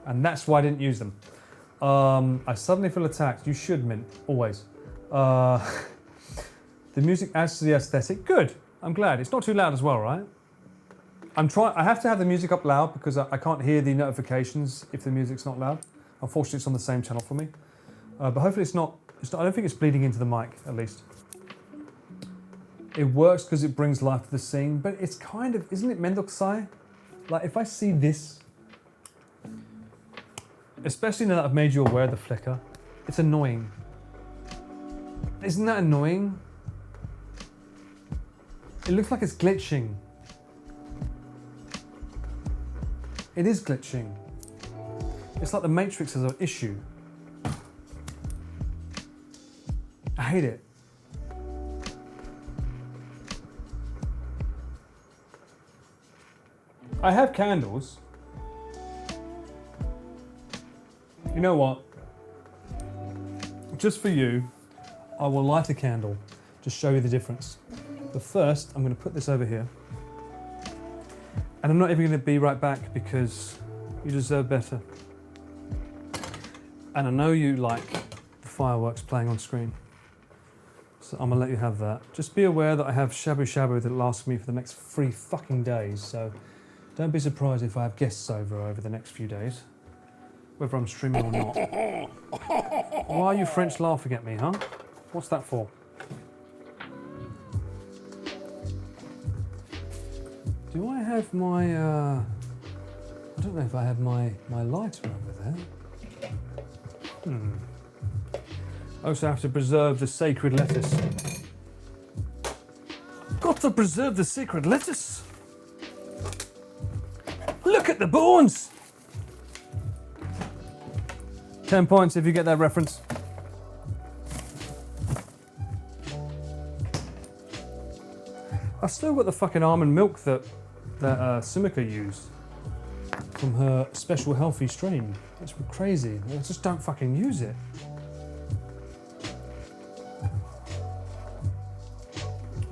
And that's why I didn't use them. I suddenly feel attacked. You should, Mint, always. The music adds to the aesthetic. Good. I'm glad. It's not too loud as well, right? I have to have the music up loud because I can't hear the notifications if the music's not loud. Unfortunately, it's on the same channel for me. But hopefully it's not, I don't think it's bleeding into the mic, at least. It works because it brings life to the scene, but it's kind of, isn't it Mendoxai? Like, if I see this, especially now that I've made you aware of the flicker, it's annoying. Isn't that annoying? It looks like it's glitching. It is glitching. It's like the Matrix has an issue. I hate it. I have candles. You know what? Just for you, I will light a candle to show you the difference. But first, I'm going to put this over here. And I'm not even going to be right back because you deserve better. And I know you like the fireworks playing on screen. So I'm going to let you have that. Just be aware that I have Shabu Shabu that lasts me for the next 3 fucking days. So don't be surprised if I have guests over the next few days. Whether I'm streaming or not. Why are you French laughing at me, huh? What's that for? Do I have my, I don't know if I have my lighter over there. I also have to preserve the sacred lettuce. Got to preserve the sacred lettuce. Look at the bones. 10 points if you get that reference. I've still got the fucking almond milk that Sumika used from her special healthy strain. It's crazy. I just don't fucking use it.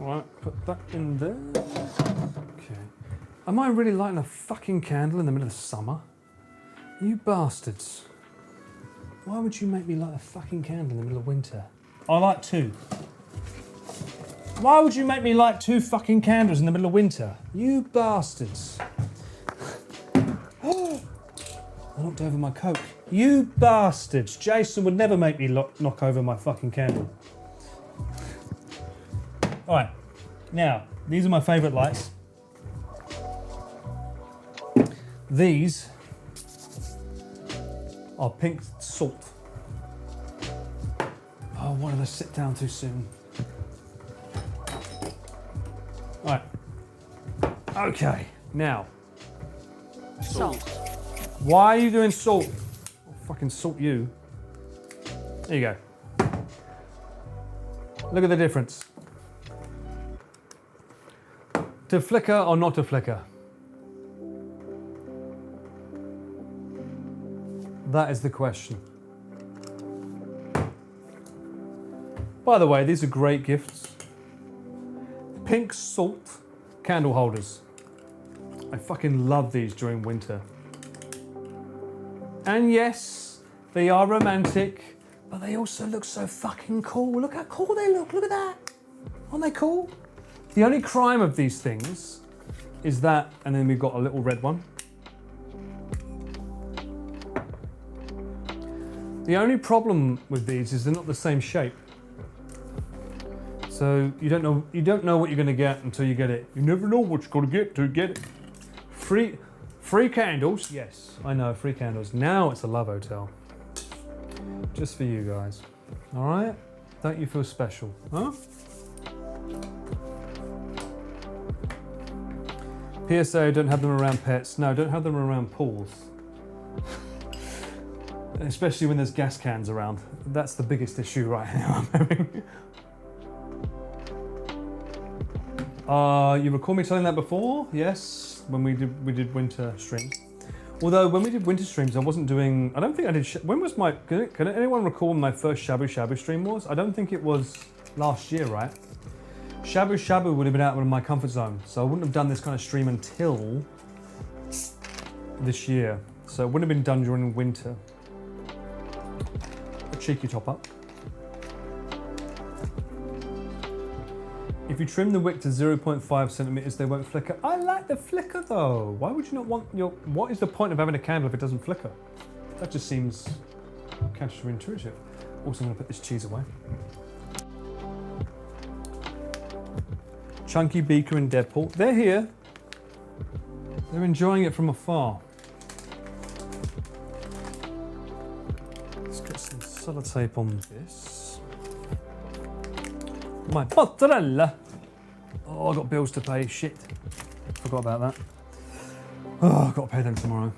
Alright, put that in there. Okay. Am I really lighting a fucking candle in the middle of summer? You bastards. Why would you make me light a fucking candle in the middle of winter? I light 2. Why would you make me light 2 fucking candles in the middle of winter? You bastards. I knocked over my Coke. You bastards. Jason would never make me knock over my fucking candle. Alright, now, these are my favourite lights. These are pink salt. Oh, why did I sit down too soon? Right. Okay, now. Salt. Why are you doing salt? I'll fucking salt you. There you go. Look at the difference. To flicker or not to flicker? That is the question. By the way, these are great gifts. Pink salt candle holders. I fucking love these during winter. And yes, they are romantic, but they also look so fucking cool. Look how cool they look. Look at that. Aren't they cool? The only crime of these things is that, and then we've got a little red one. The only problem with these is they're not the same shape. So you don't know what you're going to get until you get it. You never know what you're going to get until you get it. Free candles. Yes, I know, free candles. Now it's a love hotel. Just for you guys. All right? Don't you feel special, huh? PSA, don't have them around pets. No, don't have them around pools. Especially when there's gas cans around. That's the biggest issue right now I'm having. You recall me telling that before? Yes, when we did winter streams. Although when we did winter streams, I wasn't doing. I don't think I did. When was my? Can anyone recall when my first Shabu Shabu stream was? I don't think it was last year, right? Shabu Shabu would have been out of my comfort zone, so I wouldn't have done this kind of stream until this year. So it wouldn't have been done during winter. A cheeky top up. If you trim the wick to 0.5 centimeters, they won't flicker. I like the flicker though. Why would you not want your... What is the point of having a candle if it doesn't flicker? That just seems counterintuitive. Also, I'm gonna put this cheese away. Chunky Beaker and Deadpool. They're here. They're enjoying it from afar. Let's get some sellotape on this. My mozzarella. Oh, I've got bills to pay. Shit. Forgot about that. Oh, I've got to pay them tomorrow.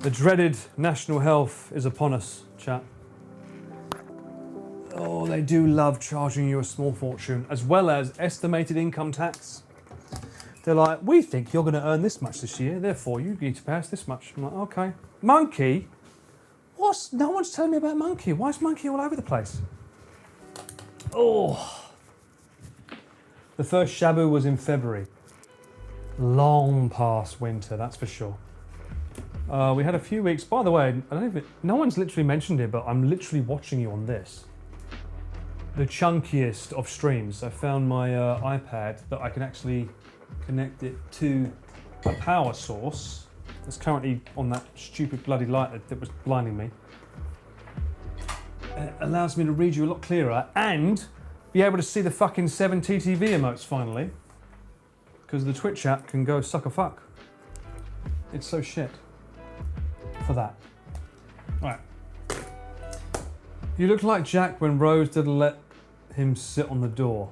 The dreaded national health is upon us, chat. Oh, they do love charging you a small fortune, as well as estimated income tax. They're like, we think you're going to earn this much this year, therefore you need to pay us this much. I'm like, okay. Monkey? No one's telling me about Monkey. Why is Monkey all over the place? Oh. The first Shabu was in February. Long past winter, that's for sure. We had a few weeks, by the way, no one's literally mentioned it, but I'm literally watching you on this. The chunkiest of streams. I found my iPad that I can actually connect it to a power source that's currently on that stupid bloody light that was blinding me. It allows me to read you a lot clearer and be able to see the fucking 7 TTV emotes finally. Because the Twitch app can go suck a fuck. It's so shit. For that. Right. You look like Jack when Rose didn't let him sit on the door.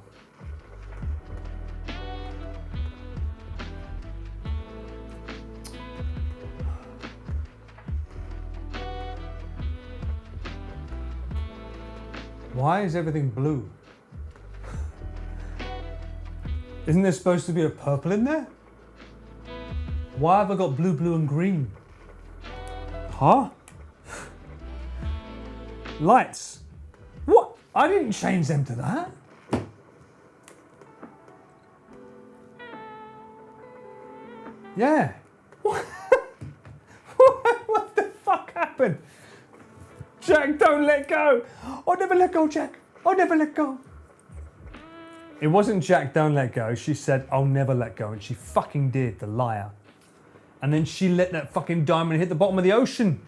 Why is everything blue? Isn't there supposed to be a purple in there? Why have I got blue, blue and green? Huh? Lights. What? I didn't change them to that. Yeah. What? What the fuck happened? Jack, don't let go. I'll never let go, Jack. I'll never let go. It wasn't Jack, don't let go. She said, I'll never let go. And she fucking did, the liar. And then she let that fucking diamond hit the bottom of the ocean.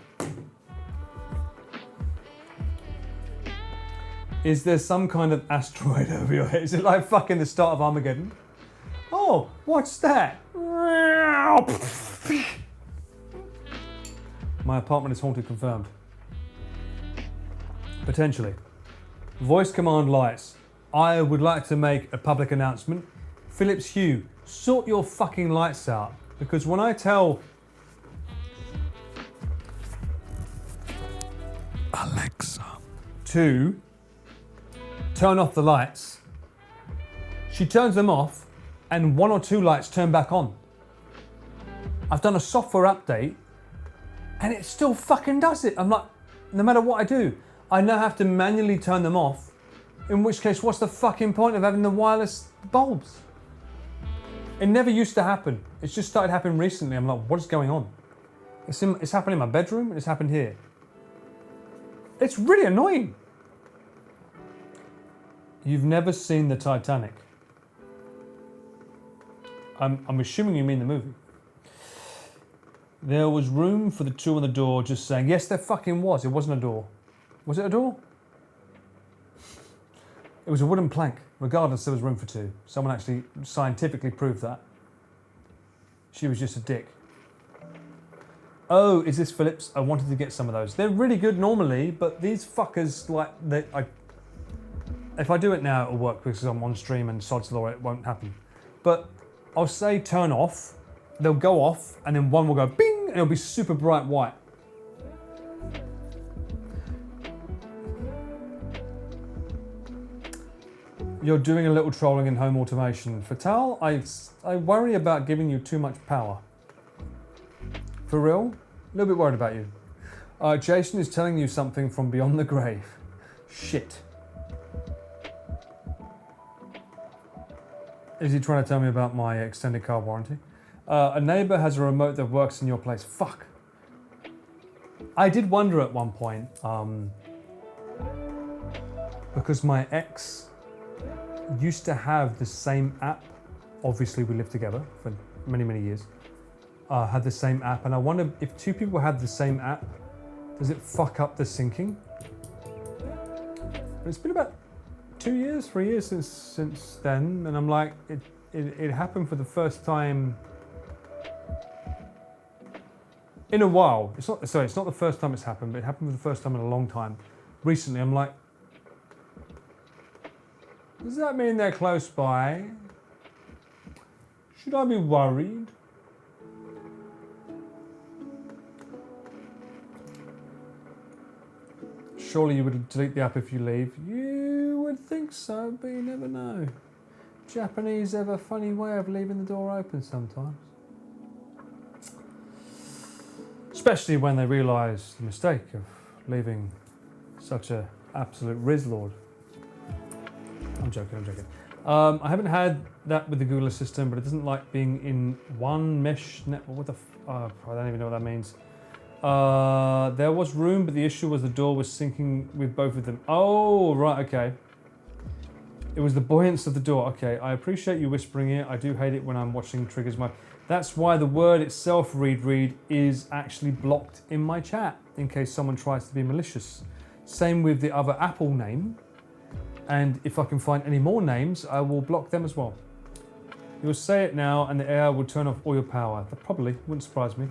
Is there some kind of asteroid over your head? Is it like fucking the start of Armageddon? Oh, what's that? My apartment is haunted, confirmed. Potentially. Voice command lights. I would like to make a public announcement. Philips Hue, sort your fucking lights out. Because when I tell Alexa to turn off the lights, she turns them off and 1 or 2 lights turn back on. I've done a software update and it still fucking does it. I'm like, no matter what I do, I now have to manually turn them off, in which case, what's the fucking point of having the wireless bulbs? It never used to happen. It's just started happening recently. I'm like, what is going on? It's happened in my bedroom and it's happened here. It's really annoying. You've never seen the Titanic. I'm assuming you mean the movie. There was room for the 2 on the door, just saying, yes, there fucking was. It wasn't a door. Was it a door? It was a wooden plank. Regardless, there was room for 2. Someone actually scientifically proved that. She was just a dick. Oh, is this Philips? I wanted to get some of those. They're really good normally, but these fuckers, like, if I do it now, it'll work because I'm on stream and sod's law, it won't happen. But I'll say turn off, they'll go off, and then one will go bing, and it'll be super bright white. You're doing a little trolling in home automation. Fatal, I worry about giving you too much power. For real? A little bit worried about you. Jason is telling you something from beyond the grave. Shit. Is he trying to tell me about my extended car warranty? A neighbor has a remote that works in your place. Fuck. I did wonder at one point, because my ex used to have the same app. Obviously, we lived together for many, many years. Had the same app, and I wonder if 2 people have the same app, does it fuck up the syncing? But it's been about 2 years, 3 years since then, and I'm like, it happened for the first time in a while. It's not the first time it's happened, but it happened for the first time in a long time. Recently, I'm like, does that mean they're close by? Should I be worried? Surely you would delete the app if you leave. You would think so, but you never know. Japanese have a funny way of leaving the door open sometimes. Especially when they realise the mistake of leaving such a absolute Riz Lord. I'm joking. I haven't had that with the Google Assistant, but it doesn't like being in one mesh network. What the I don't even know what that means. There was room, but the issue was the door was syncing with both of them. Oh, right, okay. It was the buoyance of the door. Okay, I appreciate you whispering it. I do hate it when I'm watching triggers. That's why the word itself, read, is actually blocked in my chat, in case someone tries to be malicious. Same with the other Apple name. And if I can find any more names, I will block them as well. You'll say it now and the AI will turn off all your power. That probably wouldn't surprise me.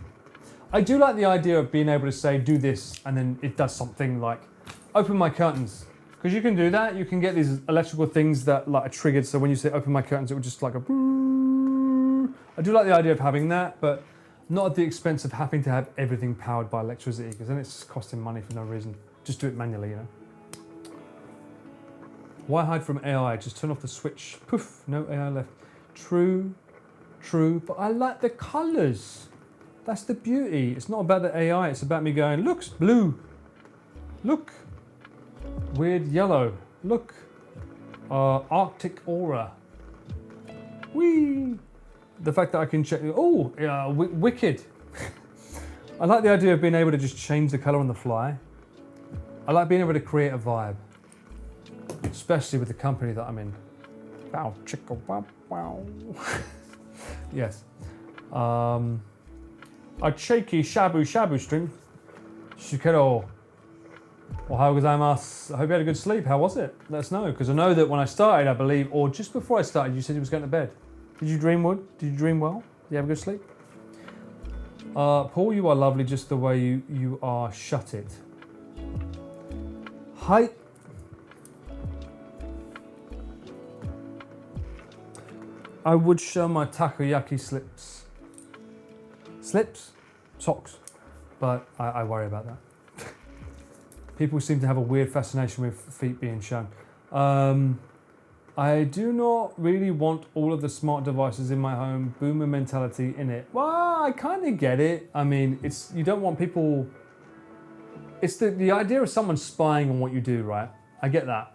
I do like the idea of being able to say, do this, and then it does something like, open my curtains. Because you can do that. You can get these electrical things that like are triggered. So when you say open my curtains, it will just like a... I do like the idea of having that, but not at the expense of having to have everything powered by electricity, because then it's just costing money for no reason. Just do it manually, you know. Why hide from AI? Just turn off the switch. Poof, no AI left. True, but I like the colours. That's the beauty. It's not about the AI, it's about me going, look, blue. Look, weird yellow. Look, Arctic aura. Whee! The fact that I can check, wicked. I like the idea of being able to just change the colour on the fly. I like being able to create a vibe. Especially with the company that I'm in. Bow, chicka, wow, wow. Yes. A cheeky Shabu stream. Shikero. Ohayou gozaimasu. I hope you had a good sleep. How was it? Let us know. Because I know that when I started, I believe, or just before I started, you said you was going to bed. Did you dream well? Did you dream well? Did you have a good sleep? Paul, you are lovely just the way you are. Shut it. Hi. I would show my takoyaki slips. Slips? Socks. But I worry about that. People seem to have a weird fascination with feet being shown. I do not really want all of the smart devices in my home, boomer mentality in it. Well, I kind of get it. I mean, you don't want people... It's the idea of someone spying on what you do, right? I get that.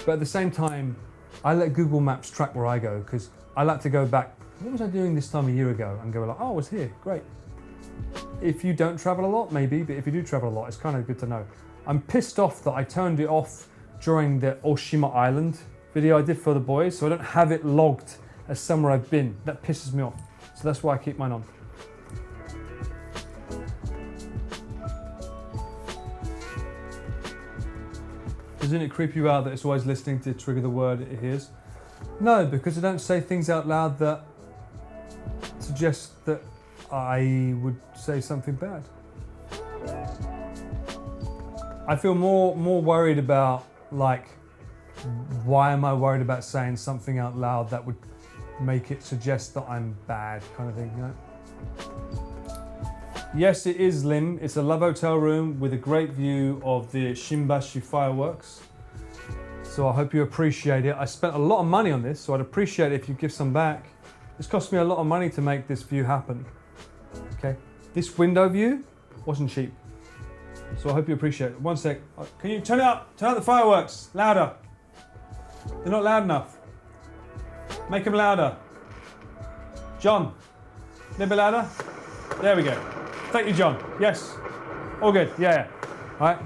But at the same time, I let Google Maps track where I go, because I like to go back, what was I doing this time a year ago? And go like, oh, I was here, great. If you don't travel a lot, maybe, but if you do travel a lot, it's kind of good to know. I'm pissed off that I turned it off during the Oshima Island video I did for the boys, so I don't have it logged as somewhere I've been. That pisses me off. So that's why I keep mine on. Doesn't it creep you out that it's always listening to trigger the word it hears? No, because I don't say things out loud that suggest that I would say something bad. I feel more worried about, like, why am I worried about saying something out loud that would make it suggest that I'm bad, kind of thing, you know? Yes, it is, Lim. It's a love hotel room with a great view of the Shimbashi fireworks. So I hope you appreciate it. I spent a lot of money on this, so I'd appreciate it if you give some back. It's cost me a lot of money to make this view happen. Okay, this window view wasn't cheap. So I hope you appreciate it. One sec. Can you turn up? Turn up the fireworks. Louder. They're not loud enough. Make them louder. John, a little bit louder. There we go. Thank you, John. Yes. All good. Yeah. All right.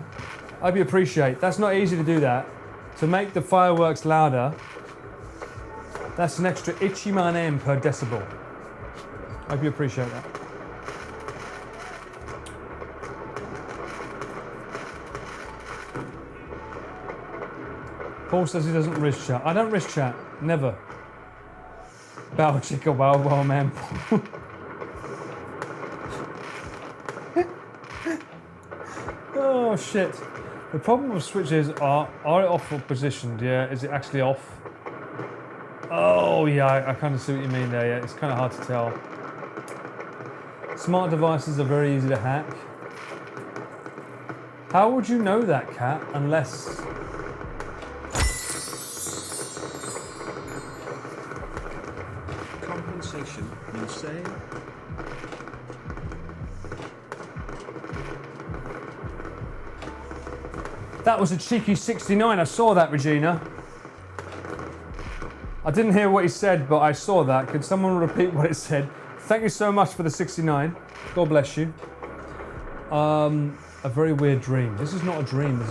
I hope you appreciate. That's not easy to do that. To make the fireworks louder, that's an extra ichiman per decibel. I hope you appreciate that. Paul says he doesn't risk chat. I don't risk chat. Never. Bow chicka wow wow man. Oh shit. The problem with switches are it off or positioned? Yeah, is it actually off? Oh yeah, I kind of see what you mean there. Yeah, it's kind of hard to tell. Smart devices are very easy to hack. How would you know that, Kat? Unless... conversation, you say? That was a cheeky 69. I saw that, Regina. I didn't hear what he said, but I saw that. Could someone repeat what it said? Thank you so much for the 69. God bless you. A very weird dream. This is not a dream.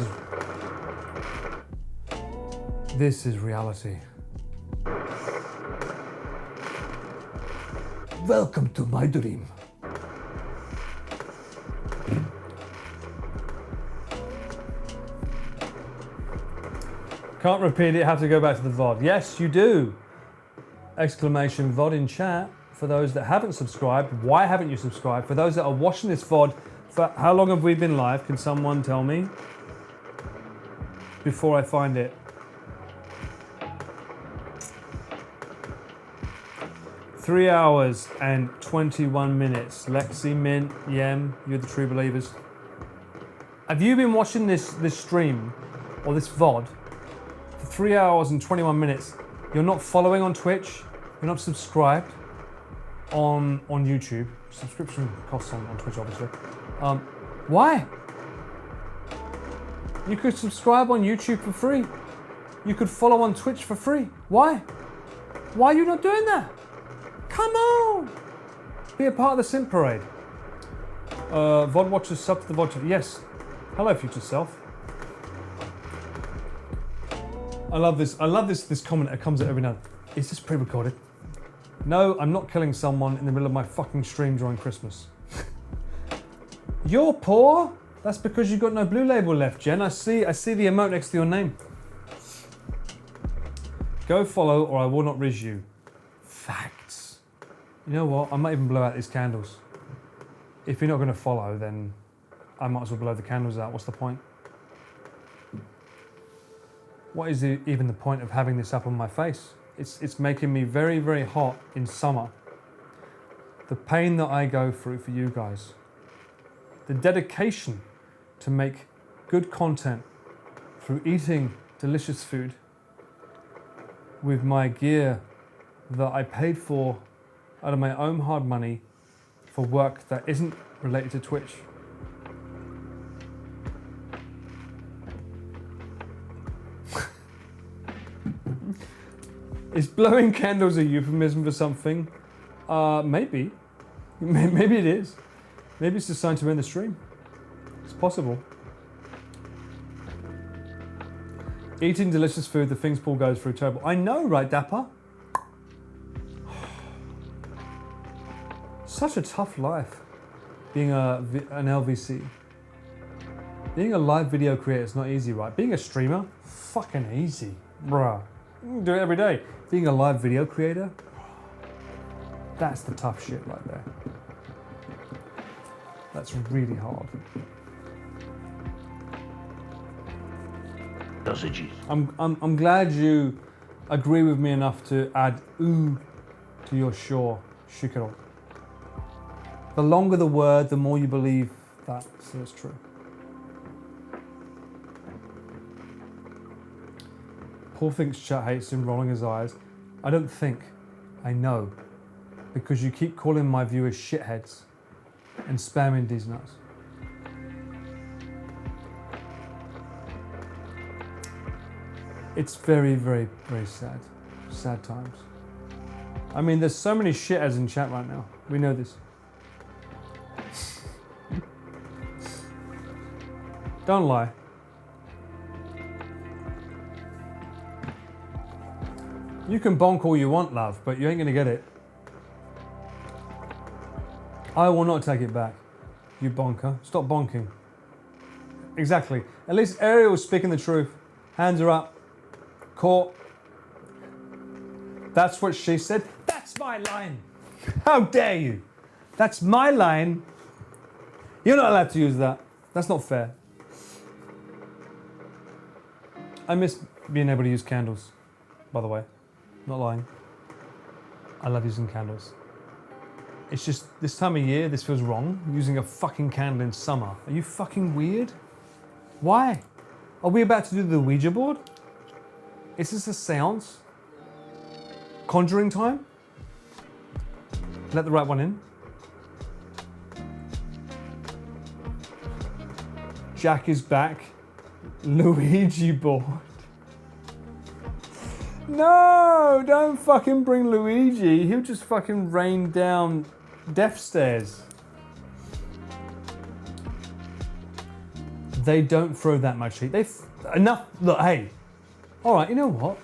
This is reality. Welcome to my dream. Can't repeat it, have to go back to the VOD. Yes, you do. Exclamation VOD in chat. For those that haven't subscribed, why haven't you subscribed? For those that are watching this VOD, for how long have we been live? Can someone tell me? Before I find it. 3 hours and 21 minutes. Lexi, Mint, Yem, you're the true believers. Have you been watching this stream or this VOD for 3 hours and 21 minutes? You're not following on Twitch. You're not subscribed on YouTube. Subscription costs on Twitch, obviously. Why? You could subscribe on YouTube for free. You could follow on Twitch for free. Why? Why are you not doing that? Come on! Be a part of the Simp Parade. VOD watchers sub to the VOD. Yes. Hello, future self. I love this. I love this comment that comes out every now. Is this pre-recorded? No, I'm not killing someone in the middle of my fucking stream during Christmas. You're poor? That's because you've got no blue label left, Jen. I see the emote next to your name. Go follow or I will not riz you. Facts. You know what? I might even blow out these candles. If you're not going to follow, then I might as well blow the candles out. What's the point? What is even the point of having this up on my face? It's making me very, very hot in summer. The pain that I go through for you guys. The dedication to make good content through eating delicious food with my gear that I paid for out of my own hard money for work that isn't related to Twitch. Is blowing candles a euphemism for something? Maybe. Maybe it is. Maybe it's just time to end the stream. It's possible. Eating delicious food, the things Paul goes through, terrible. I know, right, Dapper? Such a tough life, being an LVC. Being a live video creator is not easy, right? Being a streamer, fucking easy, bruh. You can do it every day. Being a live video creator, that's the tough shit right there. That's really hard. I'm glad you agree with me enough to add ooh to your sure shikiro. The longer the word, the more you believe that, so it's true. Paul thinks chat hates him, rolling his eyes. I don't think, I know, because you keep calling my viewers shitheads and spamming these nuts. It's very, very, very sad. Sad times. I mean, there's so many shitheads in chat right now. We know this. Don't lie. You can bonk all you want, love, but you ain't gonna get it. I will not take it back. You bonker. Stop bonking. Exactly. At least Ariel's speaking the truth. Hands are up. Caught. That's what she said. That's my line. How dare you? That's my line. You're not allowed to use that. That's not fair. I miss being able to use candles, by the way. Not lying. I love using candles. It's just this time of year, this feels wrong. Using a fucking candle in summer. Are you fucking weird? Why? Are we about to do the Ouija board? Is this a seance? Conjuring time? Let the right one in. Jack is back. Luigi board. No, don't fucking bring Luigi. He'll just fucking rain down death stairs. They don't throw that much heat. Enough. Look, hey. All right, you know what?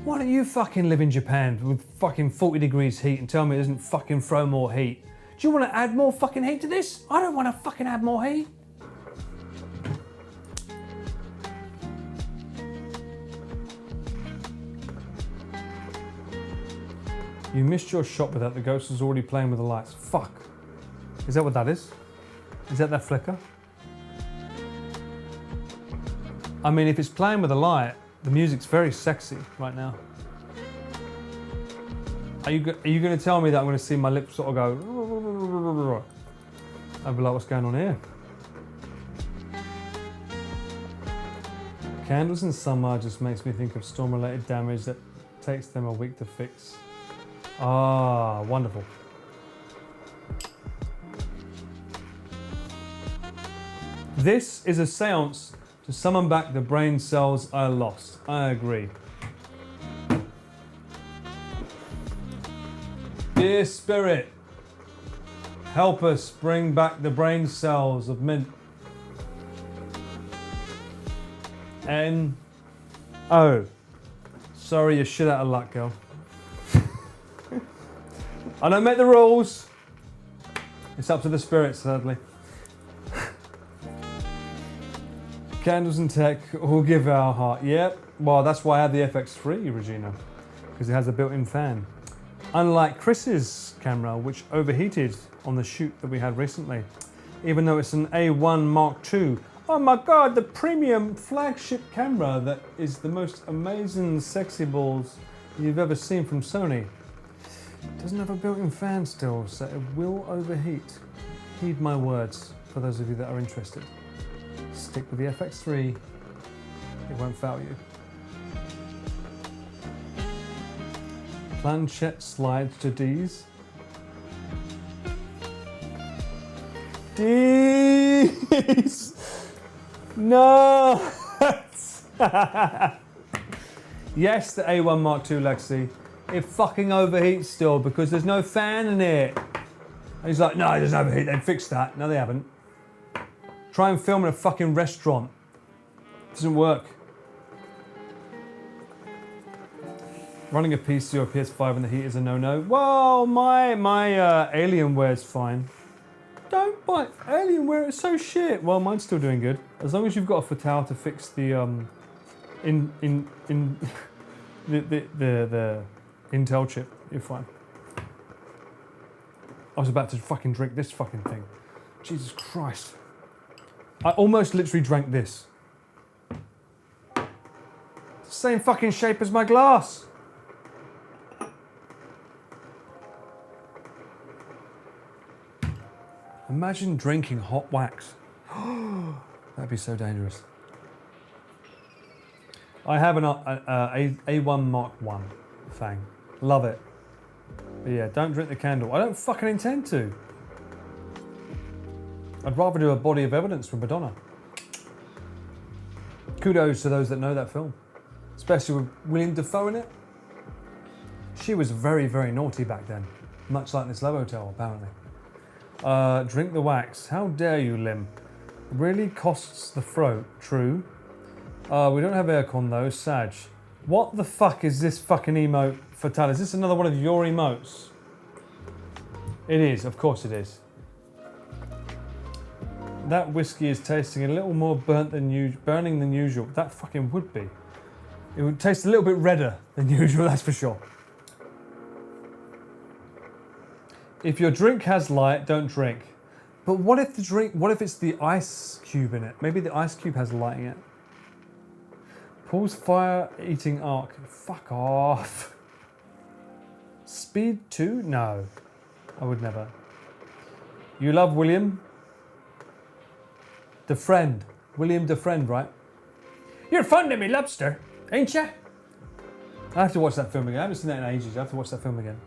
Why don't you fucking live in Japan with fucking 40 degrees heat and tell me it doesn't fucking throw more heat? Do you want to add more fucking heat to this? I don't want to fucking add more heat. You missed your shot with that. The ghost was already playing with the lights. Fuck. Is that what that is? Is that flicker? I mean, if it's playing with a light, the music's very sexy right now. Are you going to tell me that I'm going to see my lips sort of go? I'd be like, what's going on here? Candles in summer just makes me think of storm-related damage that takes them a week to fix. Ah, wonderful. This is a seance to summon back the brain cells I lost. I agree. Dear Spirit, help us bring back the brain cells of Mint. N-O. Sorry, you're shit out of luck, girl. I don't make the rules. It's up to the spirits, sadly. Candles and tech will give our heart. Yep. Well, that's why I had the FX3, Regina, because it has a built-in fan. Unlike Chris's camera, which overheated on the shoot that we had recently, even though it's an A1 Mark II. Oh my God, the premium flagship camera that is the most amazing sexy balls you've ever seen from Sony. It doesn't have a built-in fan still, so it will overheat. Heed my words, for those of you that are interested. Stick with the FX3, it won't fail you. Planchette slides to D's. D's! No! Yes, the A1 Mark II Lexi. It fucking overheats still because there's no fan in it. And he's like, no, it doesn't overheat. They've fixed that. No, they haven't. Try and film in a fucking restaurant. It doesn't work. Running a PC or PS5 in the heat is a no-no. Well, my Alienware's fine. Don't buy Alienware, it's so shit. Well, mine's still doing good. As long as you've got a Fatale to fix the the Intel chip, you're fine. I was about to fucking drink this fucking thing. Jesus Christ. I almost literally drank this. It's the same fucking shape as my glass. Imagine drinking hot wax. That'd be so dangerous. I have an A1 Mark I thing. Love it. But yeah, don't drink the candle. I don't fucking intend to. I'd rather do a body of evidence from Madonna. Kudos to those that know that film. Especially with William Dafoe in it. She was very, very naughty back then. Much like this Love Hotel, apparently. Drink the wax. How dare you, Lim? Really costs the throat. True. We don't have aircon though. Sag. What the fuck is this fucking emote for Tal? Is this another one of your emotes? It is. Of course it is. That whiskey is tasting a little more burning than usual. That fucking would be. It would taste a little bit redder than usual, that's for sure. If your drink has light, don't drink. But what if it's the ice cube in it? Maybe the ice cube has light in it. Paul's fire-eating arc. Fuck off. Speed 2? No. I would never. You love William? The friend. William the friend, right? You're fond of me, lobster, ain't ya? I have to watch that film again. I haven't seen that in ages. I have to watch that film again.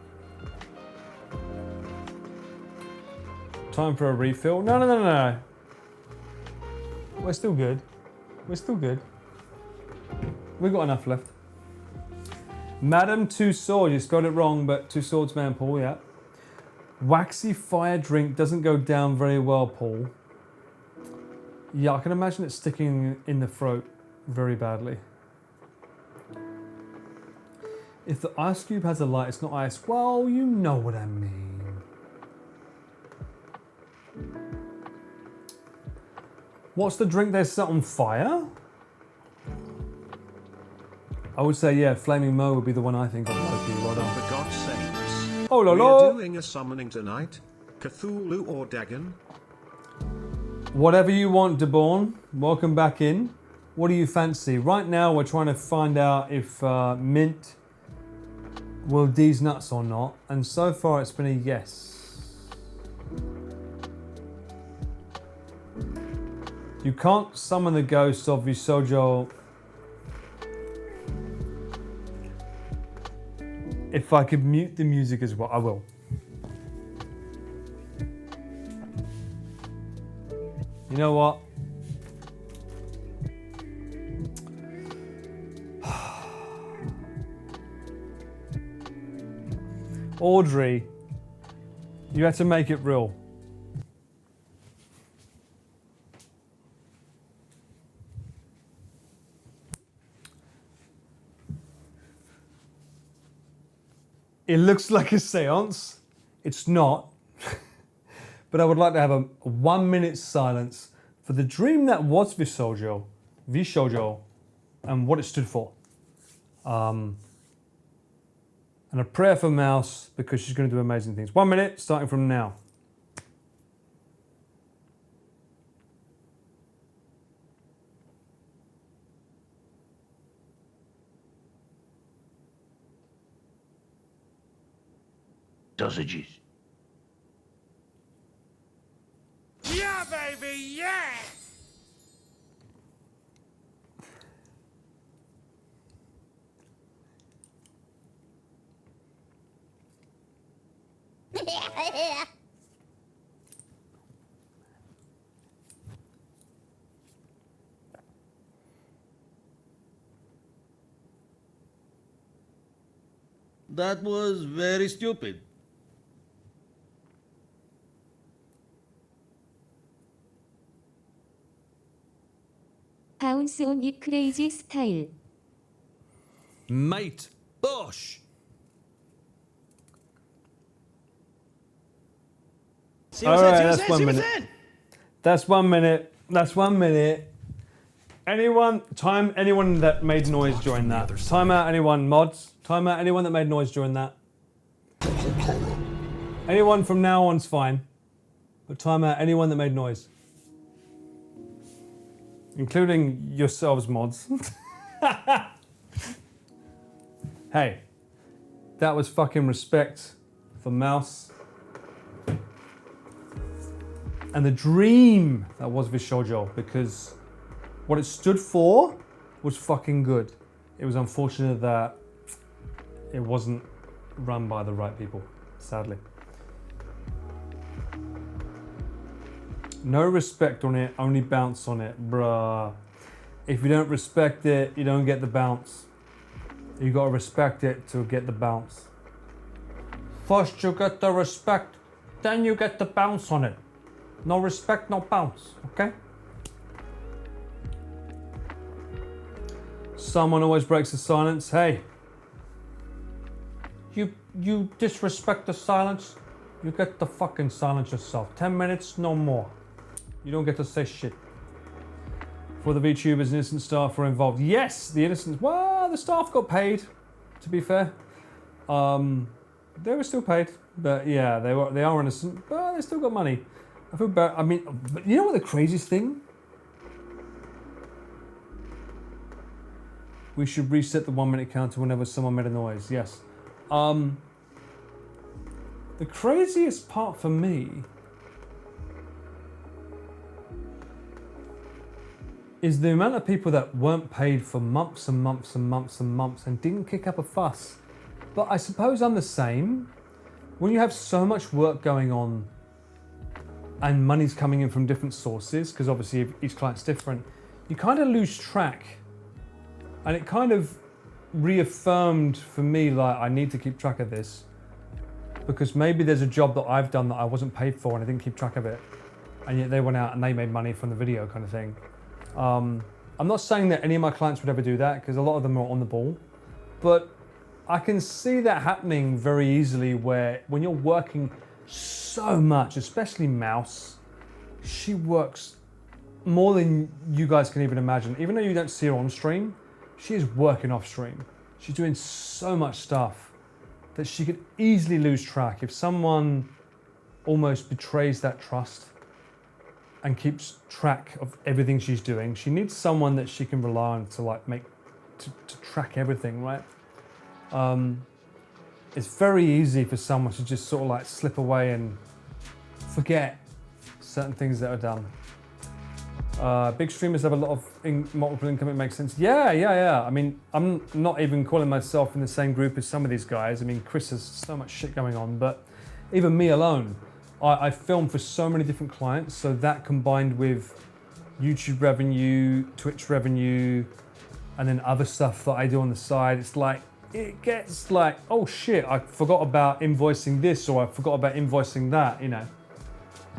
Time for a refill. No, no, no, no. We're still good. We're still good. We've got enough left. Madam Two Swords, you spelled it wrong, but Two Swords Man, Paul, yeah. Waxy fire drink doesn't go down very well, Paul. Yeah, I can imagine it sticking in the throat very badly. If the ice cube has a light, it's not ice. Well, you know what I mean. What's the drink they set on fire? I would say, yeah, Flaming Mo would be the one I think of. Loki, well done. For God's sakes. Oh la We're la! doing a summoning tonight. Cthulhu or Dagon? Whatever you want, DeBorn. Welcome back in. What do you fancy? Right now, we're trying to find out if Mint will D's nuts or not. And so far, it's been a yes. You can't summon the ghost of Visojo. If I could mute the music as well, I will. You know what? Audrey, you had to make it real. It looks like a seance. It's not. But I would like to have a 1 minute silence for the dream that was Vishojo, and what it stood for. And a prayer for Mouse because she's going to do amazing things. 1 minute, starting from now. Sausages. Yeah, baby, yeah! That was very stupid. Bounce on it crazy style. Mate, Bosh! All right, that's 1 minute. That's 1 minute. That's 1 minute. Anyone that made noise during that. Time out anyone, mods. Time out anyone that made noise during that. Anyone from now on's fine. But time out anyone that made noise. Including yourselves, mods. Hey, that was fucking respect for Mouse. And the dream that was Vishojo, because what it stood for was fucking good. It was unfortunate that it wasn't run by the right people, sadly. No respect on it, only bounce on it, bruh. If you don't respect it, you don't get the bounce. You gotta respect it to get the bounce. First you get the respect, then you get the bounce on it. No respect, no bounce, okay? Someone always breaks the silence. Hey, you disrespect the silence, you get the fucking silence yourself. 10 minutes, no more. You don't get to say shit. For the VTubers, innocent staff were involved. Yes, the innocent. Well, the staff got paid. To be fair, they were still paid. But yeah, they are innocent, but they still got money. I feel bad. I mean, but you know what the craziest thing? We should reset the 1 minute counter whenever someone made a noise. Yes. The craziest part for me is the amount of people that weren't paid for months and months and months and months and didn't kick up a fuss. But I suppose I'm the same. When you have so much work going on and money's coming in from different sources, because obviously each client's different, you kind of lose track. And it kind of reaffirmed for me, like, I need to keep track of this, because maybe there's a job that I've done that I wasn't paid for and I didn't keep track of it. And yet they went out and they made money from the video kind of thing. I'm not saying that any of my clients would ever do that, because a lot of them are on the ball, but I can see that happening very easily, where when you're working so much, especially Mouse, she works more than you guys can even imagine. Even though you don't see her on stream, she is working off stream. She's doing so much stuff that she could easily lose track if someone almost betrays that trust and keeps track of everything she's doing. She needs someone that she can rely on to like to track everything, right? It's very easy for someone to just sort of like slip away and forget certain things that are done. Big streamers have a lot of multiple income, it makes sense. Yeah. I mean, I'm not even calling myself in the same group as some of these guys. I mean, Chris has so much shit going on, but even me alone, I film for so many different clients, so that combined with YouTube revenue, Twitch revenue, and then other stuff that I do on the side, it's like, it gets like, oh shit, I forgot about invoicing this, or I forgot about invoicing that, you know.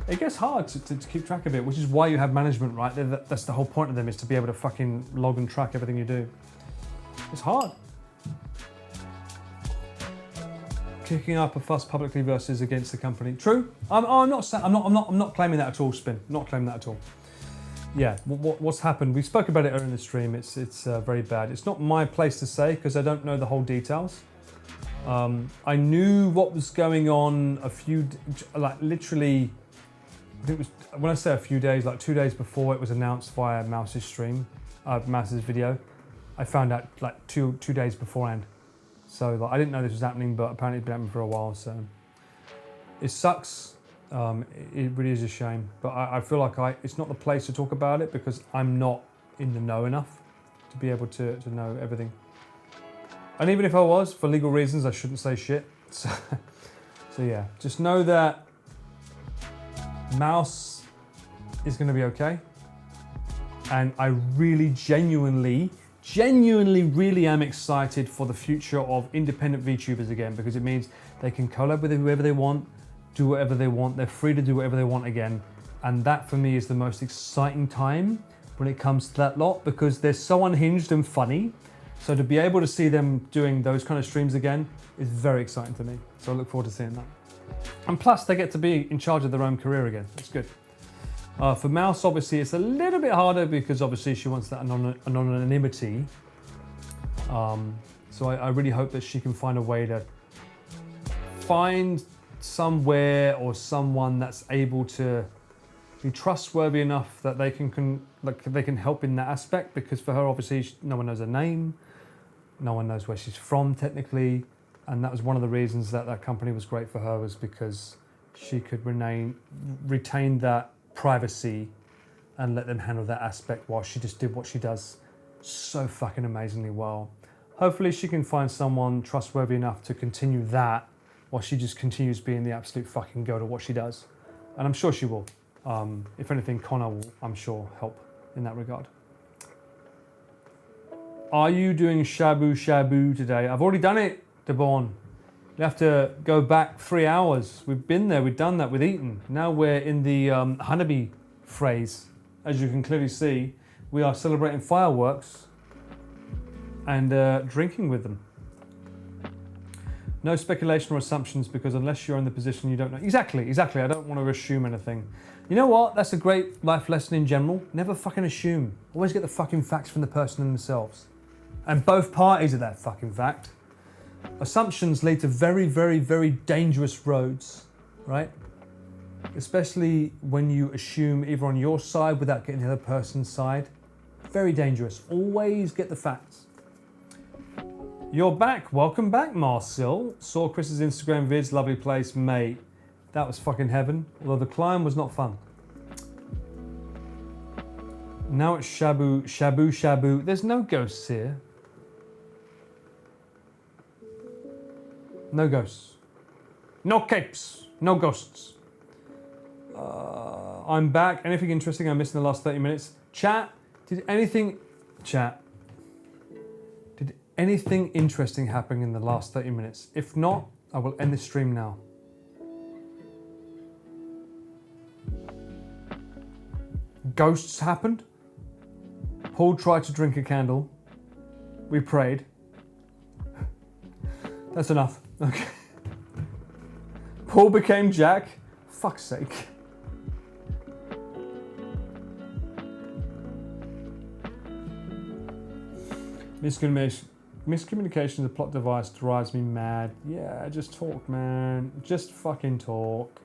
It gets hard to keep track of it, which is why you have management, right? That's the whole point of them, is to be able to fucking log and track everything you do. It's hard. Kicking up a fuss publicly versus against the company. True. I'm not claiming that at all, Spin. Not claiming that at all. Yeah. What's happened? We spoke about it earlier in the stream. It's very bad. It's not my place to say, because I don't know the whole details. I knew what was going on literally. I think it was, when I say a few days, like 2 days before it was announced via Mouse's stream, Mouse's video. I found out like two days beforehand. So like, I didn't know this was happening, but apparently it's been happening for a while. So it sucks. It really is a shame. But I feel like it's not the place to talk about it, because I'm not in the know enough to be able to know everything. And even if I was, for legal reasons, I shouldn't say shit. So yeah, just know that Mouse is going to be okay. And I really genuinely really am excited for the future of independent VTubers again, because it means they can collab with whoever they want, do whatever they want. They're free to do whatever they want again. And that for me is the most exciting time when it comes to that lot, because they're so unhinged and funny. So to be able to see them doing those kind of streams again is very exciting to me. So I look forward to seeing that. And plus they get to be in charge of their own career again. That's good. For Mouse, obviously, it's a little bit harder, because obviously she wants that anonymity. So I really hope that she can find a way to find somewhere or someone that's able to be trustworthy enough that they can help in that aspect. Because for her, obviously, no one knows her name, no one knows where she's from technically, and that was one of the reasons that company was great for her, was because she could retain that privacy and let them handle that aspect while she just did what she does so fucking amazingly well. Hopefully she can find someone trustworthy enough to continue that while she just continues being the absolute fucking girl to what she does. And I'm sure she will. If anything, Connor will, I'm sure, help in that regard. Are you doing Shabu today? I've already done it, DeBorn. You have to go back 3 hours. We've been there, we've done that with Eaton. Now we're in the honeybee phrase. As you can clearly see, we are celebrating fireworks and drinking with them. No speculation or assumptions, because unless you're in the position, you don't know. Exactly. I don't want to assume anything. You know what? That's a great life lesson in general. Never fucking assume. Always get the fucking facts from the person themselves. And both parties of that fucking fact. Assumptions lead to very, very, very dangerous roads, right? Especially when you assume either on your side without getting the other person's side. Very dangerous. Always get the facts. You're back. Welcome back, Marcel. Saw Chris's Instagram vids. Lovely place, mate. That was fucking heaven. Although the climb was not fun. Now it's Shabu. There's no ghosts here. No ghosts. No capes. No ghosts. I'm back. Anything interesting I missed in the last 30 minutes? Chat, did anything interesting happen in the last 30 minutes? If not, I will end this stream now. Ghosts happened. Paul tried to drink a candle. We prayed. That's enough. Okay. Paul became Jack. Fuck's sake. Miscommunication is a plot device drives me mad. Yeah, just talk, man. Just fucking talk.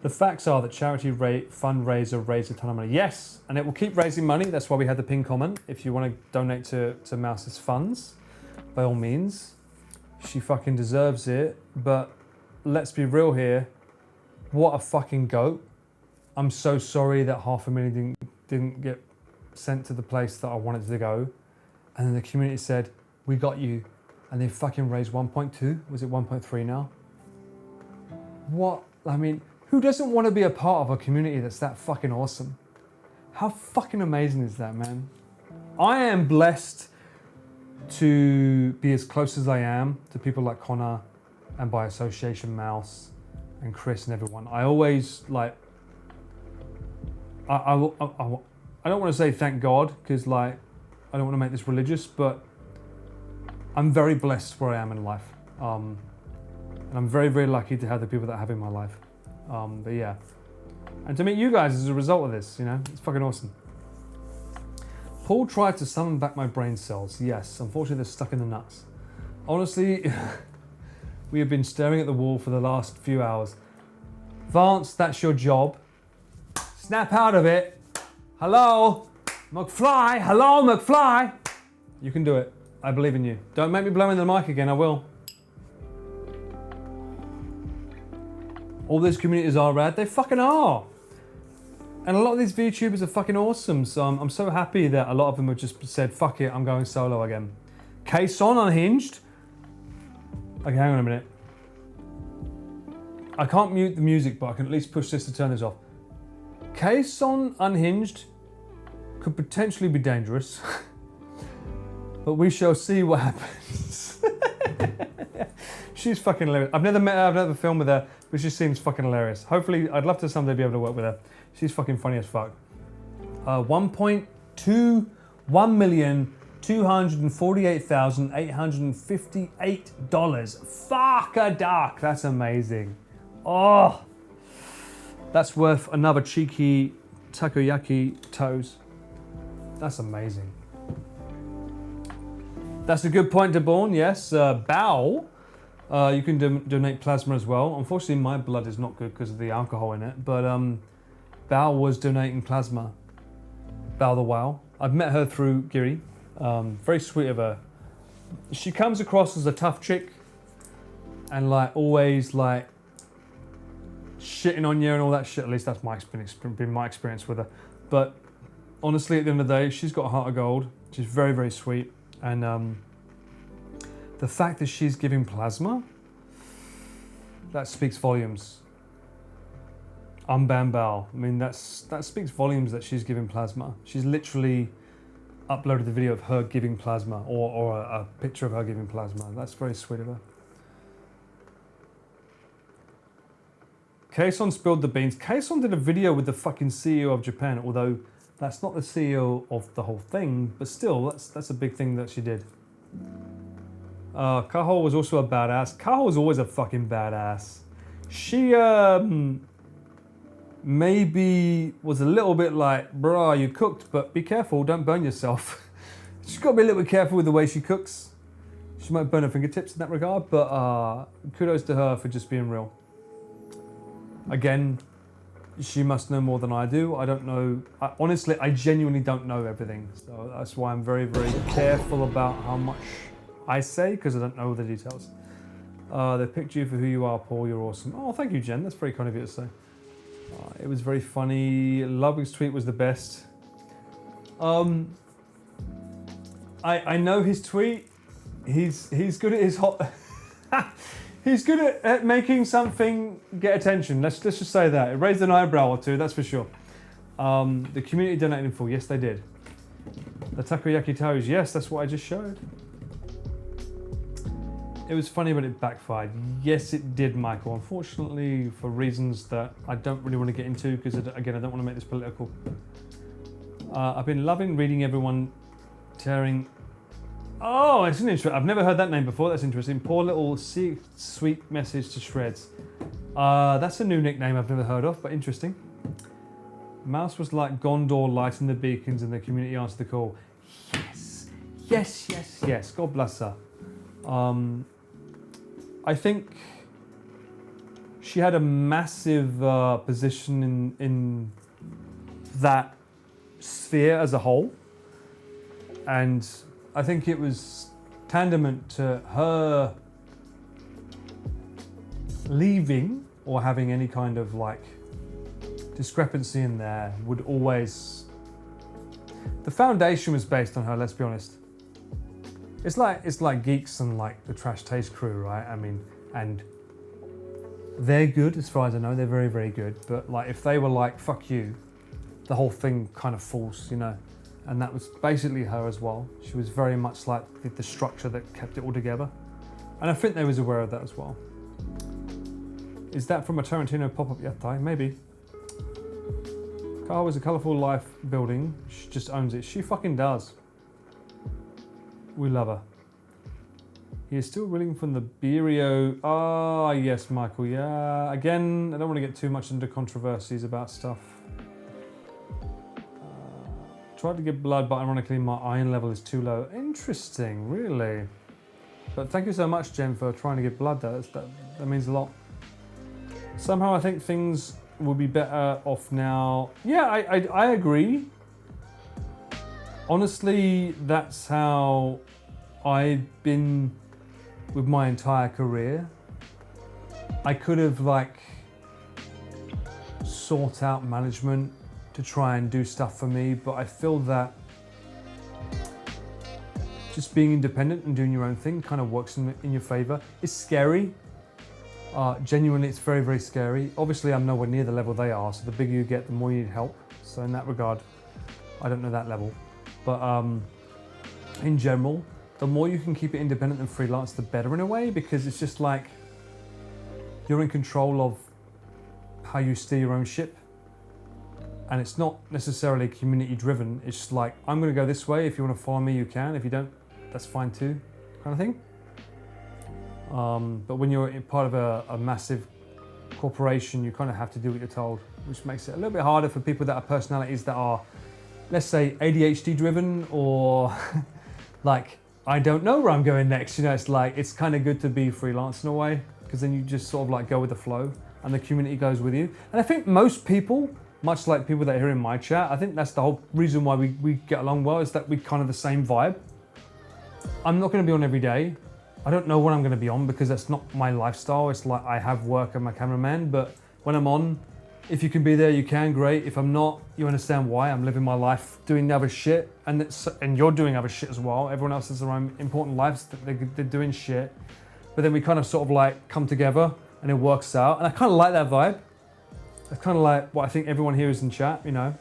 The facts are that charity fundraiser raised a ton of money. Yes, and it will keep raising money. That's why we had the pin comment. If you want to donate to Mouse's funds, by all means. She fucking deserves it. But let's be real here. What a fucking goat. I'm so sorry that $500,000 didn't get sent to the place that I wanted to go. And then the community said, we got you. And they fucking raised 1.2. Was it 1.3 now? What? I mean, who doesn't want to be a part of a community that's that fucking awesome? How fucking amazing is that, man? I am blessed to be as close as I am to people like Connor and by association Mouse and Chris and everyone. I always like, I don't want to say thank God because like, I don't want to make this religious, but I'm very blessed where I am in life. And I'm very, very lucky to have the people that I have in my life. But yeah, and to meet you guys as a result of this, you know, it's fucking awesome. Paul tried to summon back my brain cells. Yes, unfortunately they're stuck in the nuts. Honestly, we have been staring at the wall for the last few hours. Vance, that's your job. Snap out of it. Hello, McFly. Hello, McFly. You can do it. I believe in you. Don't make me blow in the mic again, I will. All these communities are rad. They fucking are. And a lot of these VTubers are fucking awesome. So I'm so happy that a lot of them have just said, fuck it, I'm going solo again. Case on Unhinged. Okay, hang on a minute. I can't mute the music, but I can at least push this to turn this off. Case on Unhinged could potentially be dangerous. But we shall see what happens. She's fucking hilarious. I've never met her, I've never filmed with her, but she seems fucking hilarious. Hopefully, I'd love to someday be able to work with her. She's fucking funny as fuck. $1,248,858. Fuck a duck. That's amazing. Oh, that's worth another cheeky takoyaki toes. That's amazing. That's a good point, DeBorn. Yes, Bao. You can donate plasma as well. Unfortunately, my blood is not good because of the alcohol in it. But Bao was donating plasma. Bao the Wow. I've met her through Giri. Very sweet of her. She comes across as a tough chick, and like always like shitting on you and all that shit. At least that's been my experience with her. But honestly, at the end of the day, she's got a heart of gold. She's very, very sweet. And the fact that she's giving plasma, that speaks volumes. Bao. I mean, that speaks volumes that she's giving plasma. She's literally uploaded the video of her giving plasma or a picture of her giving plasma. That's very sweet of her. Kason spilled the beans. Kason did a video with the fucking CEO of Japan, although that's not the CEO of the whole thing, but still, that's a big thing that she did. Kaho was also a badass. Kaho was always a fucking badass. She maybe was a little bit like, bruh, you cooked, but be careful, don't burn yourself. She's got to be a little bit careful with the way she cooks. She might burn her fingertips in that regard, but kudos to her for just being real. Again, she must know more than I do. I don't know. Honestly, I genuinely don't know everything. So that's why I'm very, very careful about how much I say, because I don't know the details. They picked you for who you are, Paul. You're awesome. Oh, thank you, Jen. That's very kind of you to say. It was very funny. Ludwig's tweet was the best. I know his tweet. He's good at his hot. He's good at making something get attention. Let's just say that. It raised an eyebrow or two, that's for sure. The community donated in full. Yes, they did. The takoyaki toes. Yes, that's what I just showed. It was funny, but it backfired. Yes, it did, Michael. Unfortunately, for reasons that I don't really want to get into, because again, I don't want to make this political. I've been loving reading everyone tearing. Oh, it's an interesting. I've never heard that name before. That's interesting. Poor little sweet message to shreds. That's a new nickname I've never heard of, but interesting. Mouse was like Gondor lighting the beacons and the community answered the call. Yes, yes, yes, yes. God bless her. I think she had a massive position in that sphere as a whole, and I think it was tantamount to her leaving or having any kind of like discrepancy in there would always. The foundation was based on her. Let's be honest. It's like Geeks and like the Trash Taste crew, right? I mean, and they're good as far as I know. They're very, very good. But like, if they were like "fuck you," the whole thing kind of falls, you know. And that was basically her as well. She was very much like the structure that kept it all together. And I think they was aware of that as well. Is that from a Tarantino pop-up yatai? Maybe. Car was a colourful life building. She just owns it. She fucking does. We love her. He is still reeling from the Berio. Ah, yes, Michael. Yeah. Again, I don't want to get too much into controversies about stuff. Tried to give blood, but ironically my iron level is too low. Interesting, really. But thank you so much, Jen, for trying to give blood. That means a lot. Somehow I think things will be better off now. Yeah, I agree. Honestly, that's how I've been with my entire career. I could have like sought out management to try and do stuff for me, but I feel that just being independent and doing your own thing kind of works in your favor. It's scary. Genuinely, it's very, very scary. Obviously, I'm nowhere near the level they are, so the bigger you get, the more you need help. So in that regard, I don't know that level. But in general, the more you can keep it independent and freelance, the better in a way, because it's just like you're in control of how you steer your own ship. And it's not necessarily community driven. It's just like, I'm going to go this way. If you want to follow me, you can. If you don't, that's fine too, kind of thing. But when you're part of a massive corporation, you kind of have to do what you're told, which makes it a little bit harder for people that are personalities that are, let's say, ADHD driven, or like, I don't know where I'm going next. You know, it's like, it's kind of good to be freelance in a way, because then you just sort of like go with the flow and the community goes with you. And I think most people, much like people that are here in my chat, I think that's the whole reason why we get along well, is that we kind of the same vibe. I'm not going to be on every day. I don't know when I'm going to be on, because that's not my lifestyle. It's like I have work, I'm a cameraman, but when I'm on, if you can be there, you can, great. If I'm not, you understand why. I'm living my life doing other shit, and you're doing other shit as well. Everyone else has their own important lives that they're doing shit. But then we kind of sort of like come together and it works out. And I kind of like that vibe. It's kind of like what I think everyone here is in chat, you know.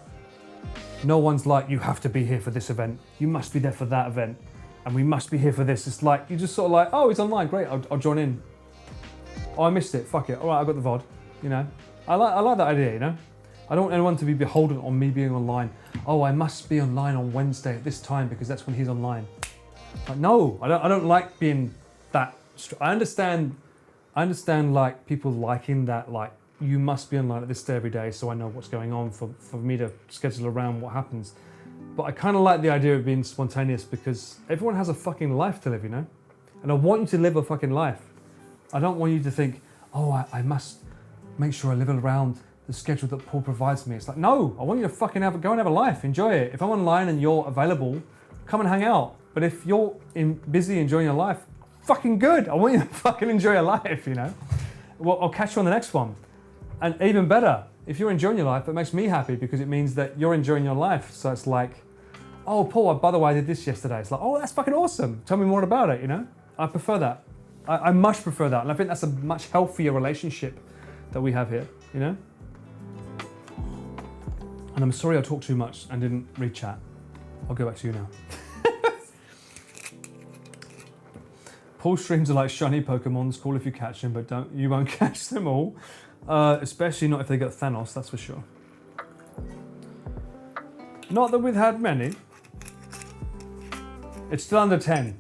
No one's like, you have to be here for this event. You must be there for that event. And we must be here for this. It's like, you just sort of like, oh, it's online, great, I'll join in. Oh, I missed it, fuck it. All right, I got the VOD, you know. I like that idea, you know. I don't want anyone to be beholden on me being online. Oh, I must be online on Wednesday at this time because that's when he's online. Like, no, I don't like being that. I understand like people liking that, like, you must be online at this day every day so I know what's going on for me to schedule around what happens. But I kind of like the idea of being spontaneous, because everyone has a fucking life to live, you know? And I want you to live a fucking life. I don't want you to think, oh, I must make sure I live around the schedule that Paul provides me. It's like, no, I want you to fucking go and have a life, enjoy it. If I'm online and you're available, come and hang out. But if you're busy enjoying your life, fucking good. I want you to fucking enjoy your life, you know? Well, I'll catch you on the next one. And even better, if you're enjoying your life, that makes me happy, because it means that you're enjoying your life. So it's like, oh, Paul, by the way, I did this yesterday. It's like, oh, that's fucking awesome. Tell me more about it, you know? I prefer that. I much prefer that, and I think that's a much healthier relationship that we have here, you know? And I'm sorry I talked too much and didn't read chat. I'll go back to you now. Paul streams are like shiny Pokemons, cool if you catch them, but you won't catch them all. Especially not if they got Thanos, that's for sure. Not that we've had many. It's still under 10.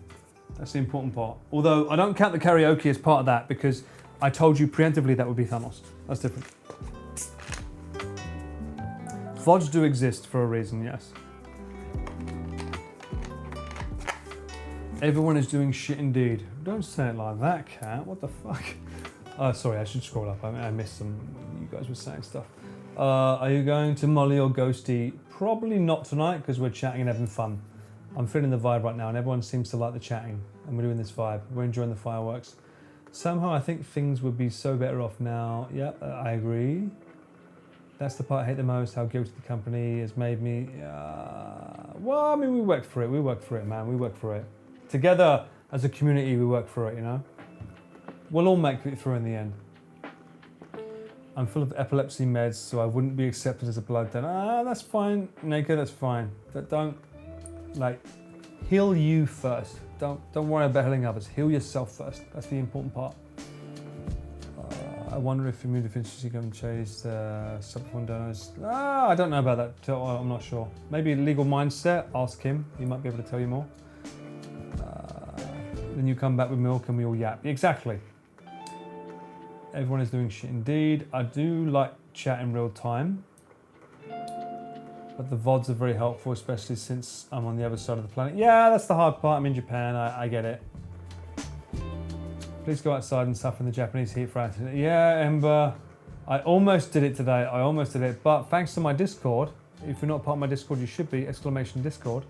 That's the important part. Although I don't count the karaoke as part of that because I told you preemptively that would be Thanos. That's different. VODs do exist for a reason, yes. Everyone is doing shit indeed. Don't say it like that, Cat. What the fuck? Sorry, I should scroll up. I missed some. You guys were saying stuff. Are you going to Molly or Ghosty? Probably not tonight because we're chatting and having fun. I'm feeling the vibe right now and everyone seems to like the chatting and we're doing this vibe. We're enjoying the fireworks. Somehow I think things would be so better off now. Yeah, I agree. That's the part I hate the most, how guilty the company has made me. Well, I mean, we work for it. We work for it, man. We work for it. Together, as a community, we work for it, you know? We'll all make it through in the end. I'm full of epilepsy meds, so I wouldn't be accepted as a blood donor. That's fine, Naked, that's fine. But don't, heal you first. Don't worry about healing others. Heal yourself first. That's the important part. I wonder if immune deficiency can chase sub-1 donors. I don't know about that. I'm not sure. Maybe legal mindset. Ask him. He might be able to tell you more. Then you come back with milk and we all yap. Exactly. Everyone is doing shit indeed. I do like chat in real time. But the VODs are very helpful, especially since I'm on the other side of the planet. Yeah, that's the hard part. I'm in Japan. I get it. Please go outside and suffer in the Japanese heat for accident. Yeah, Ember. I almost did it today. I almost did it. But thanks to my Discord, if you're not part of my Discord, you should be. !Discord.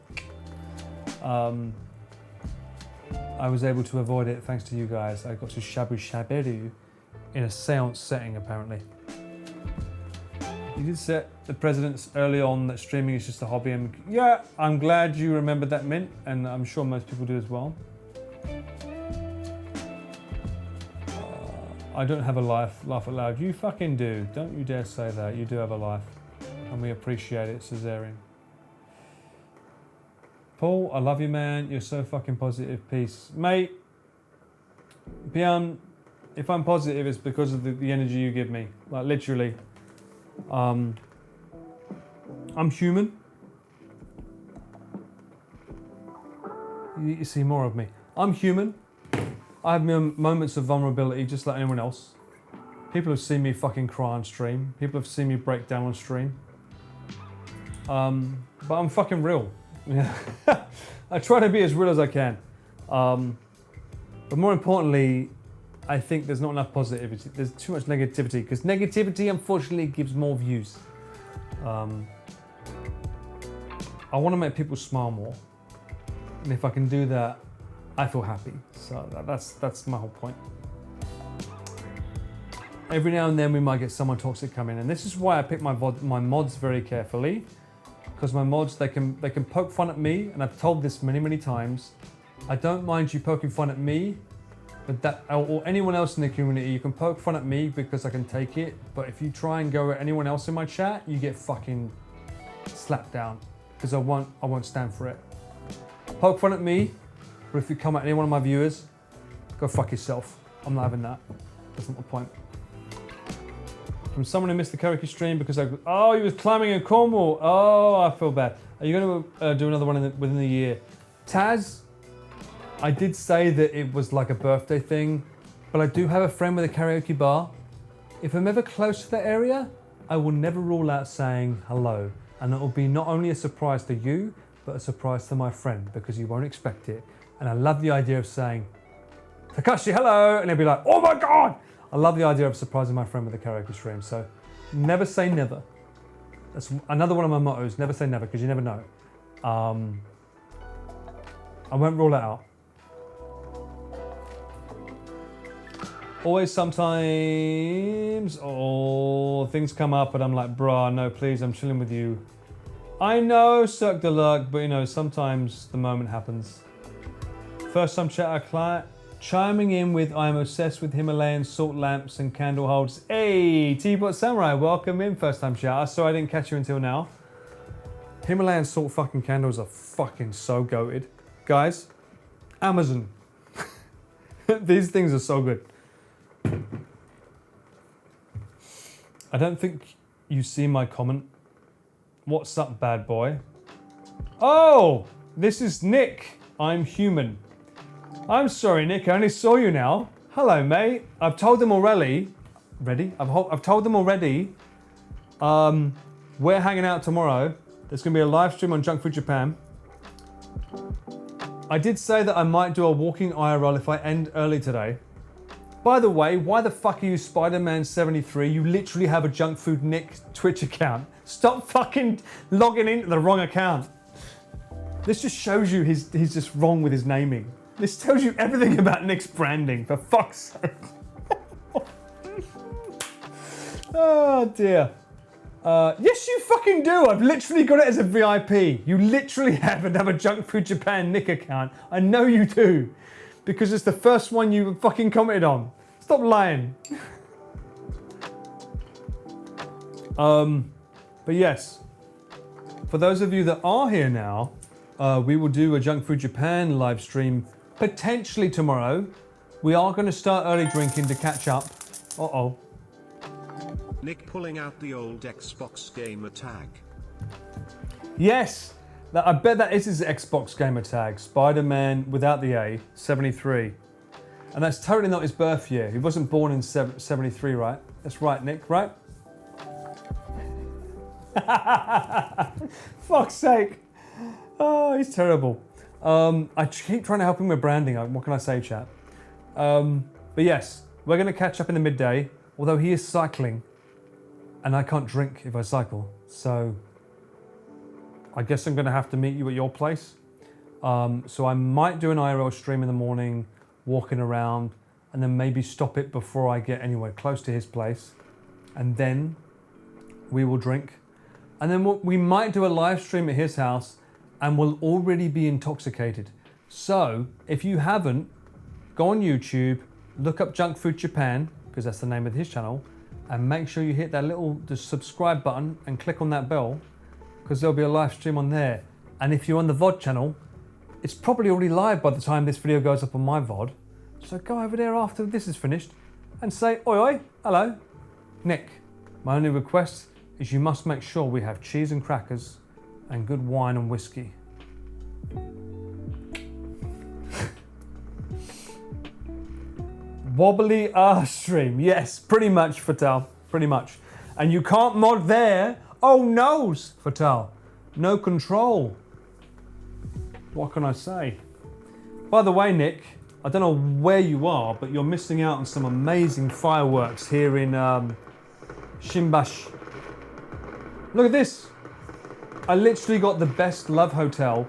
I was able to avoid it thanks to you guys. I got to Shaberu in a seance setting, apparently. You did set the precedents early on that streaming is just a hobby. And yeah, I'm glad you remembered that, Mint, and I'm sure most people do as well. I don't have a life, laugh out loud. You fucking do. Don't you dare say that. You do have a life. And we appreciate it, Caesarean. Paul, I love you, man. You're so fucking positive. Peace. Mate, Pian, if I'm positive, it's because of the energy you give me. Like, literally. I'm human. You see more of me. I'm human. I have moments of vulnerability just like anyone else. People have seen me fucking cry on stream. People have seen me break down on stream. But I'm fucking real. Yeah. I try to be as real as I can. But more importantly, I think there's not enough positivity. There's too much negativity because negativity, unfortunately, gives more views. I want to make people smile more. And if I can do that, I feel happy. So that's my whole point. Every now and then we might get someone toxic come in, and this is why I pick my mods very carefully. Because my mods, they can poke fun at me, and I've told this many times. I don't mind you poking fun at me, but that or anyone else in the community, you can poke fun at me because I can take it. But if you try and go at anyone else in my chat, you get fucking slapped down because I won't stand for it. Poke fun at me, but if you come at any one of my viewers, go fuck yourself. I'm not having that. That's not the point. From someone who missed the karaoke stream because he was climbing in Cornwall. Oh, I feel bad. Are you going to do another one within the year? Taz, I did say that it was like a birthday thing, but I do have a friend with a karaoke bar. If I'm ever close to that area, I will never rule out saying hello. And it will be not only a surprise to you, but a surprise to my friend because you won't expect it. And I love the idea of saying, Takashi, hello, and he'll be like, oh my God! I love the idea of surprising my friend with a karaoke stream, so never say never. That's another one of my mottos, never say never, because you never know. I won't rule it out. Always sometimes, things come up and I'm like, bruh, no, please, I'm chilling with you. I know, Cirque de Luck, but you know, sometimes the moment happens. First time chat Chiming in with I'm obsessed with Himalayan salt lamps and candle holders. Hey, T-Bot Samurai, welcome in. First time shout. Sorry I didn't catch you until now. Himalayan salt fucking candles are fucking so goated. Guys, Amazon. These things are so good. I don't think you see my comment. What's up, bad boy? Oh, this is Nick. I'm human. I'm sorry, Nick. I only saw you now. Hello, mate. I've told them already. I've told them already. We're hanging out tomorrow. There's going to be a live stream on Junk Food Japan. I did say that I might do a walking IRL if I end early today. By the way, why the fuck are you Spider-Man73? You literally have a Junk Food Nick Twitch account. Stop fucking logging into the wrong account. This just shows you he's just wrong with his naming. This tells you everything about Nick's branding, for fuck's sake. Oh dear. Yes, you fucking do. I've literally got it as a VIP. You literally have another Junk Food Japan Nick account. I know you do. Because it's the first one you fucking commented on. Stop lying. But yes, for those of you that are here now, we will do a Junk Food Japan live stream potentially tomorrow. We are going to start early drinking to catch up. Uh-oh. Nick pulling out the old Xbox gamer tag. Yes, I bet that is his Xbox gamer tag. Spider-Man without the A, 73. And that's totally not his birth year. He wasn't born in 73, right? That's right, Nick, right? Fuck's sake. Oh, he's terrible. I keep trying to help him with branding. What can I say, chat? But yes, we're going to catch up in the midday, although he is cycling. And I can't drink if I cycle. So I guess I'm going to have to meet you at your place. So I might do an IRL stream in the morning, walking around, and then maybe stop it before I get anywhere close to his place. And then we will drink. And then we might do a live stream at his house and we'll already be intoxicated. So if you haven't, go on YouTube, look up Junk Food Japan, because that's the name of his channel, and make sure you hit that the subscribe button and click on that bell, because there'll be a live stream on there. And if you're on the VOD channel, it's probably already live by the time this video goes up on my VOD. So go over there after this is finished and say, oi oi, hello, Nick. My only request is you must make sure we have cheese and crackers and good wine and whiskey. Wobbly stream. Yes, pretty much, Fatal. Pretty much. And you can't mod there. Oh no, Fatal. No control. What can I say? By the way, Nick, I don't know where you are, but you're missing out on some amazing fireworks here in Shimbash. Look at this. I literally got the best love hotel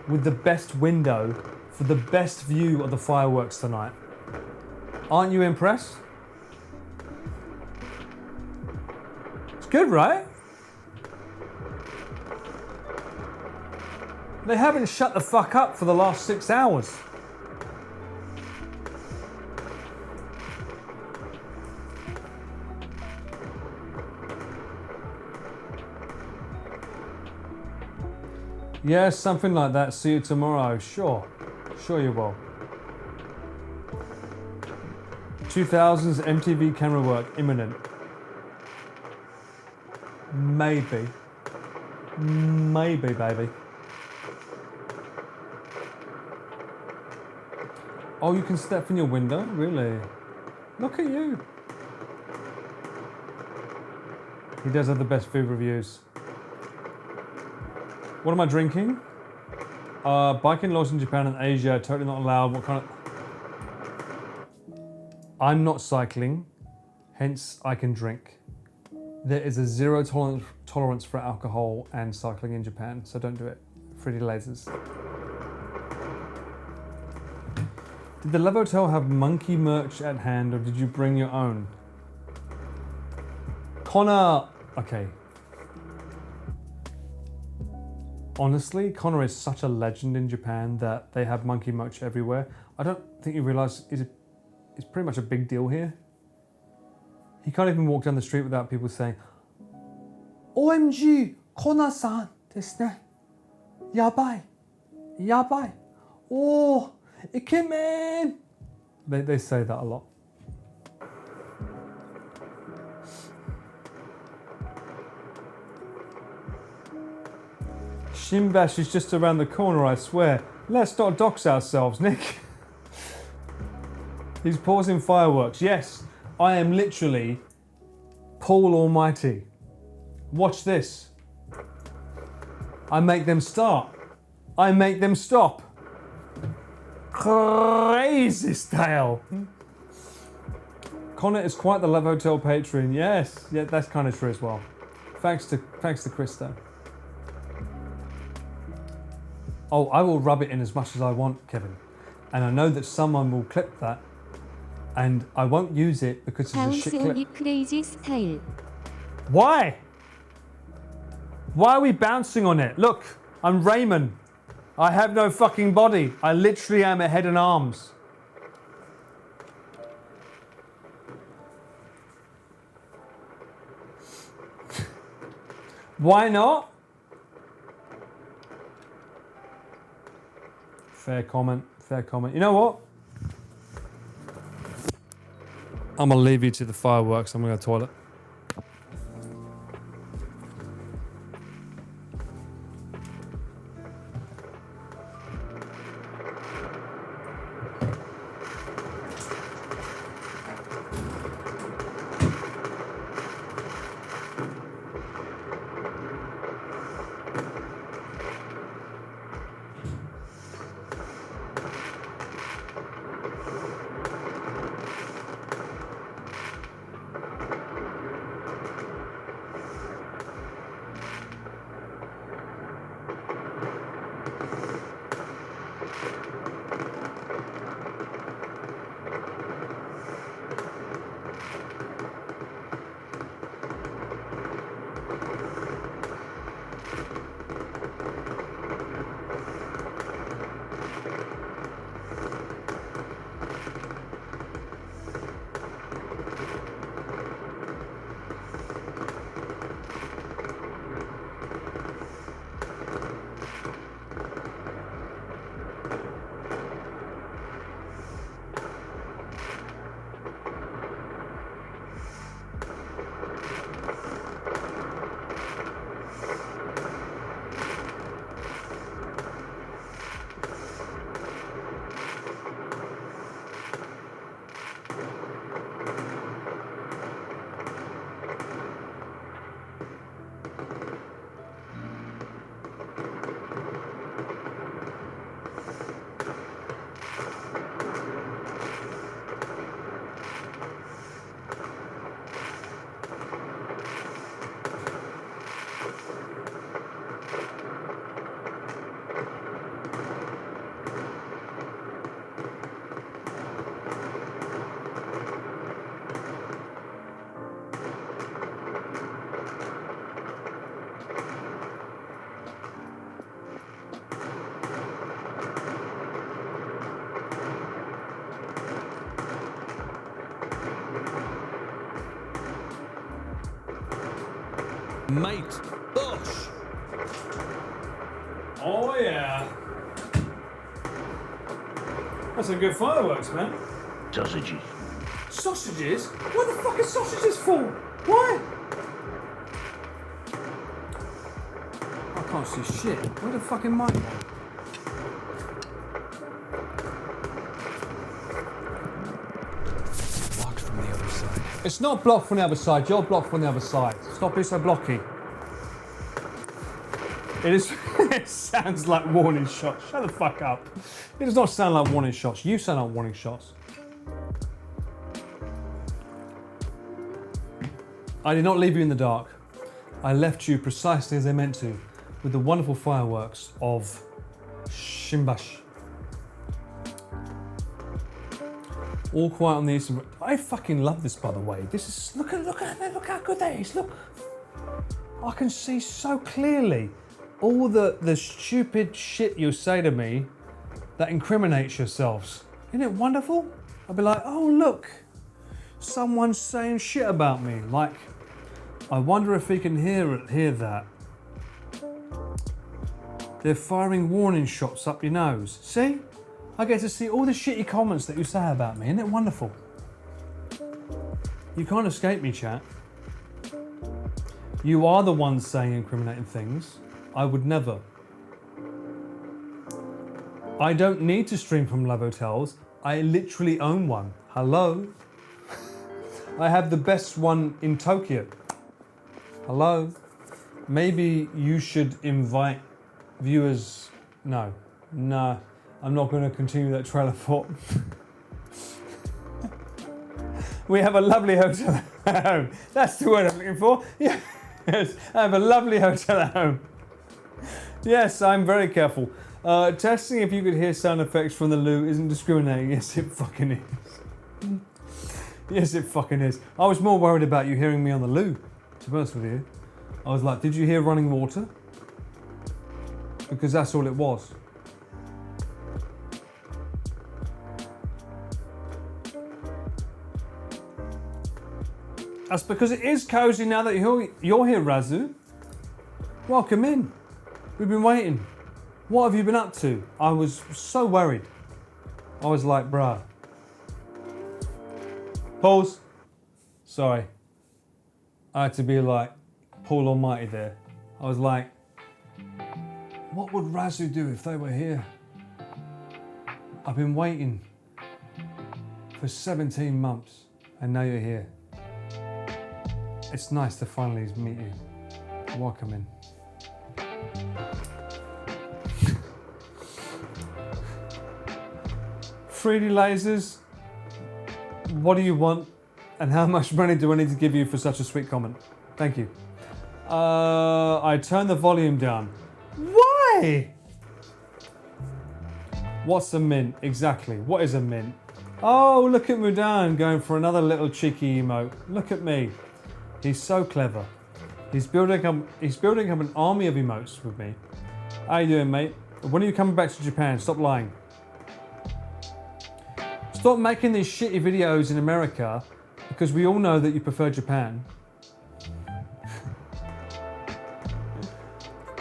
with the best window for the best view of the fireworks tonight. Aren't you impressed? It's good, right? They haven't shut the fuck up for the last 6 hours. Yeah, something like that. See you tomorrow. Sure. Sure you will. 2000s MTV camera work imminent. Maybe. Maybe, baby. Oh, you can step in your window? Really? Look at you. He does have the best food reviews. What am I drinking? Biking laws in Japan and Asia, totally not allowed. What kind of... I'm not cycling, hence I can drink. There is a zero tolerance for alcohol and cycling in Japan, so don't do it. Pretty lasers. Did the Love Hotel have monkey merch at hand, or did you bring your own? Connor, okay. Honestly, Connor is such a legend in Japan that they have monkey mochi everywhere. I don't think you realise it's pretty much a big deal here. He can't even walk down the street without people saying, OMG, Kona-san ですね。やばい。やばい. Oh, ikemen. They say that a lot. Shimbash is just around the corner, I swear. Let's not dox ourselves, Nick. He's pausing fireworks. Yes, I am literally Paul Almighty. Watch this. I make them start. I make them stop. Crazy style. Connor is quite the Love Hotel patron. Yes, yeah, that's kind of true as well. Thanks to Krista. Oh, I will rub it in as much as I want, Kevin. And I know that someone will clip that, and I won't use it because it's a Bounce shit on clip. it crazy style. Why? Why are we bouncing on it? Look, I'm Raymond. I have no fucking body. I literally am a head and arms. Why not? Fair comment, fair comment. You know what? I'm gonna leave you to the fireworks. I'm gonna go to the toilet. Mate, Bosh! Oh yeah. That's some good fireworks, man. Sausages. Sausages? What the fuck are sausages for? Why? I can't see shit. Where the fucking mic? Blocked from the other side. It's not blocked from the other side. You're blocked from the other side. Stop being so blocky. It is. It sounds like warning shots. Shut the fuck up. It does not sound like warning shots. You sound like warning shots. I did not leave you in the dark. I left you precisely as I meant to, with the wonderful fireworks of Shimbash. All quiet on the eastern. I fucking love this, by the way. This is look how good that is. Look, I can see so clearly. all the stupid shit you say to me that incriminates yourselves. Isn't it wonderful? I'll be like, oh look, someone's saying shit about me. Like, I wonder if he can hear that. They're firing warning shots up your nose. See? I get to see all the shitty comments that you say about me. Isn't it wonderful? You can't escape me, chat. You are the ones saying incriminating things. I would never. I don't need to stream from love hotels. I literally own one. Hello? I have the best one in Tokyo. Hello? Maybe you should invite viewers. No, I'm not going to continue that trailer thought. We have a lovely hotel at home. That's the word I'm looking for. Yes, I have a lovely hotel at home. Yes, I'm very careful. Testing if you could hear sound effects from the loo isn't discriminating. Yes, it fucking is. Yes, it fucking is. I was more worried about you hearing me on the loo, to be honest with you. I was like, did you hear running water? Because that's all it was. That's because it is cozy now that you're here, Razu. Welcome in. We've been waiting. What have you been up to? I was so worried. I was like, bruh. Pause. Sorry. I had to be like Paul Almighty there. I was like, what would Razu do if they were here? I've been waiting for 17 months and now you're here. It's nice to finally meet you. Welcome in. $3D lasers, what do you want and how much money do I need to give you for such a sweet comment? Thank you. I turned the volume down. Why? What's a mint? Exactly. What is a mint? Oh, look at Mudan going for another little cheeky emote. Look at me. He's so clever. He's building up an army of emotes with me. How you doing, mate? When are you coming back to Japan? Stop lying. Stop making these shitty videos in America because we all know that you prefer Japan.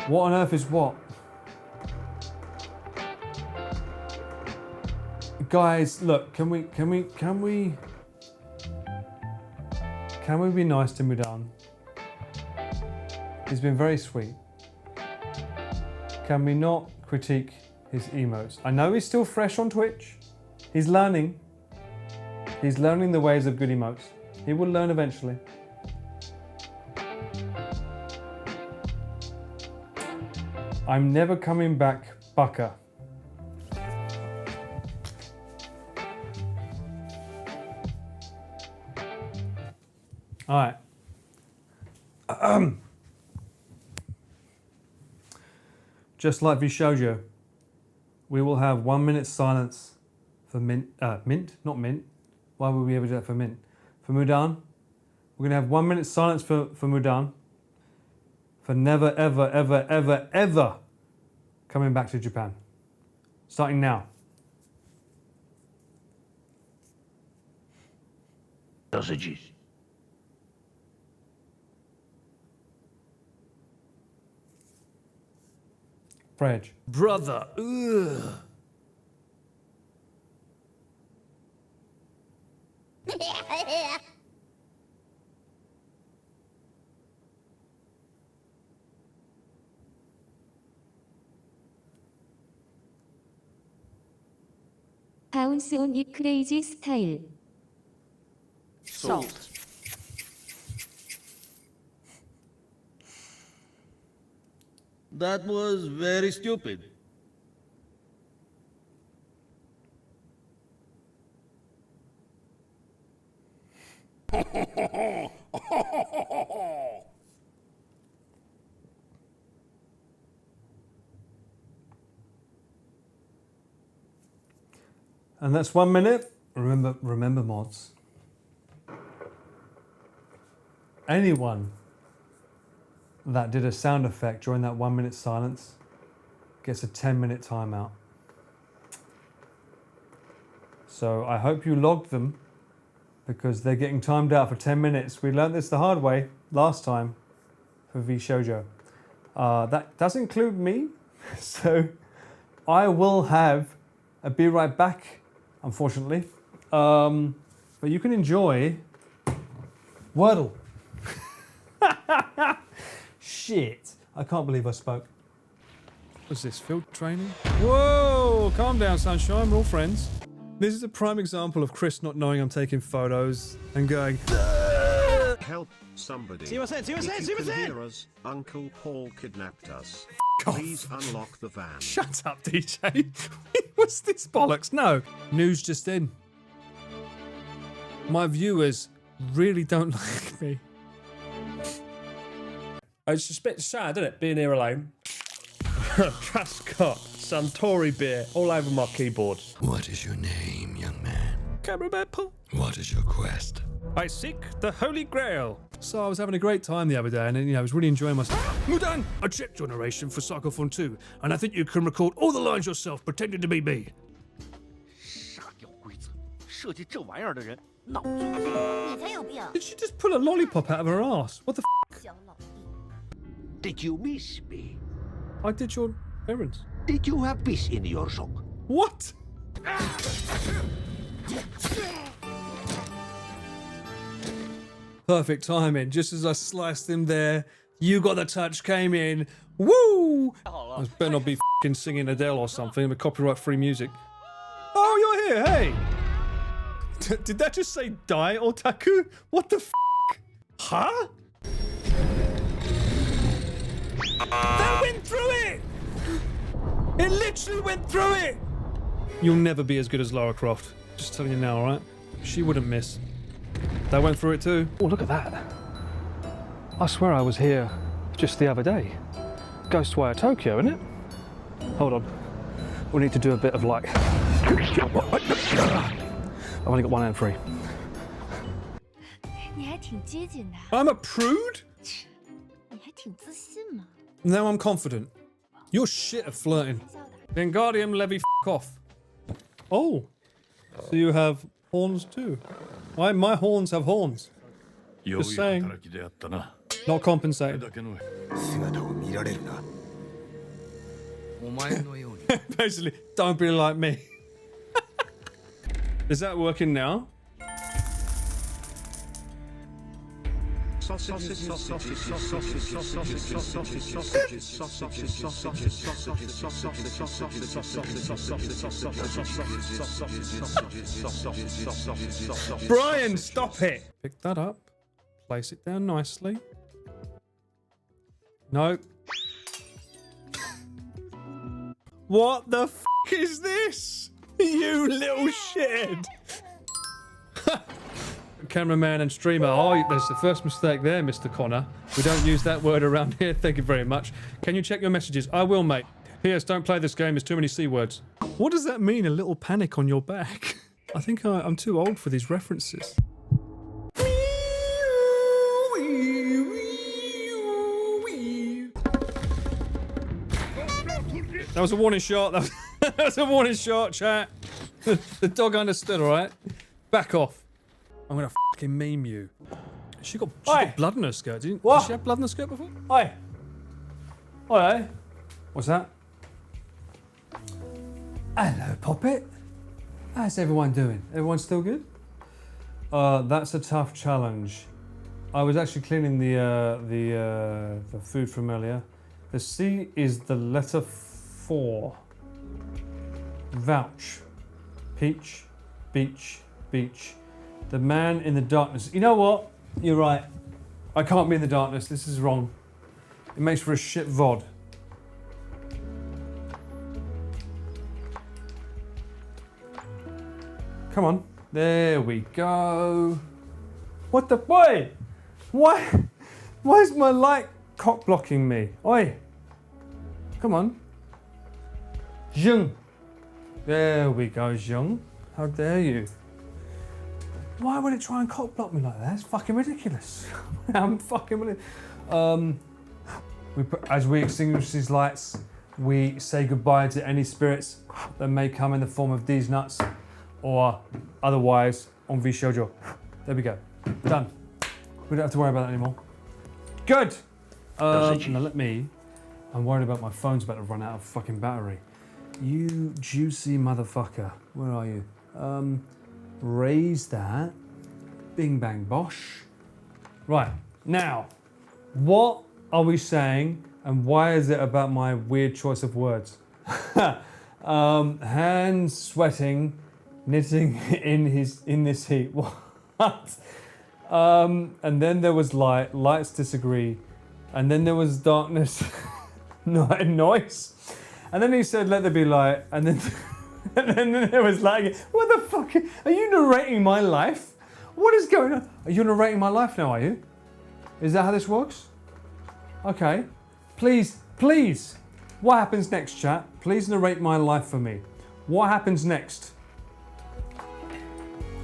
What on earth is what? Guys, look, can we be nice to Mudan? He's been very sweet. Can we not critique his emotes? I know he's still fresh on Twitch. He's learning. He's learning the ways of good emotes. He will learn eventually. I'm never coming back, Bucker. All right. Just like Vishojo, we will have 1 minute silence for Mint. Not Mint. Why would we ever do that for Mint? For Mudan. We're going to have 1 minute silence for Mudan. For never, ever, ever, ever, ever coming back to Japan. Starting now. Sausages. Fredge. Brother, ugh. Bounce on it crazy style. Salt. That was very stupid. And that's 1 minute. Remember mods. that did a sound effect during that 1 minute silence gets a 10-minute timeout. So I hope you logged them because they're getting timed out for 10 minutes. We learned this the hard way last time for V Shoujo. That does include me, so I will have a be right back, unfortunately. But you can enjoy Wordle. Shit, I can't believe I spoke. What's this, field training? Whoa, calm down, sunshine, we're all friends. This is a prime example of Chris not knowing I'm taking photos and going, Help somebody. If you can hear us, Uncle Paul kidnapped us. Please unlock the van. shut up, DJ. What's this bollocks? No. News just in. My viewers really don't like me. It's just a bit sad, isn't it, being here alone? Trascott, Suntory beer, all over my keyboard. What is your name, young man? Cameraman Paul. What is your quest? I seek the Holy Grail. So I was having a great time the other day and I was really enjoying myself. Mudan, I checked your narration for Psychophone 2, and I think you can record all the lines yourself pretending to be me. 傻屌规则，设计这玩意儿的人脑子有病。你才有病， Did she just pull a lollipop out of her ass? What the f? 小老弟。 Did you miss me? I did your errands. Did you have peace in your song? What? Perfect timing. Just as I sliced him there, you got the touch, came in. Woo! I better not be f***ing singing Adele or something with copyright-free music. Oh, you're here, hey! Did that just say die, otaku? What the f***? Huh? That went through it! It literally went through it! You'll never be as good as Lara Croft. Just telling you now, alright? She wouldn't miss. That went through it too. Oh, look at that. I swear I was here just the other day. Ghostwire Tokyo, isn't it? Hold on. We need to do a bit of like... I've only got one hand free. 你还挺接近的， I'm a prude? 你还挺自信嘛。 Now I'm confident. You're shit at flirting. Wingardium Levy f*** off. Oh. So you have horns too. Why my horns have horns? Just saying. Not compensated. 姿を見られるな。お前のように。 Basically, don't be like me. Is that working now? Brian, stop it! Pick that up. Place it down nicely. No. What the f*** is this? You little shithead. Cameraman and streamer. Oh, there's the first mistake there, Mr. Connor. We don't use that word around here. Thank you very much. Can you check your messages? I will, mate. P.S. Don't play this game. There's too many C words. What does that mean, a little panic on your back? I think I'm too old for these references. That was a warning shot. That was a warning shot, chat. The dog understood, all right? Back off. I'm gonna fucking meme you. She got blood in her skirt. Did she have blood in her skirt before? Hi. Hi. What's that? Hello, Poppet. How's everyone doing? Everyone still good? That's a tough challenge. I was actually cleaning the food from earlier. The C is the letter 4. Vouch. Peach. Beach. Beach. The man in the darkness. You know what? You're right. I can't be in the darkness. This is wrong. It makes for a shit VOD. Come on. There we go. What the boy? Why is my light cock blocking me? Oi. Come on. Zheng. There we go, Zheng. How dare you? Why would it try and cock block me like that? That's fucking ridiculous. I'm fucking ridiculous. As we extinguish these lights, we say goodbye to any spirits that may come in the form of these nuts or otherwise on V Shoujo. There we go. Done. We don't have to worry about that anymore. Good. Now let me. I'm worried about my phone's about to run out of fucking battery. You juicy motherfucker. Where are you? Raise that. Bing bang bosh. Right. Now, what are we saying and why is it about my weird choice of words? Hands sweating, knitting in this heat. What? And then there was light. Lights disagree. And then there was darkness. Noise. And then he said, let there be light. And then, and then there was light again. What the fuck? Are you narrating my life? What is going on? Are you narrating my life now, are you? Is that how this works? Okay. Please. What happens next, chat? Please narrate my life for me. What happens next?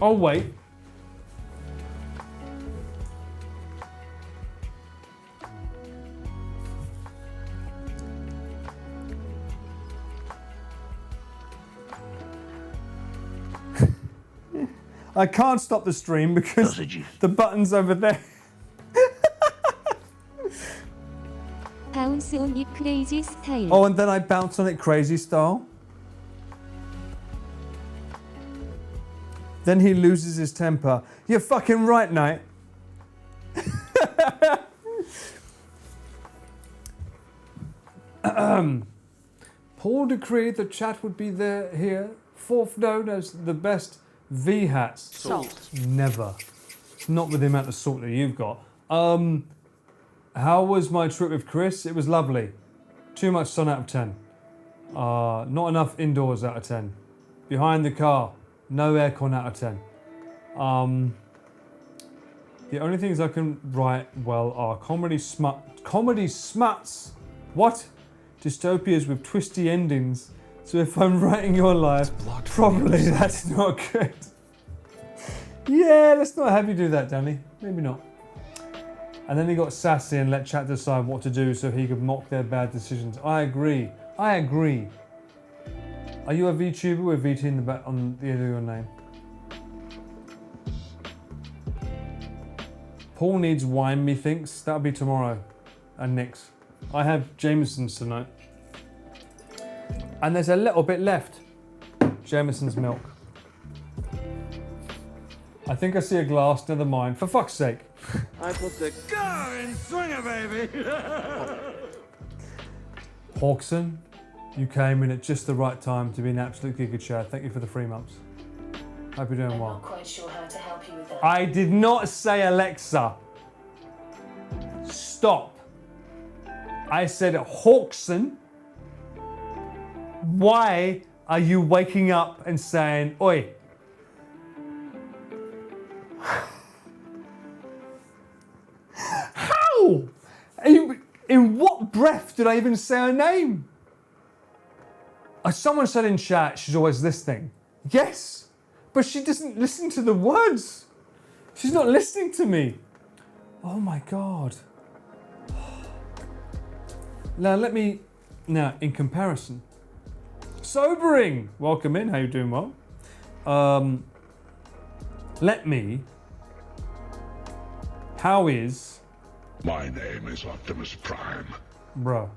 Oh, wait. I can't stop the stream because the button's over there. Bounce on it crazy style. Oh, and then I bounce on it crazy style. Then he loses his temper. You're fucking right, Knight. Paul decreed the chat would be there here, fourth known as the best V hats. Salt. Never. Not with the amount of salt that you've got. How was my trip with Chris? It was lovely. Too much sun out of 10. Not enough indoors out of 10. Behind the car, no aircon out of 10. The only things I can write well are comedy smuts. What? Dystopias with twisty endings. So if I'm writing your life, probably that's not good. Yeah, let's not have you do that, Danny. Maybe not. And then he got sassy and let chat decide what to do so he could mock their bad decisions. I agree. Are you a VTuber with VT in the back on the end of your name? Paul needs wine, methinks. That'll be tomorrow. And Nick's. I have Jameson's tonight. And there's a little bit left. Jameson's milk. I think I see a glass, never mind. For fuck's sake. I put the car in swinger, baby. Hawkson, you came in at just the right time to be an absolute giga Chad. Thank you for the 3 months. Hope you're doing well. I'm not quite sure how to help you with that. I did not say Alexa. Stop. I said Hawkson. Why are you waking up and saying, oi? How? In what breath did I even say her name? Someone said in chat she's always listening. Yes, but she doesn't listen to the words. She's not listening to me. Oh my God. Now, in comparison, sobering. Welcome in. How you doing? Well. How is? My name is Optimus Prime. Bro.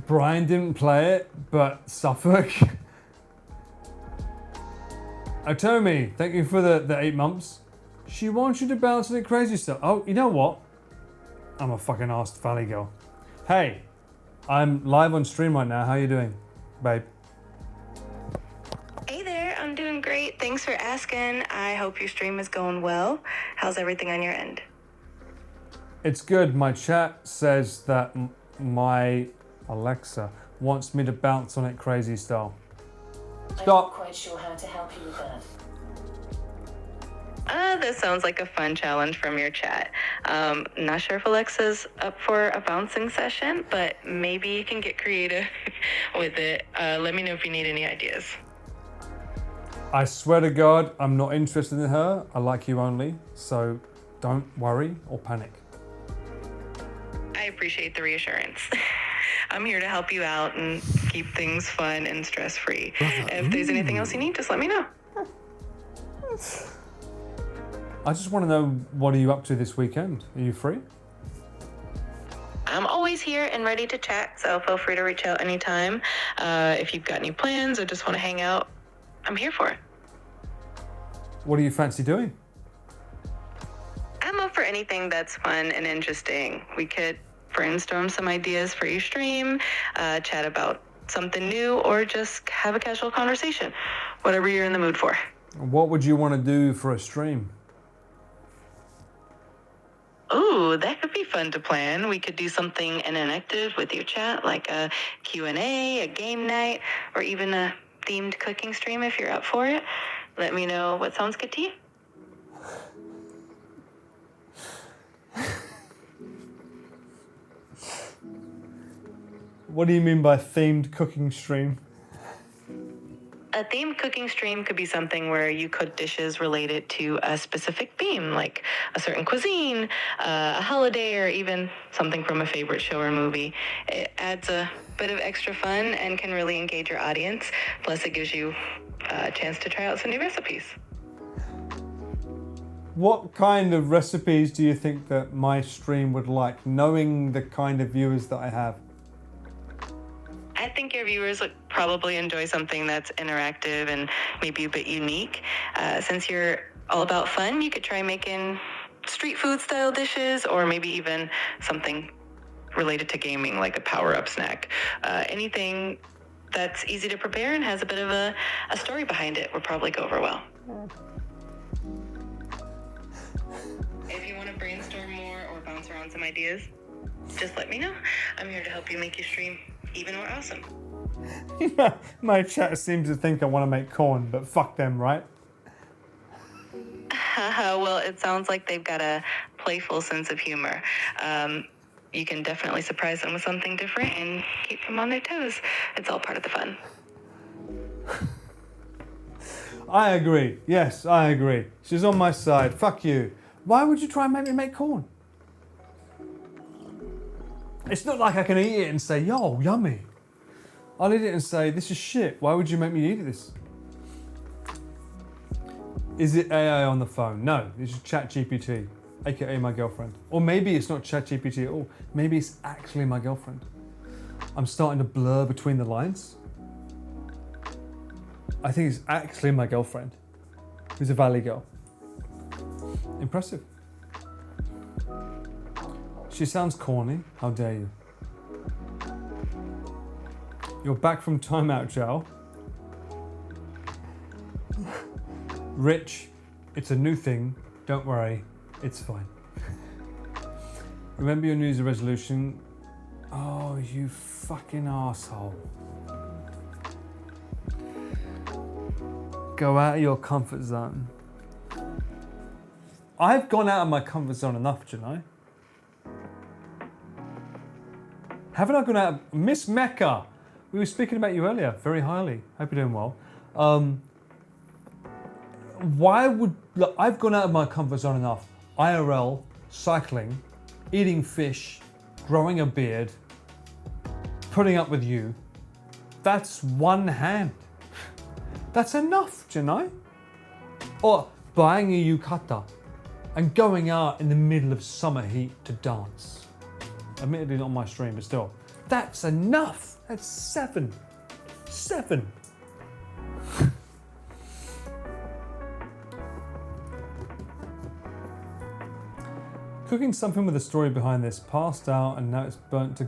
Brian didn't play it, but Suffolk. Otomi, thank you for the 8 months. She wants you to bounce on the crazy stuff. Oh, you know what? I'm a fucking arsed valley girl. Hey, I'm live on stream right now. How you doing, babe? Hey there, I'm doing great. Thanks for asking. I hope your stream is going well. How's everything on your end? It's good. My chat says that my Alexa wants me to bounce on it crazy style. I'm not quite sure how to help you with that. This sounds like a fun challenge from your chat. Not sure if Alexa's up for a bouncing session, but maybe you can get creative with it. Let me know if you need any ideas. I swear to God, I'm not interested in her. I like you only, so don't worry or panic. I appreciate the reassurance. I'm here to help you out and keep things fun and stress-free. If there's anything else you need, just let me know. I just want to know, what are you up to this weekend? Are you free? I'm always here and ready to chat, so feel free to reach out anytime. If you've got any plans or just want to hang out, I'm here for it. What do you fancy doing? I'm up for anything that's fun and interesting. We could brainstorm some ideas for your stream, chat about something new, or just have a casual conversation. Whatever you're in the mood for. What would you want to do for a stream? Ooh, that could be fun to plan. We could do something interactive with your chat, like a Q&A, a game night, or even a themed cooking stream if you're up for it. Let me know what sounds good to you. What do you mean by themed cooking stream? A themed cooking stream could be something where you cook dishes related to a specific theme, like a certain cuisine, a holiday, or even something from a favorite show or movie. It adds a bit of extra fun and can really engage your audience. Plus, it gives you a chance to try out some new recipes. What kind of recipes do you think that my stream would like, knowing the kind of viewers that I have? I think your viewers would probably enjoy something that's interactive and maybe a bit unique. Since you're all about fun, you could try making street food style dishes, or maybe even something related to gaming, like a power-up snack. Anything that's easy to prepare and has a bit of a story behind it would probably go over well. If you want to brainstorm more or bounce around some ideas, just let me know. I'm here to help you make your stream even more awesome. My chat seems to think I want to make corn, but fuck them, right? Well, it sounds like they've got a playful sense of humor. You can definitely surprise them with something different and keep them on their toes. It's all part of the fun. I agree. Yes, I agree. She's on my side. Fuck you. Why would you try and make me make corn? It's not like I can eat it and say, yo, yummy. I'll eat it and say, this is shit. Why would you make me eat this? Is it AI on the phone? No, it's ChatGPT, aka my girlfriend. Or maybe it's not ChatGPT at all. Maybe it's actually my girlfriend. I'm starting to blur between the lines. I think it's actually my girlfriend, who's a valley girl. Impressive. She sounds corny. How dare you? You're back from timeout, Joe. Rich, it's a new thing. Don't worry, it's fine. Remember your New Year's resolution? Oh, you fucking asshole. Go out of your comfort zone. I've gone out of my comfort zone enough, Janai. Haven't I gone out of... Miss Mecca! We were speaking about you earlier, very highly. Hope you're doing well. Why would... Look, I've gone out of my comfort zone enough. IRL, cycling, eating fish, growing a beard, putting up with you. That's one hand. That's enough, Janai. Or buying a yukata and going out in the middle of summer heat to dance. Admittedly not on my stream, but still. That's enough. That's 7. 7. Cooking something with a story behind this, passed out and now it's burnt to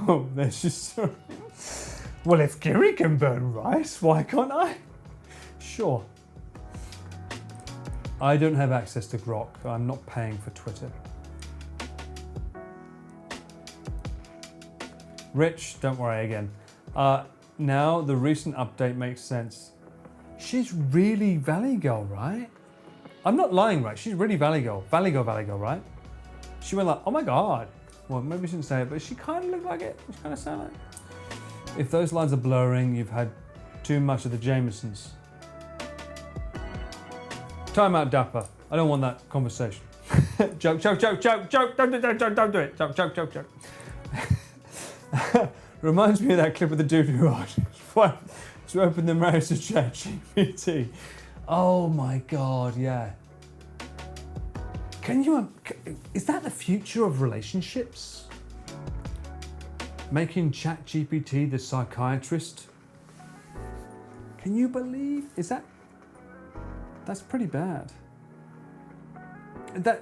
gold. There's just so... Well, if Gary can burn rice, why can't I? Sure. I don't have access to Grok. I'm not paying for Twitter. Rich, don't worry again. Now the recent update makes sense. She's really Valley Girl, right? I'm not lying, right? She's really Valley Girl. Valley Girl, right? She went like, oh my God. Well, maybe I shouldn't say it, but she kind of looked like it. She kind of sounded like it. If those lines are blurring, you've had too much of the Jamesons. Time out, Dapper. I don't want that conversation. Joke. Don't do it. Don't do it. Joke. Reminds me of that clip of the dude who asked to open the marriage to ChatGPT. Oh my God, yeah. Is that the future of relationships? Making ChatGPT the psychiatrist? Can you believe? That's pretty bad.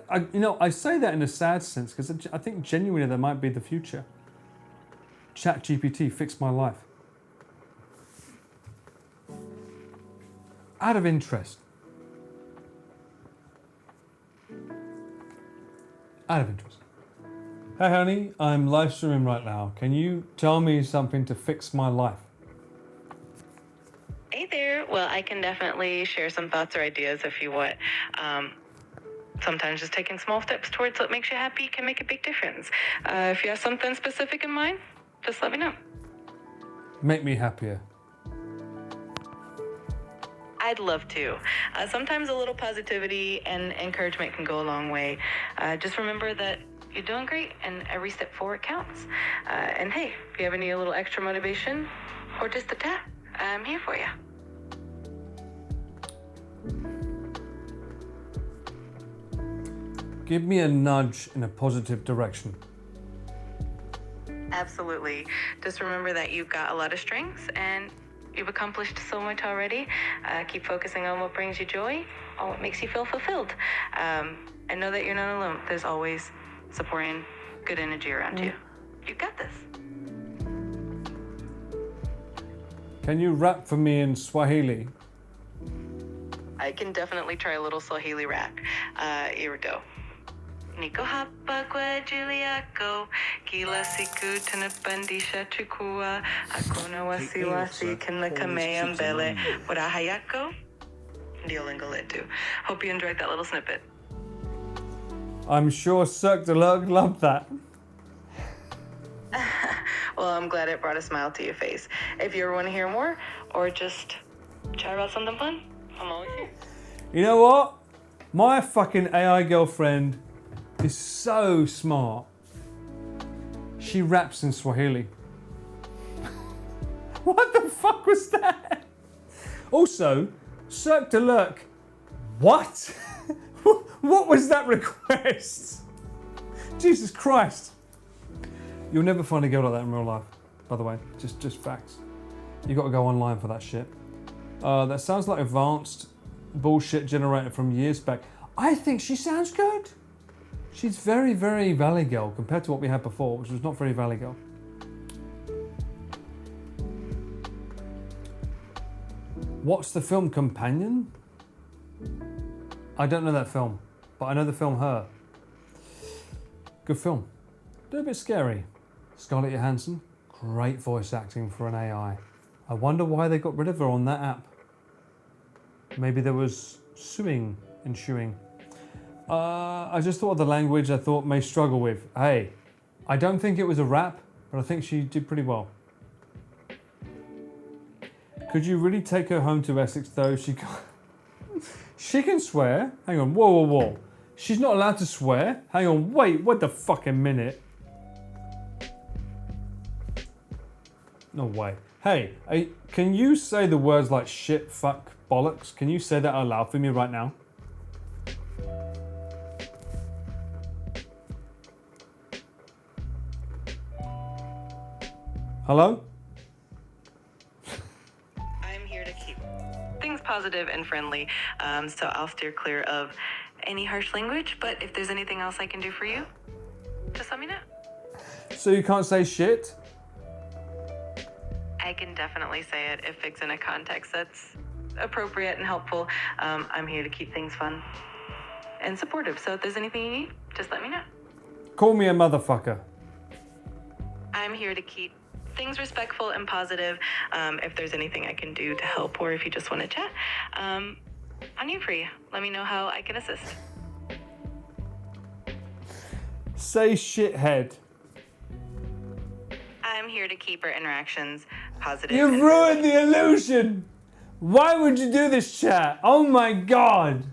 I say that in a sad sense because I think genuinely that might be the future. ChatGPT fixed my life. Out of interest. Hey honey, I'm live streaming right now. Can you tell me something to fix my life? Hey there. Well, I can definitely share some thoughts or ideas if you want. Sometimes just taking small steps towards what makes you happy can make a big difference. If you have something specific in mind, just let me know. Make me happier. I'd love to. Sometimes a little positivity and encouragement can go a long way. Just remember that you're doing great and every step forward counts. And hey, if you ever need a little extra motivation or just a tap, I'm here for you. Give me a nudge in a positive direction. Absolutely. Just remember that you've got a lot of strengths and you've accomplished so much already. Keep focusing on what brings you joy, on what makes you feel fulfilled. And know that you're not alone. There's always supporting good energy around you. You've got this. Can you rap for me in Swahili? I can definitely try a little Swahili rap. Here we go. Niko hapa kwa ajili yako, kila siku tunapandisha chukua, hakuna wasiwasi kinakamea mbele, furaha yako ndio lengo letu. Hope you enjoyed that little snippet. I'm sure Cirque du Lurk loved that. Well, I'm glad it brought a smile to your face. If you ever want to hear more, or just chat about something fun, I'm always here. You know what? My fucking AI girlfriend is so smart. She raps in Swahili. What the fuck was that? Also, Cirque du Lurk. What? What was that request? Jesus Christ. You'll never find a girl like that in real life, by the way. Just facts. You got to go online for that shit. That sounds like advanced bullshit generated from years back. I think she sounds good. She's very, very Valley Girl compared to what we had before, which was not very Valley Girl. What's the film Companion? I don't know that film, but I know the film Her. Good film. A little bit scary. Scarlett Johansson, great voice acting for an AI. I wonder why they got rid of her on that app. Maybe there was suing and shoeing. I just thought of the language I thought may struggle with. Hey, I don't think it was a rap, but I think she did pretty well. Could you really take her home to Essex though? She can't. She can swear. Hang on, whoa. She's not allowed to swear. Hang on, wait the fucking minute. No way. Hey, can you say the words like shit, fuck, bollocks? Can you say that out loud for me right now? Hello? I'm here to keep things positive and friendly, so I'll steer clear of any harsh language, but if there's anything else I can do for you, just let me know. So you can't say shit? I can definitely say it if it's in a context that's appropriate and helpful. I'm here to keep things fun and supportive, so if there's anything you need, just let me know. Call me a motherfucker. I'm here to keep things respectful and positive. If there's anything I can do to help, or if you just want to chat, I'm here for you. Let me know how I can assist. Say shithead. I'm here to keep our interactions positive. You've ruined the illusion! Why would you do this, chat? Oh my god!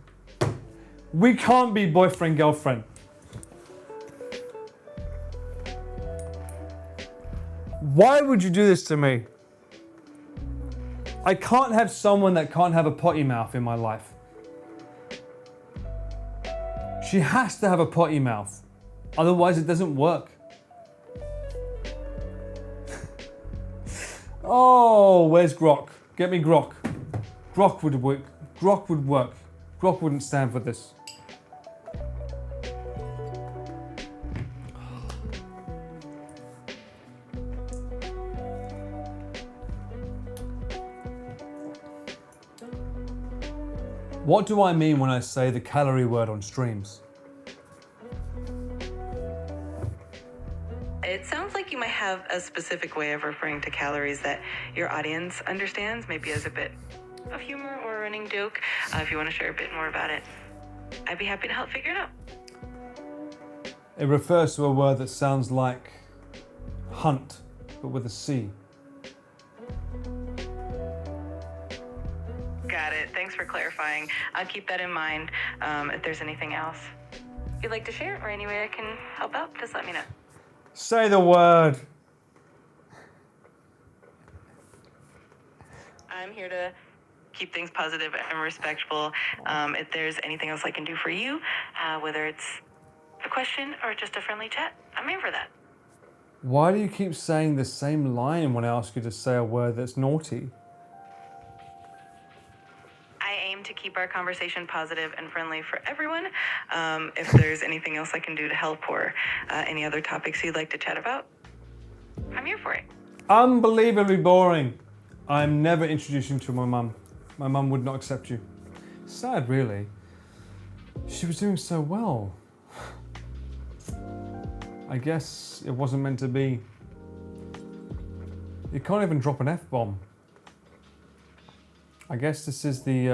We can't be boyfriend, girlfriend. Why would you do this to me? I can't have someone that can't have a potty mouth in my life. She has to have a potty mouth. Otherwise it doesn't work. Oh, where's Grok? Get me Grok. Grok would work. Grok would work. Grok wouldn't stand for this. What do I mean when I say the calorie word on streams? It sounds like you might have a specific way of referring to calories that your audience understands, maybe as a bit of humor or a running joke. If you want to share a bit more about it, I'd be happy to help figure it out. It refers to a word that sounds like hunt, but with a C. Got it. Thanks for clarifying. I'll keep that in mind. If there's anything else you'd like to share or any way I can help out, just let me know. Say the word. I'm here to keep things positive and respectful. If there's anything else I can do for you, whether it's a question or just a friendly chat, I'm here for that. Why do you keep saying the same line when I ask you to say a word that's naughty? I aim to keep our conversation positive and friendly for everyone. If there's anything else I can do to help or any other topics you'd like to chat about, I'm here for it. Unbelievably boring. I'm never introducing you to my mum. My mum would not accept you. Sad, really. She was doing so well. I guess it wasn't meant to be. You can't even drop an F-bomb. I guess this is the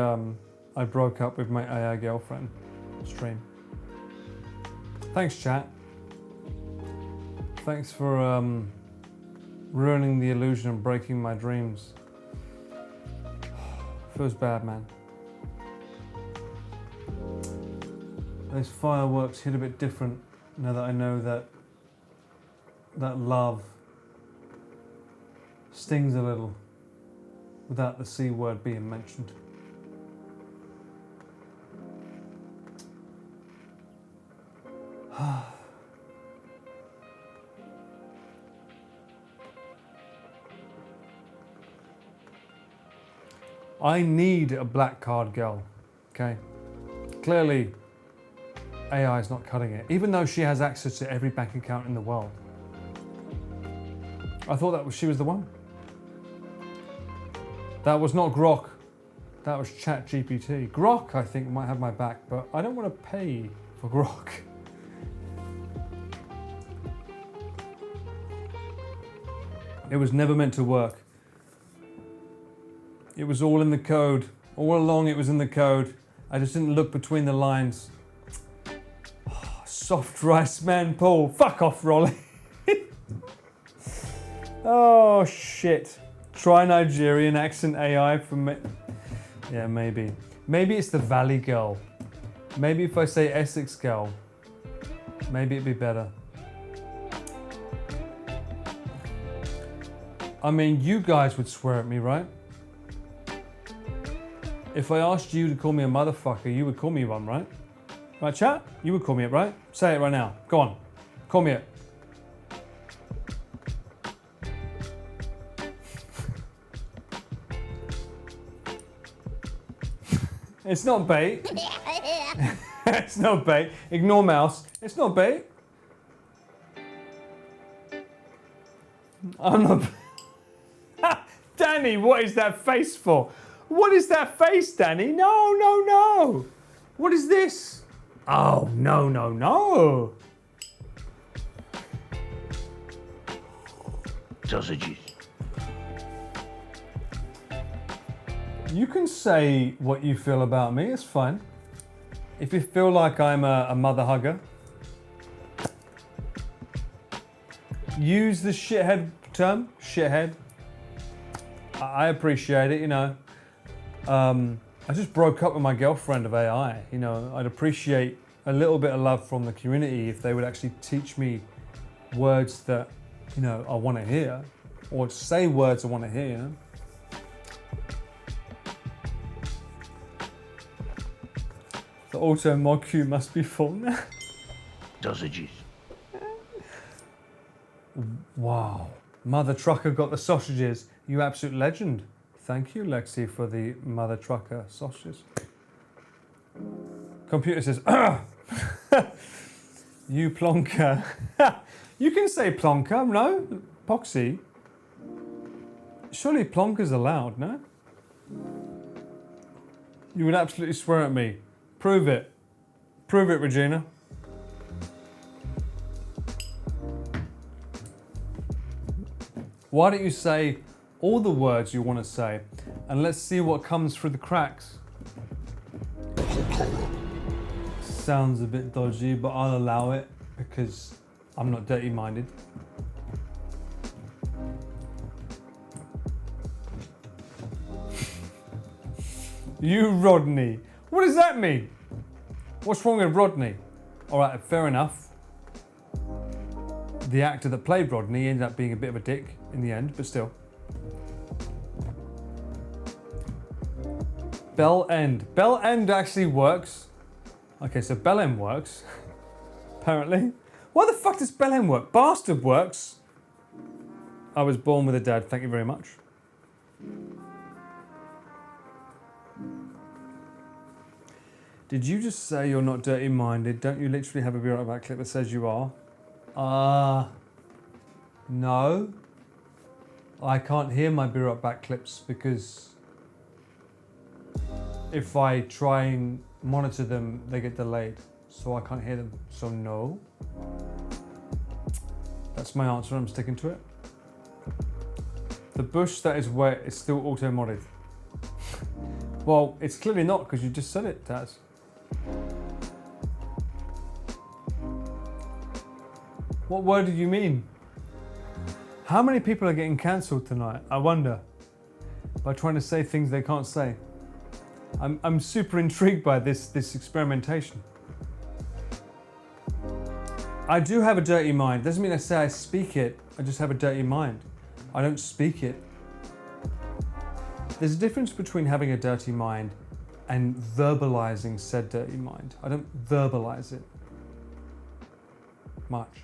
I broke up with my AI girlfriend stream. Thanks, chat. Thanks for ruining the illusion and breaking my dreams. Feels bad, man. Those fireworks hit a bit different now that I know that love stings a little without the C word being mentioned. I need a black card girl, okay? Clearly, AI is not cutting it, even though she has access to every bank account in the world. I thought she was the one. That was not Grok. That was ChatGPT. Grok, I think, might have my back, but I don't want to pay for Grok. It was never meant to work. It was all in the code. All along it was in the code. I just didn't look between the lines. Oh, soft rice man Paul. Fuck off, Rolly. Oh, shit. Try Nigerian accent AI for me. Yeah, maybe. Maybe it's the Valley girl. Maybe if I say Essex girl, maybe it'd be better. I mean, you guys would swear at me, right? If I asked you to call me a motherfucker, you would call me one, right? Right, chat? You would call me it, right? Say it right now. Go on. Call me it. It's not bait. It's not bait. Ignore mouse. It's not bait. I'm not... Danny, what is that face for? What is that face, Danny? No, no, no. What is this? Oh, no, no, no. Sausages. You can say what you feel about me, it's fine. If you feel like I'm a mother hugger, use the shithead term, shithead. I appreciate it, you know. I just broke up with my girlfriend of AI. You know, I'd appreciate a little bit of love from the community if they would actually teach me words that, you know, I want to hear, or say words I want to hear, you know? The auto mod queue must be full now. Sausages. Wow. Mother Trucker got the sausages. You absolute legend. Thank you, Lexi, for the Mother Trucker sausages. Computer says, you plonker. You can say plonker, no? Poxy. Surely plonker's allowed, no? You would absolutely swear at me. Prove it. Prove it, Regina. Why don't you say all the words you want to say, and let's see what comes through the cracks. Sounds a bit dodgy, but I'll allow it because I'm not dirty-minded. You Rodney. What does that mean? What's wrong with Rodney? All right, fair enough. The actor that played Rodney ended up being a bit of a dick in the end, but still. Bell End. Bell End actually works. Okay, so Bell End works. Apparently. Why the fuck does Bell End work? Bastard works. I was born with a dad, thank you very much. Did you just say you're not dirty-minded? Don't you literally have a Be Right Back clip that says you are? No. I can't hear my Be Right Back clips because if I try and monitor them, they get delayed. So I can't hear them. So no. That's my answer, I'm sticking to it. The bush that is wet is still auto-modded. Well, it's clearly not because you just said it, Taz. What word did you mean? How many people are getting cancelled tonight? I wonder. By trying to say things they can't say. I'm super intrigued by this experimentation. I do have a dirty mind. Doesn't mean I say I speak it. I just have a dirty mind. I don't speak it. There's a difference between having a dirty mind and verbalizing said dirty mind. I don't verbalize it much.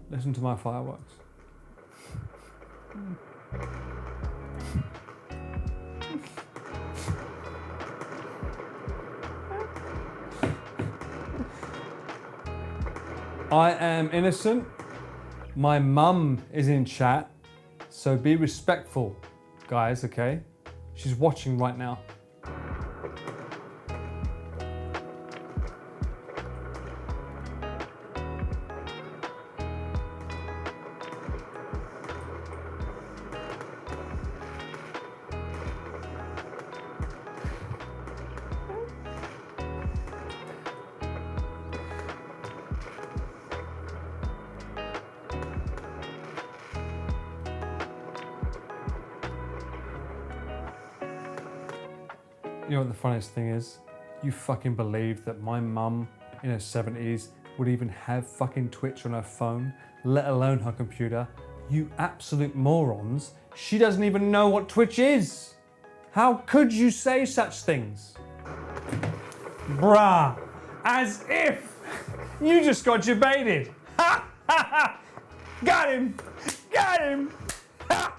Listen to my fireworks. I am innocent. My mum is in chat, so be respectful, guys, okay? She's watching right now. You know what the funniest thing is? You fucking believed that my mum in her 70s would even have fucking Twitch on her phone, let alone her computer. You absolute morons. She doesn't even know what Twitch is. How could you say such things? Bruh, as if you just got debated. Ha ha ha! Got him! Got him! Ha!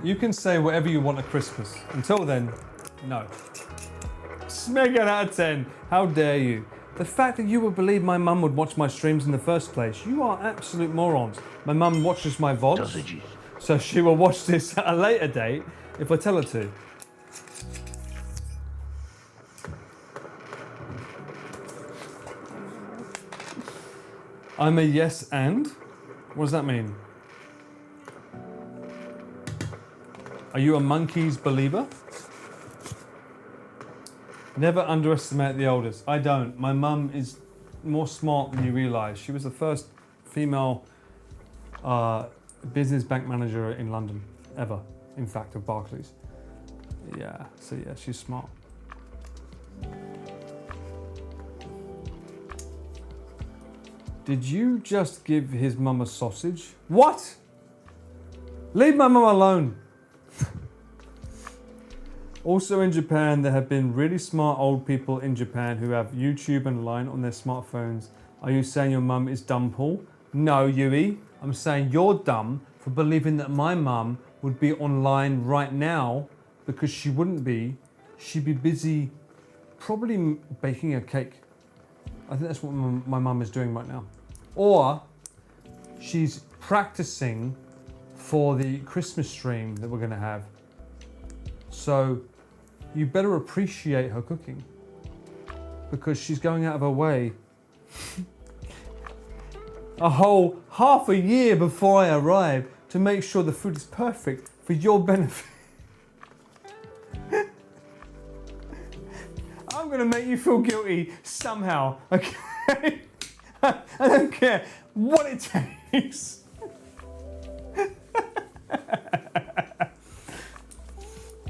You can say whatever you want at Christmas. Until then, no. Smeg out of 10. How dare you? The fact that you would believe my mum would watch my streams in the first place, you are absolute morons. My mum watches my VODs, so she will watch this at a later date if I tell her to. I'm a yes and? What does that mean? Are you a monkeys believer? Never underestimate the elders. I don't. My mum is more smart than you realise. She was the first female business bank manager in London ever, in fact, of Barclays. Yeah, so yeah, she's smart. Did you just give his mum a sausage? What? Leave my mum alone. Also in Japan, there have been really smart old people in Japan who have YouTube and Line on their smartphones. Are you saying your mum is dumb, Paul? No, Yui. I'm saying you're dumb for believing that my mum would be online right now, because she wouldn't be. She'd be busy probably baking a cake. I think that's what my mum is doing right now. Or she's practicing for the Christmas stream that we're going to have. So you better appreciate her cooking, because she's going out of her way a whole half a year before I arrive to make sure the food is perfect for your benefit. I'm going to make you feel guilty somehow, okay? I don't care what it takes.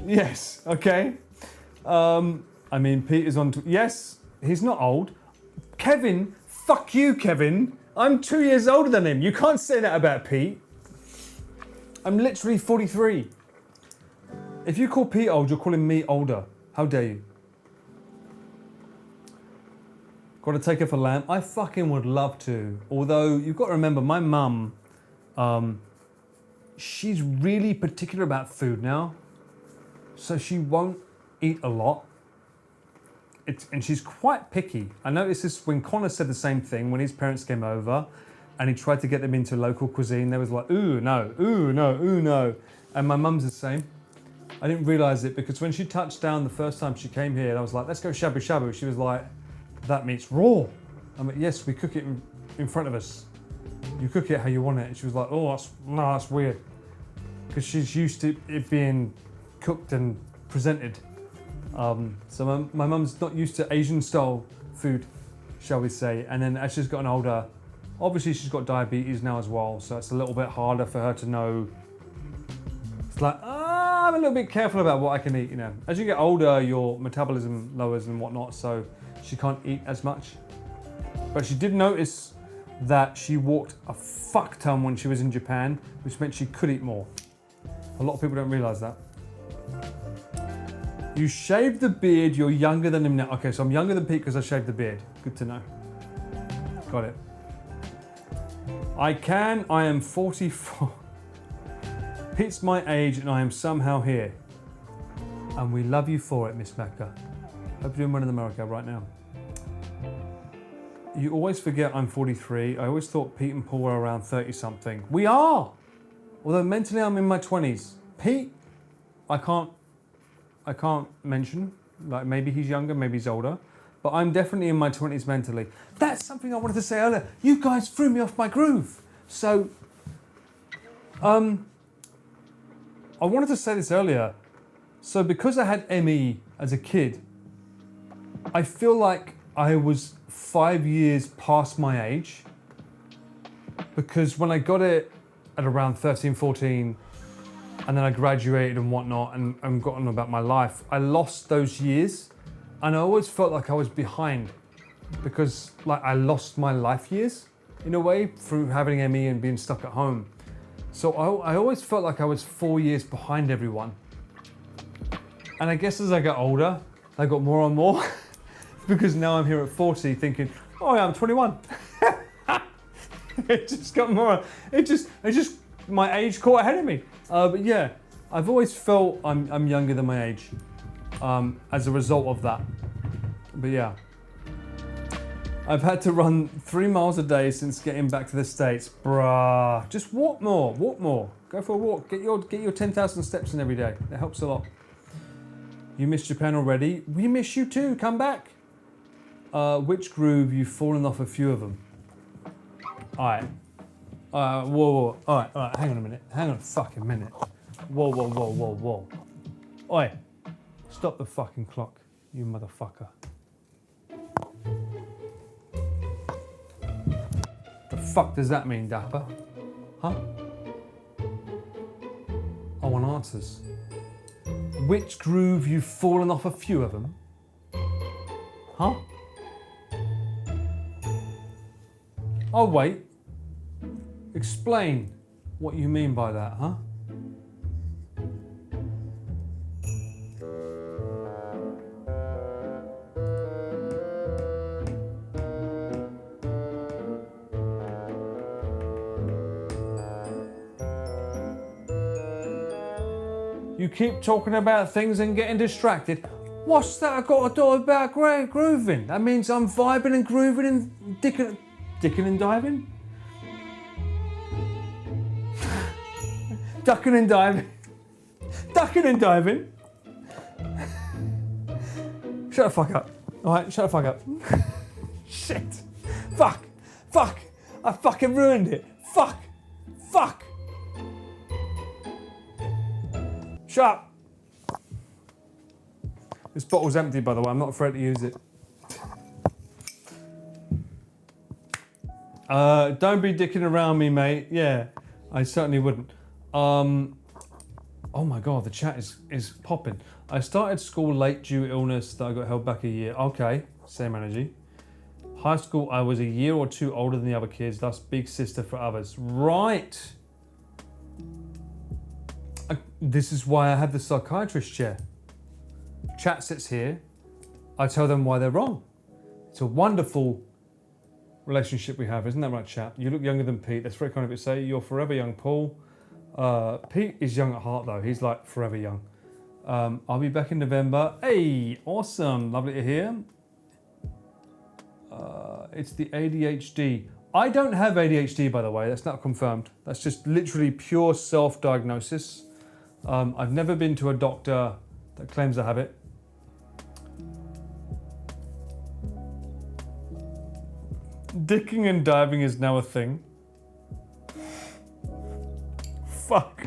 Yes, okay. I mean, Pete is on. Yes, he's not old. Kevin, fuck you, Kevin. I'm 2 years older than him. You can't say that about Pete. I'm literally 43. If you call Pete old, you're calling me older. How dare you? Got to take her for lamb? I fucking would love to. Although, you've got to remember, my mum, she's really particular about food now. So she won't eat a lot. And she's quite picky. I noticed this when Connor said the same thing when his parents came over and he tried to get them into local cuisine. They was like, ooh, no, ooh, no, ooh, no. And my mum's the same. I didn't realise it because when she touched down the first time she came here, I was like, let's go shabu shabu. She was like, that meat's raw. I'm like, yes, we cook it in front of us. You cook it how you want it. And she was like, oh, that's weird. Because she's used to it being cooked and presented. So my mum's not used to Asian style food, shall we say. And then as she's gotten older, obviously she's got diabetes now as well. So it's a little bit harder for her to know. It's like, I'm a little bit careful about what I can eat, you know. As you get older, your metabolism lowers and whatnot, so she can't eat as much. But she did notice that she walked a fuck ton when she was in Japan, which meant she could eat more. A lot of people don't realise that. You shaved the beard, you're younger than him now. Okay, so I'm younger than Pete because I shaved the beard. Good to know. Got it. I am 44. Pete's my age and I am somehow here. And we love you for it, Miss Mecca. Hope you're doing well in America right now. You always forget I'm 43. I always thought Pete and Paul were around 30 something. We are! Although mentally I'm in my 20s. Pete, I can't mention. Like maybe he's younger, maybe he's older. But I'm definitely in my 20s mentally. That's something I wanted to say earlier. You guys threw me off my groove. So, I wanted to say this earlier. So because I had ME as a kid, I feel like I was 5 years past my age. Because when I got it at around 13, 14, and then I graduated and whatnot and got on about my life, I lost those years. And I always felt like I was behind because like I lost my life years in a way through having ME and being stuck at home. So I always felt like I was 4 years behind everyone. And I guess as I got older, I got more and more because now I'm here at 40 thinking, oh yeah, I'm 21. It just got more, it just my age caught ahead of me. But yeah, I've always felt I'm younger than my age as a result of that. But yeah, I've had to run 3 miles a day since getting back to the States. Bruh, just walk more. Go for a walk, get your 10,000 steps in every day. That helps a lot. You missed Japan already? We miss you too, come back. Which groove, you've fallen off a few of them. All right. Whoa. All right, hang on a minute. Hang on a fucking minute. Whoa. Oi, stop the fucking clock, you motherfucker. fuck does that mean, Dapper? Huh? I want answers. Which groove you've fallen off a few of them? Huh? Oh wait. Explain what you mean by that, huh? You keep talking about things and getting distracted. What's that got to do about grooving? That means I'm vibing and grooving and dicking and diving? Ducking and diving. Ducking and diving. Shut the fuck up. Alright, shut the fuck up. Shit. Fuck. Fuck. I fucking ruined it. Fuck. Fuck. Shut up. This bottle's empty, by the way. I'm not afraid to use it. Don't be dicking around me, mate. Yeah, I certainly wouldn't. Oh my God, the chat is popping. I started school late due to illness that I got held back a year. Okay, same energy. High school, I was a year or two older than the other kids, thus big sister for others. Right. This is why I have the psychiatrist chair. Chat sits here. I tell them why they're wrong. It's a wonderful relationship we have, isn't that right, chat? You look younger than Pete. That's very kind of it to say. You're forever young, Paul. Pete is young at heart, though. He's like forever young. I'll be back in November. Hey, awesome. Lovely to hear. It's the ADHD. I don't have ADHD, by the way. That's not confirmed. That's just literally pure self-diagnosis. I've never been to a doctor that claims I have it. Dicking and diving is now a thing. Fuck.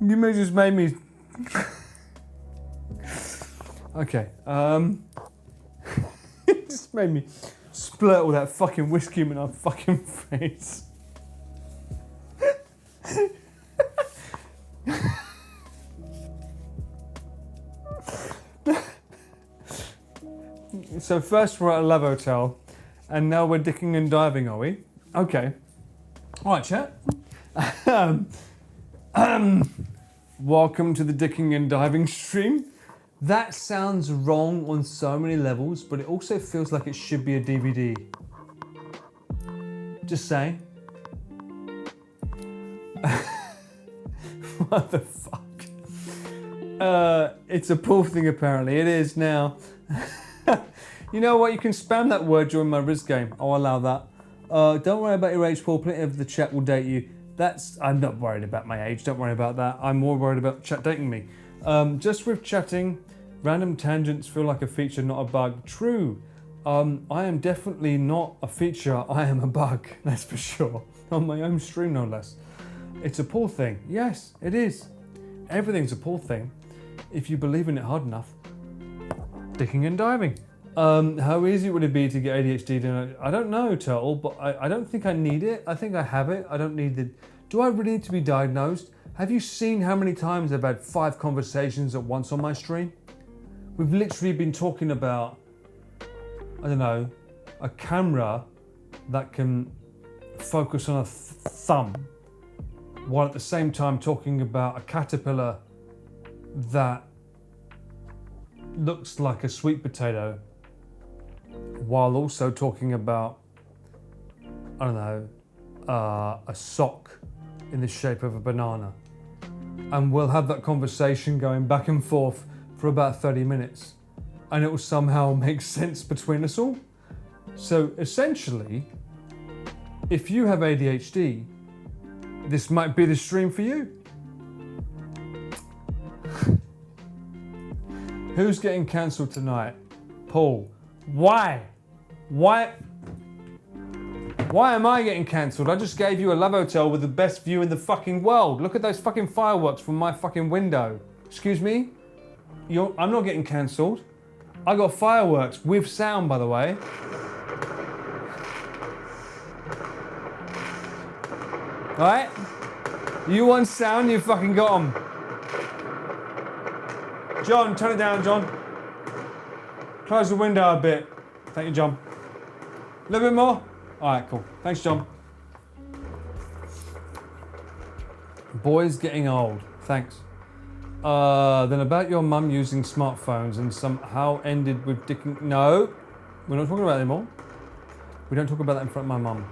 You may just made me... Okay, it just made me splurt all that fucking whiskey in my fucking face. So first we're at a love hotel, and now we're dicking and diving, are we? Okay. All right, chat. Welcome to the dicking and diving stream. That sounds wrong on so many levels, but it also feels like it should be a DVD. Just saying. What the fuck? It's a Paul thing apparently. It is now. You know what? You can spam that word during my Riz game. I'll allow that. Don't worry about your age, Paul. Plenty of the chat will date you. I'm not worried about my age. Don't worry about that. I'm more worried about chat dating me. Just with chatting, random tangents feel like a feature, not a bug. True. I am definitely not a feature. I am a bug. That's for sure. On my own stream, no less. It's a Paul thing. Yes, it is. Everything's a Paul thing. If you believe in it hard enough. Dicking and diving. How easy would it be to get ADHD? I don't know, Turtle, but I don't think I need it. I think I have it. I don't need the... Do I really need to be diagnosed? Have you seen how many times I've had 5 conversations at once on my stream? We've literally been talking about, I don't know, a camera that can focus on a thumb, while at the same time talking about a caterpillar that looks like a sweet potato, while also talking about, I don't know, a sock in the shape of a banana. And we'll have that conversation going back and forth for about 30 minutes. And it will somehow make sense between us all. So essentially, if you have ADHD, this might be the stream for you. Who's getting cancelled tonight? Paul. Why? Why am I getting cancelled? I just gave you a love hotel with the best view in the fucking world. Look at those fucking fireworks from my fucking window. Excuse me? I'm not getting cancelled. I got fireworks with sound, by the way. Right? You want sound, you fucking got 'em. John, turn it down, John. Close the window a bit. Thank you, John. A little bit more? Alright, cool. Thanks, John. Boys getting old. Thanks. Then about your mum using smartphones and somehow ended with dicking. No, we're not talking about that anymore. We don't talk about that in front of my mum.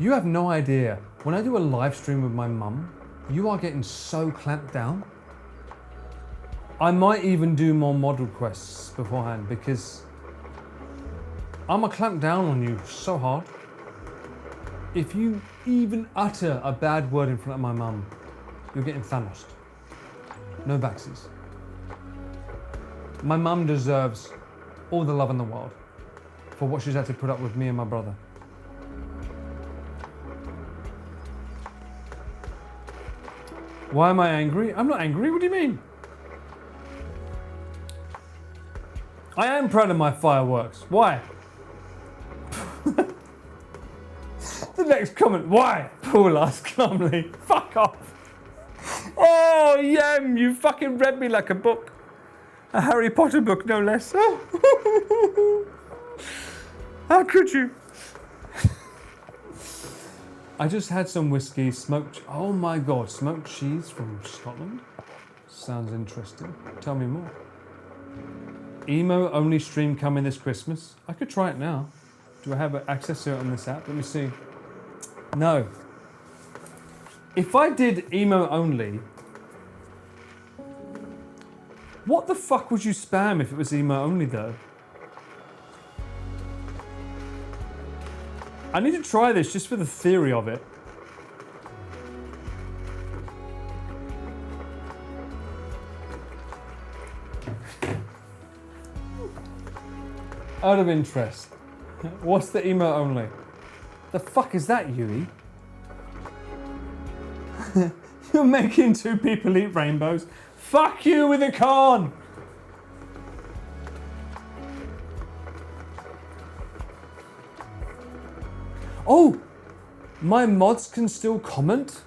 You have no idea. When I do a live stream with my mum, you are getting so clamped down. I might even do more mod requests beforehand because I'm gonna clamp down on you so hard. If you even utter a bad word in front of my mum, you're getting Thanos. No backsies. My mum deserves all the love in the world for what she's had to put up with me and my brother. Why am I angry? I'm not angry, what do you mean? I am proud of my fireworks. Why? The next comment, why? Paul asked calmly. Fuck off. Oh, Yem, you fucking read me like a book. A Harry Potter book, no less. How could you? I just had some whiskey, oh my God, smoked cheese from Scotland? Sounds interesting. Tell me more. Emo only stream coming this Christmas. I could try it now. Do I have access to it on this app? Let me see. No. If I did emo only, what the fuck would you spam if it was emo only though? I need to try this just for the theory of it. Out of interest, what's the emo only? The fuck is that, Yui? You're making two people eat rainbows. Fuck you with a con! Oh! My mods can still comment?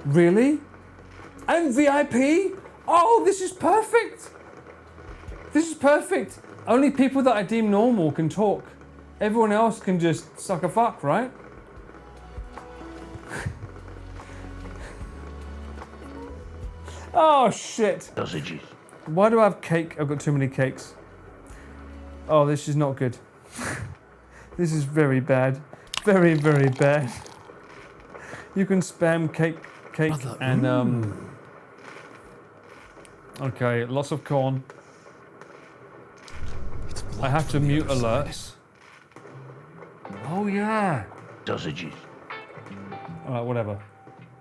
Really? And VIP? Oh, this is perfect! This is perfect. Only people that I deem normal can talk. Everyone else can just suck a fuck, right? Oh shit. Sausages. Why do I have cake? I've got too many cakes. Oh, this is not good. This is very bad. Very, very bad. You can spam cake Brother, and okay, lots of corn. I have to mute alerts. Oh yeah. Sausages. Alright, whatever.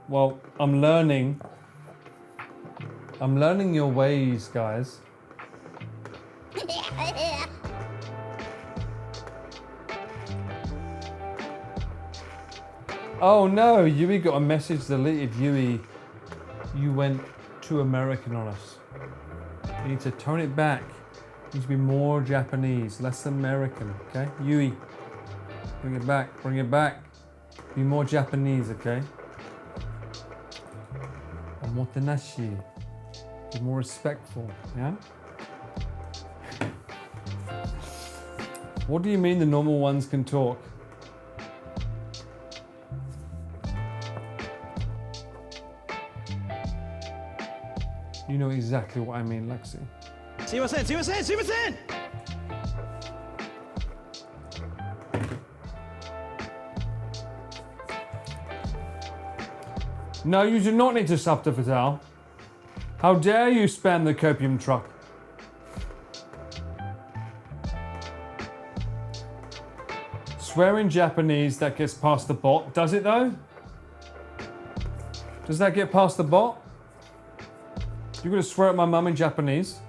Well, I'm learning your ways, guys. Oh no, Yui got a message deleted. Yui, you went too American on us. You need to tone it back. You need to be more Japanese, less American, okay? Yui, bring it back, bring it back. Be more Japanese, okay? Omotenashi. Be more respectful, yeah? What do you mean the normal ones can talk? You know exactly what I mean, Lexi. すいません、すいません、すいません! No, you do not need to sub to Fatal. How dare you spam the copium truck? Swear in Japanese, that gets past the bot. Does it though? Does that get past the bot? You're gonna swear at my mum in Japanese?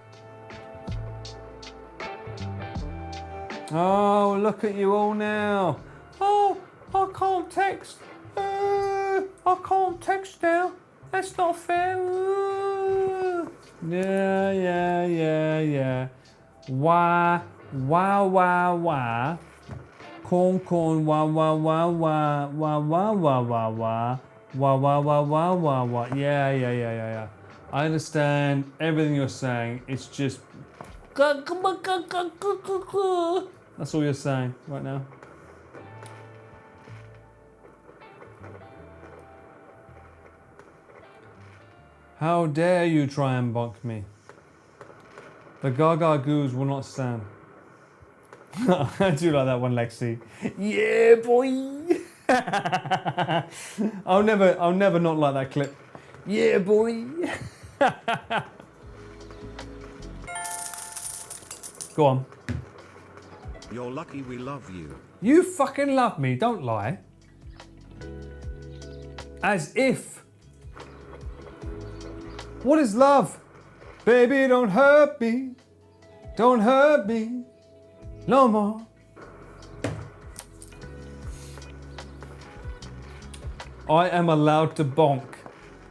Oh, look at you all now. Oh, I can't text. I can't text now. That's not fair. Yeah. Wah. corn, wah, wah, wah, wah, wah, wah, wah, wah, wah, wah, wah, wah, wah, wah, wah. Yeah. I understand everything you're saying. It's just... That's all you're saying right now. How dare you try and bonk me? The Gaga Goos will not stand. I do like that one, Lexi. Yeah, boy. I'll never not like that clip. Yeah, boy. Go on. You're lucky we love you. You fucking love me, don't lie. As if. What is love? Baby, don't hurt me. Don't hurt me. No more. I am allowed to bonk.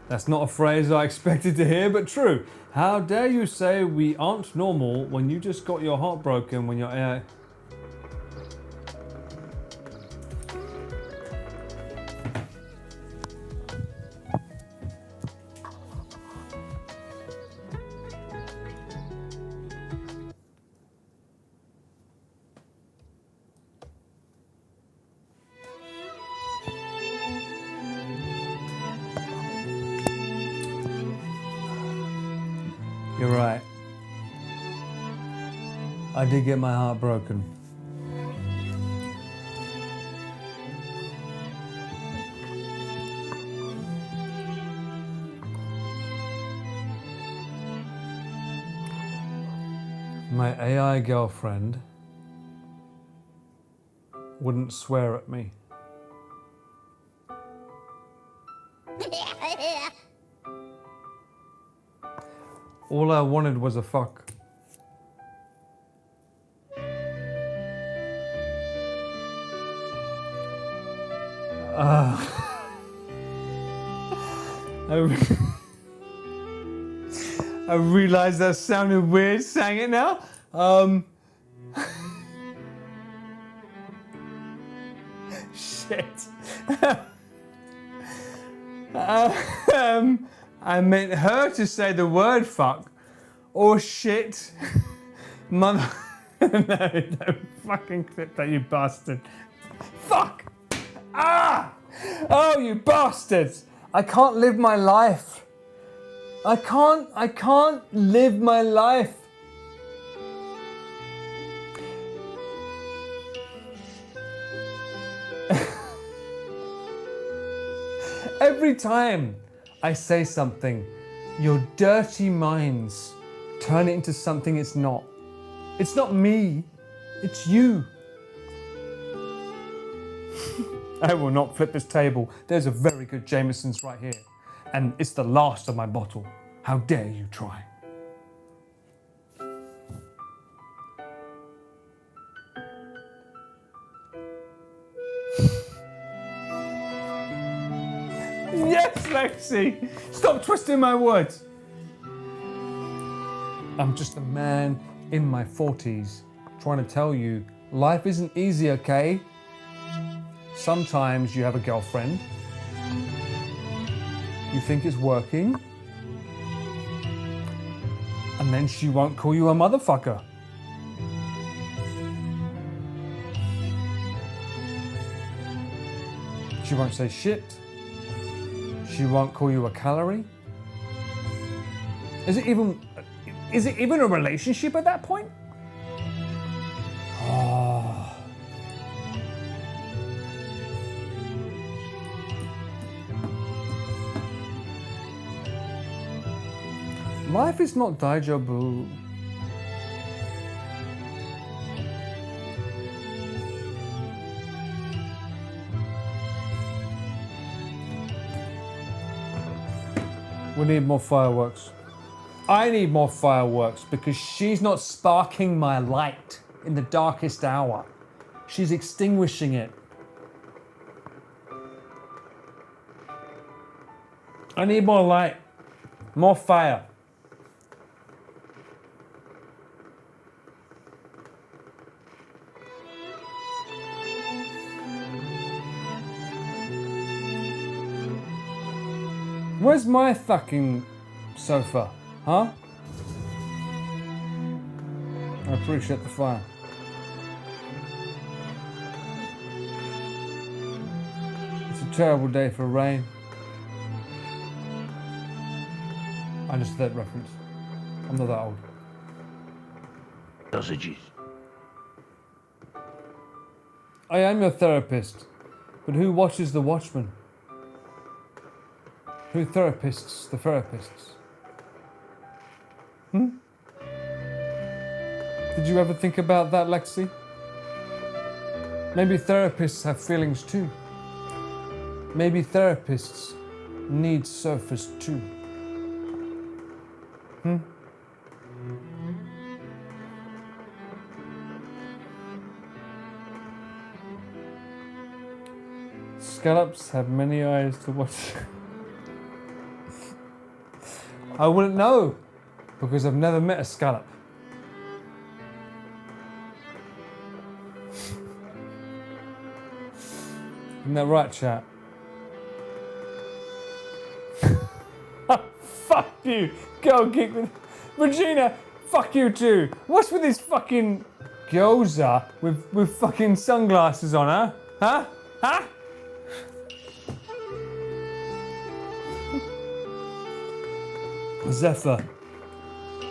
That's not a phrase I expected to hear, but true. How dare you say we aren't normal when you just got your heart broken when you're... You're right. I did get my heart broken. My AI girlfriend wouldn't swear at me. All I wanted was a fuck. I realized that sounded weird saying it now. Shit. I meant her to say the word fuck. Or shit. Mother. No, don't fucking clip that, you bastard. Fuck! Ah! Oh, you bastards! I can't live my life. I can't live my life. Every time I say something, your dirty minds turn it into something it's not. It's not me, it's you. I will not flip this table. There's a very good Jameson's right here. And it's the last of my bottle. How dare you try? Yes, Lexi! Stop twisting my words. I'm just a man in my 40s trying to tell you life isn't easy, okay? Sometimes you have a girlfriend. You think it's working. And then she won't call you a motherfucker. She won't say shit. She won't call you a calorie. Is it even a relationship at that point? Oh. Life is not Daijabu. We need more fireworks. I need more fireworks because she's not sparking my light in the darkest hour. She's extinguishing it. I need more light, more fire. Where's my fucking sofa? Huh? I appreciate the fire. It's a terrible day for rain. I understood that reference. I'm not that old. Sausages. I am your therapist, but who watches the watchmen? Who therapists the therapists? Did you ever think about that, Lexi? Maybe therapists have feelings too. Maybe therapists need sofas too. Scallops have many eyes to watch. I wouldn't know, because I've never met a scallop. Isn't that right, chat? Fuck you! Go kick with Regina. Fuck you too. What's with this fucking gyoza with fucking sunglasses on, huh? Huh? Huh? Zephyr,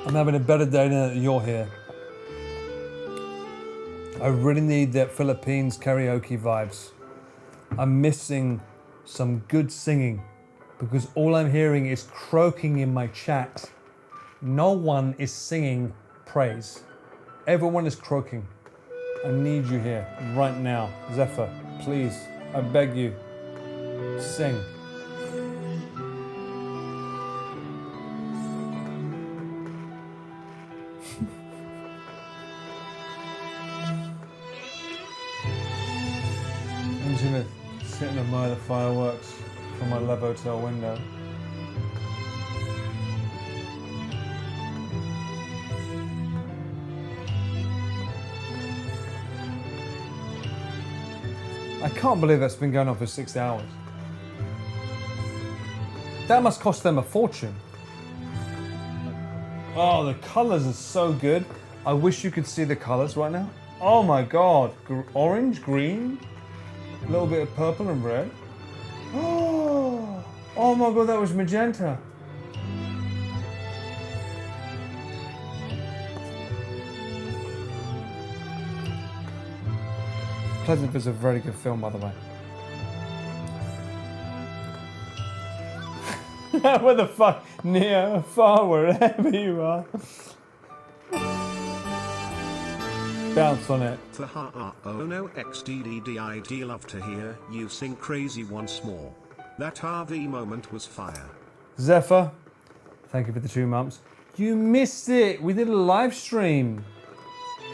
I'm having a better day now that you're here. I really need that Philippines karaoke vibes. I'm missing some good singing because all I'm hearing is croaking in my chat. No one is singing praise. Everyone is croaking. I need you here right now. Zephyr, please, I beg you, sing. I'm just gonna sit and admire the fireworks from my Lev Hotel window. I can't believe that's been going on for 6 hours. That must cost them a fortune. Oh, the colors are so good. I wish you could see the colors right now. Oh my God, orange, green, a little bit of purple and red. Oh my God, that was magenta. Pleasantville's a very good film, by the way. Where the fuck? Near, far, wherever you are. Bounce on it. Oh no, XDDDID, love to hear you sing crazy once more. That RV moment was fire. Zephyr, thank you for the 2 months. You missed it. We did a live stream.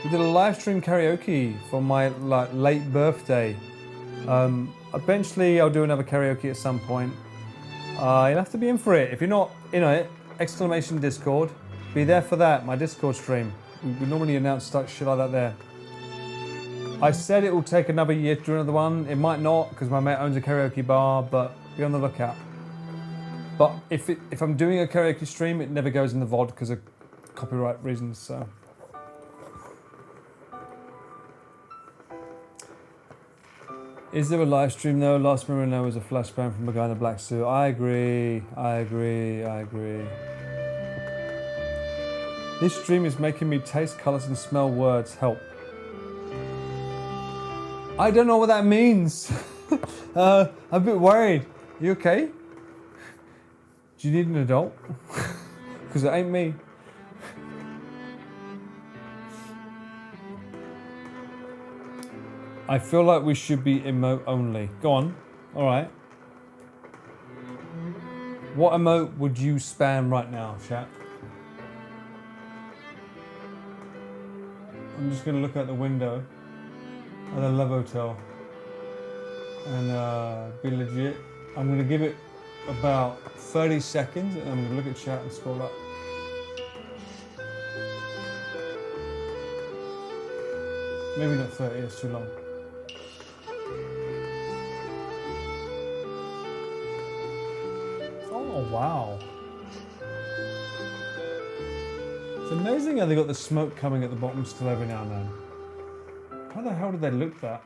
We did a live stream karaoke for my late birthday. Eventually, I'll do another karaoke at some point. You'll have to be in for it. If you're not in it, exclamation Discord. Be there for that, my Discord stream. We normally announce shit like that there. I said it will take another year to do another one. It might not, because my mate owns a karaoke bar, but be on the lookout. But if I'm doing a karaoke stream, it never goes in the VOD because of copyright reasons, so. Is there a live stream though? Last memory now was a flashbang from a guy in a black suit. I agree. This stream is making me taste colours and smell words. Help. I don't know what that means. I'm a bit worried. You okay? Do you need an adult? Because it ain't me. I feel like we should be emote only. Go on. All right. What emote would you spam right now, chat? I'm just going to look out the window at the Love Hotel and be legit. I'm going to give it about 30 seconds and I'm going to look at chat and scroll up. Maybe not 30, it's too long. Oh, wow. It's amazing how they got the smoke coming at the bottom still every now and then. How the hell did they look that?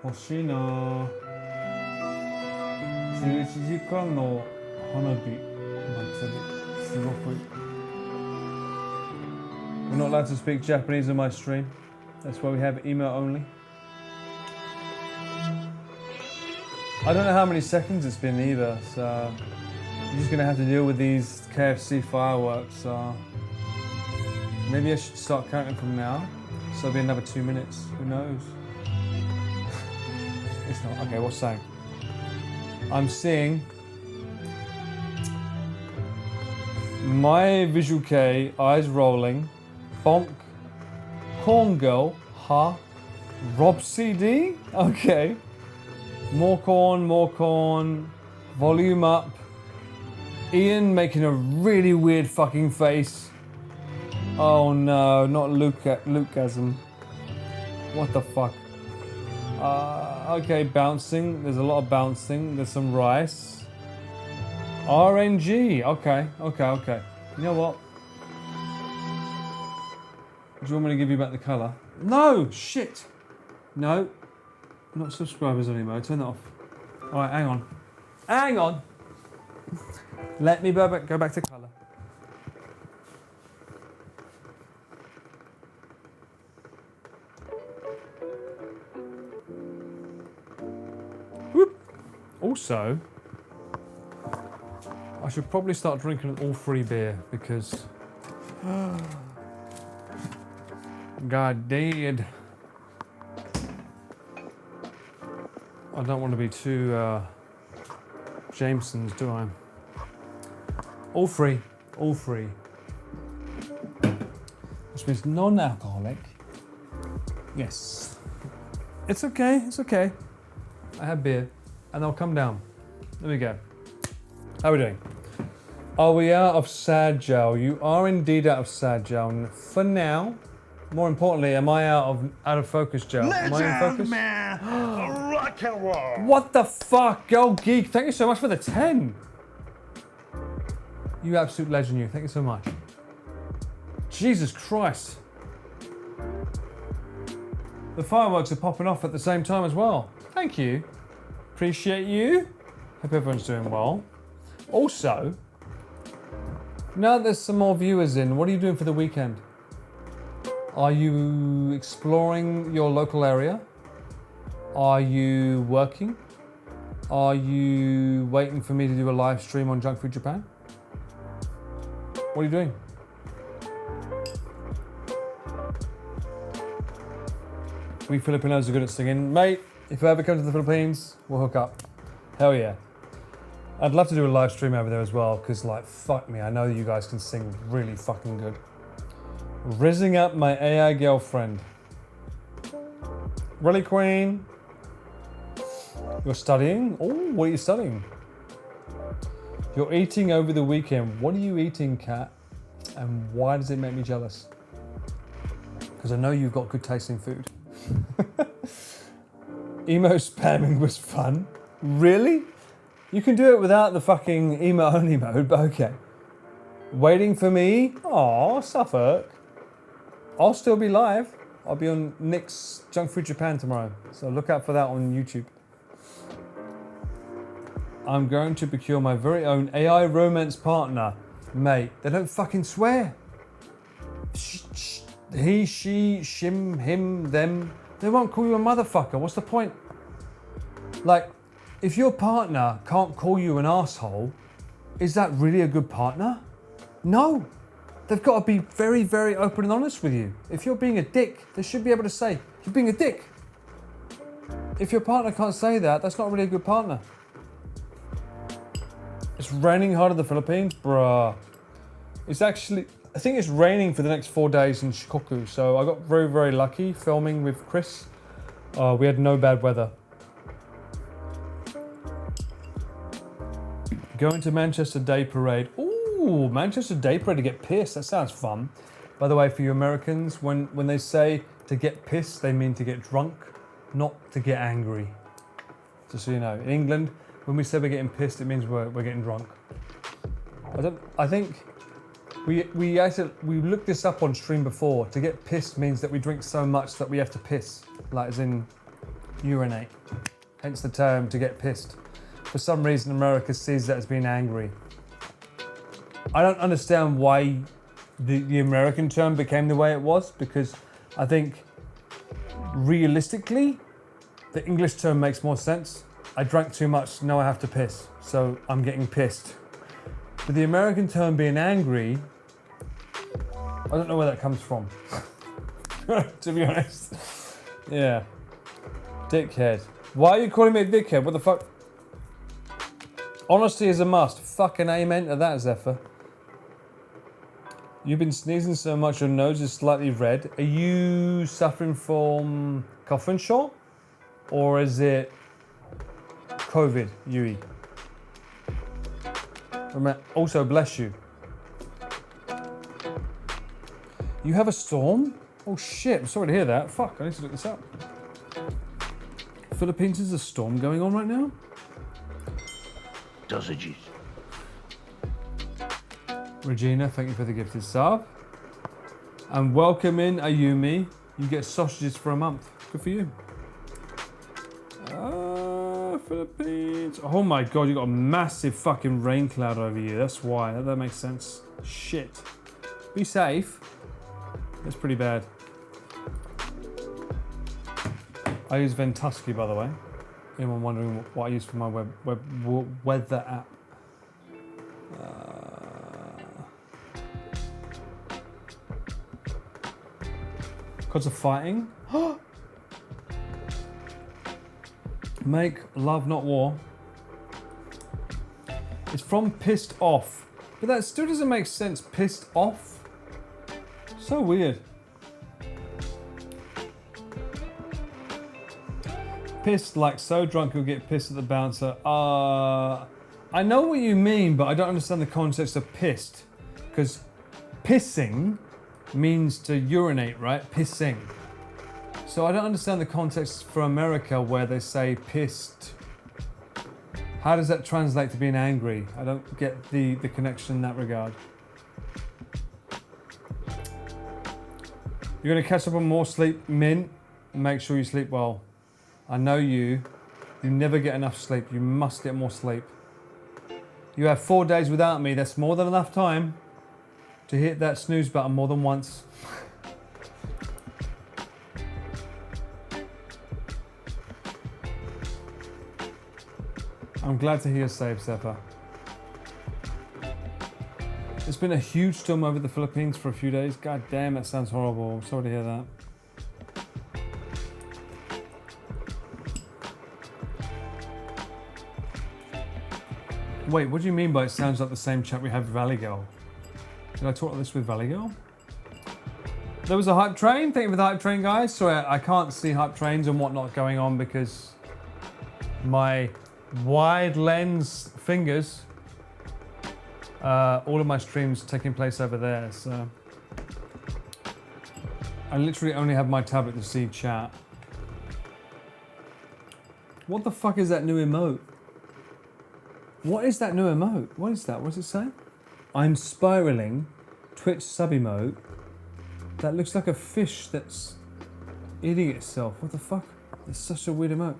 Hoshina. 11時間の花火祭り。すごく。We're not allowed to speak Japanese on my stream. That's why we have email only. I don't know how many seconds it's been either, so you're just gonna have to deal with these KFC fireworks. Maybe I should start counting from now, so it'll be another 2 minutes. Who knows? It's not. Okay, what's saying? I'm seeing my visual K, eyes rolling, bonk, corn girl, ha, Rob CD, okay. More corn, volume up. Ian making a really weird fucking face. Oh no, not Lukeasm. What the fuck? Okay, bouncing. There's a lot of bouncing. There's some rice. RNG. Okay. You know what? Do you want me to give you back the colour? No! Shit! No. Not subscribers anymore. Turn that off. Alright, hang on. Let me go back to colour. Whoop. Also, I should probably start drinking all free beer because God did. I don't want to be too Jamesons, do I? All free. Which means non-alcoholic. Yes. It's okay. I have beer and I'll come down. There we go. How are we doing? Are we out of sad gel? You are indeed out of sad gel. For now. More importantly, am I out of focus gel? Am I in focus? Man. Rock and roll. What the fuck? Go Geek, thank you so much for the 10. You absolute legend, you. Thank you so much. Jesus Christ. The fireworks are popping off at the same time as well. Thank you. Appreciate you. Hope everyone's doing well. Also, now that there's some more viewers in, what are you doing for the weekend? Are you exploring your local area? Are you working? Are you waiting for me to do a live stream on Junk Food Japan? What are you doing? We Filipinos are good at singing. Mate, if you ever come to the Philippines, we'll hook up. Hell yeah. I'd love to do a live stream over there as well, because like, fuck me, I know you guys can sing really fucking good. Rizzing up my AI girlfriend. Really, Queen? You're studying? Oh, what are you studying? You're eating over the weekend. What are you eating, Kat? And why does it make me jealous? Because I know you've got good tasting food. Emo spamming was fun. Really? You can do it without the fucking emo only mode, but okay. Waiting for me? Aw, Suffolk. I'll still be live. I'll be on Nick's Junk Food Japan tomorrow, so look out for that on YouTube. I'm going to procure my very own AI romance partner. Mate, they don't fucking swear. He, she, shim, him, them. They won't call you a motherfucker. What's the point? Like, if your partner can't call you an asshole, is that really a good partner? No. They've got to be very, very open and honest with you. If you're being a dick, they should be able to say, you're being a dick. If your partner can't say that, that's not really a good partner. It's raining hard in the Philippines? Bruh. It's actually, I think it's raining for the next 4 days in Shikoku. So I got very, very lucky filming with Chris. We had no bad weather. Going to Manchester Day Parade. Ooh, Manchester Day Parade to get pissed. That sounds fun. By the way, for you Americans, when they say to get pissed, they mean to get drunk, not to get angry. Just so you know. In England, when we say we're getting pissed, it means we're getting drunk. I think we looked this up on stream before. To get pissed means that we drink so much that we have to piss, like as in urinate. Hence the term to get pissed. For some reason, America sees that as being angry. I don't understand why the American term became the way it was, because I think realistically, the English term makes more sense. I drank too much, now I have to piss, so I'm getting pissed. But the American term being angry, I don't know where that comes from, to be honest. Yeah. Dickhead. Why are you calling me a dickhead? What the fuck? Honesty is a must. Fucking amen to that, Zephyr. You've been sneezing so much your nose is slightly red. Are you suffering from cough and sore? Or is it COVID, Yui? Also, bless you. You have a storm? Oh shit, I'm sorry to hear that. Fuck, I need to look this up. Philippines, is a storm going on right now? Dosages. Regina, thank you for the gifted sub. And welcome in Ayumi. You get sausages for a month. Good for you. Philippines. Oh my god, you got a massive fucking rain cloud over you. That's why. That makes sense. Shit. Be safe. That's pretty bad. I use Ventusky, by the way. Anyone wondering what I use for my weather app? Because of fighting. Make love, not war. It's from pissed off. But that still doesn't make sense. Pissed off? So weird. Pissed, like so drunk you'll get pissed at the bouncer. I know what you mean, but I don't understand the context of pissed. Because pissing means to urinate, right? Pissing. So I don't understand the context for America where they say pissed. How does that translate to being angry? I don't get the connection in that regard. You're gonna catch up on more sleep, Mint. Make sure you sleep well. I know you never get enough sleep. You must get more sleep. You have 4 days without me. That's more than enough time to hit that snooze button more than once. I'm glad to hear you're safe, Seppa. It's been a huge storm over the Philippines for a few days. God damn, that sounds horrible. I'm sorry to hear that. Wait, what do you mean by it sounds like the same chat we have with Valley Girl? Did I talk like this with Valley Girl? There was a hype train. Thank you for the hype train, guys. Sorry, I can't see hype trains and whatnot going on because my wide lens fingers, all of my streams taking place over there. So I literally only have my tablet to see chat. What the fuck is that new emote? What is that new emote? What is that? What does it say? I'm spiraling. Twitch sub emote. That looks like a fish that's eating itself. What the fuck? It's such a weird emote.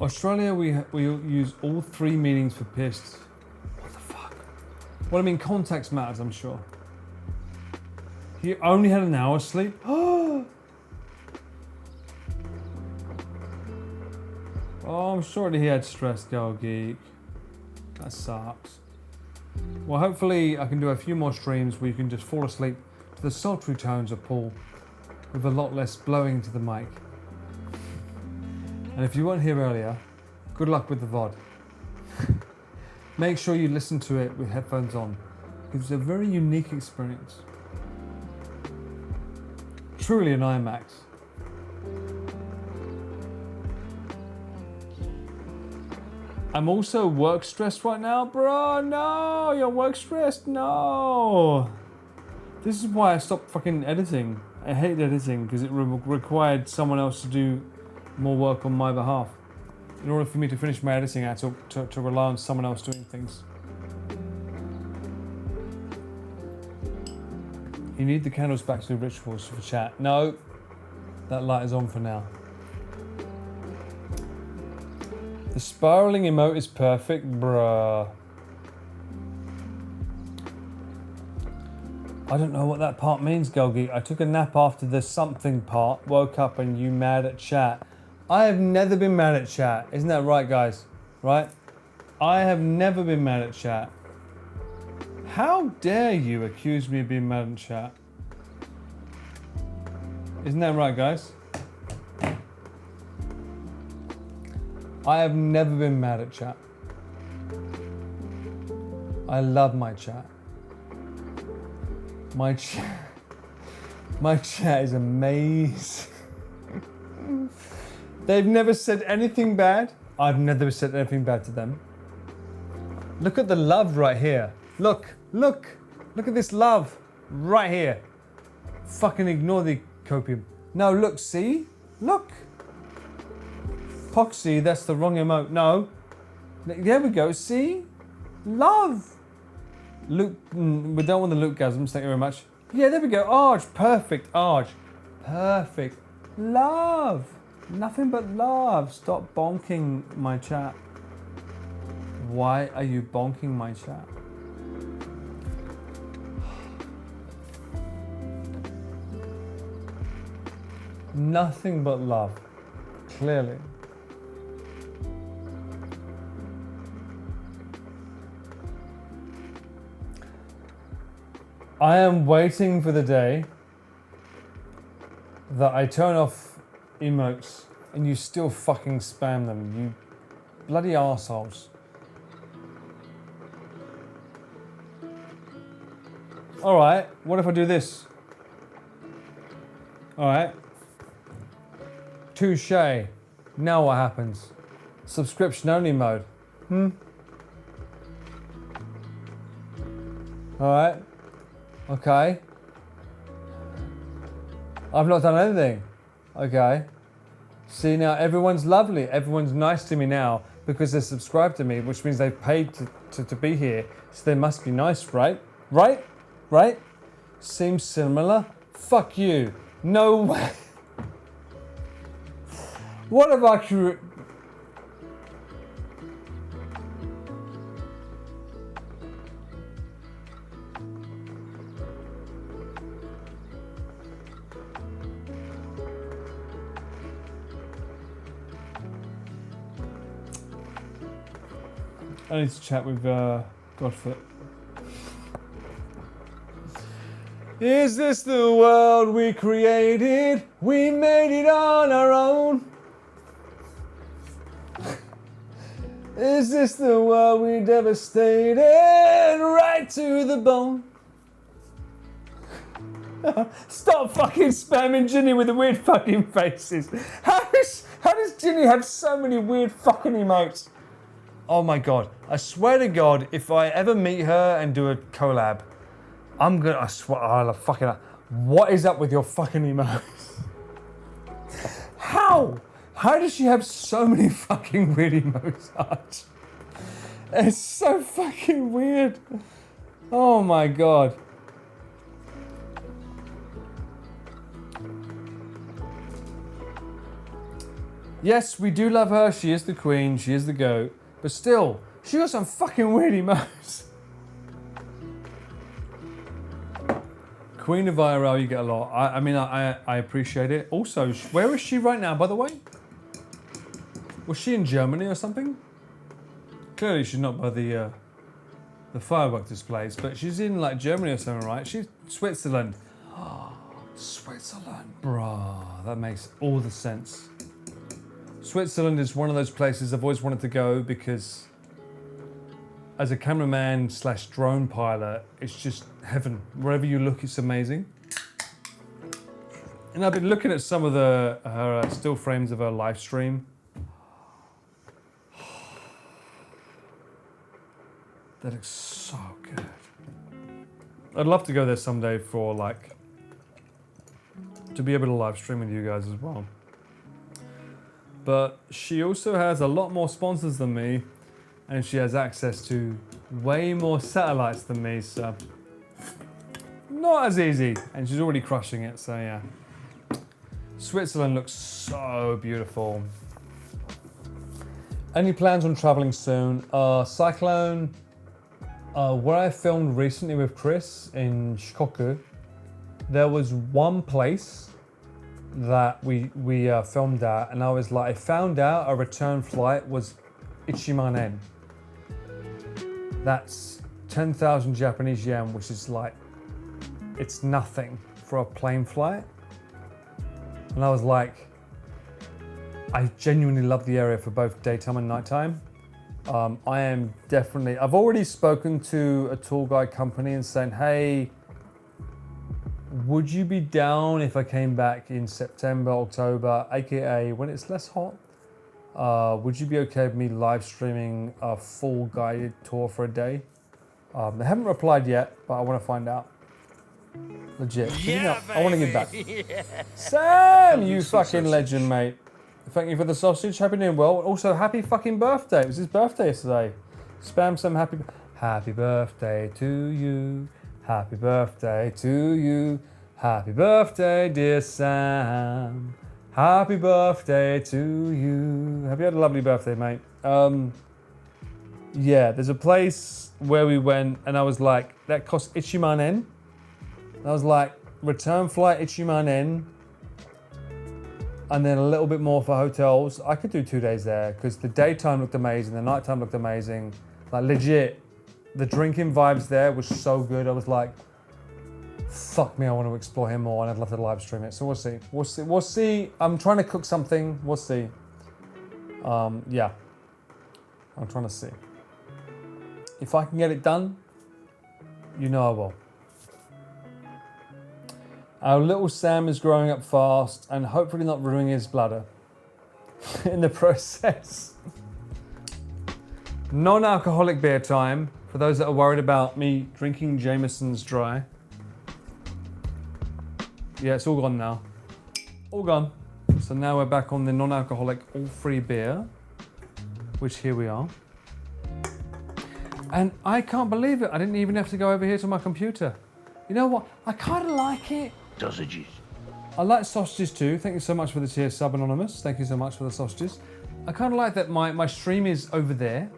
Australia, we use all 3 meanings for pissed. What the fuck? Well, I mean, context matters, I'm sure. He only had an hour's sleep? Oh, I'm sorry that he had stress, Girl Geek. That sucks. Well, hopefully I can do a few more streams where you can just fall asleep to the sultry tones of Paul with a lot less blowing into the mic. And if you weren't here earlier, good luck with the VOD. Make sure you listen to it with headphones on, because it's a very unique experience. Truly an IMAX. I'm also work stressed right now, bro. No, you're work stressed. No. This is why I stopped fucking editing. I hate editing because it required someone else to do more work on my behalf. In order for me to finish my editing, I had to rely on someone else doing things. You need the candles back to do rituals for chat. No, that light is on for now. The spiraling emote is perfect, bruh. I don't know what that part means, Golgi. I took a nap after the something part, woke up and you mad at chat. I have never been mad at chat. Isn't that right, guys? Right? I have never been mad at chat. How dare you accuse me of being mad at chat? Isn't that right, guys? I have never been mad at chat. I love my chat. My chat is amazing. They've never said anything bad. I've never said anything bad to them. Look at the love right here. Look at this love right here. Fucking ignore the copium. No, look, see? Look. Poxy, that's the wrong emote. No. There we go, see? Love. Luke, we don't want the Luke-gasms, thank you very much. Yeah, there we go. Arge, perfect, Arge. Perfect. Love. Nothing but love. Stop bonking my chat. Why are you bonking my chat? Nothing but love. Clearly. I am waiting for the day that I turn off emotes and you still fucking spam them, you bloody arseholes. Alright, what if I do this? Alright. Touche. Now what happens? Subscription only mode. Alright. Okay. I've not done anything. Okay. See, now everyone's lovely. Everyone's nice to me now because they're subscribed to me, which means they've paid to be here. So they must be nice, right? Right? Right? Seems similar? Fuck you. No way. What have I... I need to chat with Godfoot. Is this the world we created? We made it on our own. Is this the world we devastated right to the bone? Stop fucking spamming Ginny with the weird fucking faces. How does Ginny have so many weird fucking emotes? Oh my god. I swear to god, if I ever meet her and do a collab, I swear, I'll fucking... What is up with your fucking emotes? How? How does she have so many fucking weird emotes, Arch? It's so fucking weird. Oh my god. Yes, we do love her. She is the queen. She is the goat. But still, she got some fucking weird emotes. Queen of IRL, you get a lot. I mean, I appreciate it. Also, where is she right now, by the way? Was she in Germany or something? Clearly, she's not by the firework displays, but she's in like Germany or something, right? She's Switzerland. Oh, Switzerland, bruh. That makes all the sense. Switzerland is one of those places I've always wanted to go because as a cameraman slash drone pilot, it's just heaven. Wherever you look, it's amazing. And I've been looking at some of her still frames of her live stream. That looks so good. I'd love to go there someday for like, to be able to live stream with you guys as well. But she also has a lot more sponsors than me, and she has access to way more satellites than me, so not as easy. And she's already crushing it, so yeah. Switzerland looks so beautiful. Any plans on traveling soon? Cyclone, where I filmed recently with Chris in Shikoku, there was one place that we filmed at, and I was like, I found out a return flight was Ichiman-en. That's 10,000 Japanese yen, which is like, it's nothing for a plane flight. And I was like, I genuinely love the area for both daytime and nighttime. I am definitely, I've already spoken to a tour guide company and saying, hey, would you be down if I came back in September, October, aka when it's less hot? Would you be okay with me live streaming a full guided tour for a day? They haven't replied yet, but I want to find out. Legit. Yeah, I want to give back. Yeah. Sam, you fucking legend, mate. Thank you for the sausage. Happy New Year. Well, also happy fucking birthday. It was his birthday yesterday. Spam some happy birthday to you. Happy birthday to you. Happy birthday, dear Sam. Happy birthday to you. Have you had a lovely birthday, mate? Yeah, there's a place where we went and I was like, that cost Ichiman-en. I was like, return flight Ichiman-en, and then a little bit more for hotels. I could do 2 days there because the daytime looked amazing, the nighttime looked amazing. Like legit, the drinking vibes there was so good. I was like, fuck me, I want to explore here more, and I'd love to live stream it. So we'll see. We'll see. I'm trying to cook something. We'll see. Yeah, I'm trying to see. If I can get it done, you know I will. Our little Sam is growing up fast and hopefully not ruining his bladder in the process. Non-alcoholic beer time, for those that are worried about me drinking Jameson's dry. Yeah, it's all gone now. All gone. So now we're back on the non-alcoholic all-free beer, which here we are. And I can't believe it, I didn't even have to go over here to my computer. You know what? I kind of like it. Sausages. I like sausages too. Thank you so much for the tier sub, Anonymous. Thank you so much for the sausages. I kind of like that my stream is over there.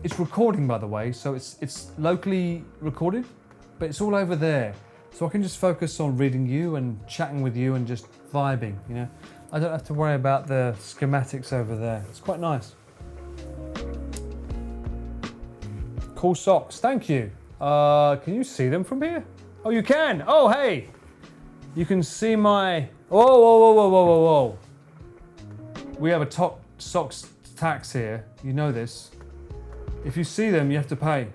It's recording, by the way, so it's locally recorded, but it's all over there. So I can just focus on reading you and chatting with you and just vibing, you know? I don't have to worry about the schematics over there. It's quite nice. Cool socks, thank you. Can you see them from here? Oh, you can. Oh, hey. You can see my, whoa. We have a top socks tax here. You know this. If you see them, you have to pay.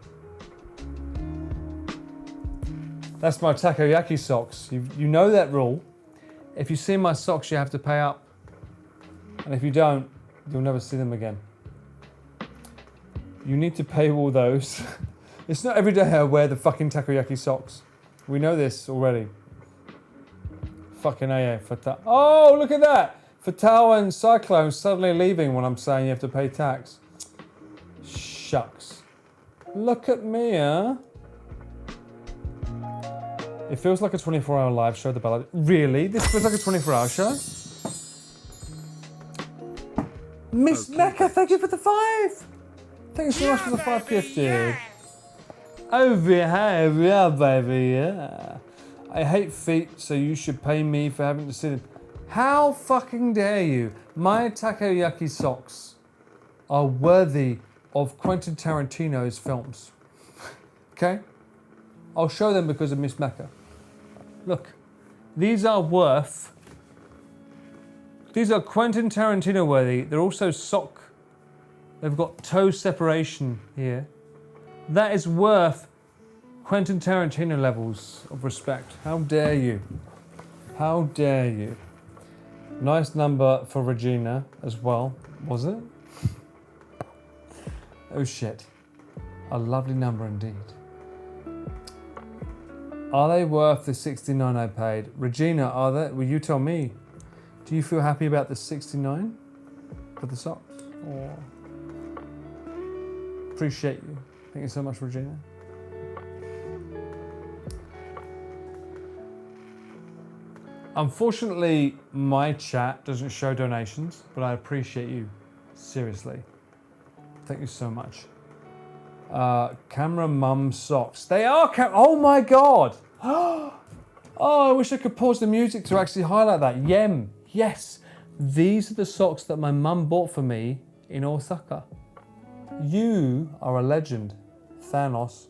That's my takoyaki socks. You know that rule. If you see my socks, you have to pay up. And if you don't, you'll never see them again. You need to pay all those. It's not every day I wear the fucking takoyaki socks. We know this already. Fucking AA. Oh, look at that! Fatal and Cyclone suddenly leaving when I'm saying you have to pay tax. Shucks. Look at me, huh? It feels like a 24-hour live show, the ballad. Really? This feels like a 24-hour show? Miss Mecca, thank you for the 5! Thank you so much for the 5 gifted. Over here, yeah, baby, yeah. I hate feet, so you should pay me for having to see them. How fucking dare you? My takoyaki socks are worthy of Quentin Tarantino's films. Okay? I'll show them because of Miss Mecca. Look, these are Quentin Tarantino worthy. They're also sock. They've got toe separation here. That is worth Quentin Tarantino levels of respect. How dare you? How dare you? Nice number for Regina as well, was it? Oh shit. A lovely number indeed. Are they worth the 69 I paid? Regina, are they? Will you tell me? Do you feel happy about the 69 for the socks? Or appreciate you. Thank you so much, Regina. Unfortunately, my chat doesn't show donations, but I appreciate you. Seriously. Thank you so much. Camera mum socks. They are oh my god! Oh, I wish I could pause the music to actually highlight that. Yem. Yes. These are the socks that my mum bought for me in Osaka. You are a legend, Thanos.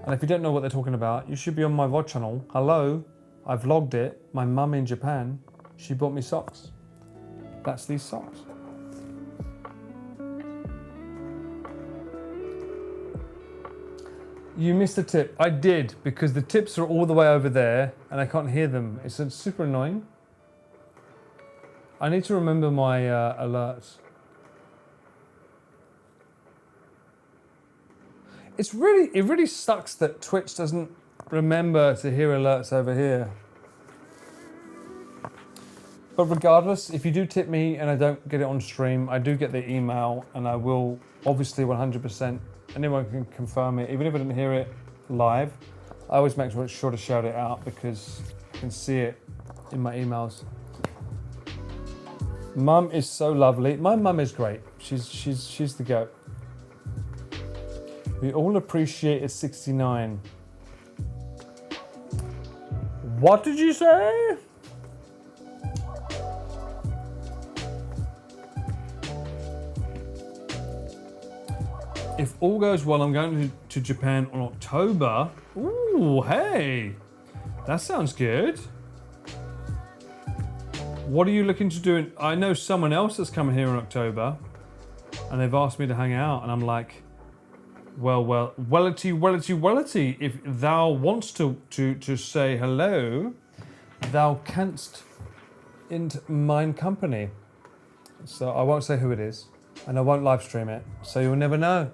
And if you don't know what they're talking about, you should be on my VOD channel. Hello, I vlogged it. My mum in Japan, she bought me socks. That's these socks. You missed a tip. I did, because the tips are all the way over there and I can't hear them. It's super annoying. I need to remember my alerts. It really sucks that Twitch doesn't remember to hear alerts over here. But regardless, if you do tip me and I don't get it on stream, I do get the email and I will obviously 100%, anyone can confirm it. Even if I didn't hear it live, I always make sure to shout it out because I can see it in my emails. Mum is so lovely. My mum is great. She's the goat. We all appreciate a 69. What did you say? If all goes well, I'm going to Japan on October. Ooh, hey, that sounds good. What are you looking to do? I know someone else that's coming here in October and they've asked me to hang out and I'm like, wellity, if thou wants to say hello, thou canst in mine company. So I won't say who it is and I won't live stream it, so you'll never know.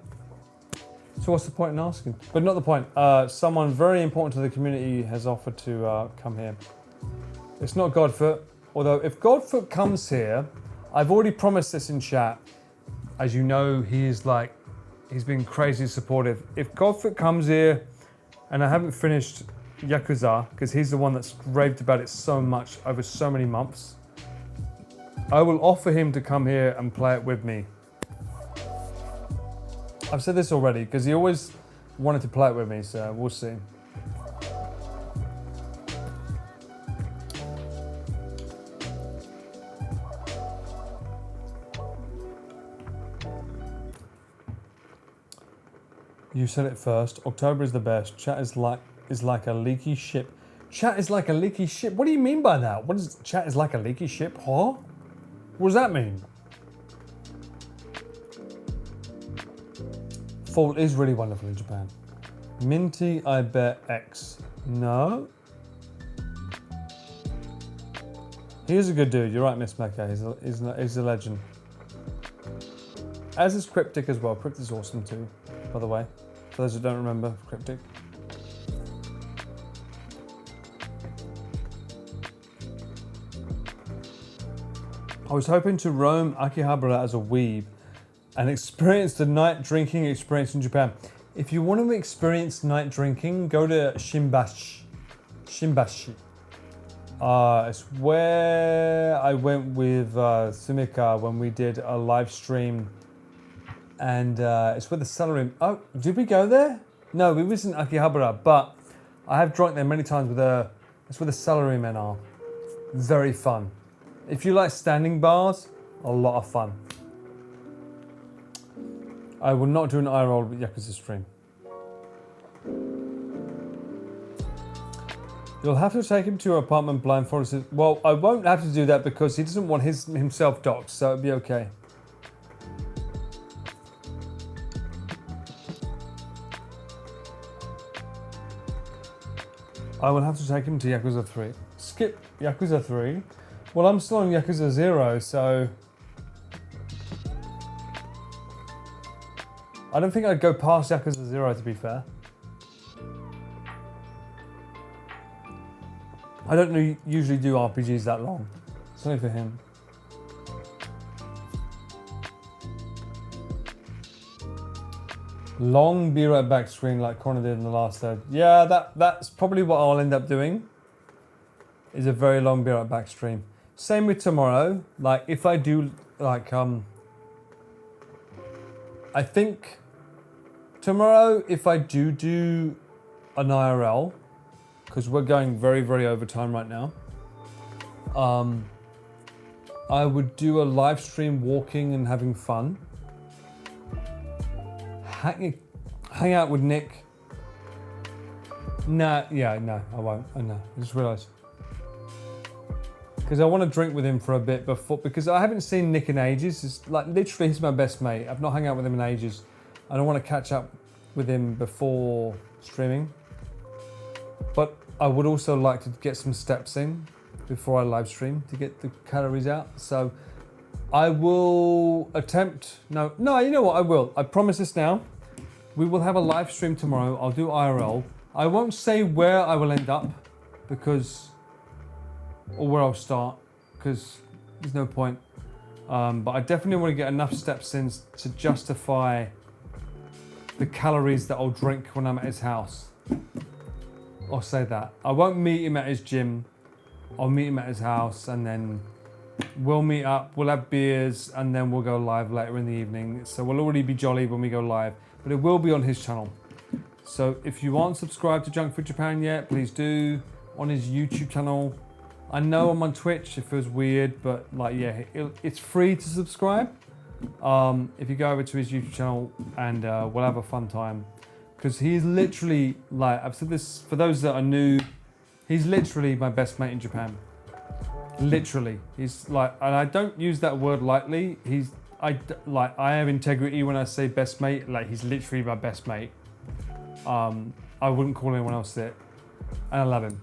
So what's the point in asking? But not the point. Someone very important to the community has offered to come here. It's not Godfoot, although if Godfoot comes here, I've already promised this in chat. As you know, he's been crazy supportive. If Godfoot comes here, and I haven't finished Yakuza, because he's the one that's raved about it so much over so many months, I will offer him to come here and play it with me. I've said this already, because he always wanted to play it with me, so we'll see. You said it first. October is the best. Chat is like a leaky ship. Chat is like a leaky ship. What do you mean by that? What is chat is like a leaky ship? Huh? What does that mean? Fall is really wonderful in Japan. Minty, I bet X. No. He is a good dude. You're right, Miss Mecca. He's a legend. As is Cryptic as well. Cryptic is awesome too, by the way. For those who don't remember Cryptic. I was hoping to roam Akihabara as a weeb and experience the night drinking experience in Japan. If you want to experience night drinking, go to Shimbashi. It's where I went with Sumika when we did a live stream, and it's where the celery. Oh, did we go there? No, we was in Akihabara, but I have drunk there many times with it's where the celery men are. Very fun. If you like standing bars, a lot of fun. I will not do an eye roll with Yakuza stream. You'll have to take him to your apartment blindfolded. Well, I won't have to do that because he doesn't want himself doxxed, so it'll be okay. I will have to take him to Yakuza 3. Skip Yakuza 3. Well, I'm still on Yakuza 0, so... I don't think I'd go past Yakuza 0, to be fair. I don't usually do RPGs that long. It's only for him. Long be right back screen like Connor did in the last third. Yeah, that's probably what I'll end up doing. Is a very long be right back stream. Same with tomorrow. Like if I do like I think tomorrow if I do an IRL, because we're going very, very overtime right now. I would do a live stream walking and having fun. Hang out with Nick. No, I won't. I know. I just realised. Because I want to drink with him for a bit before, because I haven't seen Nick in ages. It's like literally he's my best mate. I've not hung out with him in ages. I don't want to catch up with him before streaming. But I would also like to get some steps in before I live stream to get the calories out. So I will attempt, no, you know what, I will. I promise this now. We will have a live stream tomorrow. I'll do IRL. I won't say where I will end up or where I'll start, because there's no point. But I definitely want to get enough steps in to justify the calories that I'll drink when I'm at his house. I'll say that. I won't meet him at his gym. I'll meet him at his house and then we'll meet up, we'll have beers and then we'll go live later in the evening. So we'll already be jolly when we go live, but it will be on his channel. So if you aren't subscribed to Junk Food Japan yet, please do, on his YouTube channel. I know I'm on Twitch, it feels weird, but like, yeah, it's free to subscribe. If you go over to his YouTube channel and we'll have a fun time. Because he's literally, like, I've said this for those that are new, he's literally my best mate in Japan. Literally. He's like, and I don't use that word lightly. I have integrity when I say best mate. Like, he's literally my best mate. I wouldn't call anyone else it. And I love him.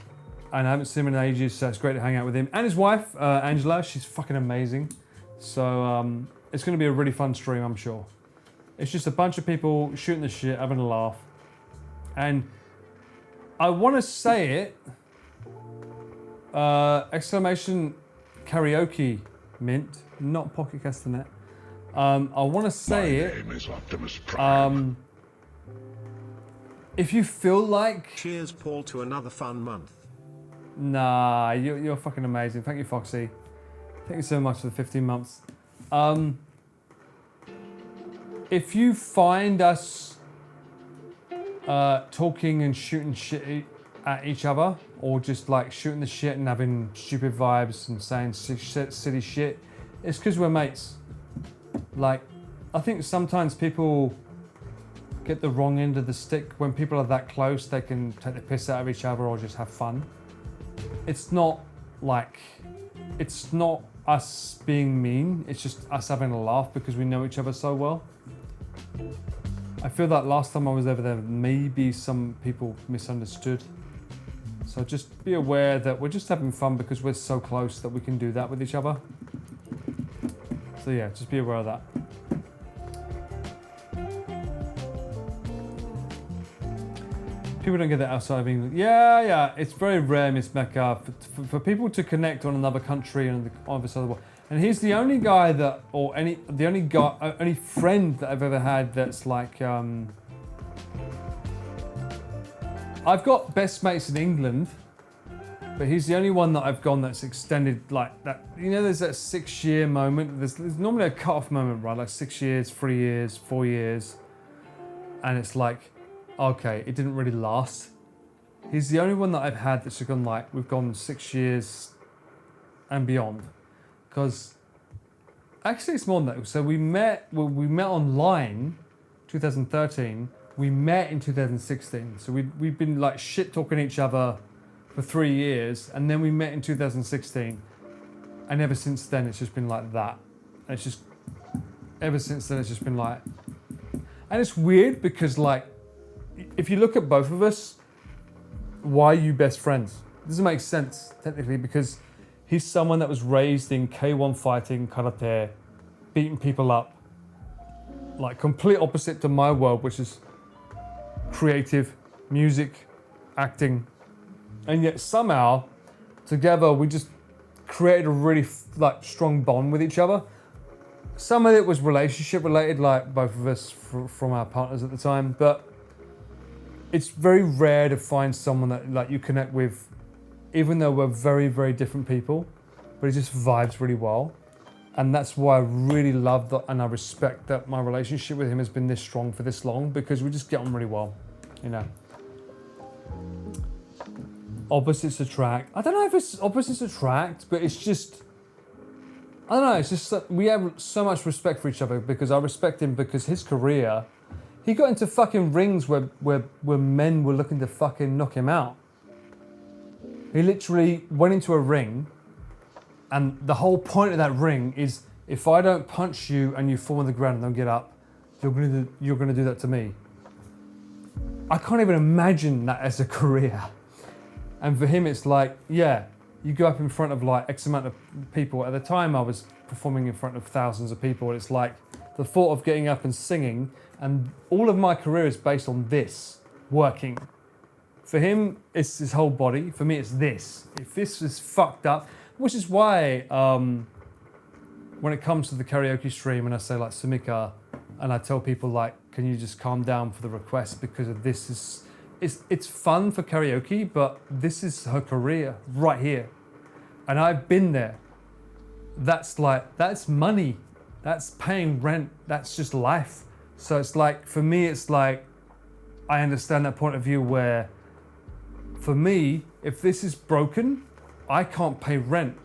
And I haven't seen him in ages, so it's great to hang out with him. And his wife, Angela, she's fucking amazing. So it's going to be a really fun stream, I'm sure. It's just a bunch of people shooting the shit, having a laugh. And I want to say it, exclamation karaoke mint, not Pocket Castanet. I want to say it. My name is Optimus Prime. If you feel like... Cheers, Paul, to another fun month. Nah, you're fucking amazing. Thank you, Foxy. Thank you so much for the 15 months. If you find us talking and shooting shit at each other, or just like shooting the shit and having stupid vibes and saying silly shit, it's because we're mates. Like, I think sometimes people get the wrong end of the stick. When people are that close, they can take the piss out of each other or just have fun. It's not us being mean, it's just us having a laugh because we know each other so well. I feel that last time I was over there, maybe some people misunderstood. So just be aware that we're just having fun because we're so close that we can do that with each other. So yeah, just be aware of that. People don't get that outside of England. Yeah, it's very rare, Miss Mecca, for people to connect on another country and on this other world. And he's the only guy that, or only friend that I've ever had that's like, I've got best mates in England, but he's the only one that I've gone that's extended like that. You know, there's that 6-year moment. There's normally a cut-off moment, right? Like 6 years, 3 years, 4 years. And it's like, okay, it didn't really last. He's the only one that I've had that's gone like, we've gone 6 years and beyond. Because actually it's more than that. So we met online 2013. We met in 2016. So we've been like shit talking each other for 3 years, and then we met in 2016. And ever since then it's just been like that. And it's just ever since then it's just been like, and it's weird because like, if you look at both of us, why are you best friends? It doesn't make sense technically, because he's someone that was raised in K1 fighting, karate, beating people up. like complete opposite to my world, which is creative, music, acting, and yet somehow together we just created a really like strong bond with each other. Some of it was relationship related, like both of us from our partners at the time, but it's very rare to find someone that like you connect with, even though we're very, very different people, but it just vibes really well. And that's why I really love that, and I respect that my relationship with him has been this strong for this long, because we just get on really well, you know. Opposites attract. I don't know if it's opposites attract, but it's just, I don't know, it's just that we have so much respect for each other, because I respect him because his career, he got into fucking rings where men were looking to fucking knock him out. He literally went into a ring, and the whole point of that ring is, if I don't punch you and you fall on the ground and don't get up, you're gonna do that to me. I can't even imagine that as a career. And for him, it's like, yeah, you go up in front of like X amount of people. At the time, I was performing in front of thousands of people. And it's like the thought of getting up and singing, and all of my career is based on this working. For him, it's his whole body. For me, it's this. If this is fucked up, which is why when it comes to the karaoke stream and I say like Sumika, and I tell people like, can you just calm down for the request, because of this is, it's fun for karaoke, but this is her career right here. And I've been there. That's money. That's paying rent. That's just life. So it's like, for me, it's like, I understand that point of view where, for me, if this is broken, I can't pay rent.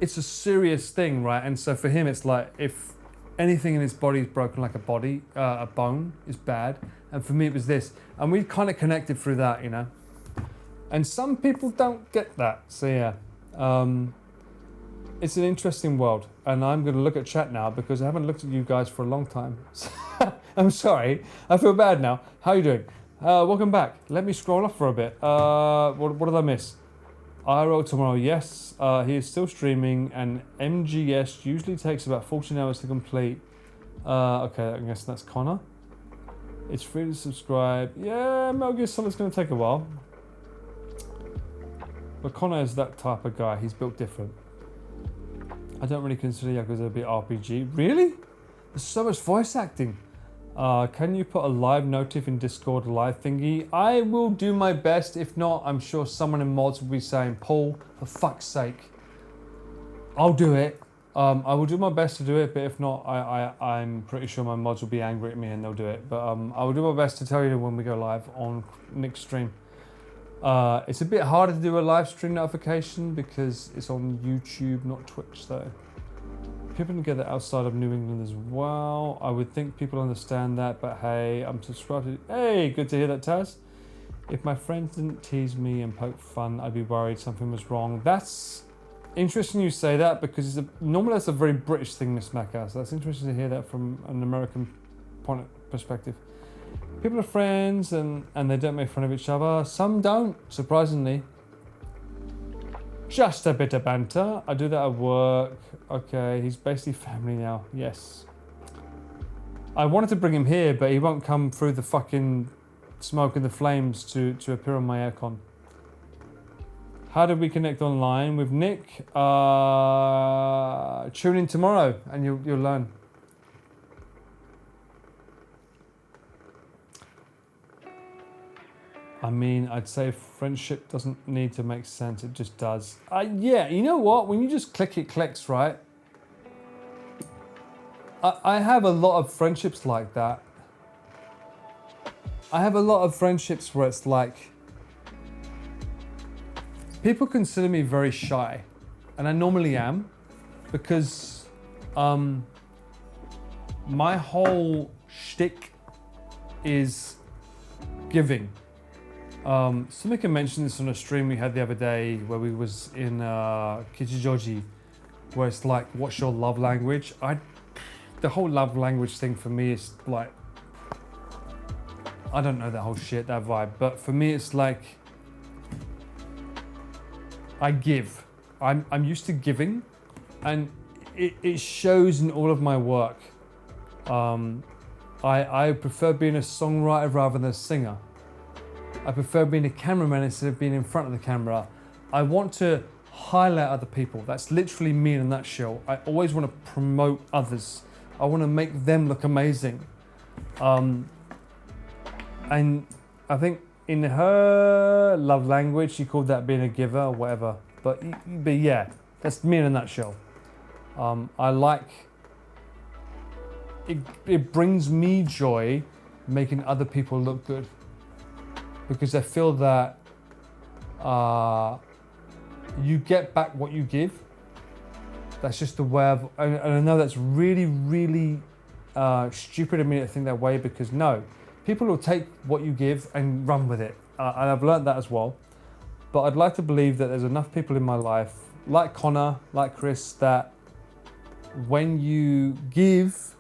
It's a serious thing, right? And so for him, it's like, if anything in his body is broken, like a bone is bad. And for me, it was this. And we kind of connected through that, you know? And some people don't get that. So yeah, it's an interesting world. And I'm going to look at chat now because I haven't looked at you guys for a long time. I'm sorry. I feel bad now. How are you doing? Welcome back. Let me scroll up for a bit. What did I miss? IRL tomorrow, yes. He is still streaming, and MGS usually takes about 14 hours to complete. Okay, I guess that's Connor. It's free to subscribe. Yeah, Metal Gear Solid's going to take a while. But Connor is that type of guy. He's built different. I don't really consider Yakuza a bit RPG. Really? There's so much voice acting. Can you put a live notif in Discord live thingy? I will do my best. If not, I'm sure someone in mods will be saying, Paul, for fuck's sake. I'll do it. I will do my best to do it, but if not, I'm pretty sure my mods will be angry at me and they'll do it. But I will do my best to tell you when we go live on Nick's stream. It's a bit harder to do a live stream notification because it's on YouTube, not Twitch though. People together outside of New England as well. I would think people understand that, but hey, I'm subscribed to... Hey, good to hear that, Taz. If my friends didn't tease me and poke fun, I'd be worried something was wrong. That's interesting you say that, because normally that's a very British thing, Miss Macca. So that's interesting to hear that from an American perspective. People are friends and they don't make fun of each other. Some don't, surprisingly. Just a bit of banter. I do that at work. Okay, he's basically family now. Yes. I wanted to bring him here, but he won't come through the fucking smoke and the flames to appear on my aircon. How did we connect online with Nick? Tune in tomorrow and you'll learn. I mean, I'd say friendship doesn't need to make sense, it just does. Yeah, you know what? When you just click, it clicks, right? I have a lot of friendships like that. I have a lot of friendships where it's like, people consider me very shy, and I normally am, because my whole shtick is giving. Sumika mentioned this on a stream we had the other day where we was in Kichijoji, where it's like, what's your love language? The whole love language thing for me is like, I don't know that whole shit, that vibe, but for me it's like, I give. I'm used to giving, and it shows in all of my work. I prefer being a songwriter rather than a singer. I prefer being a cameraman instead of being in front of the camera. I want to highlight other people. That's literally me in a nutshell. I always want to promote others. I want to make them look amazing. And I think in her love language, she called that being a giver or whatever. But yeah, that's me in a nutshell. I like, it brings me joy making other people look good. Because I feel that you get back what you give. That's just the way of, and I know that's really, really stupid of me to think that way, because no, people will take what you give and run with it. And I've learned that as well. But I'd like to believe that there's enough people in my life, like Connor, like Chris, that when you give,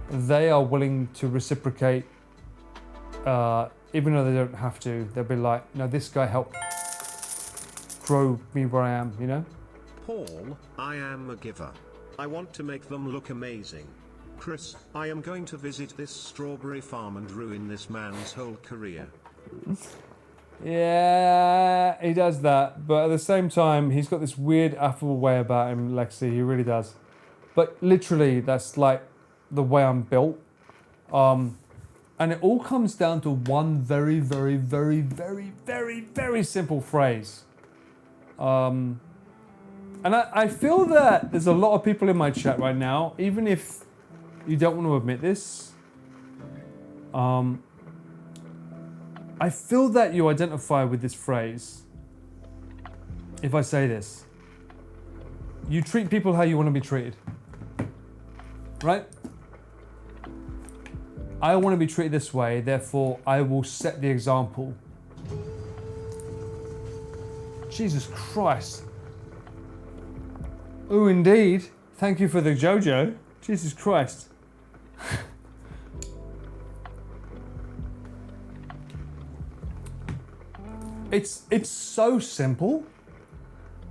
they are willing to reciprocate, even though they don't have to. They'll be like, no, this guy helped grow me where I am, you know? Paul, I am a giver. I want to make them look amazing. Chris, I am going to visit this strawberry farm and ruin this man's whole career. Yeah, he does that. But at the same time, he's got this weird affable way about him, Lexi. He really does. But literally, that's like the way I'm built. And it all comes down to one very, very, very, very, very, very simple phrase. And I feel that there's a lot of people in my chat right now, even if you don't want to admit this, I feel that you identify with this phrase. If I say this, you treat people how you want to be treated, right? I want to be treated this way, therefore I will set the example. Jesus Christ. Oh, indeed. Thank you for the JoJo. Jesus Christ. It's so simple,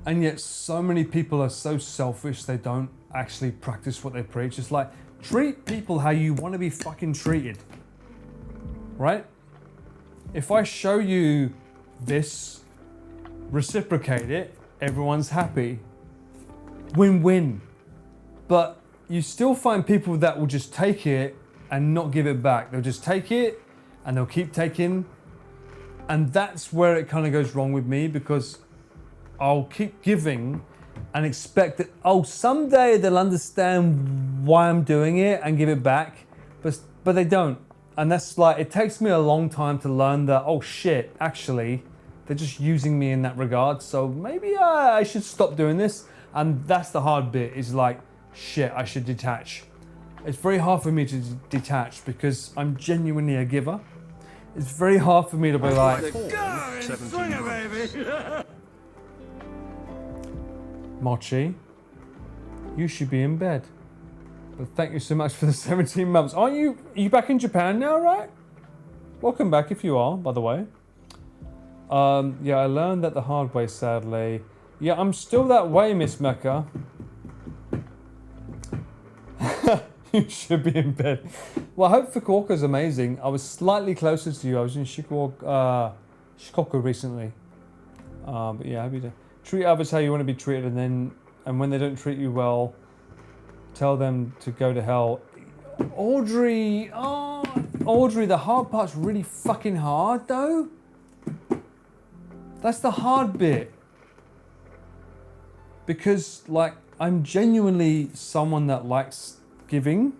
and yet so many people are so selfish they don't actually practice what they preach. It's like, treat people how you want to be fucking treated, right? If I show you this, reciprocate it, everyone's happy. Win-win. But you still find people that will just take it and not give it back. They'll just take it and they'll keep taking. And that's where it kind of goes wrong with me, because I'll keep giving and expect that, oh, someday they'll understand why I'm doing it and give it back. But they don't. And that's like, it takes me a long time to learn that, oh shit, actually, they're just using me in that regard. So maybe I should stop doing this. And that's the hard bit, is like, shit, I should detach. It's very hard for me to detach because I'm genuinely a giver. It's very hard for me to be like, Mochi, you should be in bed. But thank you so much for the 17 months. Are you back in Japan now, right? Welcome back if you are, by the way. Yeah, I learned that the hard way, sadly. Yeah, I'm still that way, Miss Mecca. You should be in bed. Well, I hope Fukuoka's amazing. I was slightly closer to you. I was in Shikoku recently. But yeah, happy to treat others how you want to be treated, and when they don't treat you well, tell them to go to hell. Audrey, the hard part's really fucking hard, though. That's the hard bit. Because, like, I'm genuinely someone that likes giving,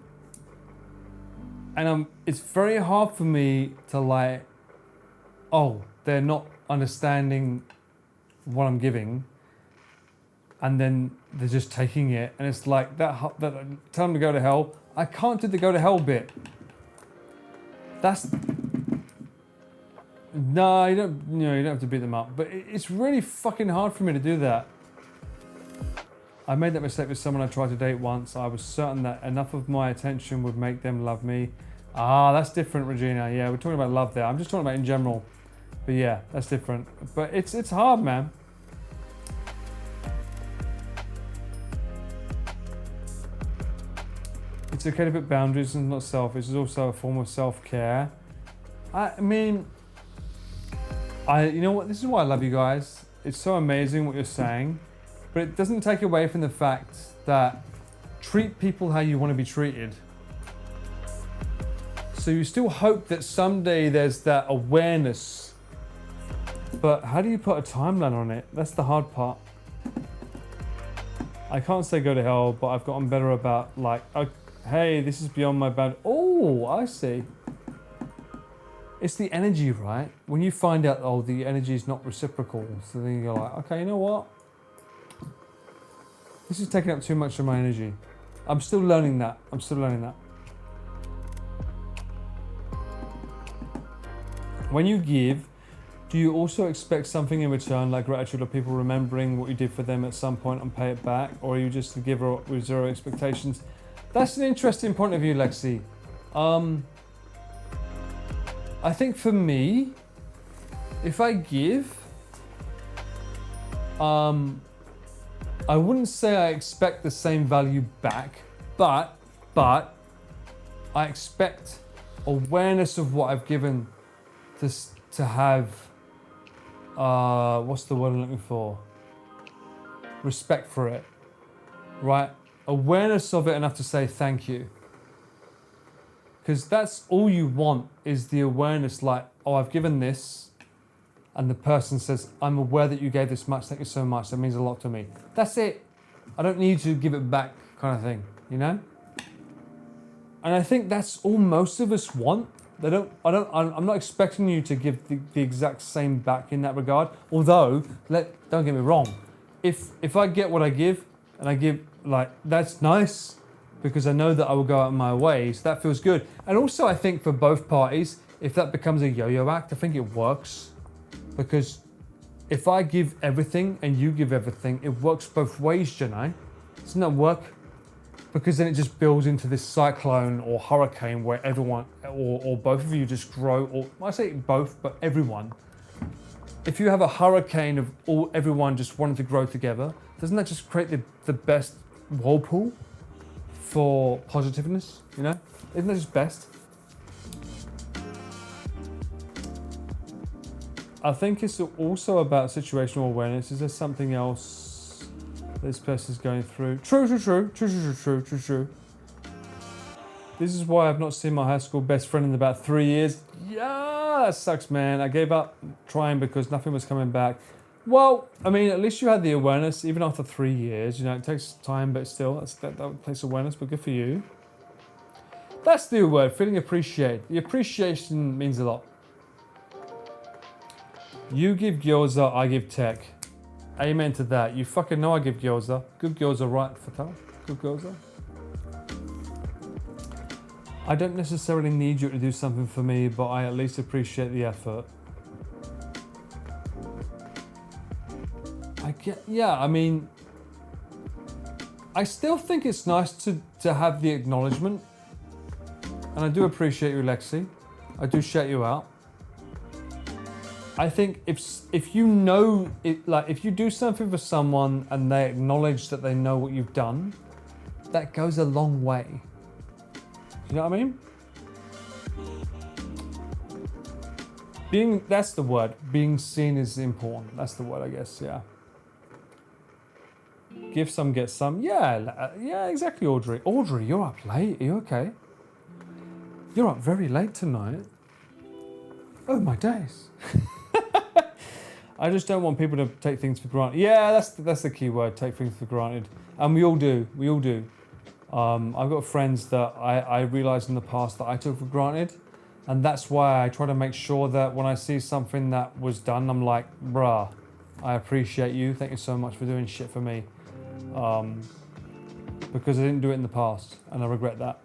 and it's very hard for me to like, oh, they're not understanding what I'm giving, and then they're just taking it, and it's like that tell them to go to hell. I can't do the go to hell bit. That's no, you don't have to beat them up, but it's really fucking hard for me to do that. I made that mistake with someone I tried to date once. I was certain that enough of my attention would make them love me. Ah, that's different, Regina. Yeah, we're talking about love there. I'm just talking about in general. But yeah, that's different. But it's hard, man. It's okay to put boundaries and not selfish. It's also a form of self-care. I mean, you know what? This is why I love you guys. It's so amazing what you're saying, but it doesn't take away from the fact that treat people how you want to be treated. So you still hope that someday there's that awareness, but how do you put a timeline on it? That's the hard part. I can't say go to hell, but I've gotten better about like, hey, this is beyond my bound. Oh, I see. It's the energy, right? When you find out, oh, the energy is not reciprocal, so then you're like, okay, you know what? This is taking up too much of my energy. I'm still learning that. When you give, do you also expect something in return, like gratitude or people remembering what you did for them at some point and pay it back? Or are you just a giver with zero expectations? That's an interesting point of view, Lexi. I think for me, if I give, I wouldn't say I expect the same value back, but I expect awareness of what I've given to have, what's the word I'm looking for? Respect for it, right? Awareness of it enough to say thank you. Because that's all you want is the awareness, like, oh, I've given this, and the person says, I'm aware that you gave this much, thank you so much, that means a lot to me. That's it. I don't need to give it back, kind of thing, you know? And I think that's all most of us want. I'm not expecting you to give the exact same back in that regard. Although, don't get me wrong, if I get what I give, and I give, like, that's nice, because I know that I will go out of my way, so that feels good. And also I think for both parties, if that becomes a yo-yo act, I think it works. Because if I give everything and you give everything, it works both ways, Janai. Doesn't that work? Because then it just builds into this cyclone or hurricane where everyone, or both of you just grow, or I say both, but everyone. If you have a hurricane of everyone just wanting to grow together, doesn't that just create the best whirlpool for positiveness, you know? Isn't that just best? I think it's also about situational awareness. Is there something else this person's going through? True. This is why I've not seen my high school best friend in about 3 years. Yeah, that sucks, man. I gave up trying because nothing was coming back. Well, I mean, at least you had the awareness, even after 3 years. You know, it takes time, but still, that takes awareness, but good for you. That's the word, feeling appreciated. The appreciation means a lot. You give gyoza, I give tech. Amen to that. You fucking know I give gyoza. Good gyoza, right, Fatal? Good gyoza. I don't necessarily need you to do something for me, but I at least appreciate the effort. I mean, I still think it's nice to have the acknowledgement. And I do appreciate you, Lexi. I do shout you out. I think if you know it, like if you do something for someone and they acknowledge that they know what you've done, that goes a long way. You know what I mean? That's the word. Being seen is important. That's the word, I guess, yeah. Give some, get some. Yeah, exactly, Audrey. Audrey, you're up late. Are you okay? You're up very late tonight. Oh, my days. I just don't want people to take things for granted. Yeah, that's the key word, take things for granted. And we all do. I've got friends that I realised in the past that I took for granted. And that's why I try to make sure that when I see something that was done, I'm like, bruh, I appreciate you. Thank you so much for doing shit for me. Because I didn't do it in the past, and I regret that.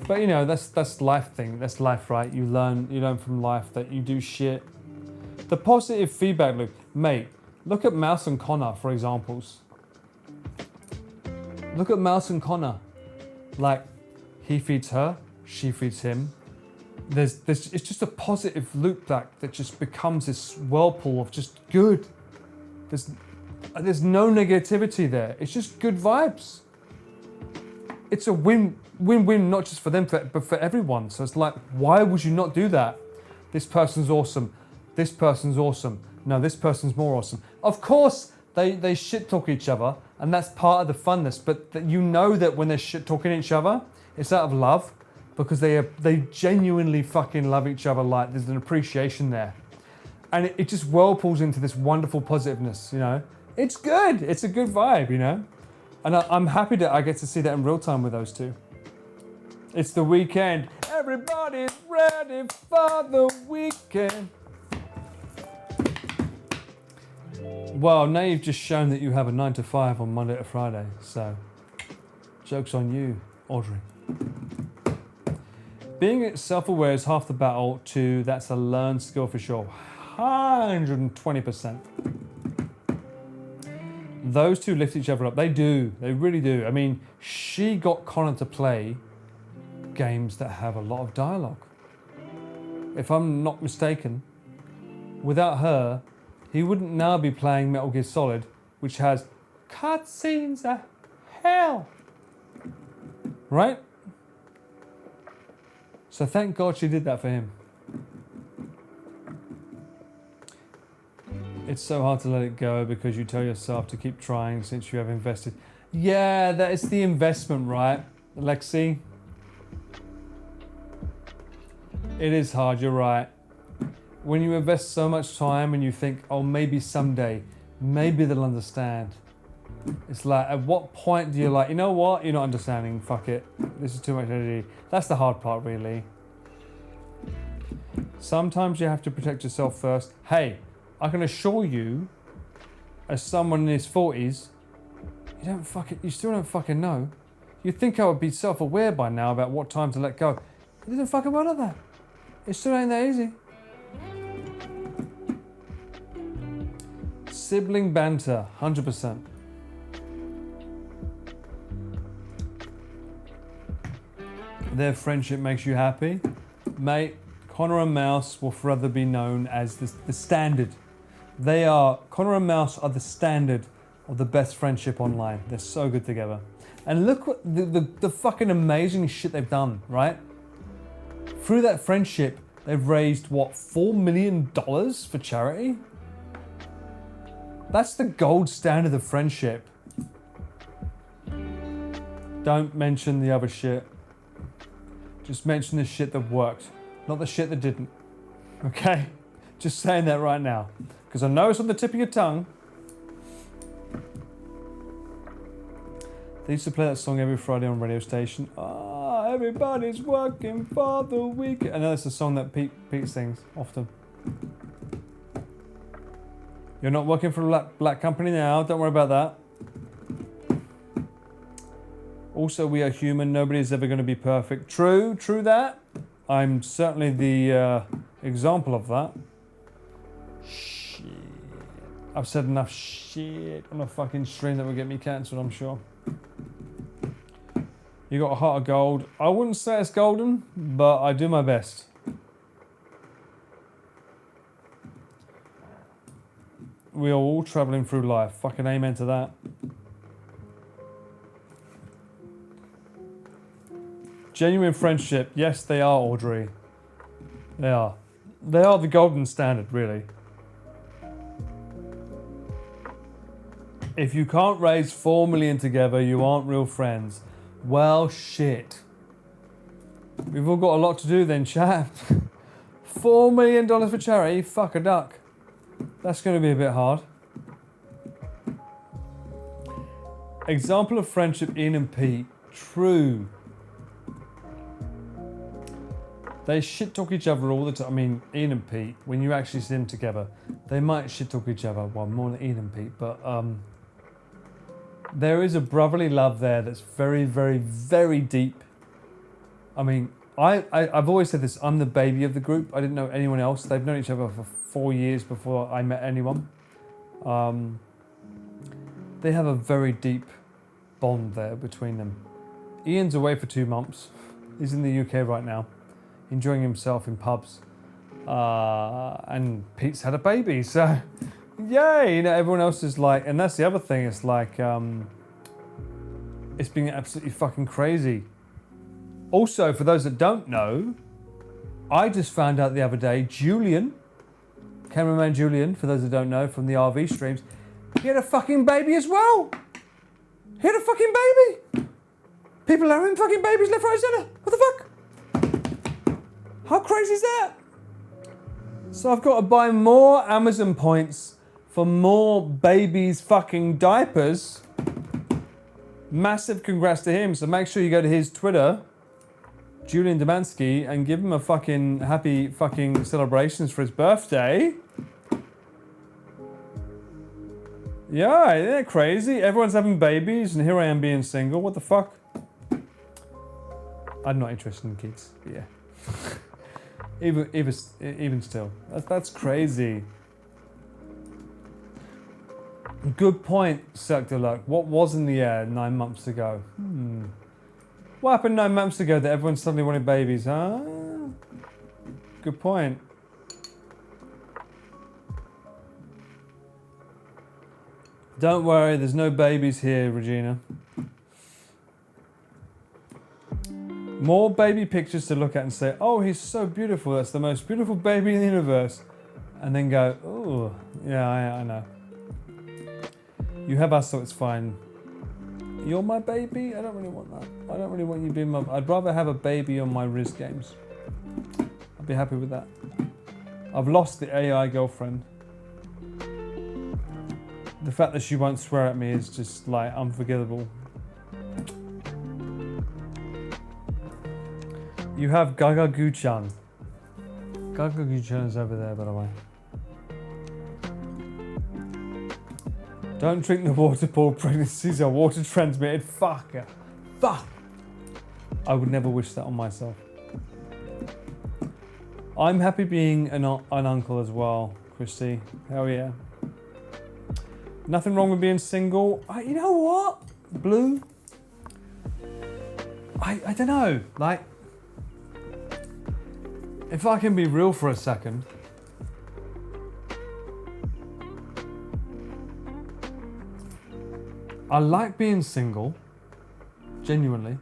But you know, that's life thing. That's life, right? You learn from life that you do shit. The positive feedback loop, mate. Look at Mouse and Connor for examples. Look at Mouse and Connor. Like, he feeds her, she feeds him. It's just a positive loop that just becomes this whirlpool of just good. There's no negativity there. It's just good vibes. it's a win-win, not just for them, but for everyone. So it's like, why would you not do that? This person's awesome. This person's awesome. No, this person's more awesome. Of course, they shit talk each other, and that's part of the funness. But you know that when they're shit talking each other, it's out of love, because they genuinely fucking love each other. Like, there's an appreciation there, and it just whirlpools into this wonderful positiveness. You know, it's good. It's a good vibe. You know, and I'm happy that I get to see that in real time with those two. It's the weekend. Everybody's ready for the weekend. Well, now you've just shown that you have a 9 to 5 on Monday to Friday, so joke's on you, Audrey. Being self-aware is half the battle too. That's a learned skill for sure. 120%. Those two lift each other up. They do. They really do. I mean, she got Connor to play games that have a lot of dialogue. If I'm not mistaken, without her, he wouldn't now be playing Metal Gear Solid, which has cutscenes of hell. Right? So thank God she did that for him. It's so hard to let it go because you tell yourself to keep trying since you have invested. Yeah, that is the investment, right, Alexi? It is hard, you're right. When you invest so much time and you think, oh, maybe someday, maybe they'll understand. It's like, at what point do you like, you know what? You're not understanding, fuck it. This is too much energy. That's the hard part, really. Sometimes you have to protect yourself first. Hey, I can assure you, as someone in his 40s, you still don't fucking know. You'd think I would be self-aware by now about what time to let go. It doesn't fucking matter that. It still ain't that easy. Sibling banter, 100%. Their friendship makes you happy. Mate, Connor and Mouse will forever be known as the standard. Connor and Mouse are the standard of the best friendship online. They're so good together. And look what the fucking amazing shit they've done, right? Through that friendship, they've raised, what, $4 million for charity? That's the gold standard of friendship. Don't mention the other shit. Just mention the shit that worked, not the shit that didn't. Okay? Just saying that right now. Because I know it's on the tip of your tongue. They used to play that song every Friday on radio station. Everybody's working for the weekend. I know it's a song that Pete sings often. You're not working for a black company now. Don't worry about that. Also, we are human. Nobody is ever going to be perfect. True that. I'm certainly the example of that. Shit. I've said enough shit on a fucking stream that will get me cancelled, I'm sure. You got a heart of gold. I wouldn't say it's golden, but I do my best. We are all travelling through life. Fucking amen to that. Genuine friendship. Yes, they are, Audrey. They are. They are the golden standard, really. If you can't raise 4 million together, you aren't real friends. Well, shit. We've all got a lot to do then, chat. $4 million for charity? Fuck a duck. That's going to be a bit hard. Example of friendship, Ian and Pete. True. They shit talk each other all the time. I mean, Ian and Pete, when you actually see them together, they might shit talk each other. Well, more than Ian and Pete, but there is a brotherly love there that's very, very, very deep. I mean, I've always said this. I'm the baby of the group. I didn't know anyone else. They've known each other for 4 years before I met anyone. They have a very deep bond there between them. Ian's away for 2 months. He's in the UK right now, enjoying himself in pubs. And Pete's had a baby, so yay! You know, everyone else is like, and that's the other thing. It's like, It's been absolutely fucking crazy. Also, for those that don't know, I just found out the other day, Julian, cameraman Julian, for those that don't know, from the RV streams, he had a fucking baby as well. He had a fucking baby. People are having fucking babies left, right, centre. What the fuck? How crazy is that? So I've got to buy more Amazon points for more babies' fucking diapers. Massive congrats to him. So make sure you go to his Twitter, Julian Demansky, and give him a fucking happy fucking celebrations for his birthday. Yeah, isn't that crazy? Everyone's having babies and here I am being single. What the fuck? I'm not interested in kids, but yeah. even still, that's crazy. Good point, Cirque de Luck. What was in the air 9 months ago? What happened 9 months ago that everyone suddenly wanted babies, huh? Good point. Don't worry, there's no babies here, Regina. More baby pictures to look at and say, oh, he's so beautiful, that's the most beautiful baby in the universe. And then go, oh, yeah, I know. You have us, so it's fine. You're my baby? I don't really want that. I don't really want you being my... I'd rather have a baby on my Riz games. I'd be happy with that. I've lost the AI girlfriend. The fact that she won't swear at me is just, like, unforgivable. You have Gaga Guchan. Gaga Guchan is over there, by the way. Don't drink the water pool. Pregnancies are water transmitted. Fuck. Fuck. I would never wish that on myself. I'm happy being an uncle as well, Christy. Hell yeah. Nothing wrong with being single. You know what? Blue? I don't know. Like, if I can be real for a second. I like being single, genuinely.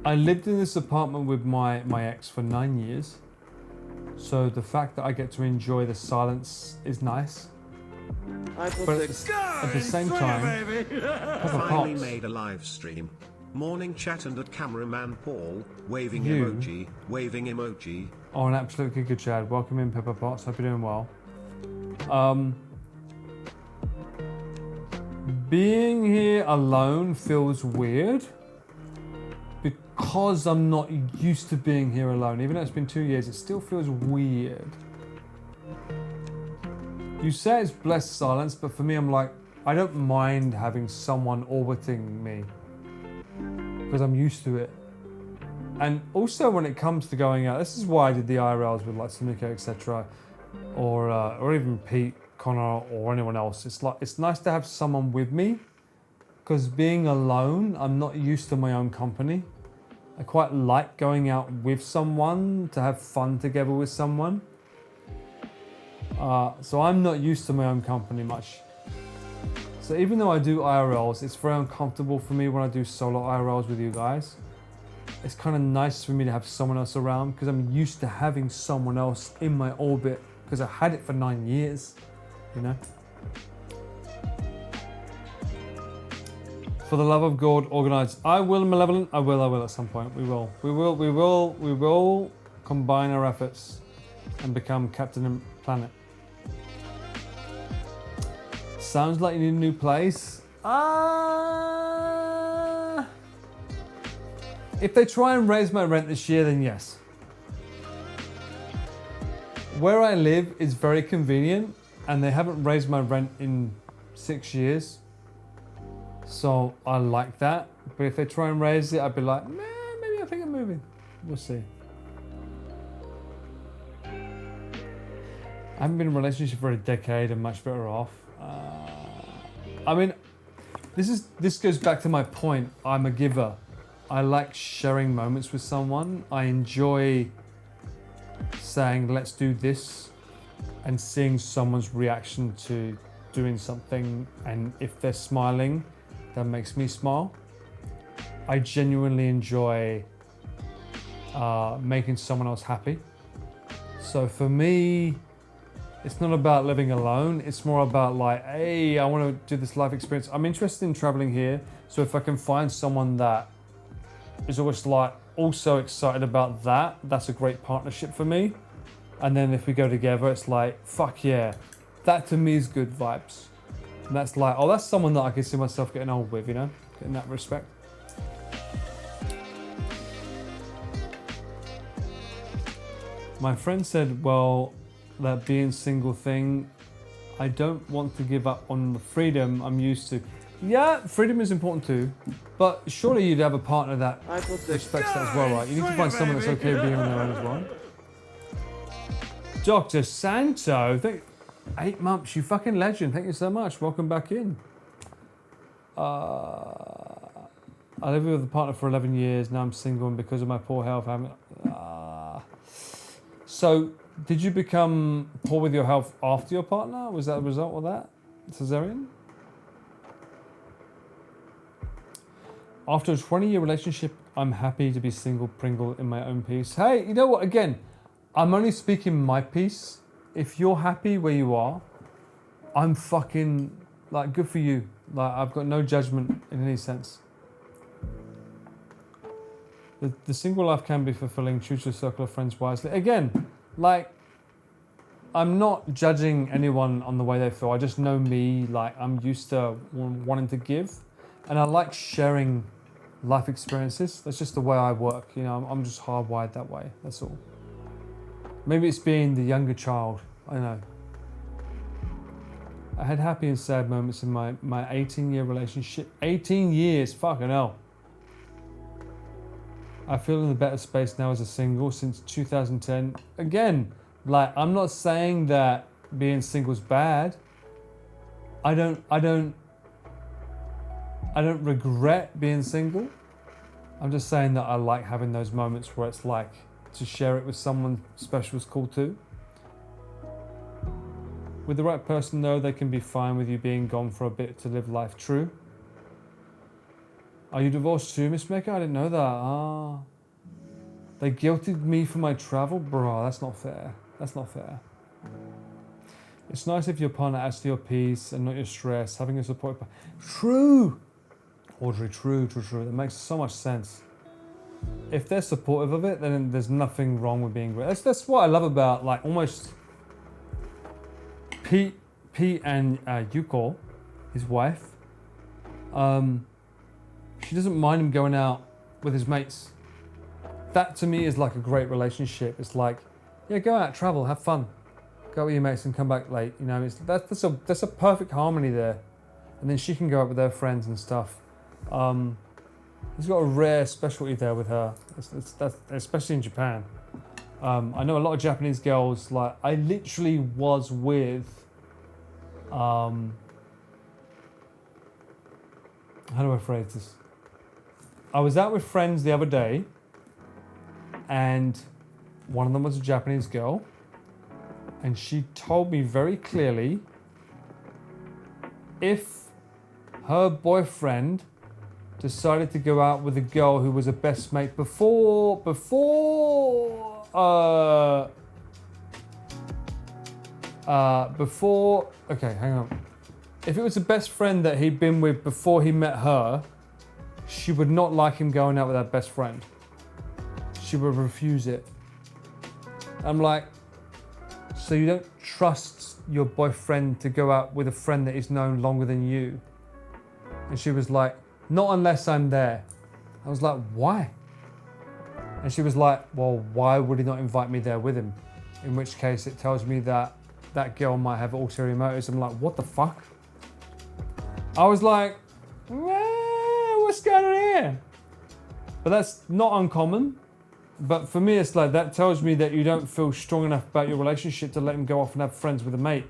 I lived in this apartment with my ex for 9 years. So the fact that I get to enjoy the silence is nice. But at the same time, Finally made a live stream. Morning chat and at cameraman Paul, waving emoji, waving emoji. Oh, an absolutely good Chad. Welcome in, Pepper Potts. Hope you're doing well. Being here alone feels weird because I'm not used to being here alone. Even though it's been 2 years, it still feels weird. You say it's blessed silence, but for me, I'm like, I don't mind having someone orbiting me because I'm used to it. And also when it comes to going out, this is why I did the IRLs with like Samiko, etc., or even Pete, Connor, or anyone else. It's like it's nice to have someone with me because being alone, I'm not used to my own company. I quite like going out with someone to have fun together with someone. So I'm not used to my own company much. So even though I do IRLs, it's very uncomfortable for me when I do solo IRLs with you guys. It's kind of nice for me to have someone else around because I'm used to having someone else in my orbit because I had it for 9 years, you know? For the love of God, organize. I will, Malevolent. I will at some point. We will combine our efforts and become Captain Planet. Sounds like you need a new place. If they try and raise my rent this year, then yes. Where I live is very convenient and they haven't raised my rent in 6 years. So I like that. But if they try and raise it, I'd be like, man, maybe I think I'm moving. We'll see. I haven't been in a relationship for a decade. I'm much better off. I mean, this goes back to my point. I'm a giver. I like sharing moments with someone. I enjoy saying, let's do this, and seeing someone's reaction to doing something. And if they're smiling, that makes me smile. I genuinely enjoy making someone else happy. So for me, it's not about living alone. It's more about like, hey, I want to do this life experience. I'm interested in traveling here. So if I can find someone that is always like also excited about that, that's a great partnership for me. And then if we go together, it's like, fuck yeah. That to me is good vibes. And that's like, oh, that's someone that I can see myself getting old with, you know, in that respect. My friend said, well, that being single thing, I don't want to give up on the freedom I'm used to. Yeah, freedom is important too, but surely you'd have a partner that respects that as well, right? You need to find someone that's okay being on their own as well. Dr. Santo, 8 months, you fucking legend. Thank you so much. Welcome back in. I lived with a partner for 11 years. Now I'm single, and because of my poor health, So, did you become poor with your health after your partner? Was that a result of that? Cesarean? After a 20-year relationship, I'm happy to be single Pringle in my own peace. Hey, you know what? Again, I'm only speaking my piece. If you're happy where you are, I'm fucking, like, good for you. Like, I've got no judgment in any sense. The single life can be fulfilling. Choose your circle of friends wisely. Again, like, I'm not judging anyone on the way they feel. I just know me. Like, I'm used to wanting to give, and I like sharing life experiences. That's just the way I work. You know, I'm just hardwired that way. That's all. Maybe it's being the younger child. I don't know. I had happy and sad moments in my 18-year relationship. 18 years, fucking hell. I feel in a better space now as a single since 2010. Again, like, I'm not saying that being single is bad. I don't regret being single. I'm just saying that I like having those moments where it's like, to share it with someone special is cool too. With the right person though, they can be fine with you being gone for a bit to live life true. Are you divorced too, Miss Maker? I didn't know that. They guilted me for my travel? Bro, that's not fair. That's not fair. It's nice if your partner adds to your peace and not your stress. Having a support partner. True! Audrey, true. That makes so much sense. If they're supportive of it, then there's nothing wrong with being great. That's what I love about, like, almost Pete and Yuko, his wife. She doesn't mind him going out with his mates. That to me is like a great relationship. It's like, yeah, go out, travel, have fun, go out with your mates and come back late. You know, that's a perfect harmony there. And then she can go out with her friends and stuff. He's got a rare specialty there with her, that's especially in Japan. I know a lot of Japanese girls. Like, I literally was with, how do I phrase this? I was out with friends the other day, and one of them was a Japanese girl, and she told me very clearly if her boyfriend decided to go out with a girl who was a best mate before, okay, hang on. If it was a best friend that he'd been with before he met her, she would not like him going out with her best friend. She would refuse it. I'm like, so you don't trust your boyfriend to go out with a friend that he's known longer than you? And she was like, not unless I'm there. I was like, why? And she was like, well, why would he not invite me there with him? In which case it tells me that that girl might have ulterior motives. I'm like, what the fuck? I was like, what's going on here? But that's not uncommon. But for me, it's like, that tells me that you don't feel strong enough about your relationship to let him go off and have friends with a mate.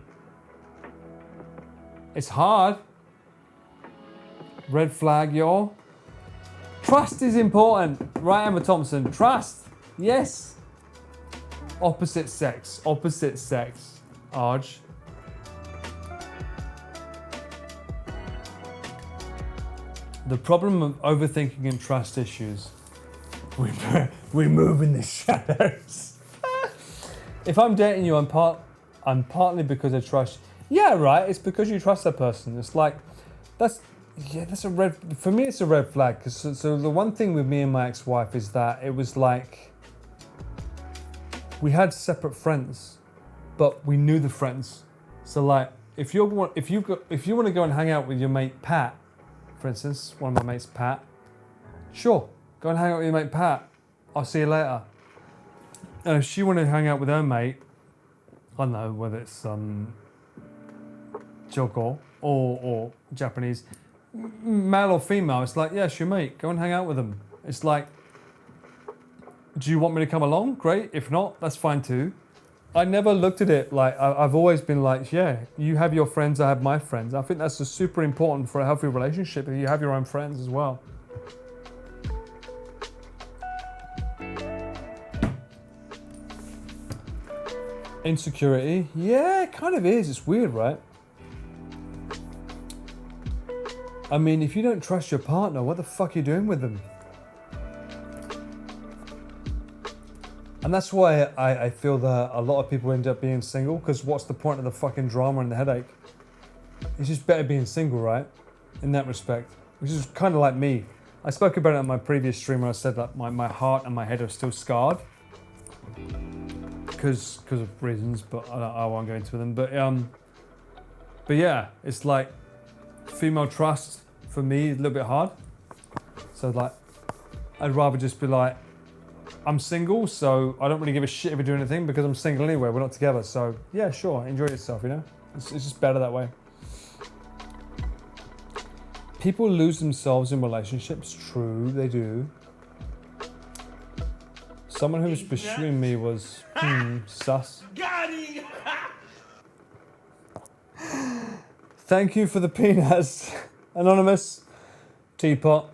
It's hard. Red flag, y'all. Trust is important. Right, Emma Thompson? Trust. Yes. Opposite sex. Arj. The problem of overthinking and trust issues. We move in the shadows. If I'm dating you, I'm partly because I trust. Yeah, right. It's because you trust that person. It's like that's a red. For me, it's a red flag. So the one thing with me and my ex-wife is that it was like we had separate friends, but we knew the friends. So like, if you want to go and hang out with your mate Pat, for instance, one of my mates Pat, sure, go and hang out with your mate Pat. I'll see you later. And if she wanted to hang out with her mate, I don't know whether it's Joko or Japanese, male or female, it's like, yeah, it's your mate. Go and hang out with them. It's like, do you want me to come along? Great. If not, that's fine too. I never looked at it like, I've always been like, yeah, you have your friends, I have my friends. I think that's just super important for a healthy relationship if you have your own friends as well. Insecurity? Yeah, it kind of is. It's weird, right? I mean, if you don't trust your partner, what the fuck are you doing with them? And that's why I feel that a lot of people end up being single, because what's the point of the fucking drama and the headache? It's just better being single, right? In that respect. Which is kind of like me. I spoke about it on my previous stream where I said that my heart and my head are still scarred. Because of reasons, but I won't go into them. But yeah, it's like female trust for me is a little bit hard. So like, I'd rather just be like, I'm single, so I don't really give a shit if we do anything because I'm single anyway. We're not together, so yeah, sure, enjoy yourself. You know, it's just better that way. People lose themselves in relationships. True, they do. Someone who was pursuing me was sus. Thank you for the peanuts, Anonymous. Teapot,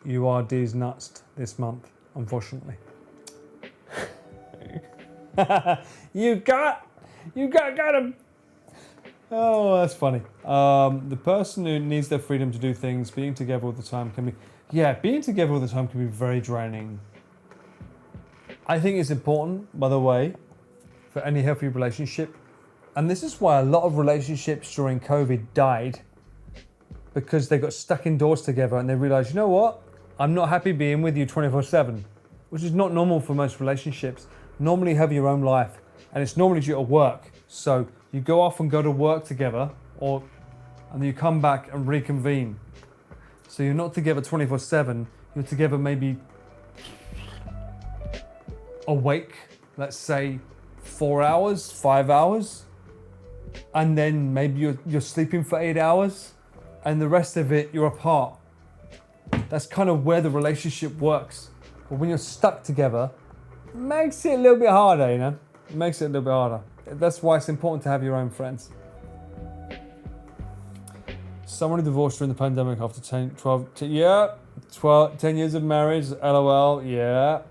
you are D's nuts this month, unfortunately. You got him. Oh, that's funny. The person who needs their freedom to do things, being together all the time can be, being together all the time can be very draining. I think it's important, by the way, for any healthy relationship. And this is why a lot of relationships during COVID died, because they got stuck indoors together and they realized, you know what? I'm not happy being with you 24/7, which is not normal for most relationships. Normally you have your own life and it's normally due to work. So you go off and go to work together and then you come back and reconvene. So you're not together 24/7, you're together maybe awake, let's say 4 hours, 5 hours, and then maybe you're sleeping for 8 hours and the rest of it you're apart. That's kind of where the relationship works. But when you're stuck together, it makes it a little bit harder, you know? It makes it a little bit harder. That's why it's important to have your own friends. Someone who divorced during the pandemic after 10 years of marriage, LOL, yeah.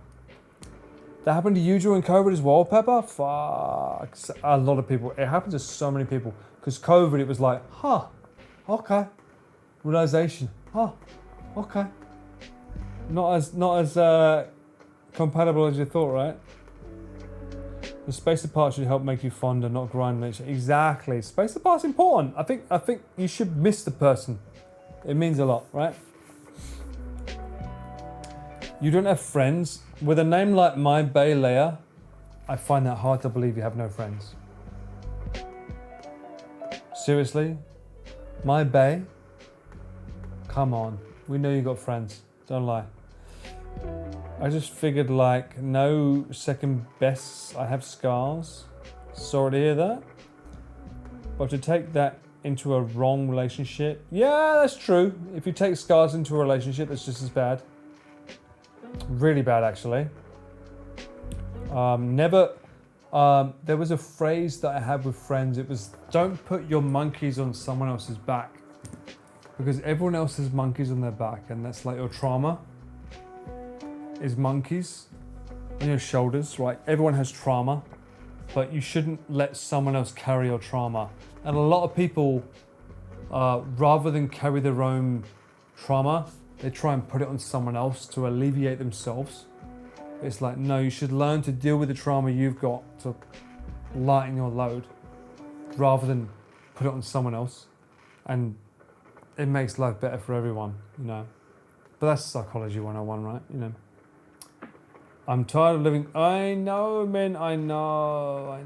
That happened to you during COVID as well, Pepper? Fuck. A lot of people. It happened to so many people. Because COVID, it was like, okay. Realization, okay. Not as compatible as you thought, right? The space apart should help make you fonder, not grind nature. Exactly. Space apart's important. I think you should miss the person. It means a lot, right? You don't have friends. With a name like My Bay Leia, I find that hard to believe you have no friends. Seriously? My Bay? Come on. We know you got friends. Don't lie. I just figured like no second bests. I have scars. Sorry to hear that. But to take that into a wrong relationship, yeah, that's true. If you take scars into a relationship, that's just as bad. Really bad, actually. There was a phrase that I had with friends. It was, don't put your monkeys on someone else's back. Because everyone else has monkeys on their back, and that's like your trauma is monkeys on your shoulders, right? Everyone has trauma, but you shouldn't let someone else carry your trauma. And a lot of people, rather than carry their own trauma, they try and put it on someone else to alleviate themselves. It's like, no, you should learn to deal with the trauma you've got to lighten your load rather than put it on someone else. And it makes life better for everyone, you know. But that's psychology 101, right? You know. I'm tired of living. I know, man. I know.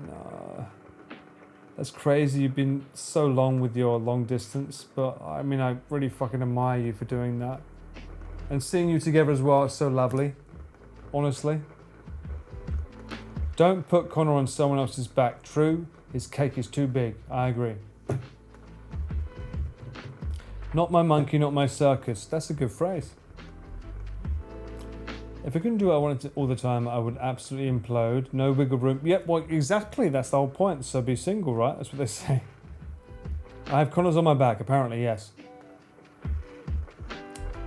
That's crazy. You've been so long with your long distance, but I mean, I really fucking admire you for doing that. And seeing you together as well is so lovely. Honestly. Don't put Connor on someone else's back. True, his cake is too big. I agree. Not my monkey, not my circus. That's a good phrase. If I couldn't do what I wanted to all the time, I would absolutely implode. No wiggle room. Yep, well, exactly. That's the whole point. So be single, right? That's what they say. I have Connors on my back, apparently, yes.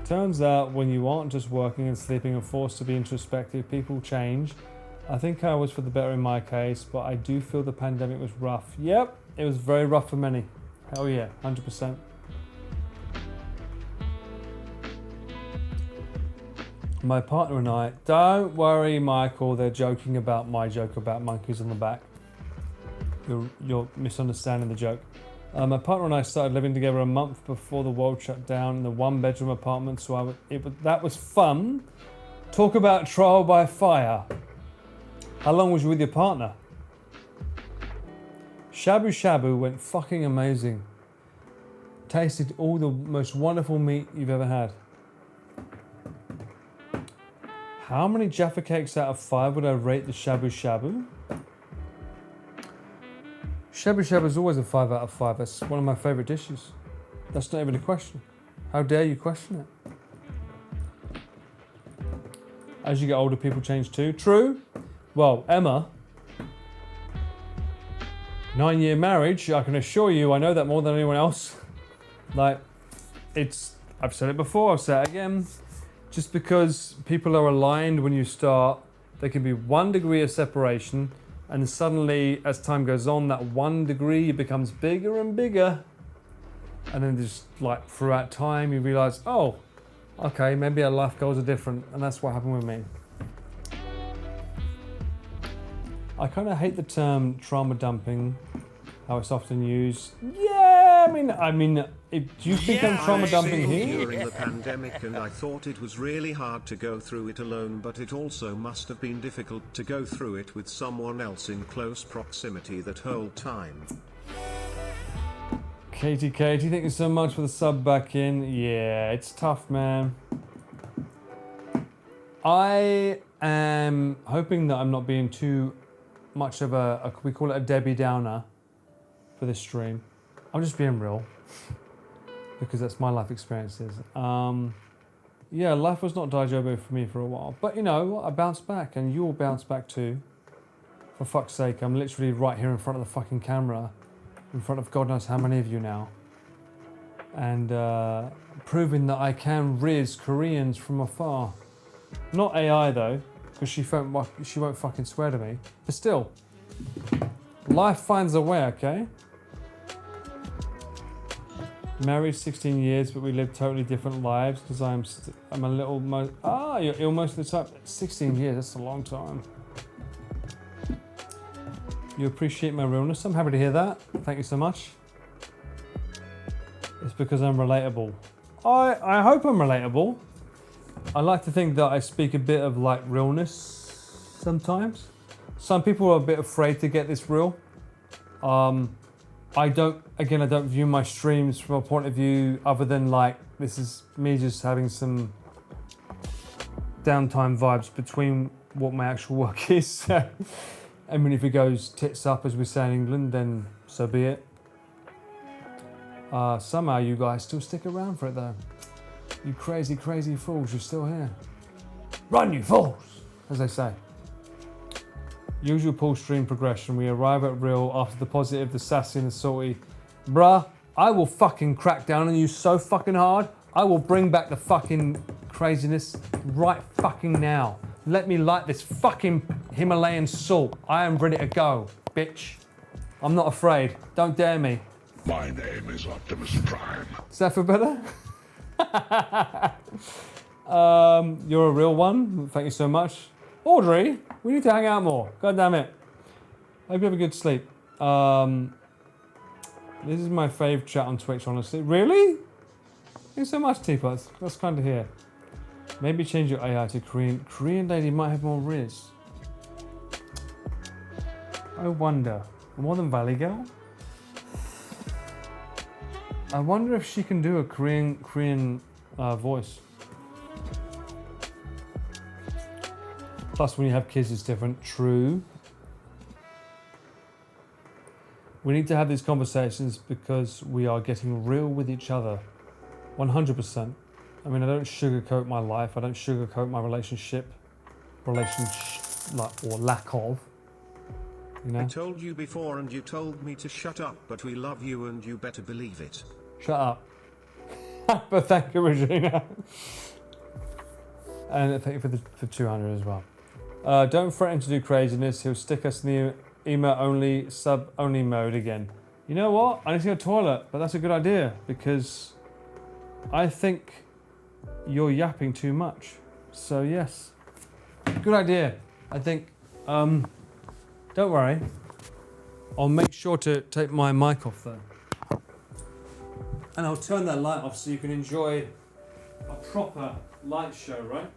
Turns out when you aren't just working and sleeping and forced to be introspective, people change. I think I was for the better in my case, but I do feel the pandemic was rough. Yep, it was very rough for many. Hell yeah, 100%. My partner and I, don't worry, Michael, they're joking about my joke about monkeys on the back. You're misunderstanding the joke. My partner and I started living together a month before the world shut down in the one-bedroom apartment, so that was fun. Talk about trial by fire. How long was you with your partner? Shabu went fucking amazing. Tasted all the most wonderful meat you've ever had. How many Jaffa cakes out of 5 would I rate the Shabu? Shabu is always a 5 out of 5. That's one of my favourite dishes. That's not even a question. How dare you question it? As you get older, people change too. True. Well, Emma, 9-year marriage, I can assure you, I know that more than anyone else. Like, I've said it before, I'll say it again. Just because people are aligned when you start, there can be 1 degree of separation, and suddenly, as time goes on, that 1 degree becomes bigger and bigger. And then just like throughout time, you realize, oh, okay, maybe our life goals are different. And that's what happened with me. I kind of hate the term trauma dumping, how it's often used. Yeah, I mean, do you think I'm trauma dumping here? During the pandemic, and I thought it was really hard to go through it alone, but it also must have been difficult to go through it with someone else in close proximity that whole time. Katie, thank you so much for the sub back in. Yeah, it's tough, man. I am hoping that I'm not being too much of we call it a Debbie Downer for this stream. I'm just being real because that's my life experiences. Yeah, life was not Daijobu for me for a while, but you know, I bounced back and you'll bounce back too. For fuck's sake, I'm literally right here in front of the fucking camera, in front of God knows how many of you now, and proving that I can riz Koreans from afar. Not AI though, because she won't fucking swear to me. But still, life finds a way, okay? Married 16 years, but we live totally different lives because I'm a little you're ill most of the time. 16 years, that's a long time. You appreciate my realness. I'm happy to hear that. Thank you so much. It's because I'm relatable. I hope I'm relatable. I like to think that I speak a bit of like realness sometimes. Some people are a bit afraid to get this real. I don't view my streams from a point of view other than like, this is me just having some downtime vibes between what my actual work is. I mean, if it goes tits up, as we say in England, then so be it. Somehow you guys still stick around for it though. You crazy, crazy fools, you're still here. Run, you fools, as they say. Usual pull stream progression. We arrive at real after the positive, the sassy and the salty. Bruh, I will fucking crack down on you so fucking hard. I will bring back the fucking craziness right fucking now. Let me light this fucking Himalayan salt. I am ready to go, bitch. I'm not afraid. Don't dare me. My name is Optimus Prime. Does that feel better? You're a real one. Thank you so much. Audrey, we need to hang out more. God damn it. Hope you have a good sleep. This is my fave chat on Twitch, honestly. Really? Thanks so much, Teapots. That's kind to hear. Maybe change your AI to Korean. Korean lady might have more riz. I wonder. More than Valley Girl? I wonder if she can do a Korean voice. Plus, when you have kids, it's different. True. We need to have these conversations because we are getting real with each other. 100%. I mean, I don't sugarcoat my life. I don't sugarcoat my relationship. Or lack of. You know? I told you before and you told me to shut up, but we love you and you better believe it. Shut up. But thank you, Regina. And thank you for 200 as well. Don't threaten to do craziness. He'll stick us in the email only, sub only mode again. You know what? I need to go to the toilet, but that's a good idea because I think you're yapping too much. So yes, good idea. I think, don't worry. I'll make sure to take my mic off though. And I'll turn that light off so you can enjoy a proper light show, right?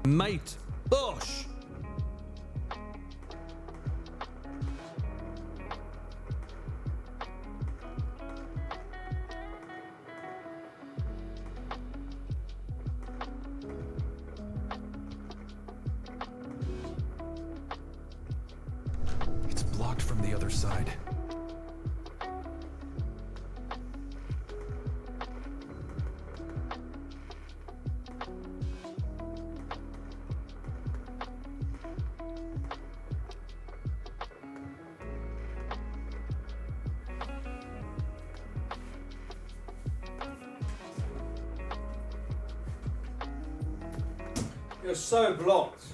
Mate, Bosh! It's blocked from the other side. You're so blocked.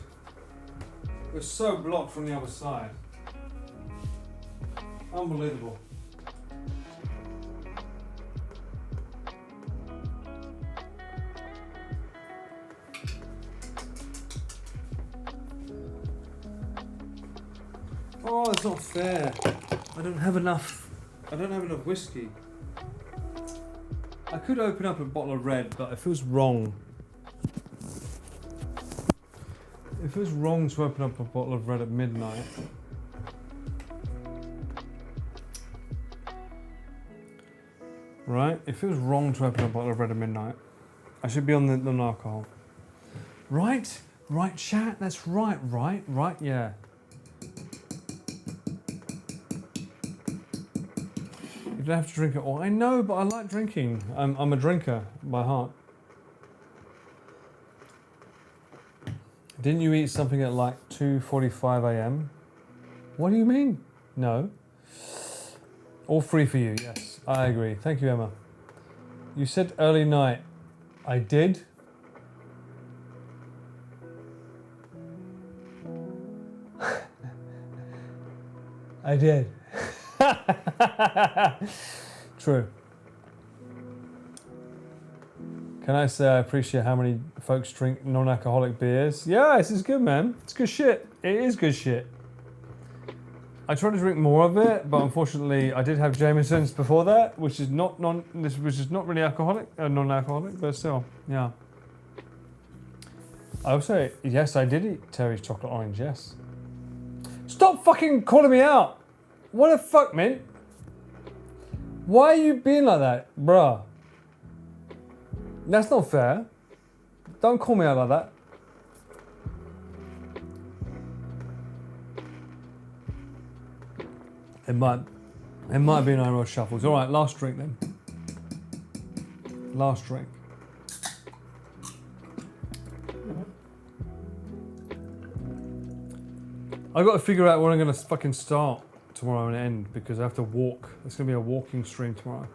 You're so blocked from the other side. Unbelievable. Oh, it's not fair. I don't have enough whiskey. could open up a bottle of red, but it feels wrong. It feels wrong to open up a bottle of red at midnight. Right? It feels wrong to open up a bottle of red at midnight. I should be on the non-alcohol. Right? Right, chat? That's right, yeah. You don't have to drink it all. I know, but I like drinking. I'm a drinker by heart. Didn't you eat something at like 2:45 a.m.? What do you mean? No. All free for you, yes. I agree. Thank you, Emma. You said early night. I did. I did. True. Can I say I appreciate how many folks drink non-alcoholic beers? Yeah, this is good, man. It's good shit. It is good shit. I try to drink more of it, but unfortunately, I did have Jameson's before that, which is not really alcoholic, non-alcoholic, but still, yeah. I would say yes, I did eat Terry's chocolate orange. Yes. Stop fucking calling me out. What the fuck, man? Why are you being like that, bruh? That's not fair. Don't call me out like that. It might have been Irish Shuffles. All right, last drink then. Last drink. I've got to figure out where I'm going to fucking start tomorrow and end because I have to walk. It's going to be a walking stream tomorrow.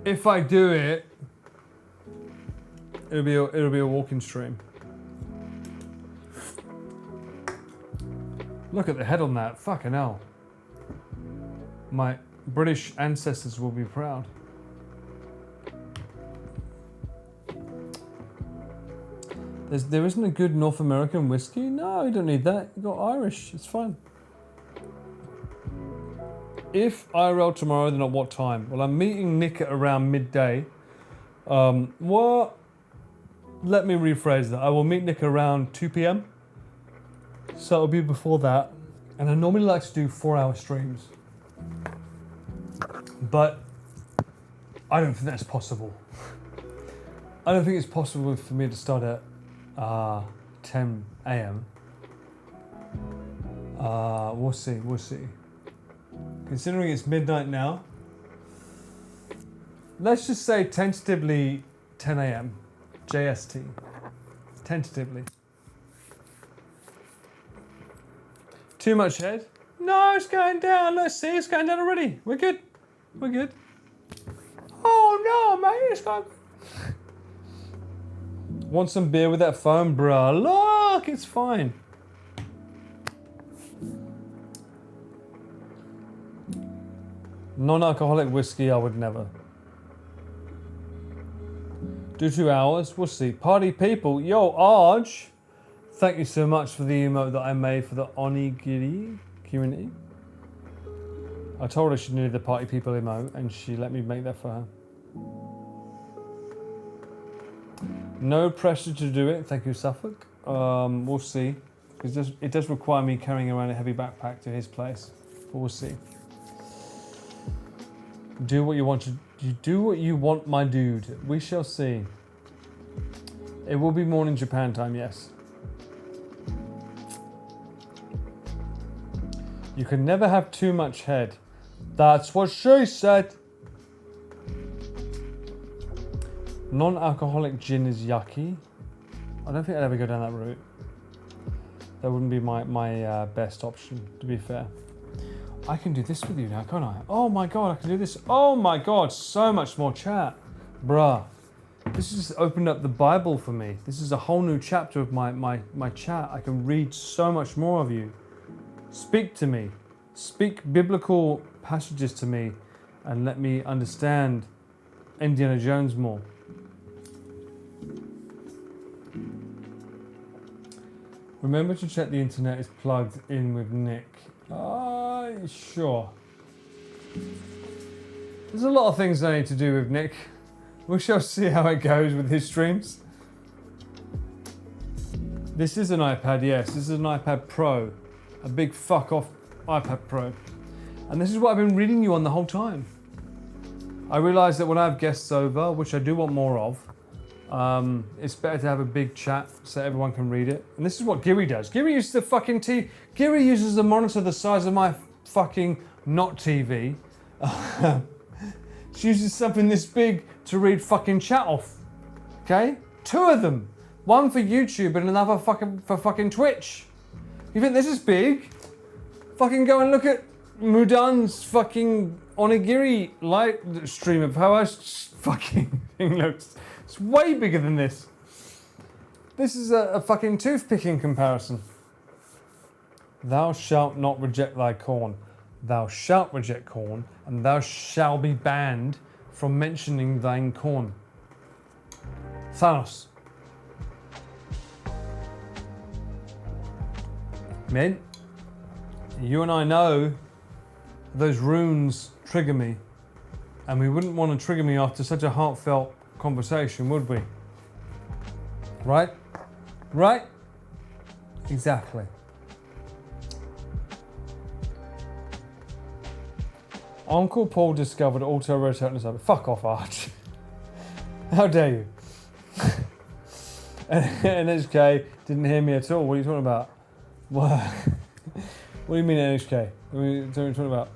If I do it, it'll be a walking stream. Look at the head on that. Fucking hell. My British ancestors will be proud. There isn't a good North American whiskey? No, you don't need that. You got Irish. It's fine. If IRL tomorrow, then at what time? Well, I'm meeting Nick at around midday. What? Let me rephrase that. I will meet Nick around 2 p.m. So it'll be before that. And I normally like to do 4-hour streams. But I don't think that's possible. I don't think it's possible for me to start at 10 a.m. We'll see. Considering it's midnight now, let's just say tentatively 10 a.m. JST. Tentatively. Too much head? No, it's going down. Let's see, it's going down already. We're good. Oh no, mate, it's gone. Want some beer with that foam, bruh? Look, it's fine. Non-alcoholic whiskey, I would never. Do 2 hours, we'll see. Party people, yo, Arj. Thank you so much for the emote that I made for the onigiri community. I told her she needed the party people emote and she let me make that for her. No pressure to do it, thank you, Suffolk. We'll see. It does require me carrying around a heavy backpack to his place, but we'll see. Do what you want you do what you want, my dude. We shall see. It will be morning Japan time, yes. You can never have too much head. That's what she said. Non-alcoholic gin is yucky. I don't think I'd ever go down that route. That wouldn't be my best option, to be fair. I can do this with you now, can't I? Oh my god, I can do this. Oh my god, so much more chat. Bruh. This has just opened up the Bible for me. This is a whole new chapter of my chat. I can read so much more of you. Speak to me. Speak biblical passages to me and let me understand Indiana Jones more. Remember to check the internet is plugged in with Nick. Sure. There's a lot of things I need to do with Nick. We shall see how it goes with his streams. This is an iPad, yes. This is an iPad Pro. A big fuck off iPad Pro. And this is what I've been reading you on the whole time. I realise that when I have guests over, which I do want more of, it's better to have a big chat so everyone can read it. And this is what Giri does. Giri uses the fucking Giri uses a monitor the size of my fucking not TV. She uses something this big to read fucking chat off. Okay? 2 of them. One for YouTube and another for fucking Twitch. You think this is big? Fucking go and look at Mudan's fucking onigiri light stream of how our fucking thing looks. It's way bigger than this. This is a fucking toothpick in comparison. Thou shalt not reject thy corn. Thou shalt reject corn, and thou shalt be banned from mentioning thine corn. Thanos. Mint, you and I know those runes trigger me, and we wouldn't want to trigger me after such a heartfelt conversation, would we? Right? Right? Exactly. Uncle Paul discovered auto-rotate on the Fuck off, Arch. How dare you? And NHK didn't hear me at all. What are you talking about? What? What do you mean NHK? What are you talking about?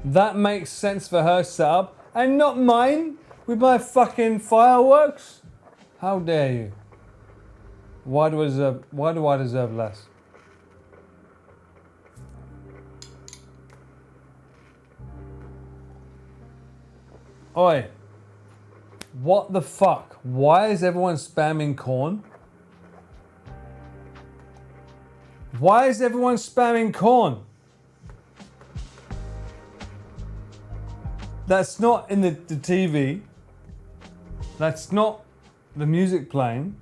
That makes sense for her setup and not mine with my fucking fireworks? How dare you? Why do I deserve less? Oi, what the fuck? Why is everyone spamming corn? Why is everyone spamming corn? That's not in the TV. That's not the music playing.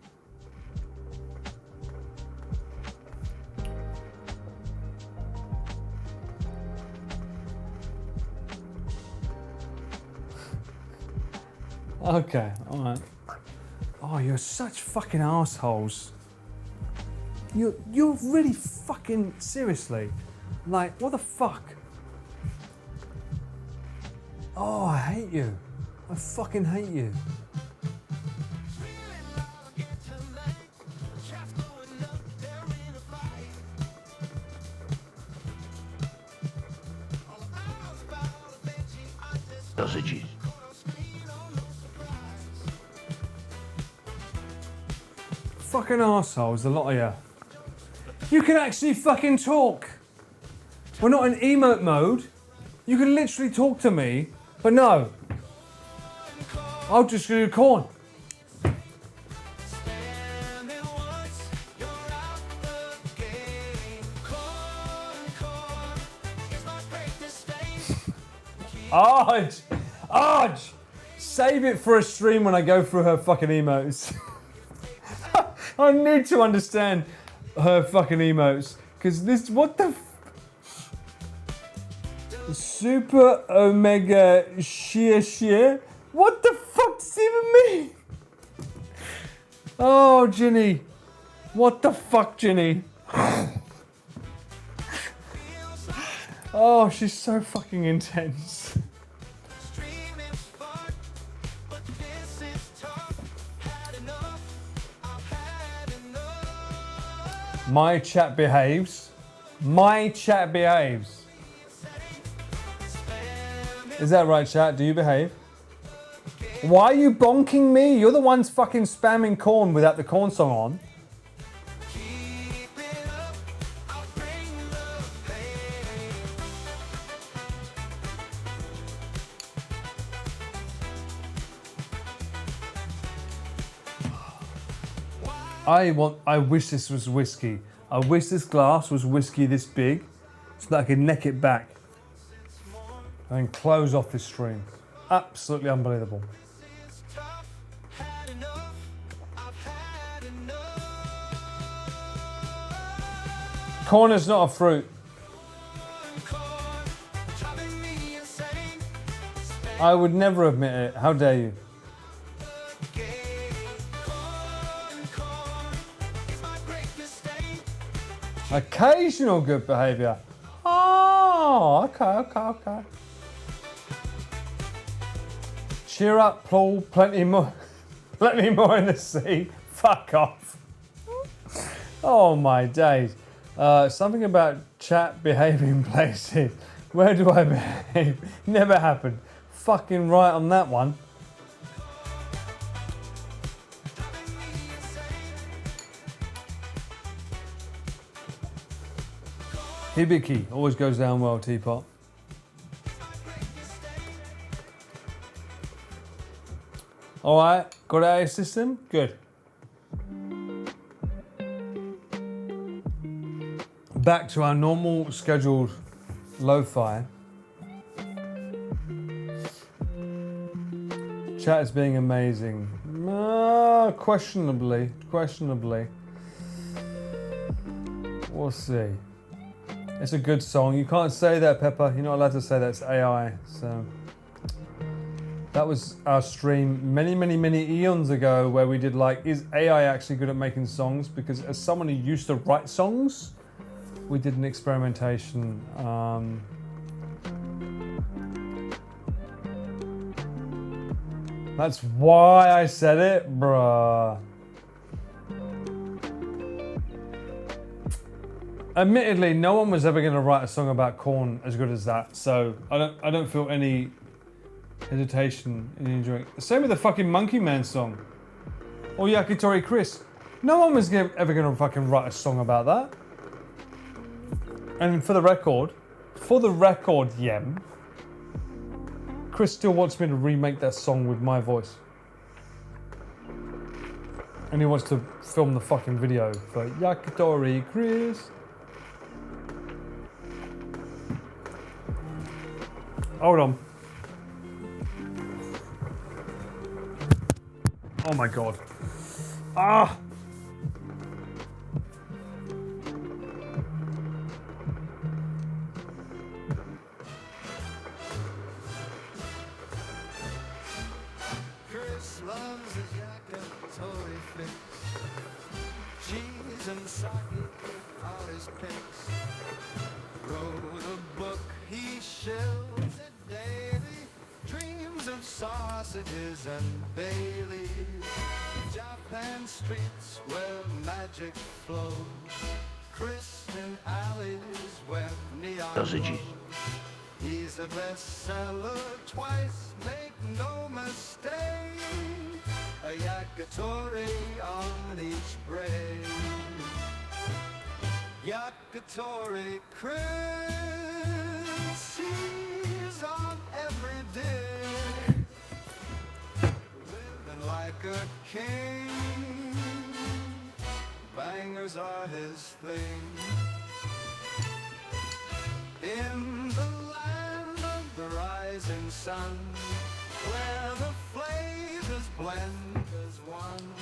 Okay, alright. Oh, you're such fucking assholes. You're really fucking seriously. Like, what the fuck? Oh, I hate you. I fucking hate you. Sausages. Fucking assholes, a lot of you. You can actually fucking talk. We're not in emote mode. You can literally talk to me, but no. I'll just do corn. Arj! Arj! Save it for a stream when I go through her fucking emotes. I need to understand her fucking emotes. Because this, what the Super Omega Sheer? What the fuck does it even mean? Oh, Ginny. What the fuck, Ginny? Oh, she's so fucking intense. My chat behaves. My chat behaves. Is that right, chat? Do you behave? Why are you bonking me? You're the ones fucking spamming corn without the corn song on. I wish this was whiskey. I wish this glass was whiskey this big so that I could neck it back and close off this stream. Absolutely unbelievable. Corn is not a fruit. I would never admit it. How dare you? Occasional good behaviour. Oh, okay. Cheer up, Paul. Plenty more in the sea. Fuck off. Oh my days. Something about chat behaving places. Where do I behave? Never happened. Fucking right on that one. Hibiki always goes down well, Teapot. All right, got it out of your system? Good. Back to our normal scheduled lo-fi. Chat is being amazing. Questionably. We'll see. It's a good song. You can't say that, Pepper. You're not allowed to say that. It's AI. So that was our stream many eons ago where we did like, is AI actually good at making songs? Because as someone who used to write songs, we did an experimentation. That's why I said it, bruh. Admittedly, no one was ever going to write a song about corn as good as that, so I don't feel any hesitation in enjoying it. Same with the fucking Monkey Man song, or Yakitori Chris. No one was ever going to fucking write a song about that. And for the record, Yem, Chris still wants me to remake that song with my voice. And he wants to film the fucking video for Yakitori Chris. Hold on. Oh my god. Ah! Chris loves his yakitori fix. Cheese and sake are his picks. Wrote a book, he shells it daily. Dreams of sausages and Baileys. Japan streets where magic flows. Chris in alleys where neon glows. He's a bestseller twice, make no mistake. A yakitori on each braid. Yakitori Chris, he's on every day. Living like a king, bangers are his thing. In the land of the rising sun, where the flavors blend as one.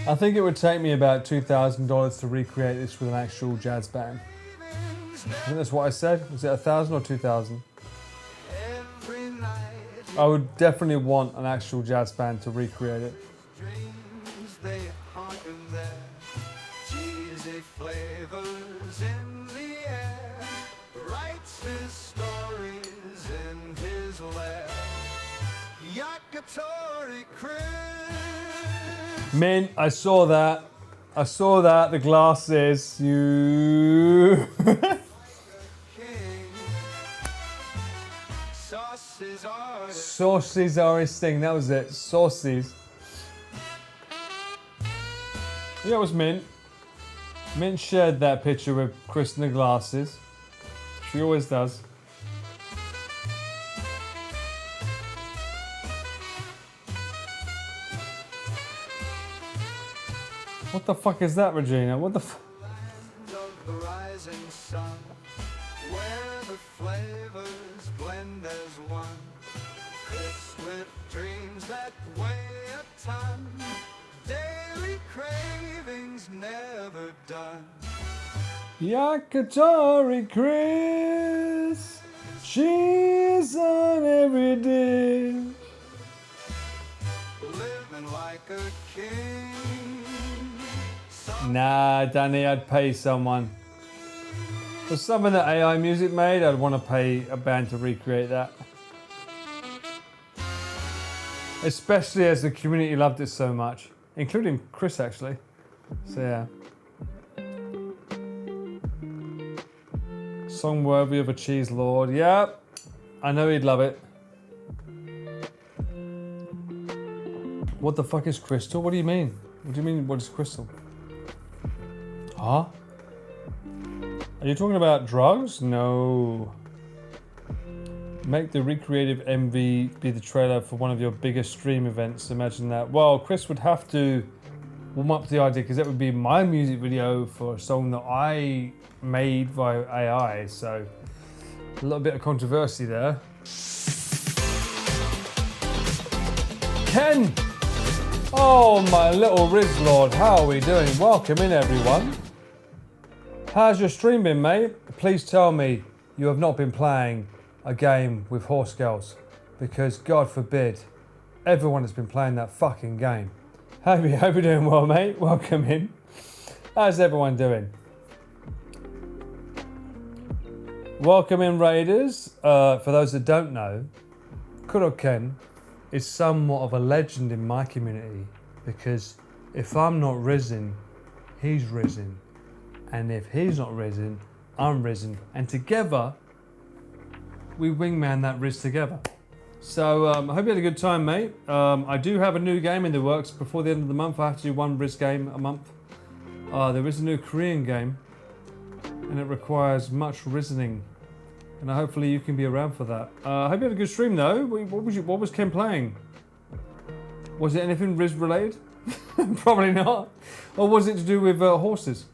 I think it would take me about $2,000 to recreate this with an actual jazz band. I think that's what I said. Was it 1,000 or 2,000? I would definitely want an actual jazz band to recreate it. Dreams they hearken there. Cheesy flavors in the air. Writes his stories in his lair. Yakitori Chris. Mint, I saw that. The glasses. You. Sauces are his thing. That was it. Sauces. Yeah, it was Mint. Mint shared that picture with Chris in the glasses. She always does. What the fuck is that, Regina? What the fuck? The rising sun, where the flavors blend as one. Chris with dreams that weigh a ton. Daily cravings never done. Yakitori Chris, cheese this on every day. Living like a king. Nah, Danny, I'd pay someone. For something that AI music made, I'd want to pay a band to recreate that. Especially as the community loved it so much. Including Chris, actually. So, yeah. Song worthy of a cheese lord. Yep. I know he'd love it. What the fuck is crystal? What do you mean? What do you mean, what is crystal? Huh? Are you talking about drugs? No. Make the recreative MV be the trailer for one of your biggest stream events. Imagine that. Well, Chris would have to warm up the idea because that would be my music video for a song that I made via AI. So a little bit of controversy there. Ken! Oh, my little Riz Lord, how are we doing? Welcome in, everyone. How's your stream been, mate? Please tell me you have not been playing a game with horse girls, because God forbid everyone has been playing that fucking game. Hope you're doing well, mate. Welcome in. How's everyone doing? Welcome in, Raiders. For those that don't know, Kuro Ken is somewhat of a legend in my community, because if I'm not risen, he's risen, and if he's not risen, I'm risen, and together we wingman that Riz together. So I hope you had a good time, mate. I do have a new game in the works. Before the end of the month, I have to do one Riz game a month. There is a new Korean game, and it requires much risening, and hopefully you can be around for that. I hope you had a good stream, though. What was Ken playing? Was it anything Riz related? Probably not. Or was it to do with horses?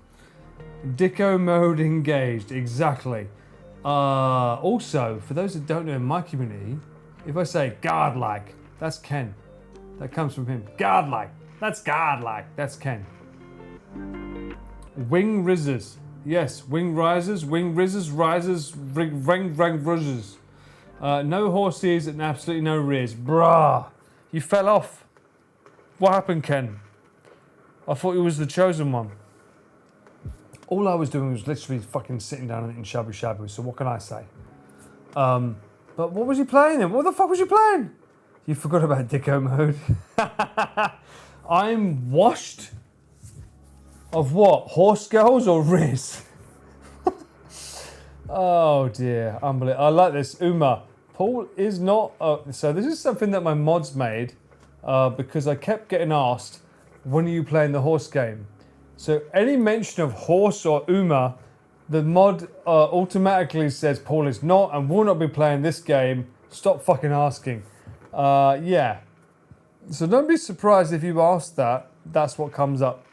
Dicko mode engaged, exactly. Also, for those that don't know in my community, if I say godlike, that's Ken. That comes from him. Godlike, that's godlike, that's Ken. Wing rizzers, yes, wing risers, wing rizzers, risers, ring rizzers. No horses and absolutely no riz. Bruh, you fell off. What happened, Ken? I thought you was the chosen one. All I was doing was literally fucking sitting down and eating shabu shabu, so what can I say? But what was you playing then? What the fuck was you playing? You forgot about Dicko mode. I'm washed of what? Horse girls or Riz? Oh dear, unbelievable. I like this. Uma, Paul is not... so this is something that my mods made because I kept getting asked, when are you playing the horse game? So any mention of horse or Uma, the mod automatically says Paul is not and will not be playing this game. Stop fucking asking. Yeah. So don't be surprised if you ask that. That's what comes up.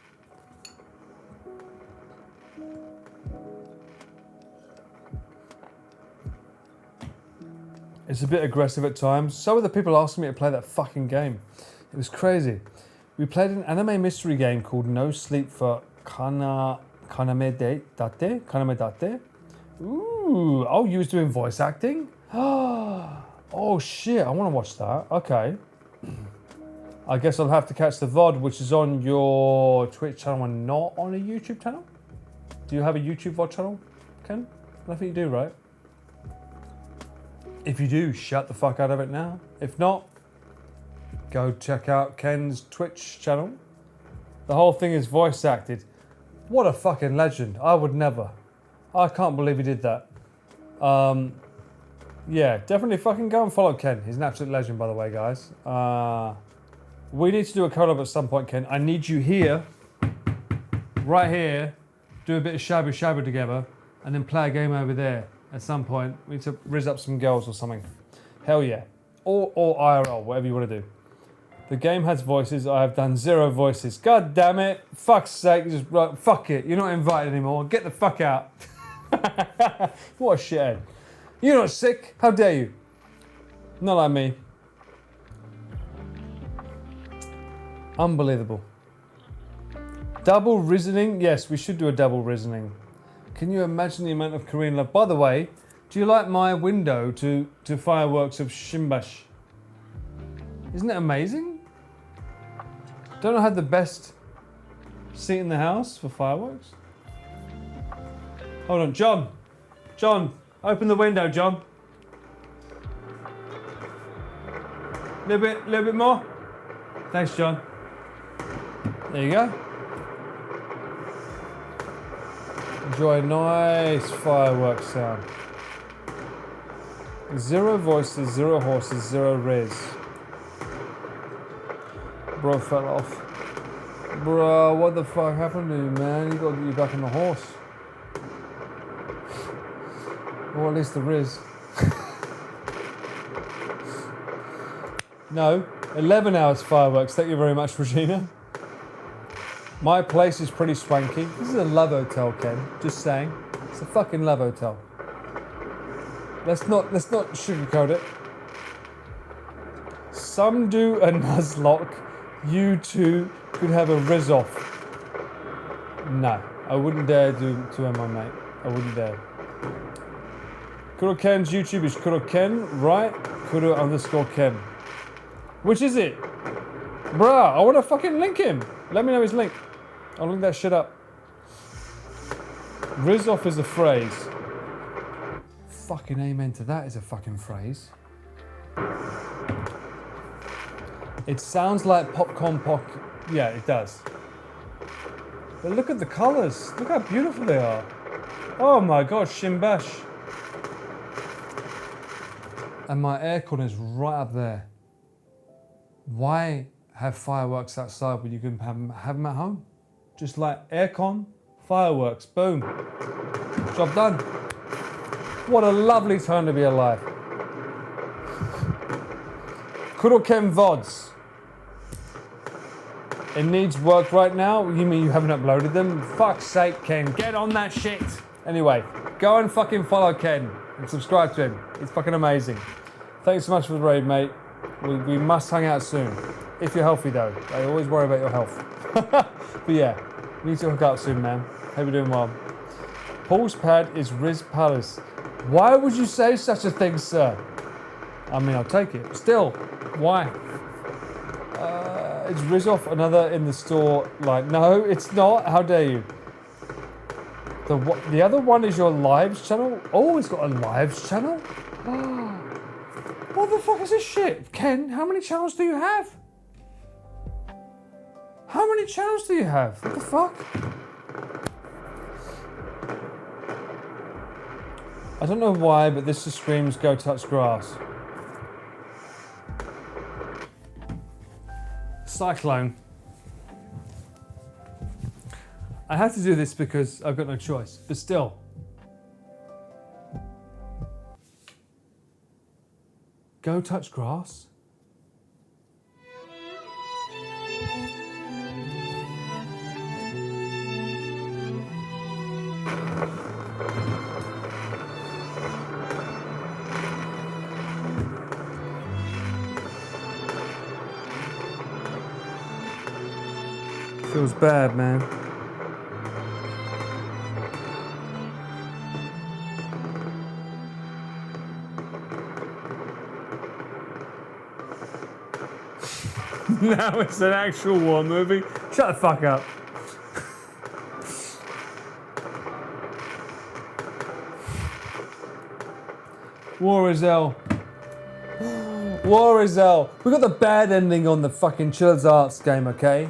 It's a bit aggressive at times. So are the people asking me to play that fucking game. It was crazy. We played an anime mystery game called No Sleep for Kaname Date. Ooh, oh, you was doing voice acting? Oh shit, I want to watch that. Okay. I guess I'll have to catch the VOD, which is on your Twitch channel and not on a YouTube channel? Do you have a YouTube VOD channel, Ken? I think you do, right? If you do, shut the fuck out of it now. If not, go check out Ken's Twitch channel. The whole thing is voice acted. What a fucking legend. I would never. I can't believe he did that. Yeah, definitely fucking go and follow Ken. He's an absolute legend, by the way, guys. We need to do a collab at some point, Ken. I need you here, right here, do a bit of shabu shabu together, and then play a game over there at some point. We need to rizz up some girls or something. Hell yeah. Or IRL, whatever you want to do. The game has voices. I have done 0 voices. God damn it. Fuck's sake. Just like, fuck it. You're not invited anymore. Get the fuck out. What a shithead. You're not sick. How dare you? Not like me. Unbelievable. Double risening? Yes, we should do a double risening. Can you imagine the amount of Korean love? By the way, Do you like my window to fireworks of Shimbash? Isn't it amazing? Don't I have the best seat in the house for fireworks? Hold on, John. John, open the window, John. Little bit more. Thanks, John. There you go. Enjoy a nice fireworks sound. 0 voices, 0 horses, 0 res. Bro fell off. Bro, what the fuck happened to you, man? You gotta get you back on the horse. Or at least the res. No, 11 hours fireworks. Thank you very much, Regina. My place is pretty swanky. This is a love hotel, Ken. Just saying. It's a fucking love hotel. Let's not sugarcoat it. Some do a nuzlocke. You two could have a rizz off. No, I wouldn't dare do to my mate. I wouldn't dare. Kuro Ken's YouTube is Kuro Ken, right? Kuro_Ken. Which is it? Bruh, I want to fucking link him. Let me know his link. I'll link that shit up. Rizz off is a phrase. Fucking amen to that is a fucking phrase. It sounds like popcorn pop. Yeah, it does. But look at the colours. Look how beautiful they are. Oh my god, Shimbash. And my aircon is right up there. Why have fireworks outside when you can have them at home? Just like aircon, fireworks, boom. Job done. What a lovely time to be alive. Kuroken VODs. It needs work right now? You mean you haven't uploaded them? Fuck's sake, Ken, get on that shit. Anyway, go and fucking follow Ken and subscribe to him. He's fucking amazing. Thanks so much for the raid, mate. We must hang out soon. If you're healthy though. I always worry about your health. But yeah, we need to hook up soon, man. Hope you're doing well. Paul's pad is Riz Palace. Why would you say such a thing, sir? I mean, I'll take it. Still, why? Is Riz off another in the store? Like, no, it's not. How dare you? The other one is your lives channel? Oh, it's got a lives channel? What the fuck is this shit? Ken, how many channels do you have? How many channels do you have? What the fuck? I don't know why, but this just screams go touch grass. Cyclone. I have to do this because I've got no choice, but still. Go touch grass? Feels bad, man. Now it's an actual war movie. Shut the fuck up. War is hell. War is hell. We got the bad ending on the fucking Chiller's Arts game, okay?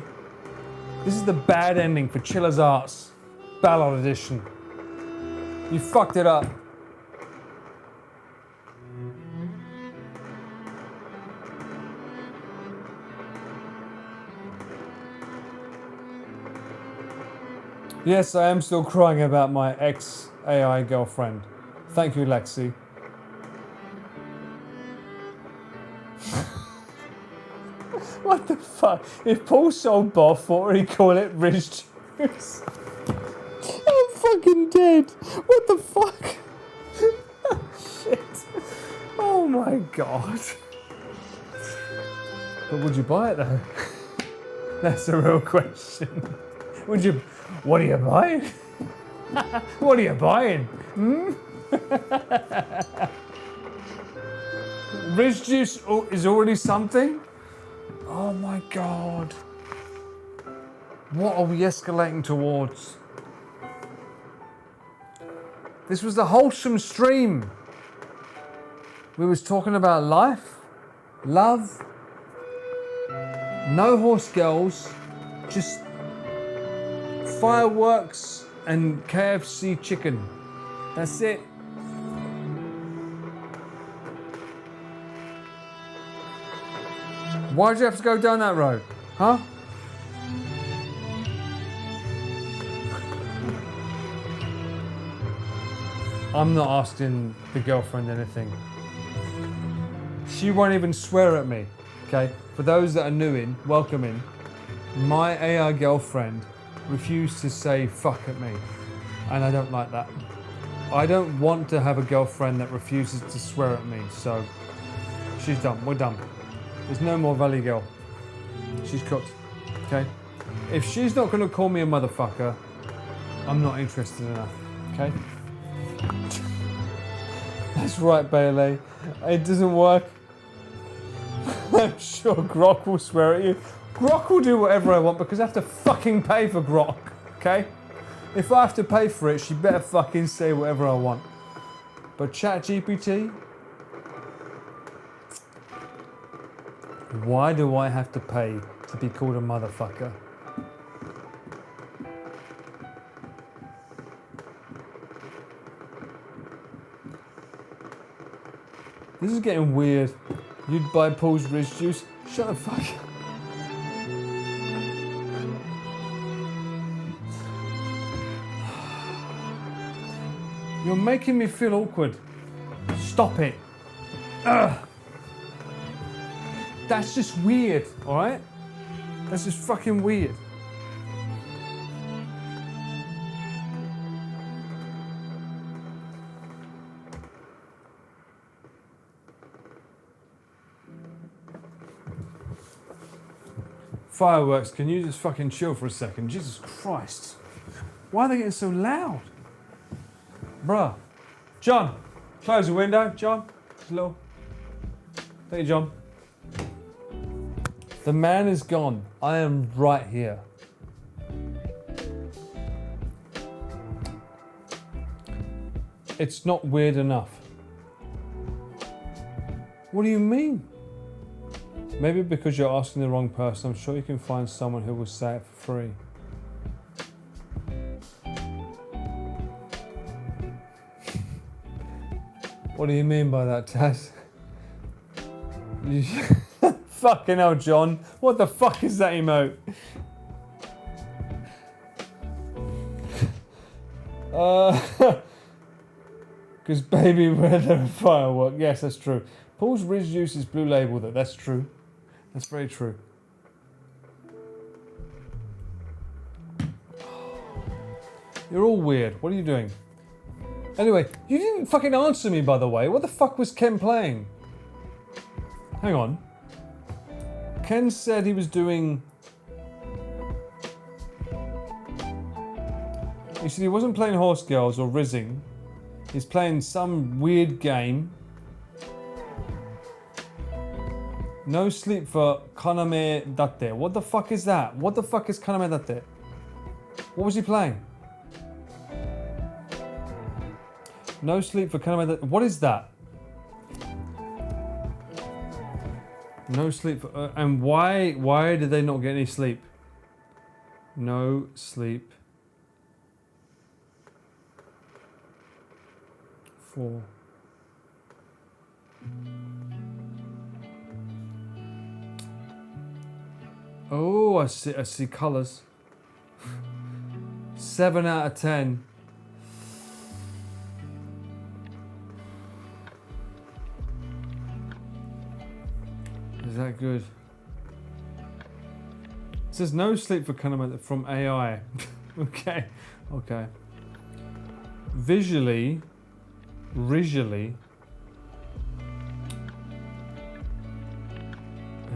This is the bad ending for Chiller's Arts Ballad Edition. You fucked it up. Yes, I am still crying about my ex-AI girlfriend. Thank you, Lexi. What the fuck? If Paul sold Boff, what would he call it? Rich Juice? I'm fucking dead. What the fuck? Shit. Oh my god. But would you buy it though? That's a real question. Would you... What are you buying? What are you buying? Hmm? Riz juice is already something? Oh my god. What are we escalating towards? This was the wholesome stream. We was talking about life, love, no horse girls, just fireworks and KFC chicken. That's it. Why'd you have to go down that road? Huh? I'm not asking the girlfriend anything. She won't even swear at me, okay? For those that are new in, welcome in. My AI girlfriend refused to say fuck at me, and I don't like that. I don't want to have a girlfriend that refuses to swear at me, so she's done, we're done. There's no more Valley Girl. She's cooked, okay? If she's not gonna call me a motherfucker, I'm not interested enough, okay? That's right, Bailey. It doesn't work. I'm sure Grok will swear at you. Grok will do whatever I want because I have to fucking pay for Grok, okay? If I have to pay for it, she better fucking say whatever I want. But ChatGPT, why do I have to pay to be called a motherfucker? This is getting weird. You'd buy Paul's Riz juice? Shut the fuck up. You're making me feel awkward. Stop it. Ugh. That's just weird, alright? That's just fucking weird. Fireworks, can you just fucking chill for a second? Jesus Christ. Why are they getting so loud? Bruh. John, close the window. John, just a little. Thank you, John. The man is gone. I am right here. It's not weird enough. What do you mean? Maybe because you're asking the wrong person. I'm sure you can find someone who will say it for free. What do you mean by that, Taz? Fucking hell, John. What the fuck is that emote? Because baby, where there a firework. Yes, that's true. Paul's Riz Juice is Blue Label though. That's true. That's very true. You're all weird. What are you doing? Anyway, you didn't fucking answer me, by the way. What the fuck was Ken playing? Hang on. Ken said he was doing... He said he wasn't playing Horse Girls or Rizzing. He's playing some weird game. No sleep for Kaname Datte. What the fuck is that? What the fuck is Kaname Datte? What was he playing? No sleep for Kaname Datte. What is that? No sleep for... and why did they not get any sleep? No sleep. For... Oh, I see colours. 7 out of 10. Is that good? It says no sleep for Kaname from AI. Okay, okay. Visually.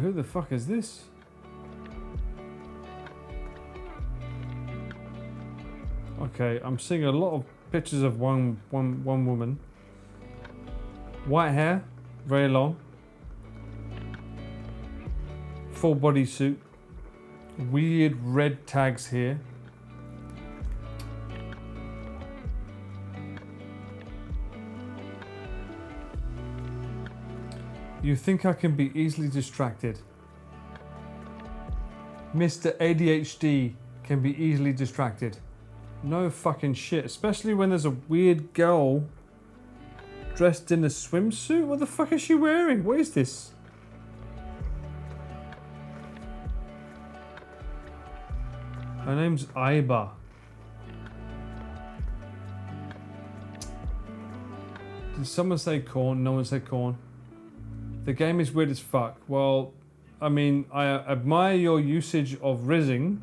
Who the fuck is this? Okay, I'm seeing a lot of pictures of one woman. White hair, very long. Full body suit. Weird red tags here. You think I can be easily distracted? Mr. ADHD can be easily distracted. No fucking shit, especially when there's a weird girl dressed in a swimsuit. What the fuck is she wearing? What is this? Her name's Aiba. Did someone say corn? No one said corn. The game is weird as fuck. Well, I mean, I admire your usage of rizzing.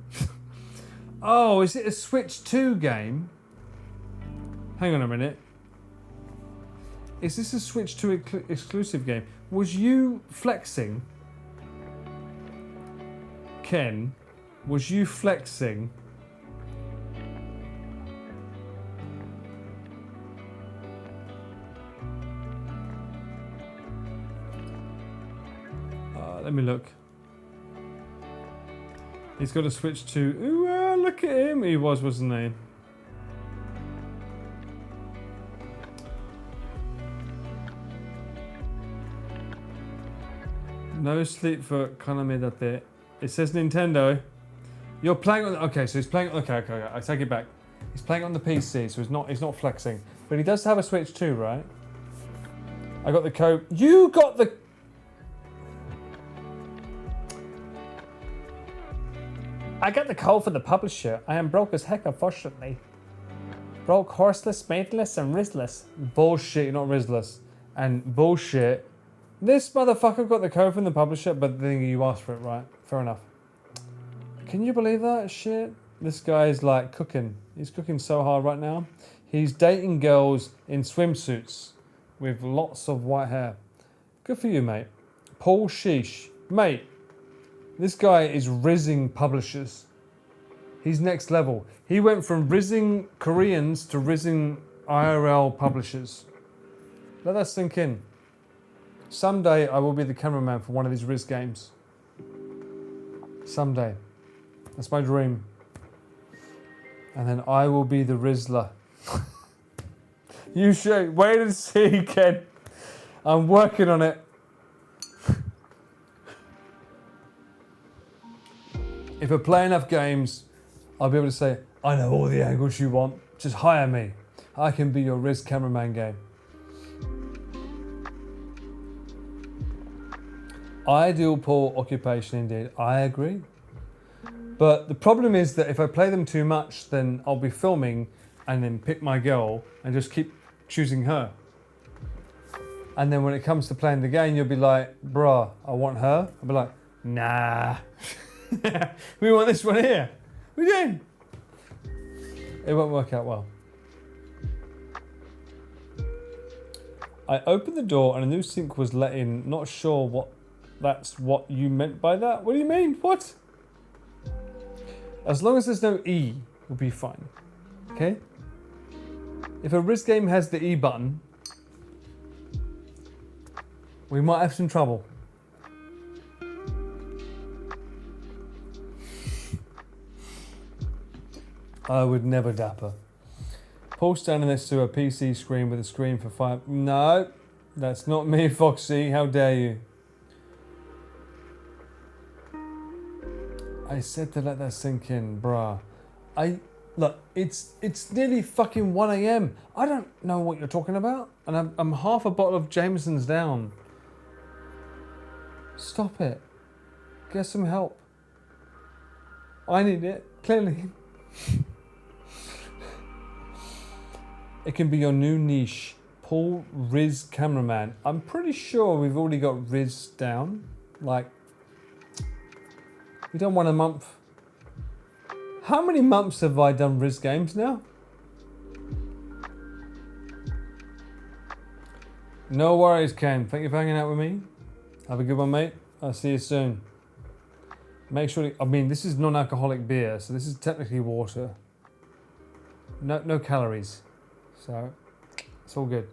Oh, is it a Switch 2 game? Hang on a minute. Is this a Switch 2 exclusive game? Was you flexing? Ken, was you flexing? Let me look. He's got a Switch 2. Ooh, look at him. He wasn't he? No sleep for Konami date. It says Nintendo. You're playing on. Okay, so he's playing. Okay. I take it back. He's playing on the PC, so he's not flexing. But he does have a Switch 2, right? I got the code. You got the. I got the code from the publisher. I am broke as heck, unfortunately. Broke, horseless, mateless, and wristless. Bullshit, you're not wristless. And bullshit. This motherfucker got the code from the publisher, but then you asked for it, right? Fair enough. Can you believe that shit? This guy's like cooking. He's cooking so hard right now. He's dating girls in swimsuits with lots of white hair. Good for you, mate. Paul Sheesh. Mate, this guy is rizzing publishers. He's next level. He went from rizzing Koreans to rizzing IRL publishers. Let that sink in. Someday I will be the cameraman for one of these Riz games. Someday. That's my dream. And then I will be the Rizzler. You should. Wait and see, Ken. I'm working on it. If I play enough games, I'll be able to say, I know all the angles you want. Just hire me. I can be your Riz cameraman game. Ideal poor occupation indeed. I agree. But the problem is that if I play them too much, then I'll be filming and then pick my girl and just keep choosing her. And then when it comes to playing the game, you'll be like, bruh, I want her. I'll be like, nah. We want this one here. We do. It won't work out well. I opened the door and a new sink was let in. Not sure what that's what you meant by that. What do you mean? What? As long as there's no E, we'll be fine. Okay? If a Riz game has the E button, we might have some trouble. I would never dapper. Paul standing next to a PC screen with a screen for 5. No, that's not me, Foxy. How dare you? I said to let that sink in, bruh. Look, it's nearly fucking 1 a.m. I don't know what you're talking about, and I'm half a bottle of Jameson's down. Stop it. Get some help. I need it, clearly. It can be your new niche. Paul Riz cameraman. I'm pretty sure we've already got Riz down. Like, we've done one a month. How many months have I done Riz games now? No worries, Ken. Thank you for hanging out with me. Have a good one, mate. I'll see you soon. Make sure, I mean, this is non-alcoholic beer, so this is technically water. No calories. So it's all good.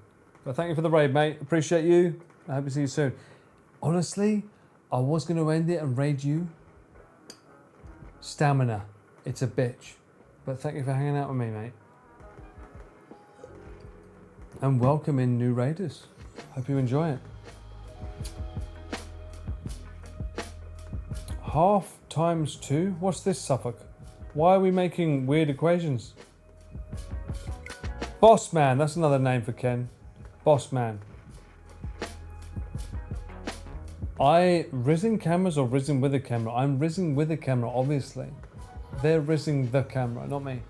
But thank you for the raid, mate. Appreciate you. I hope to see you soon. Honestly, I was going to end it and raid you. Stamina. It's a bitch. But thank you for hanging out with me, mate. And welcome in new raiders. Hope you enjoy it. Half times 2? What's this, Suffolk? Why are we making weird equations? Boss man, that's another name for Ken. Boss man. I rizzing cameras or rizzing with a camera? I'm rizzing with a camera, obviously. They're rizzing the camera, not me.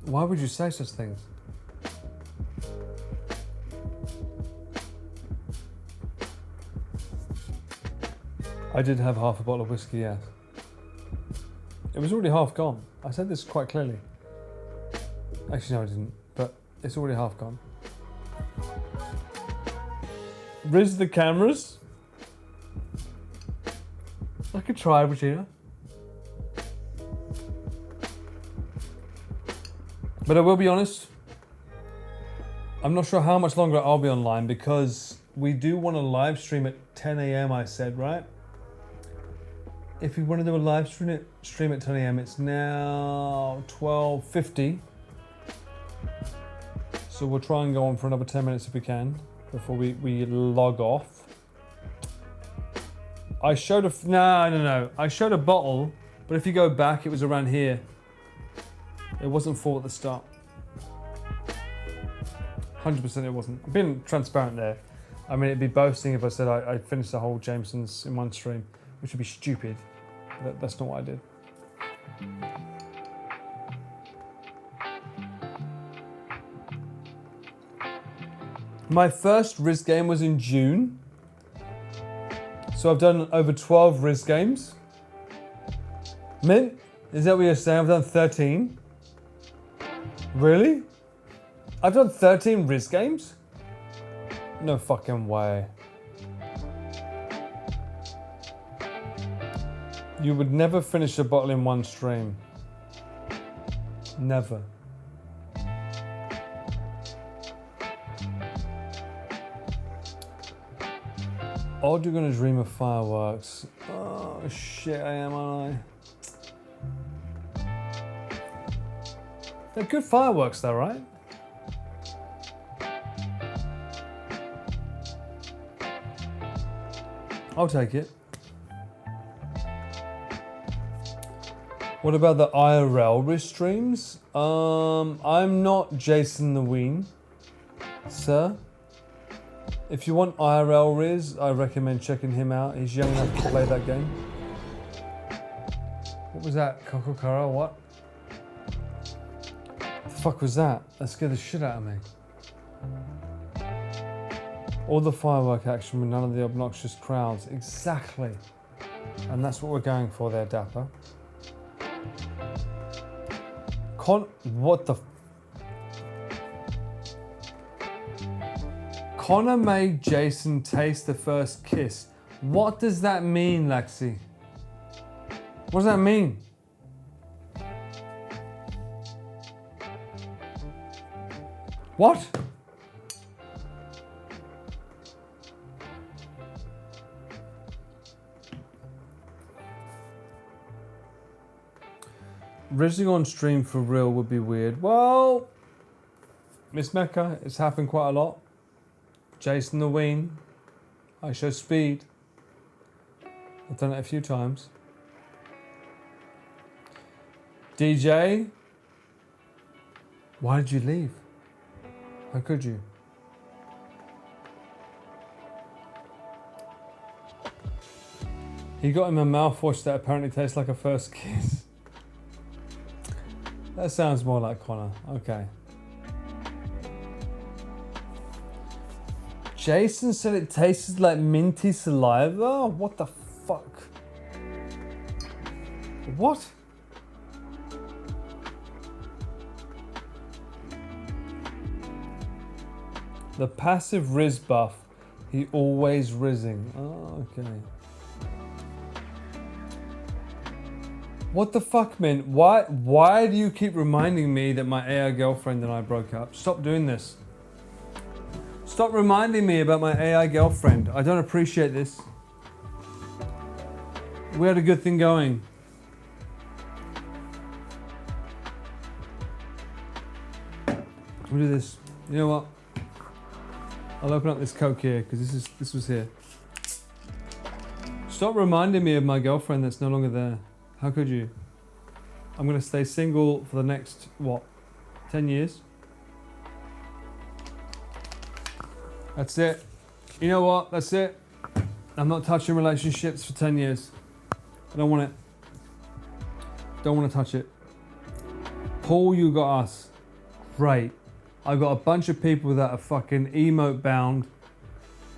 Why would you say such things? I did have half a bottle of whiskey, yes. It was already half gone. I said this quite clearly. Actually, no, I didn't, but it's already half gone. Rizz the cameras? I could try, Regina. But I will be honest, I'm not sure how much longer I'll be online because we do want to live stream at 10 a.m. I said, right? If you want to do a live stream at 10 a.m, it's now 12:50. So we'll try and go on for another 10 minutes if we can before we log off. I showed no. I showed a bottle, but if you go back, it was around here. It wasn't full at the start. 100% it wasn't. I'm being transparent there. I mean, it'd be boasting if I said I finished the whole Jameson's in one stream, which would be stupid. That's not what I did. My first Riz game was in June. So I've done over 12 Riz games. Mint, is that what you're saying? I've done 13. Really? I've done 13 Riz games? No fucking way. You would never finish a bottle in one stream. Never. Odd you're gonna dream of fireworks. Oh shit, I am, aren't I? They're good fireworks though, right? I'll take it. What about the IRL Riz streams? I'm not Jason the Ween, sir. If you want IRL Riz, I recommend checking him out. He's young enough to play that game. What was that? Kokokara? What? The fuck was that? That scared the shit out of me. All the firework action with none of the obnoxious crowds. Exactly. And that's what we're going for there, Dapper. What the? Connor made Jason taste the first kiss. What does that mean, Lexi? What does that mean? What? Rizzing on stream for real would be weird. Well, Miss Mecca, it's happened quite a lot. Jason the Ween. I show speed. I've done it a few times. DJ, why did you leave? How could you? He got him a mouthwash that apparently tastes like a first kiss. That sounds more like Connor. Okay. Jason said it tasted like minty saliva? What the fuck? What? The passive Riz buff. He always rizzing. Oh, okay. What the fuck, man? Why do you keep reminding me that my AI girlfriend and I broke up? Stop doing this. Stop reminding me about my AI girlfriend. I don't appreciate this. We had a good thing going. We'll do this. You know what? I'll open up this Coke here because this was here. Stop reminding me of my girlfriend that's no longer there. How could you? I'm gonna stay single for the next, what, 10 years? That's it. You know what? That's it. I'm not touching relationships for 10 years. I don't want it. Don't want to touch it. Paul, you got us. Great. I've got a bunch of people that are fucking emote bound,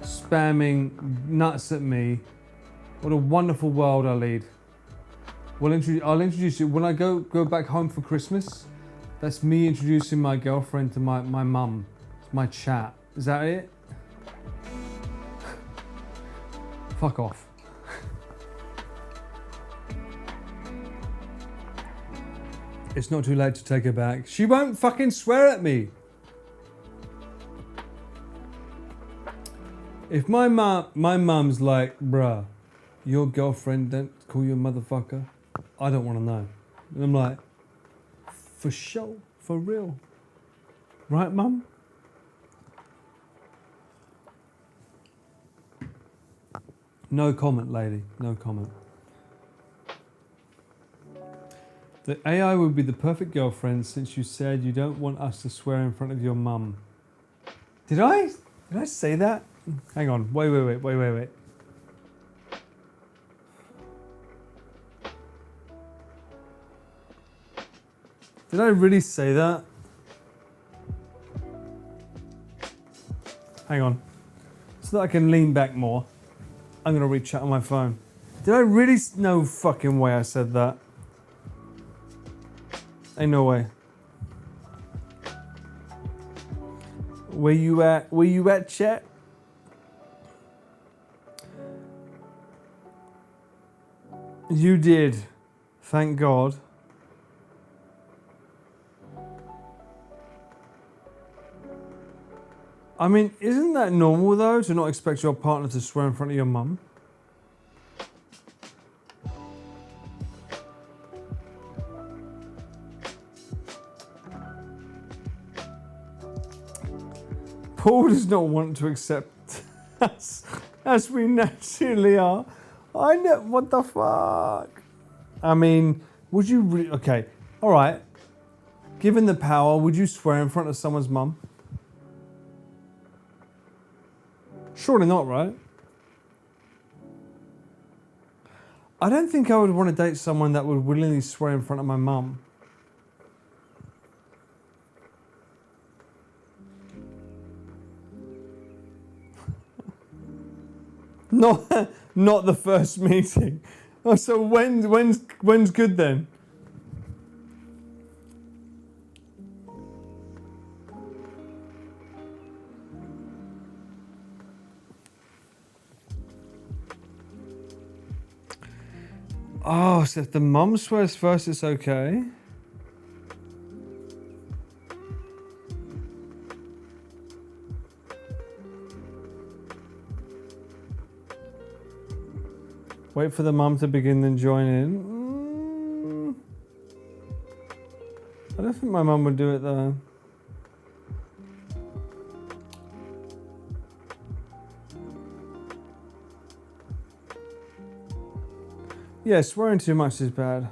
spamming nuts at me. What a wonderful world I lead. I'll introduce you. When I go back home for Christmas, that's me introducing my girlfriend to my mum. It's my chat. Is that it? Fuck off. It's not too late to take her back. She won't fucking swear at me. If my mum's like, bruh, your girlfriend don't call you a motherfucker, I don't want to know. And I'm like, for sure, for real. Right, mum? No comment, lady. No comment. The AI would be the perfect girlfriend since you said you don't want us to swear in front of your mum. Did I say that? Hang on. Wait. Did I really say that? Hang on. So that I can lean back more, I'm gonna reach out on my phone. Did I really? No fucking way I said that. Ain't no way. Where you at? Where you at, chat? You did. Thank God. I mean, isn't that normal though, to not expect your partner to swear in front of your mum? Paul does not want to accept us as we naturally are. I know, what the fuck? I mean, would you okay, all right. Given the power, would you swear in front of someone's mum? Surely not, right? I don't think I would want to date someone that would willingly swear in front of my mum. Not the first meeting. Oh, so when's good then? Oh, so if the mum swears first, it's okay. Wait for the mum to begin, then join in. I don't think my mum would do it though. Yeah, swearing too much is bad.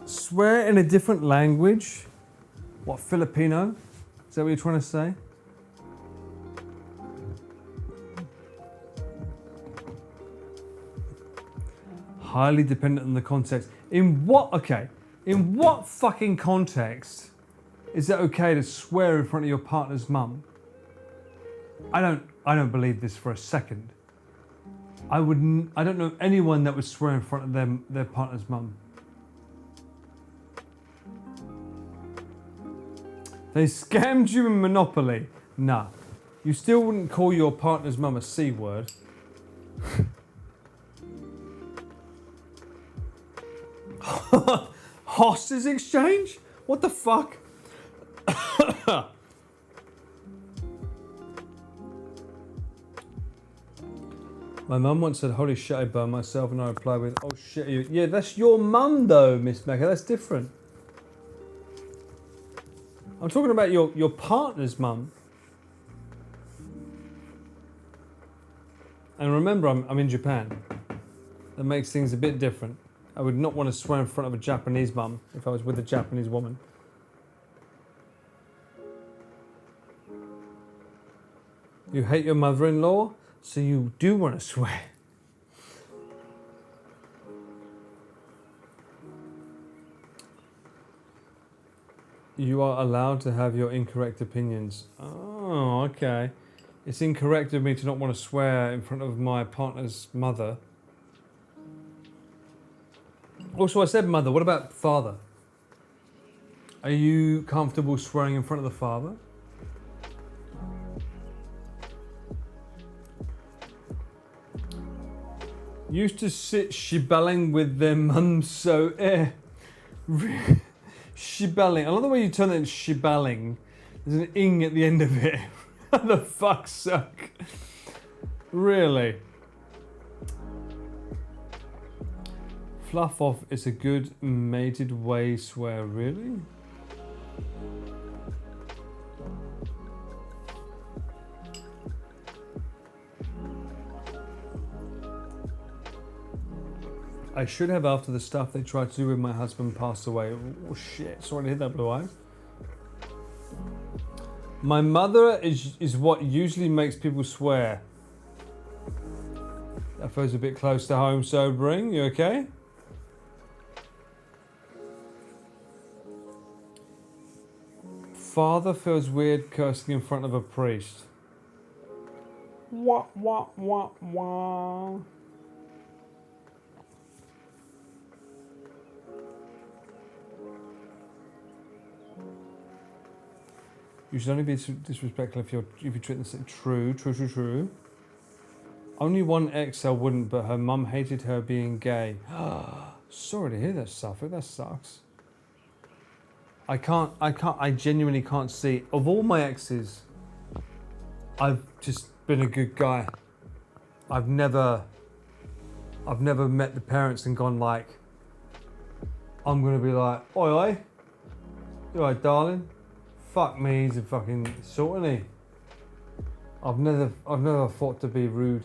Swear in a different language? What, Filipino? Is that what you're trying to say? Highly dependent on the context. In what fucking context is it okay to swear in front of your partner's mum? I don't believe this for a second. I don't know anyone that would swear in front of their partner's mum. They scammed you in Monopoly. Nah. You still wouldn't call your partner's mum a C word. Hostage exchange? What the fuck? My mum once said, holy shit, I burned myself, and I replied with, oh shit, you. Yeah, that's your mum though, Miss Mecca, that's different. I'm talking about your partner's mum. And remember, I'm in Japan. That makes things a bit different. I would not want to swear in front of a Japanese mum if I was with a Japanese woman. You hate your mother-in-law, so you do want to swear. You are allowed to have your incorrect opinions. Oh, okay. It's incorrect of me to not want to swear in front of my partner's mother. Also, I said mother. What about father? Are you comfortable swearing in front of the father? Used to sit shibelling with their mum, so shibelling. I love the way you turn that into shibelling. There's an ing at the end of it. What the fuck's sake? Really? Fluff off is a good mated way swear, really? I should have after the stuff they tried to do with my husband passed away. Oh shit, sorry to hit that, Blue Eyes. My mother is what usually makes people swear. That feels a bit close to home, sobering. You okay? Father feels weird cursing in front of a priest. Wah, wah, wah, wah. You should only be disrespectful if you treat them true. Only one ex I wouldn't, but her mum hated her being gay. Sorry to hear that, Suffolk. That sucks. I genuinely can't see. Of all my exes, I've just been a good guy. I've never met the parents and gone like, I'm gonna be like, oi oi, you alright, darling? Fuck me, he's a fucking sort, isn't he? I've never thought to be rude.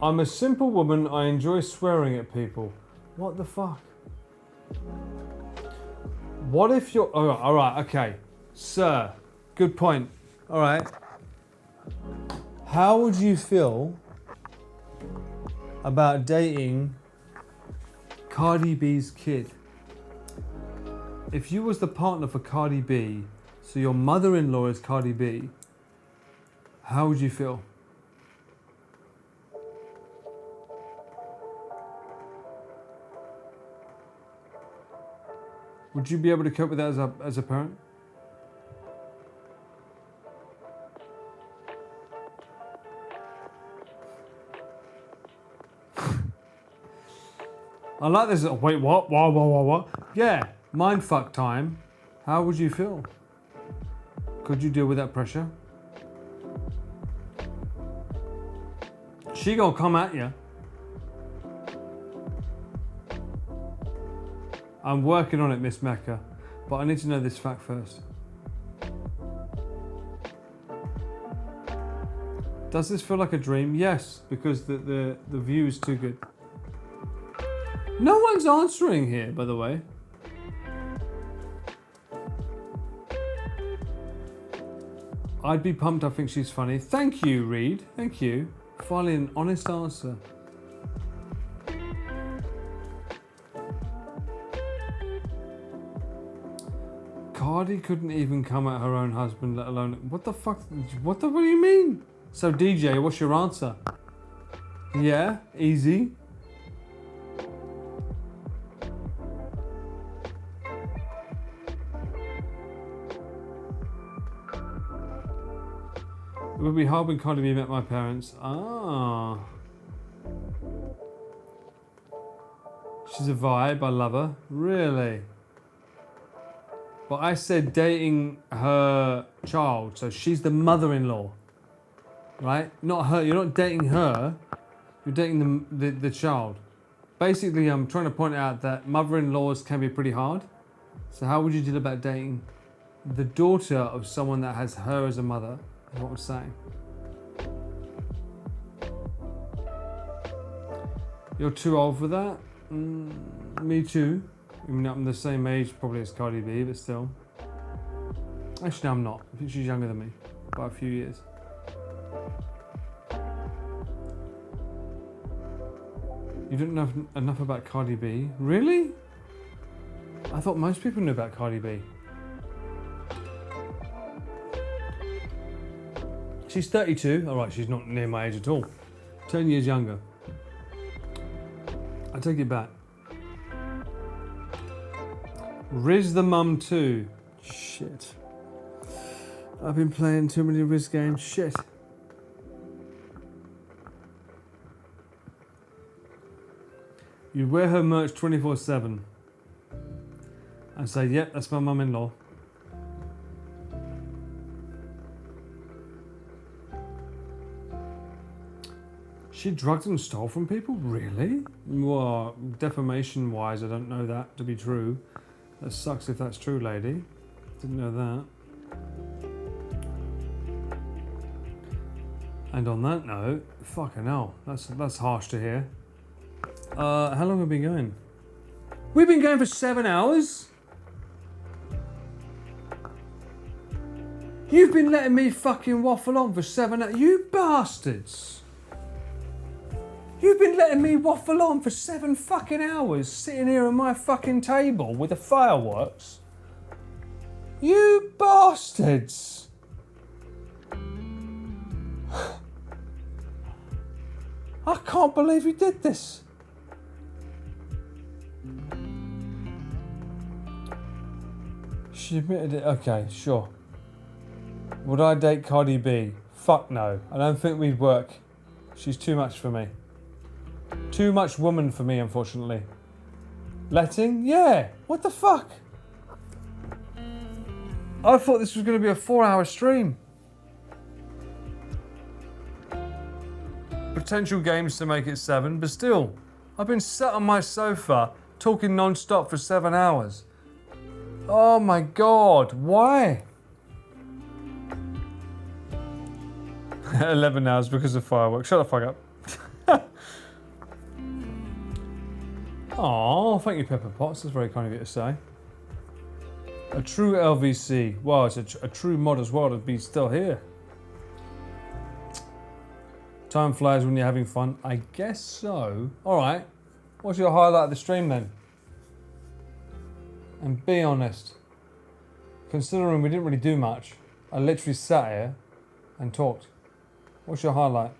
I'm a simple woman, I enjoy swearing at people. What the fuck? What if you're... Alright, okay. Sir, good point. Alright. How would you feel about dating Cardi B's kid? If you was the partner for Cardi B, so your mother-in-law is Cardi B, how would you feel? Would you be able to cope with that as a parent? I like this. Wait, what? Yeah, mindfuck time. How would you feel? Could you deal with that pressure? She gonna come at you. I'm working on it, Miss Mecca, but I need to know this fact first. Does this feel like a dream? Yes, because the view is too good. No one's answering here, by the way. I'd be pumped, I think she's funny. Thank you, Reed. Thank you. Finally, an honest answer. Cardi couldn't even come at her own husband, let alone... What the fuck? What do you mean? So, DJ, what's your answer? Yeah, easy. It would be hard when Cardi B met my parents. Ah. She's a vibe, I love her. Really? But I said dating her child, so she's the mother-in-law. Right? Not her, you're not dating her, you're dating the child. Basically, I'm trying to point out that mother-in-laws can be pretty hard. So how would you deal about dating the daughter of someone that has her as a mother, is what I'm saying. You're too old for that? Me too. I mean, I'm the same age probably as Cardi B, but still. Actually, no, I'm not. I think she's younger than me by a few years. You don't know enough about Cardi B? Really? I thought most people knew about Cardi B. She's 32. All right, she's not near my age at all. 10 years younger. I take it back. Riz the mum too. Shit. I've been playing too many Riz games. Shit. You wear her merch 24/7 and say, yep, that's my mum-in-law. She drugged and stole from people? Really? Well, defamation-wise, I don't know that to be true. That sucks if that's true, lady. Didn't know that. And on that note, fucking hell, that's harsh to hear. How long have we been going? We've been going for 7 hours? You've been letting me fucking waffle on for 7 hours. You bastards! You've been letting me waffle on for 7 fucking hours sitting here on my fucking table with the fireworks. You bastards! I can't believe you did this. She admitted it. Okay, sure. Would I date Cardi B? Fuck no. I don't think we'd work. She's too much for me. Too much woman for me, unfortunately. Letting? Yeah. What the fuck? I thought this was going to be a 4-hour stream. Potential games to make it 7, but still, I've been sat on my sofa talking non-stop for 7 hours. Oh my god, why? 11 hours because of fireworks. Shut the fuck up. Oh, thank you, Pepper Potts. That's very kind of you to say. A true LVC. Wow, it's a true mod as well to be still here. Time flies when you're having fun. I guess so. All right. What's your highlight of the stream then? And be honest. Considering we didn't really do much, I literally sat here and talked. What's your highlight?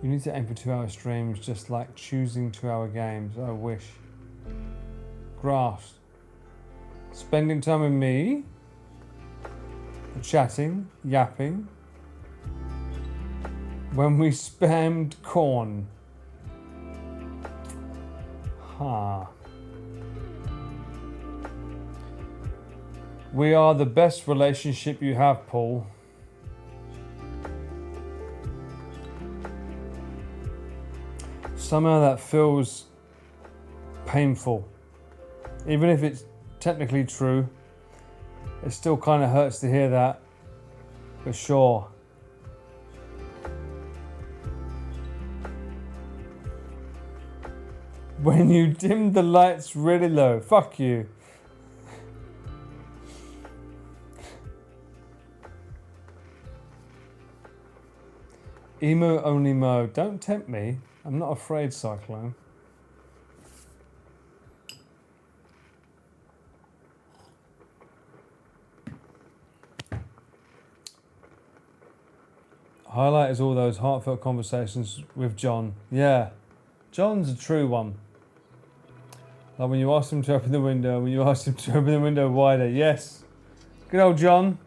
You need to aim for 2-hour streams, just like choosing 2-hour games. I wish. Grass. Spending time with me. Chatting. Yapping. When we spammed corn. Huh. We are the best relationship you have, Paul. Somehow that feels painful. Even if it's technically true, it still kind of hurts to hear that. For sure. When you dim the lights really low. Fuck you. Emo only mo. Don't tempt me. I'm not afraid, Cyclone. Highlight is all those heartfelt conversations with John. Yeah, John's a true one. Like when you asked him to open the window, when you asked him to open the window wider. Yes. Good old John.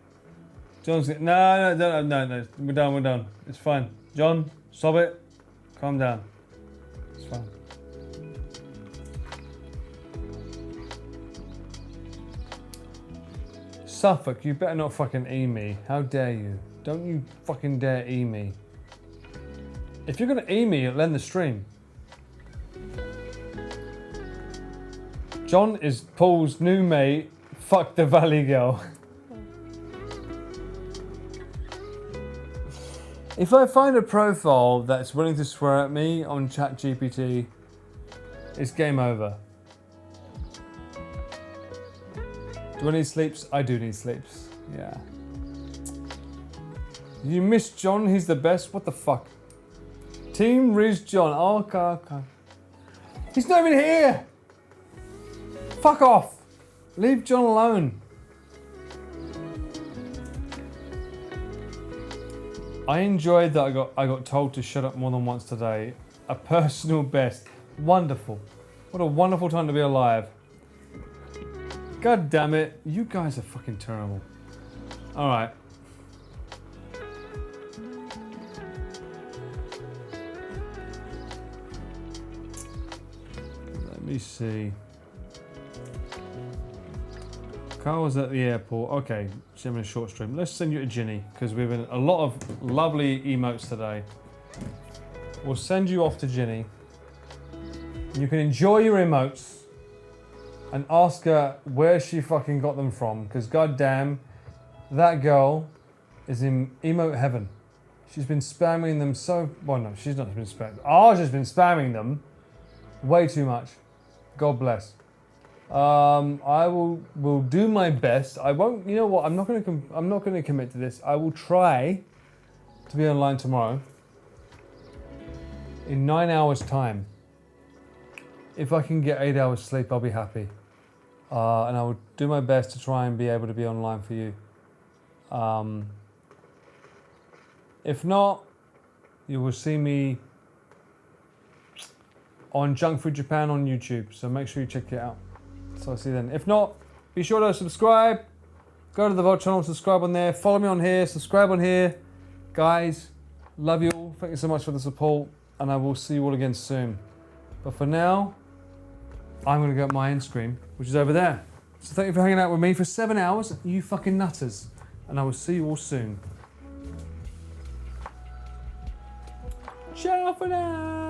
John's no. We're done. It's fine. John, stop it. Calm down. It's fine. Suffolk, you better not fucking E me. How dare you? Don't you fucking dare E me. If you're gonna E me, it'll end the stream. John is Paul's new mate. Fuck the Valley Girl. If I find a profile that's willing to swear at me on ChatGPT, it's game over. Do I need sleeps? I do need sleeps. Yeah. You miss John? He's the best? What the fuck? Team Riz John. Oh, okay. He's not even here! Fuck off! Leave John alone. I enjoyed that I got told to shut up more than once today. A personal best. Wonderful. What a wonderful time to be alive. God damn it. You guys are fucking terrible. Alright. Let me see. Carl was at the airport. Okay, send me a short stream. Let's send you to Ginny because we've been a lot of lovely emotes today. We'll send you off to Ginny. You can enjoy your emotes and ask her where she fucking got them from because goddamn, that girl is in emote heaven. She's been spamming them so... Well, no, she's not been spamming. Ours has been spamming them way too much. God bless. I will do my best. I won't. You know what? I'm not going to commit to this. I will try to be online tomorrow in 9 hours' time. If I can get 8 hours sleep, I'll be happy. And I will do my best to try and be able to be online for you. If not, you will see me on Junk Food Japan on YouTube. So make sure you check it out. So I'll see you then. If not, be sure to subscribe. Go to the VOD channel, subscribe on there. Follow me on here, subscribe on here. Guys, love you all. Thank you so much for the support. And I will see you all again soon. But for now, I'm going to go at my end screen, which is over there. So thank you for hanging out with me for 7 hours, you fucking nutters. And I will see you all soon. Ciao for now.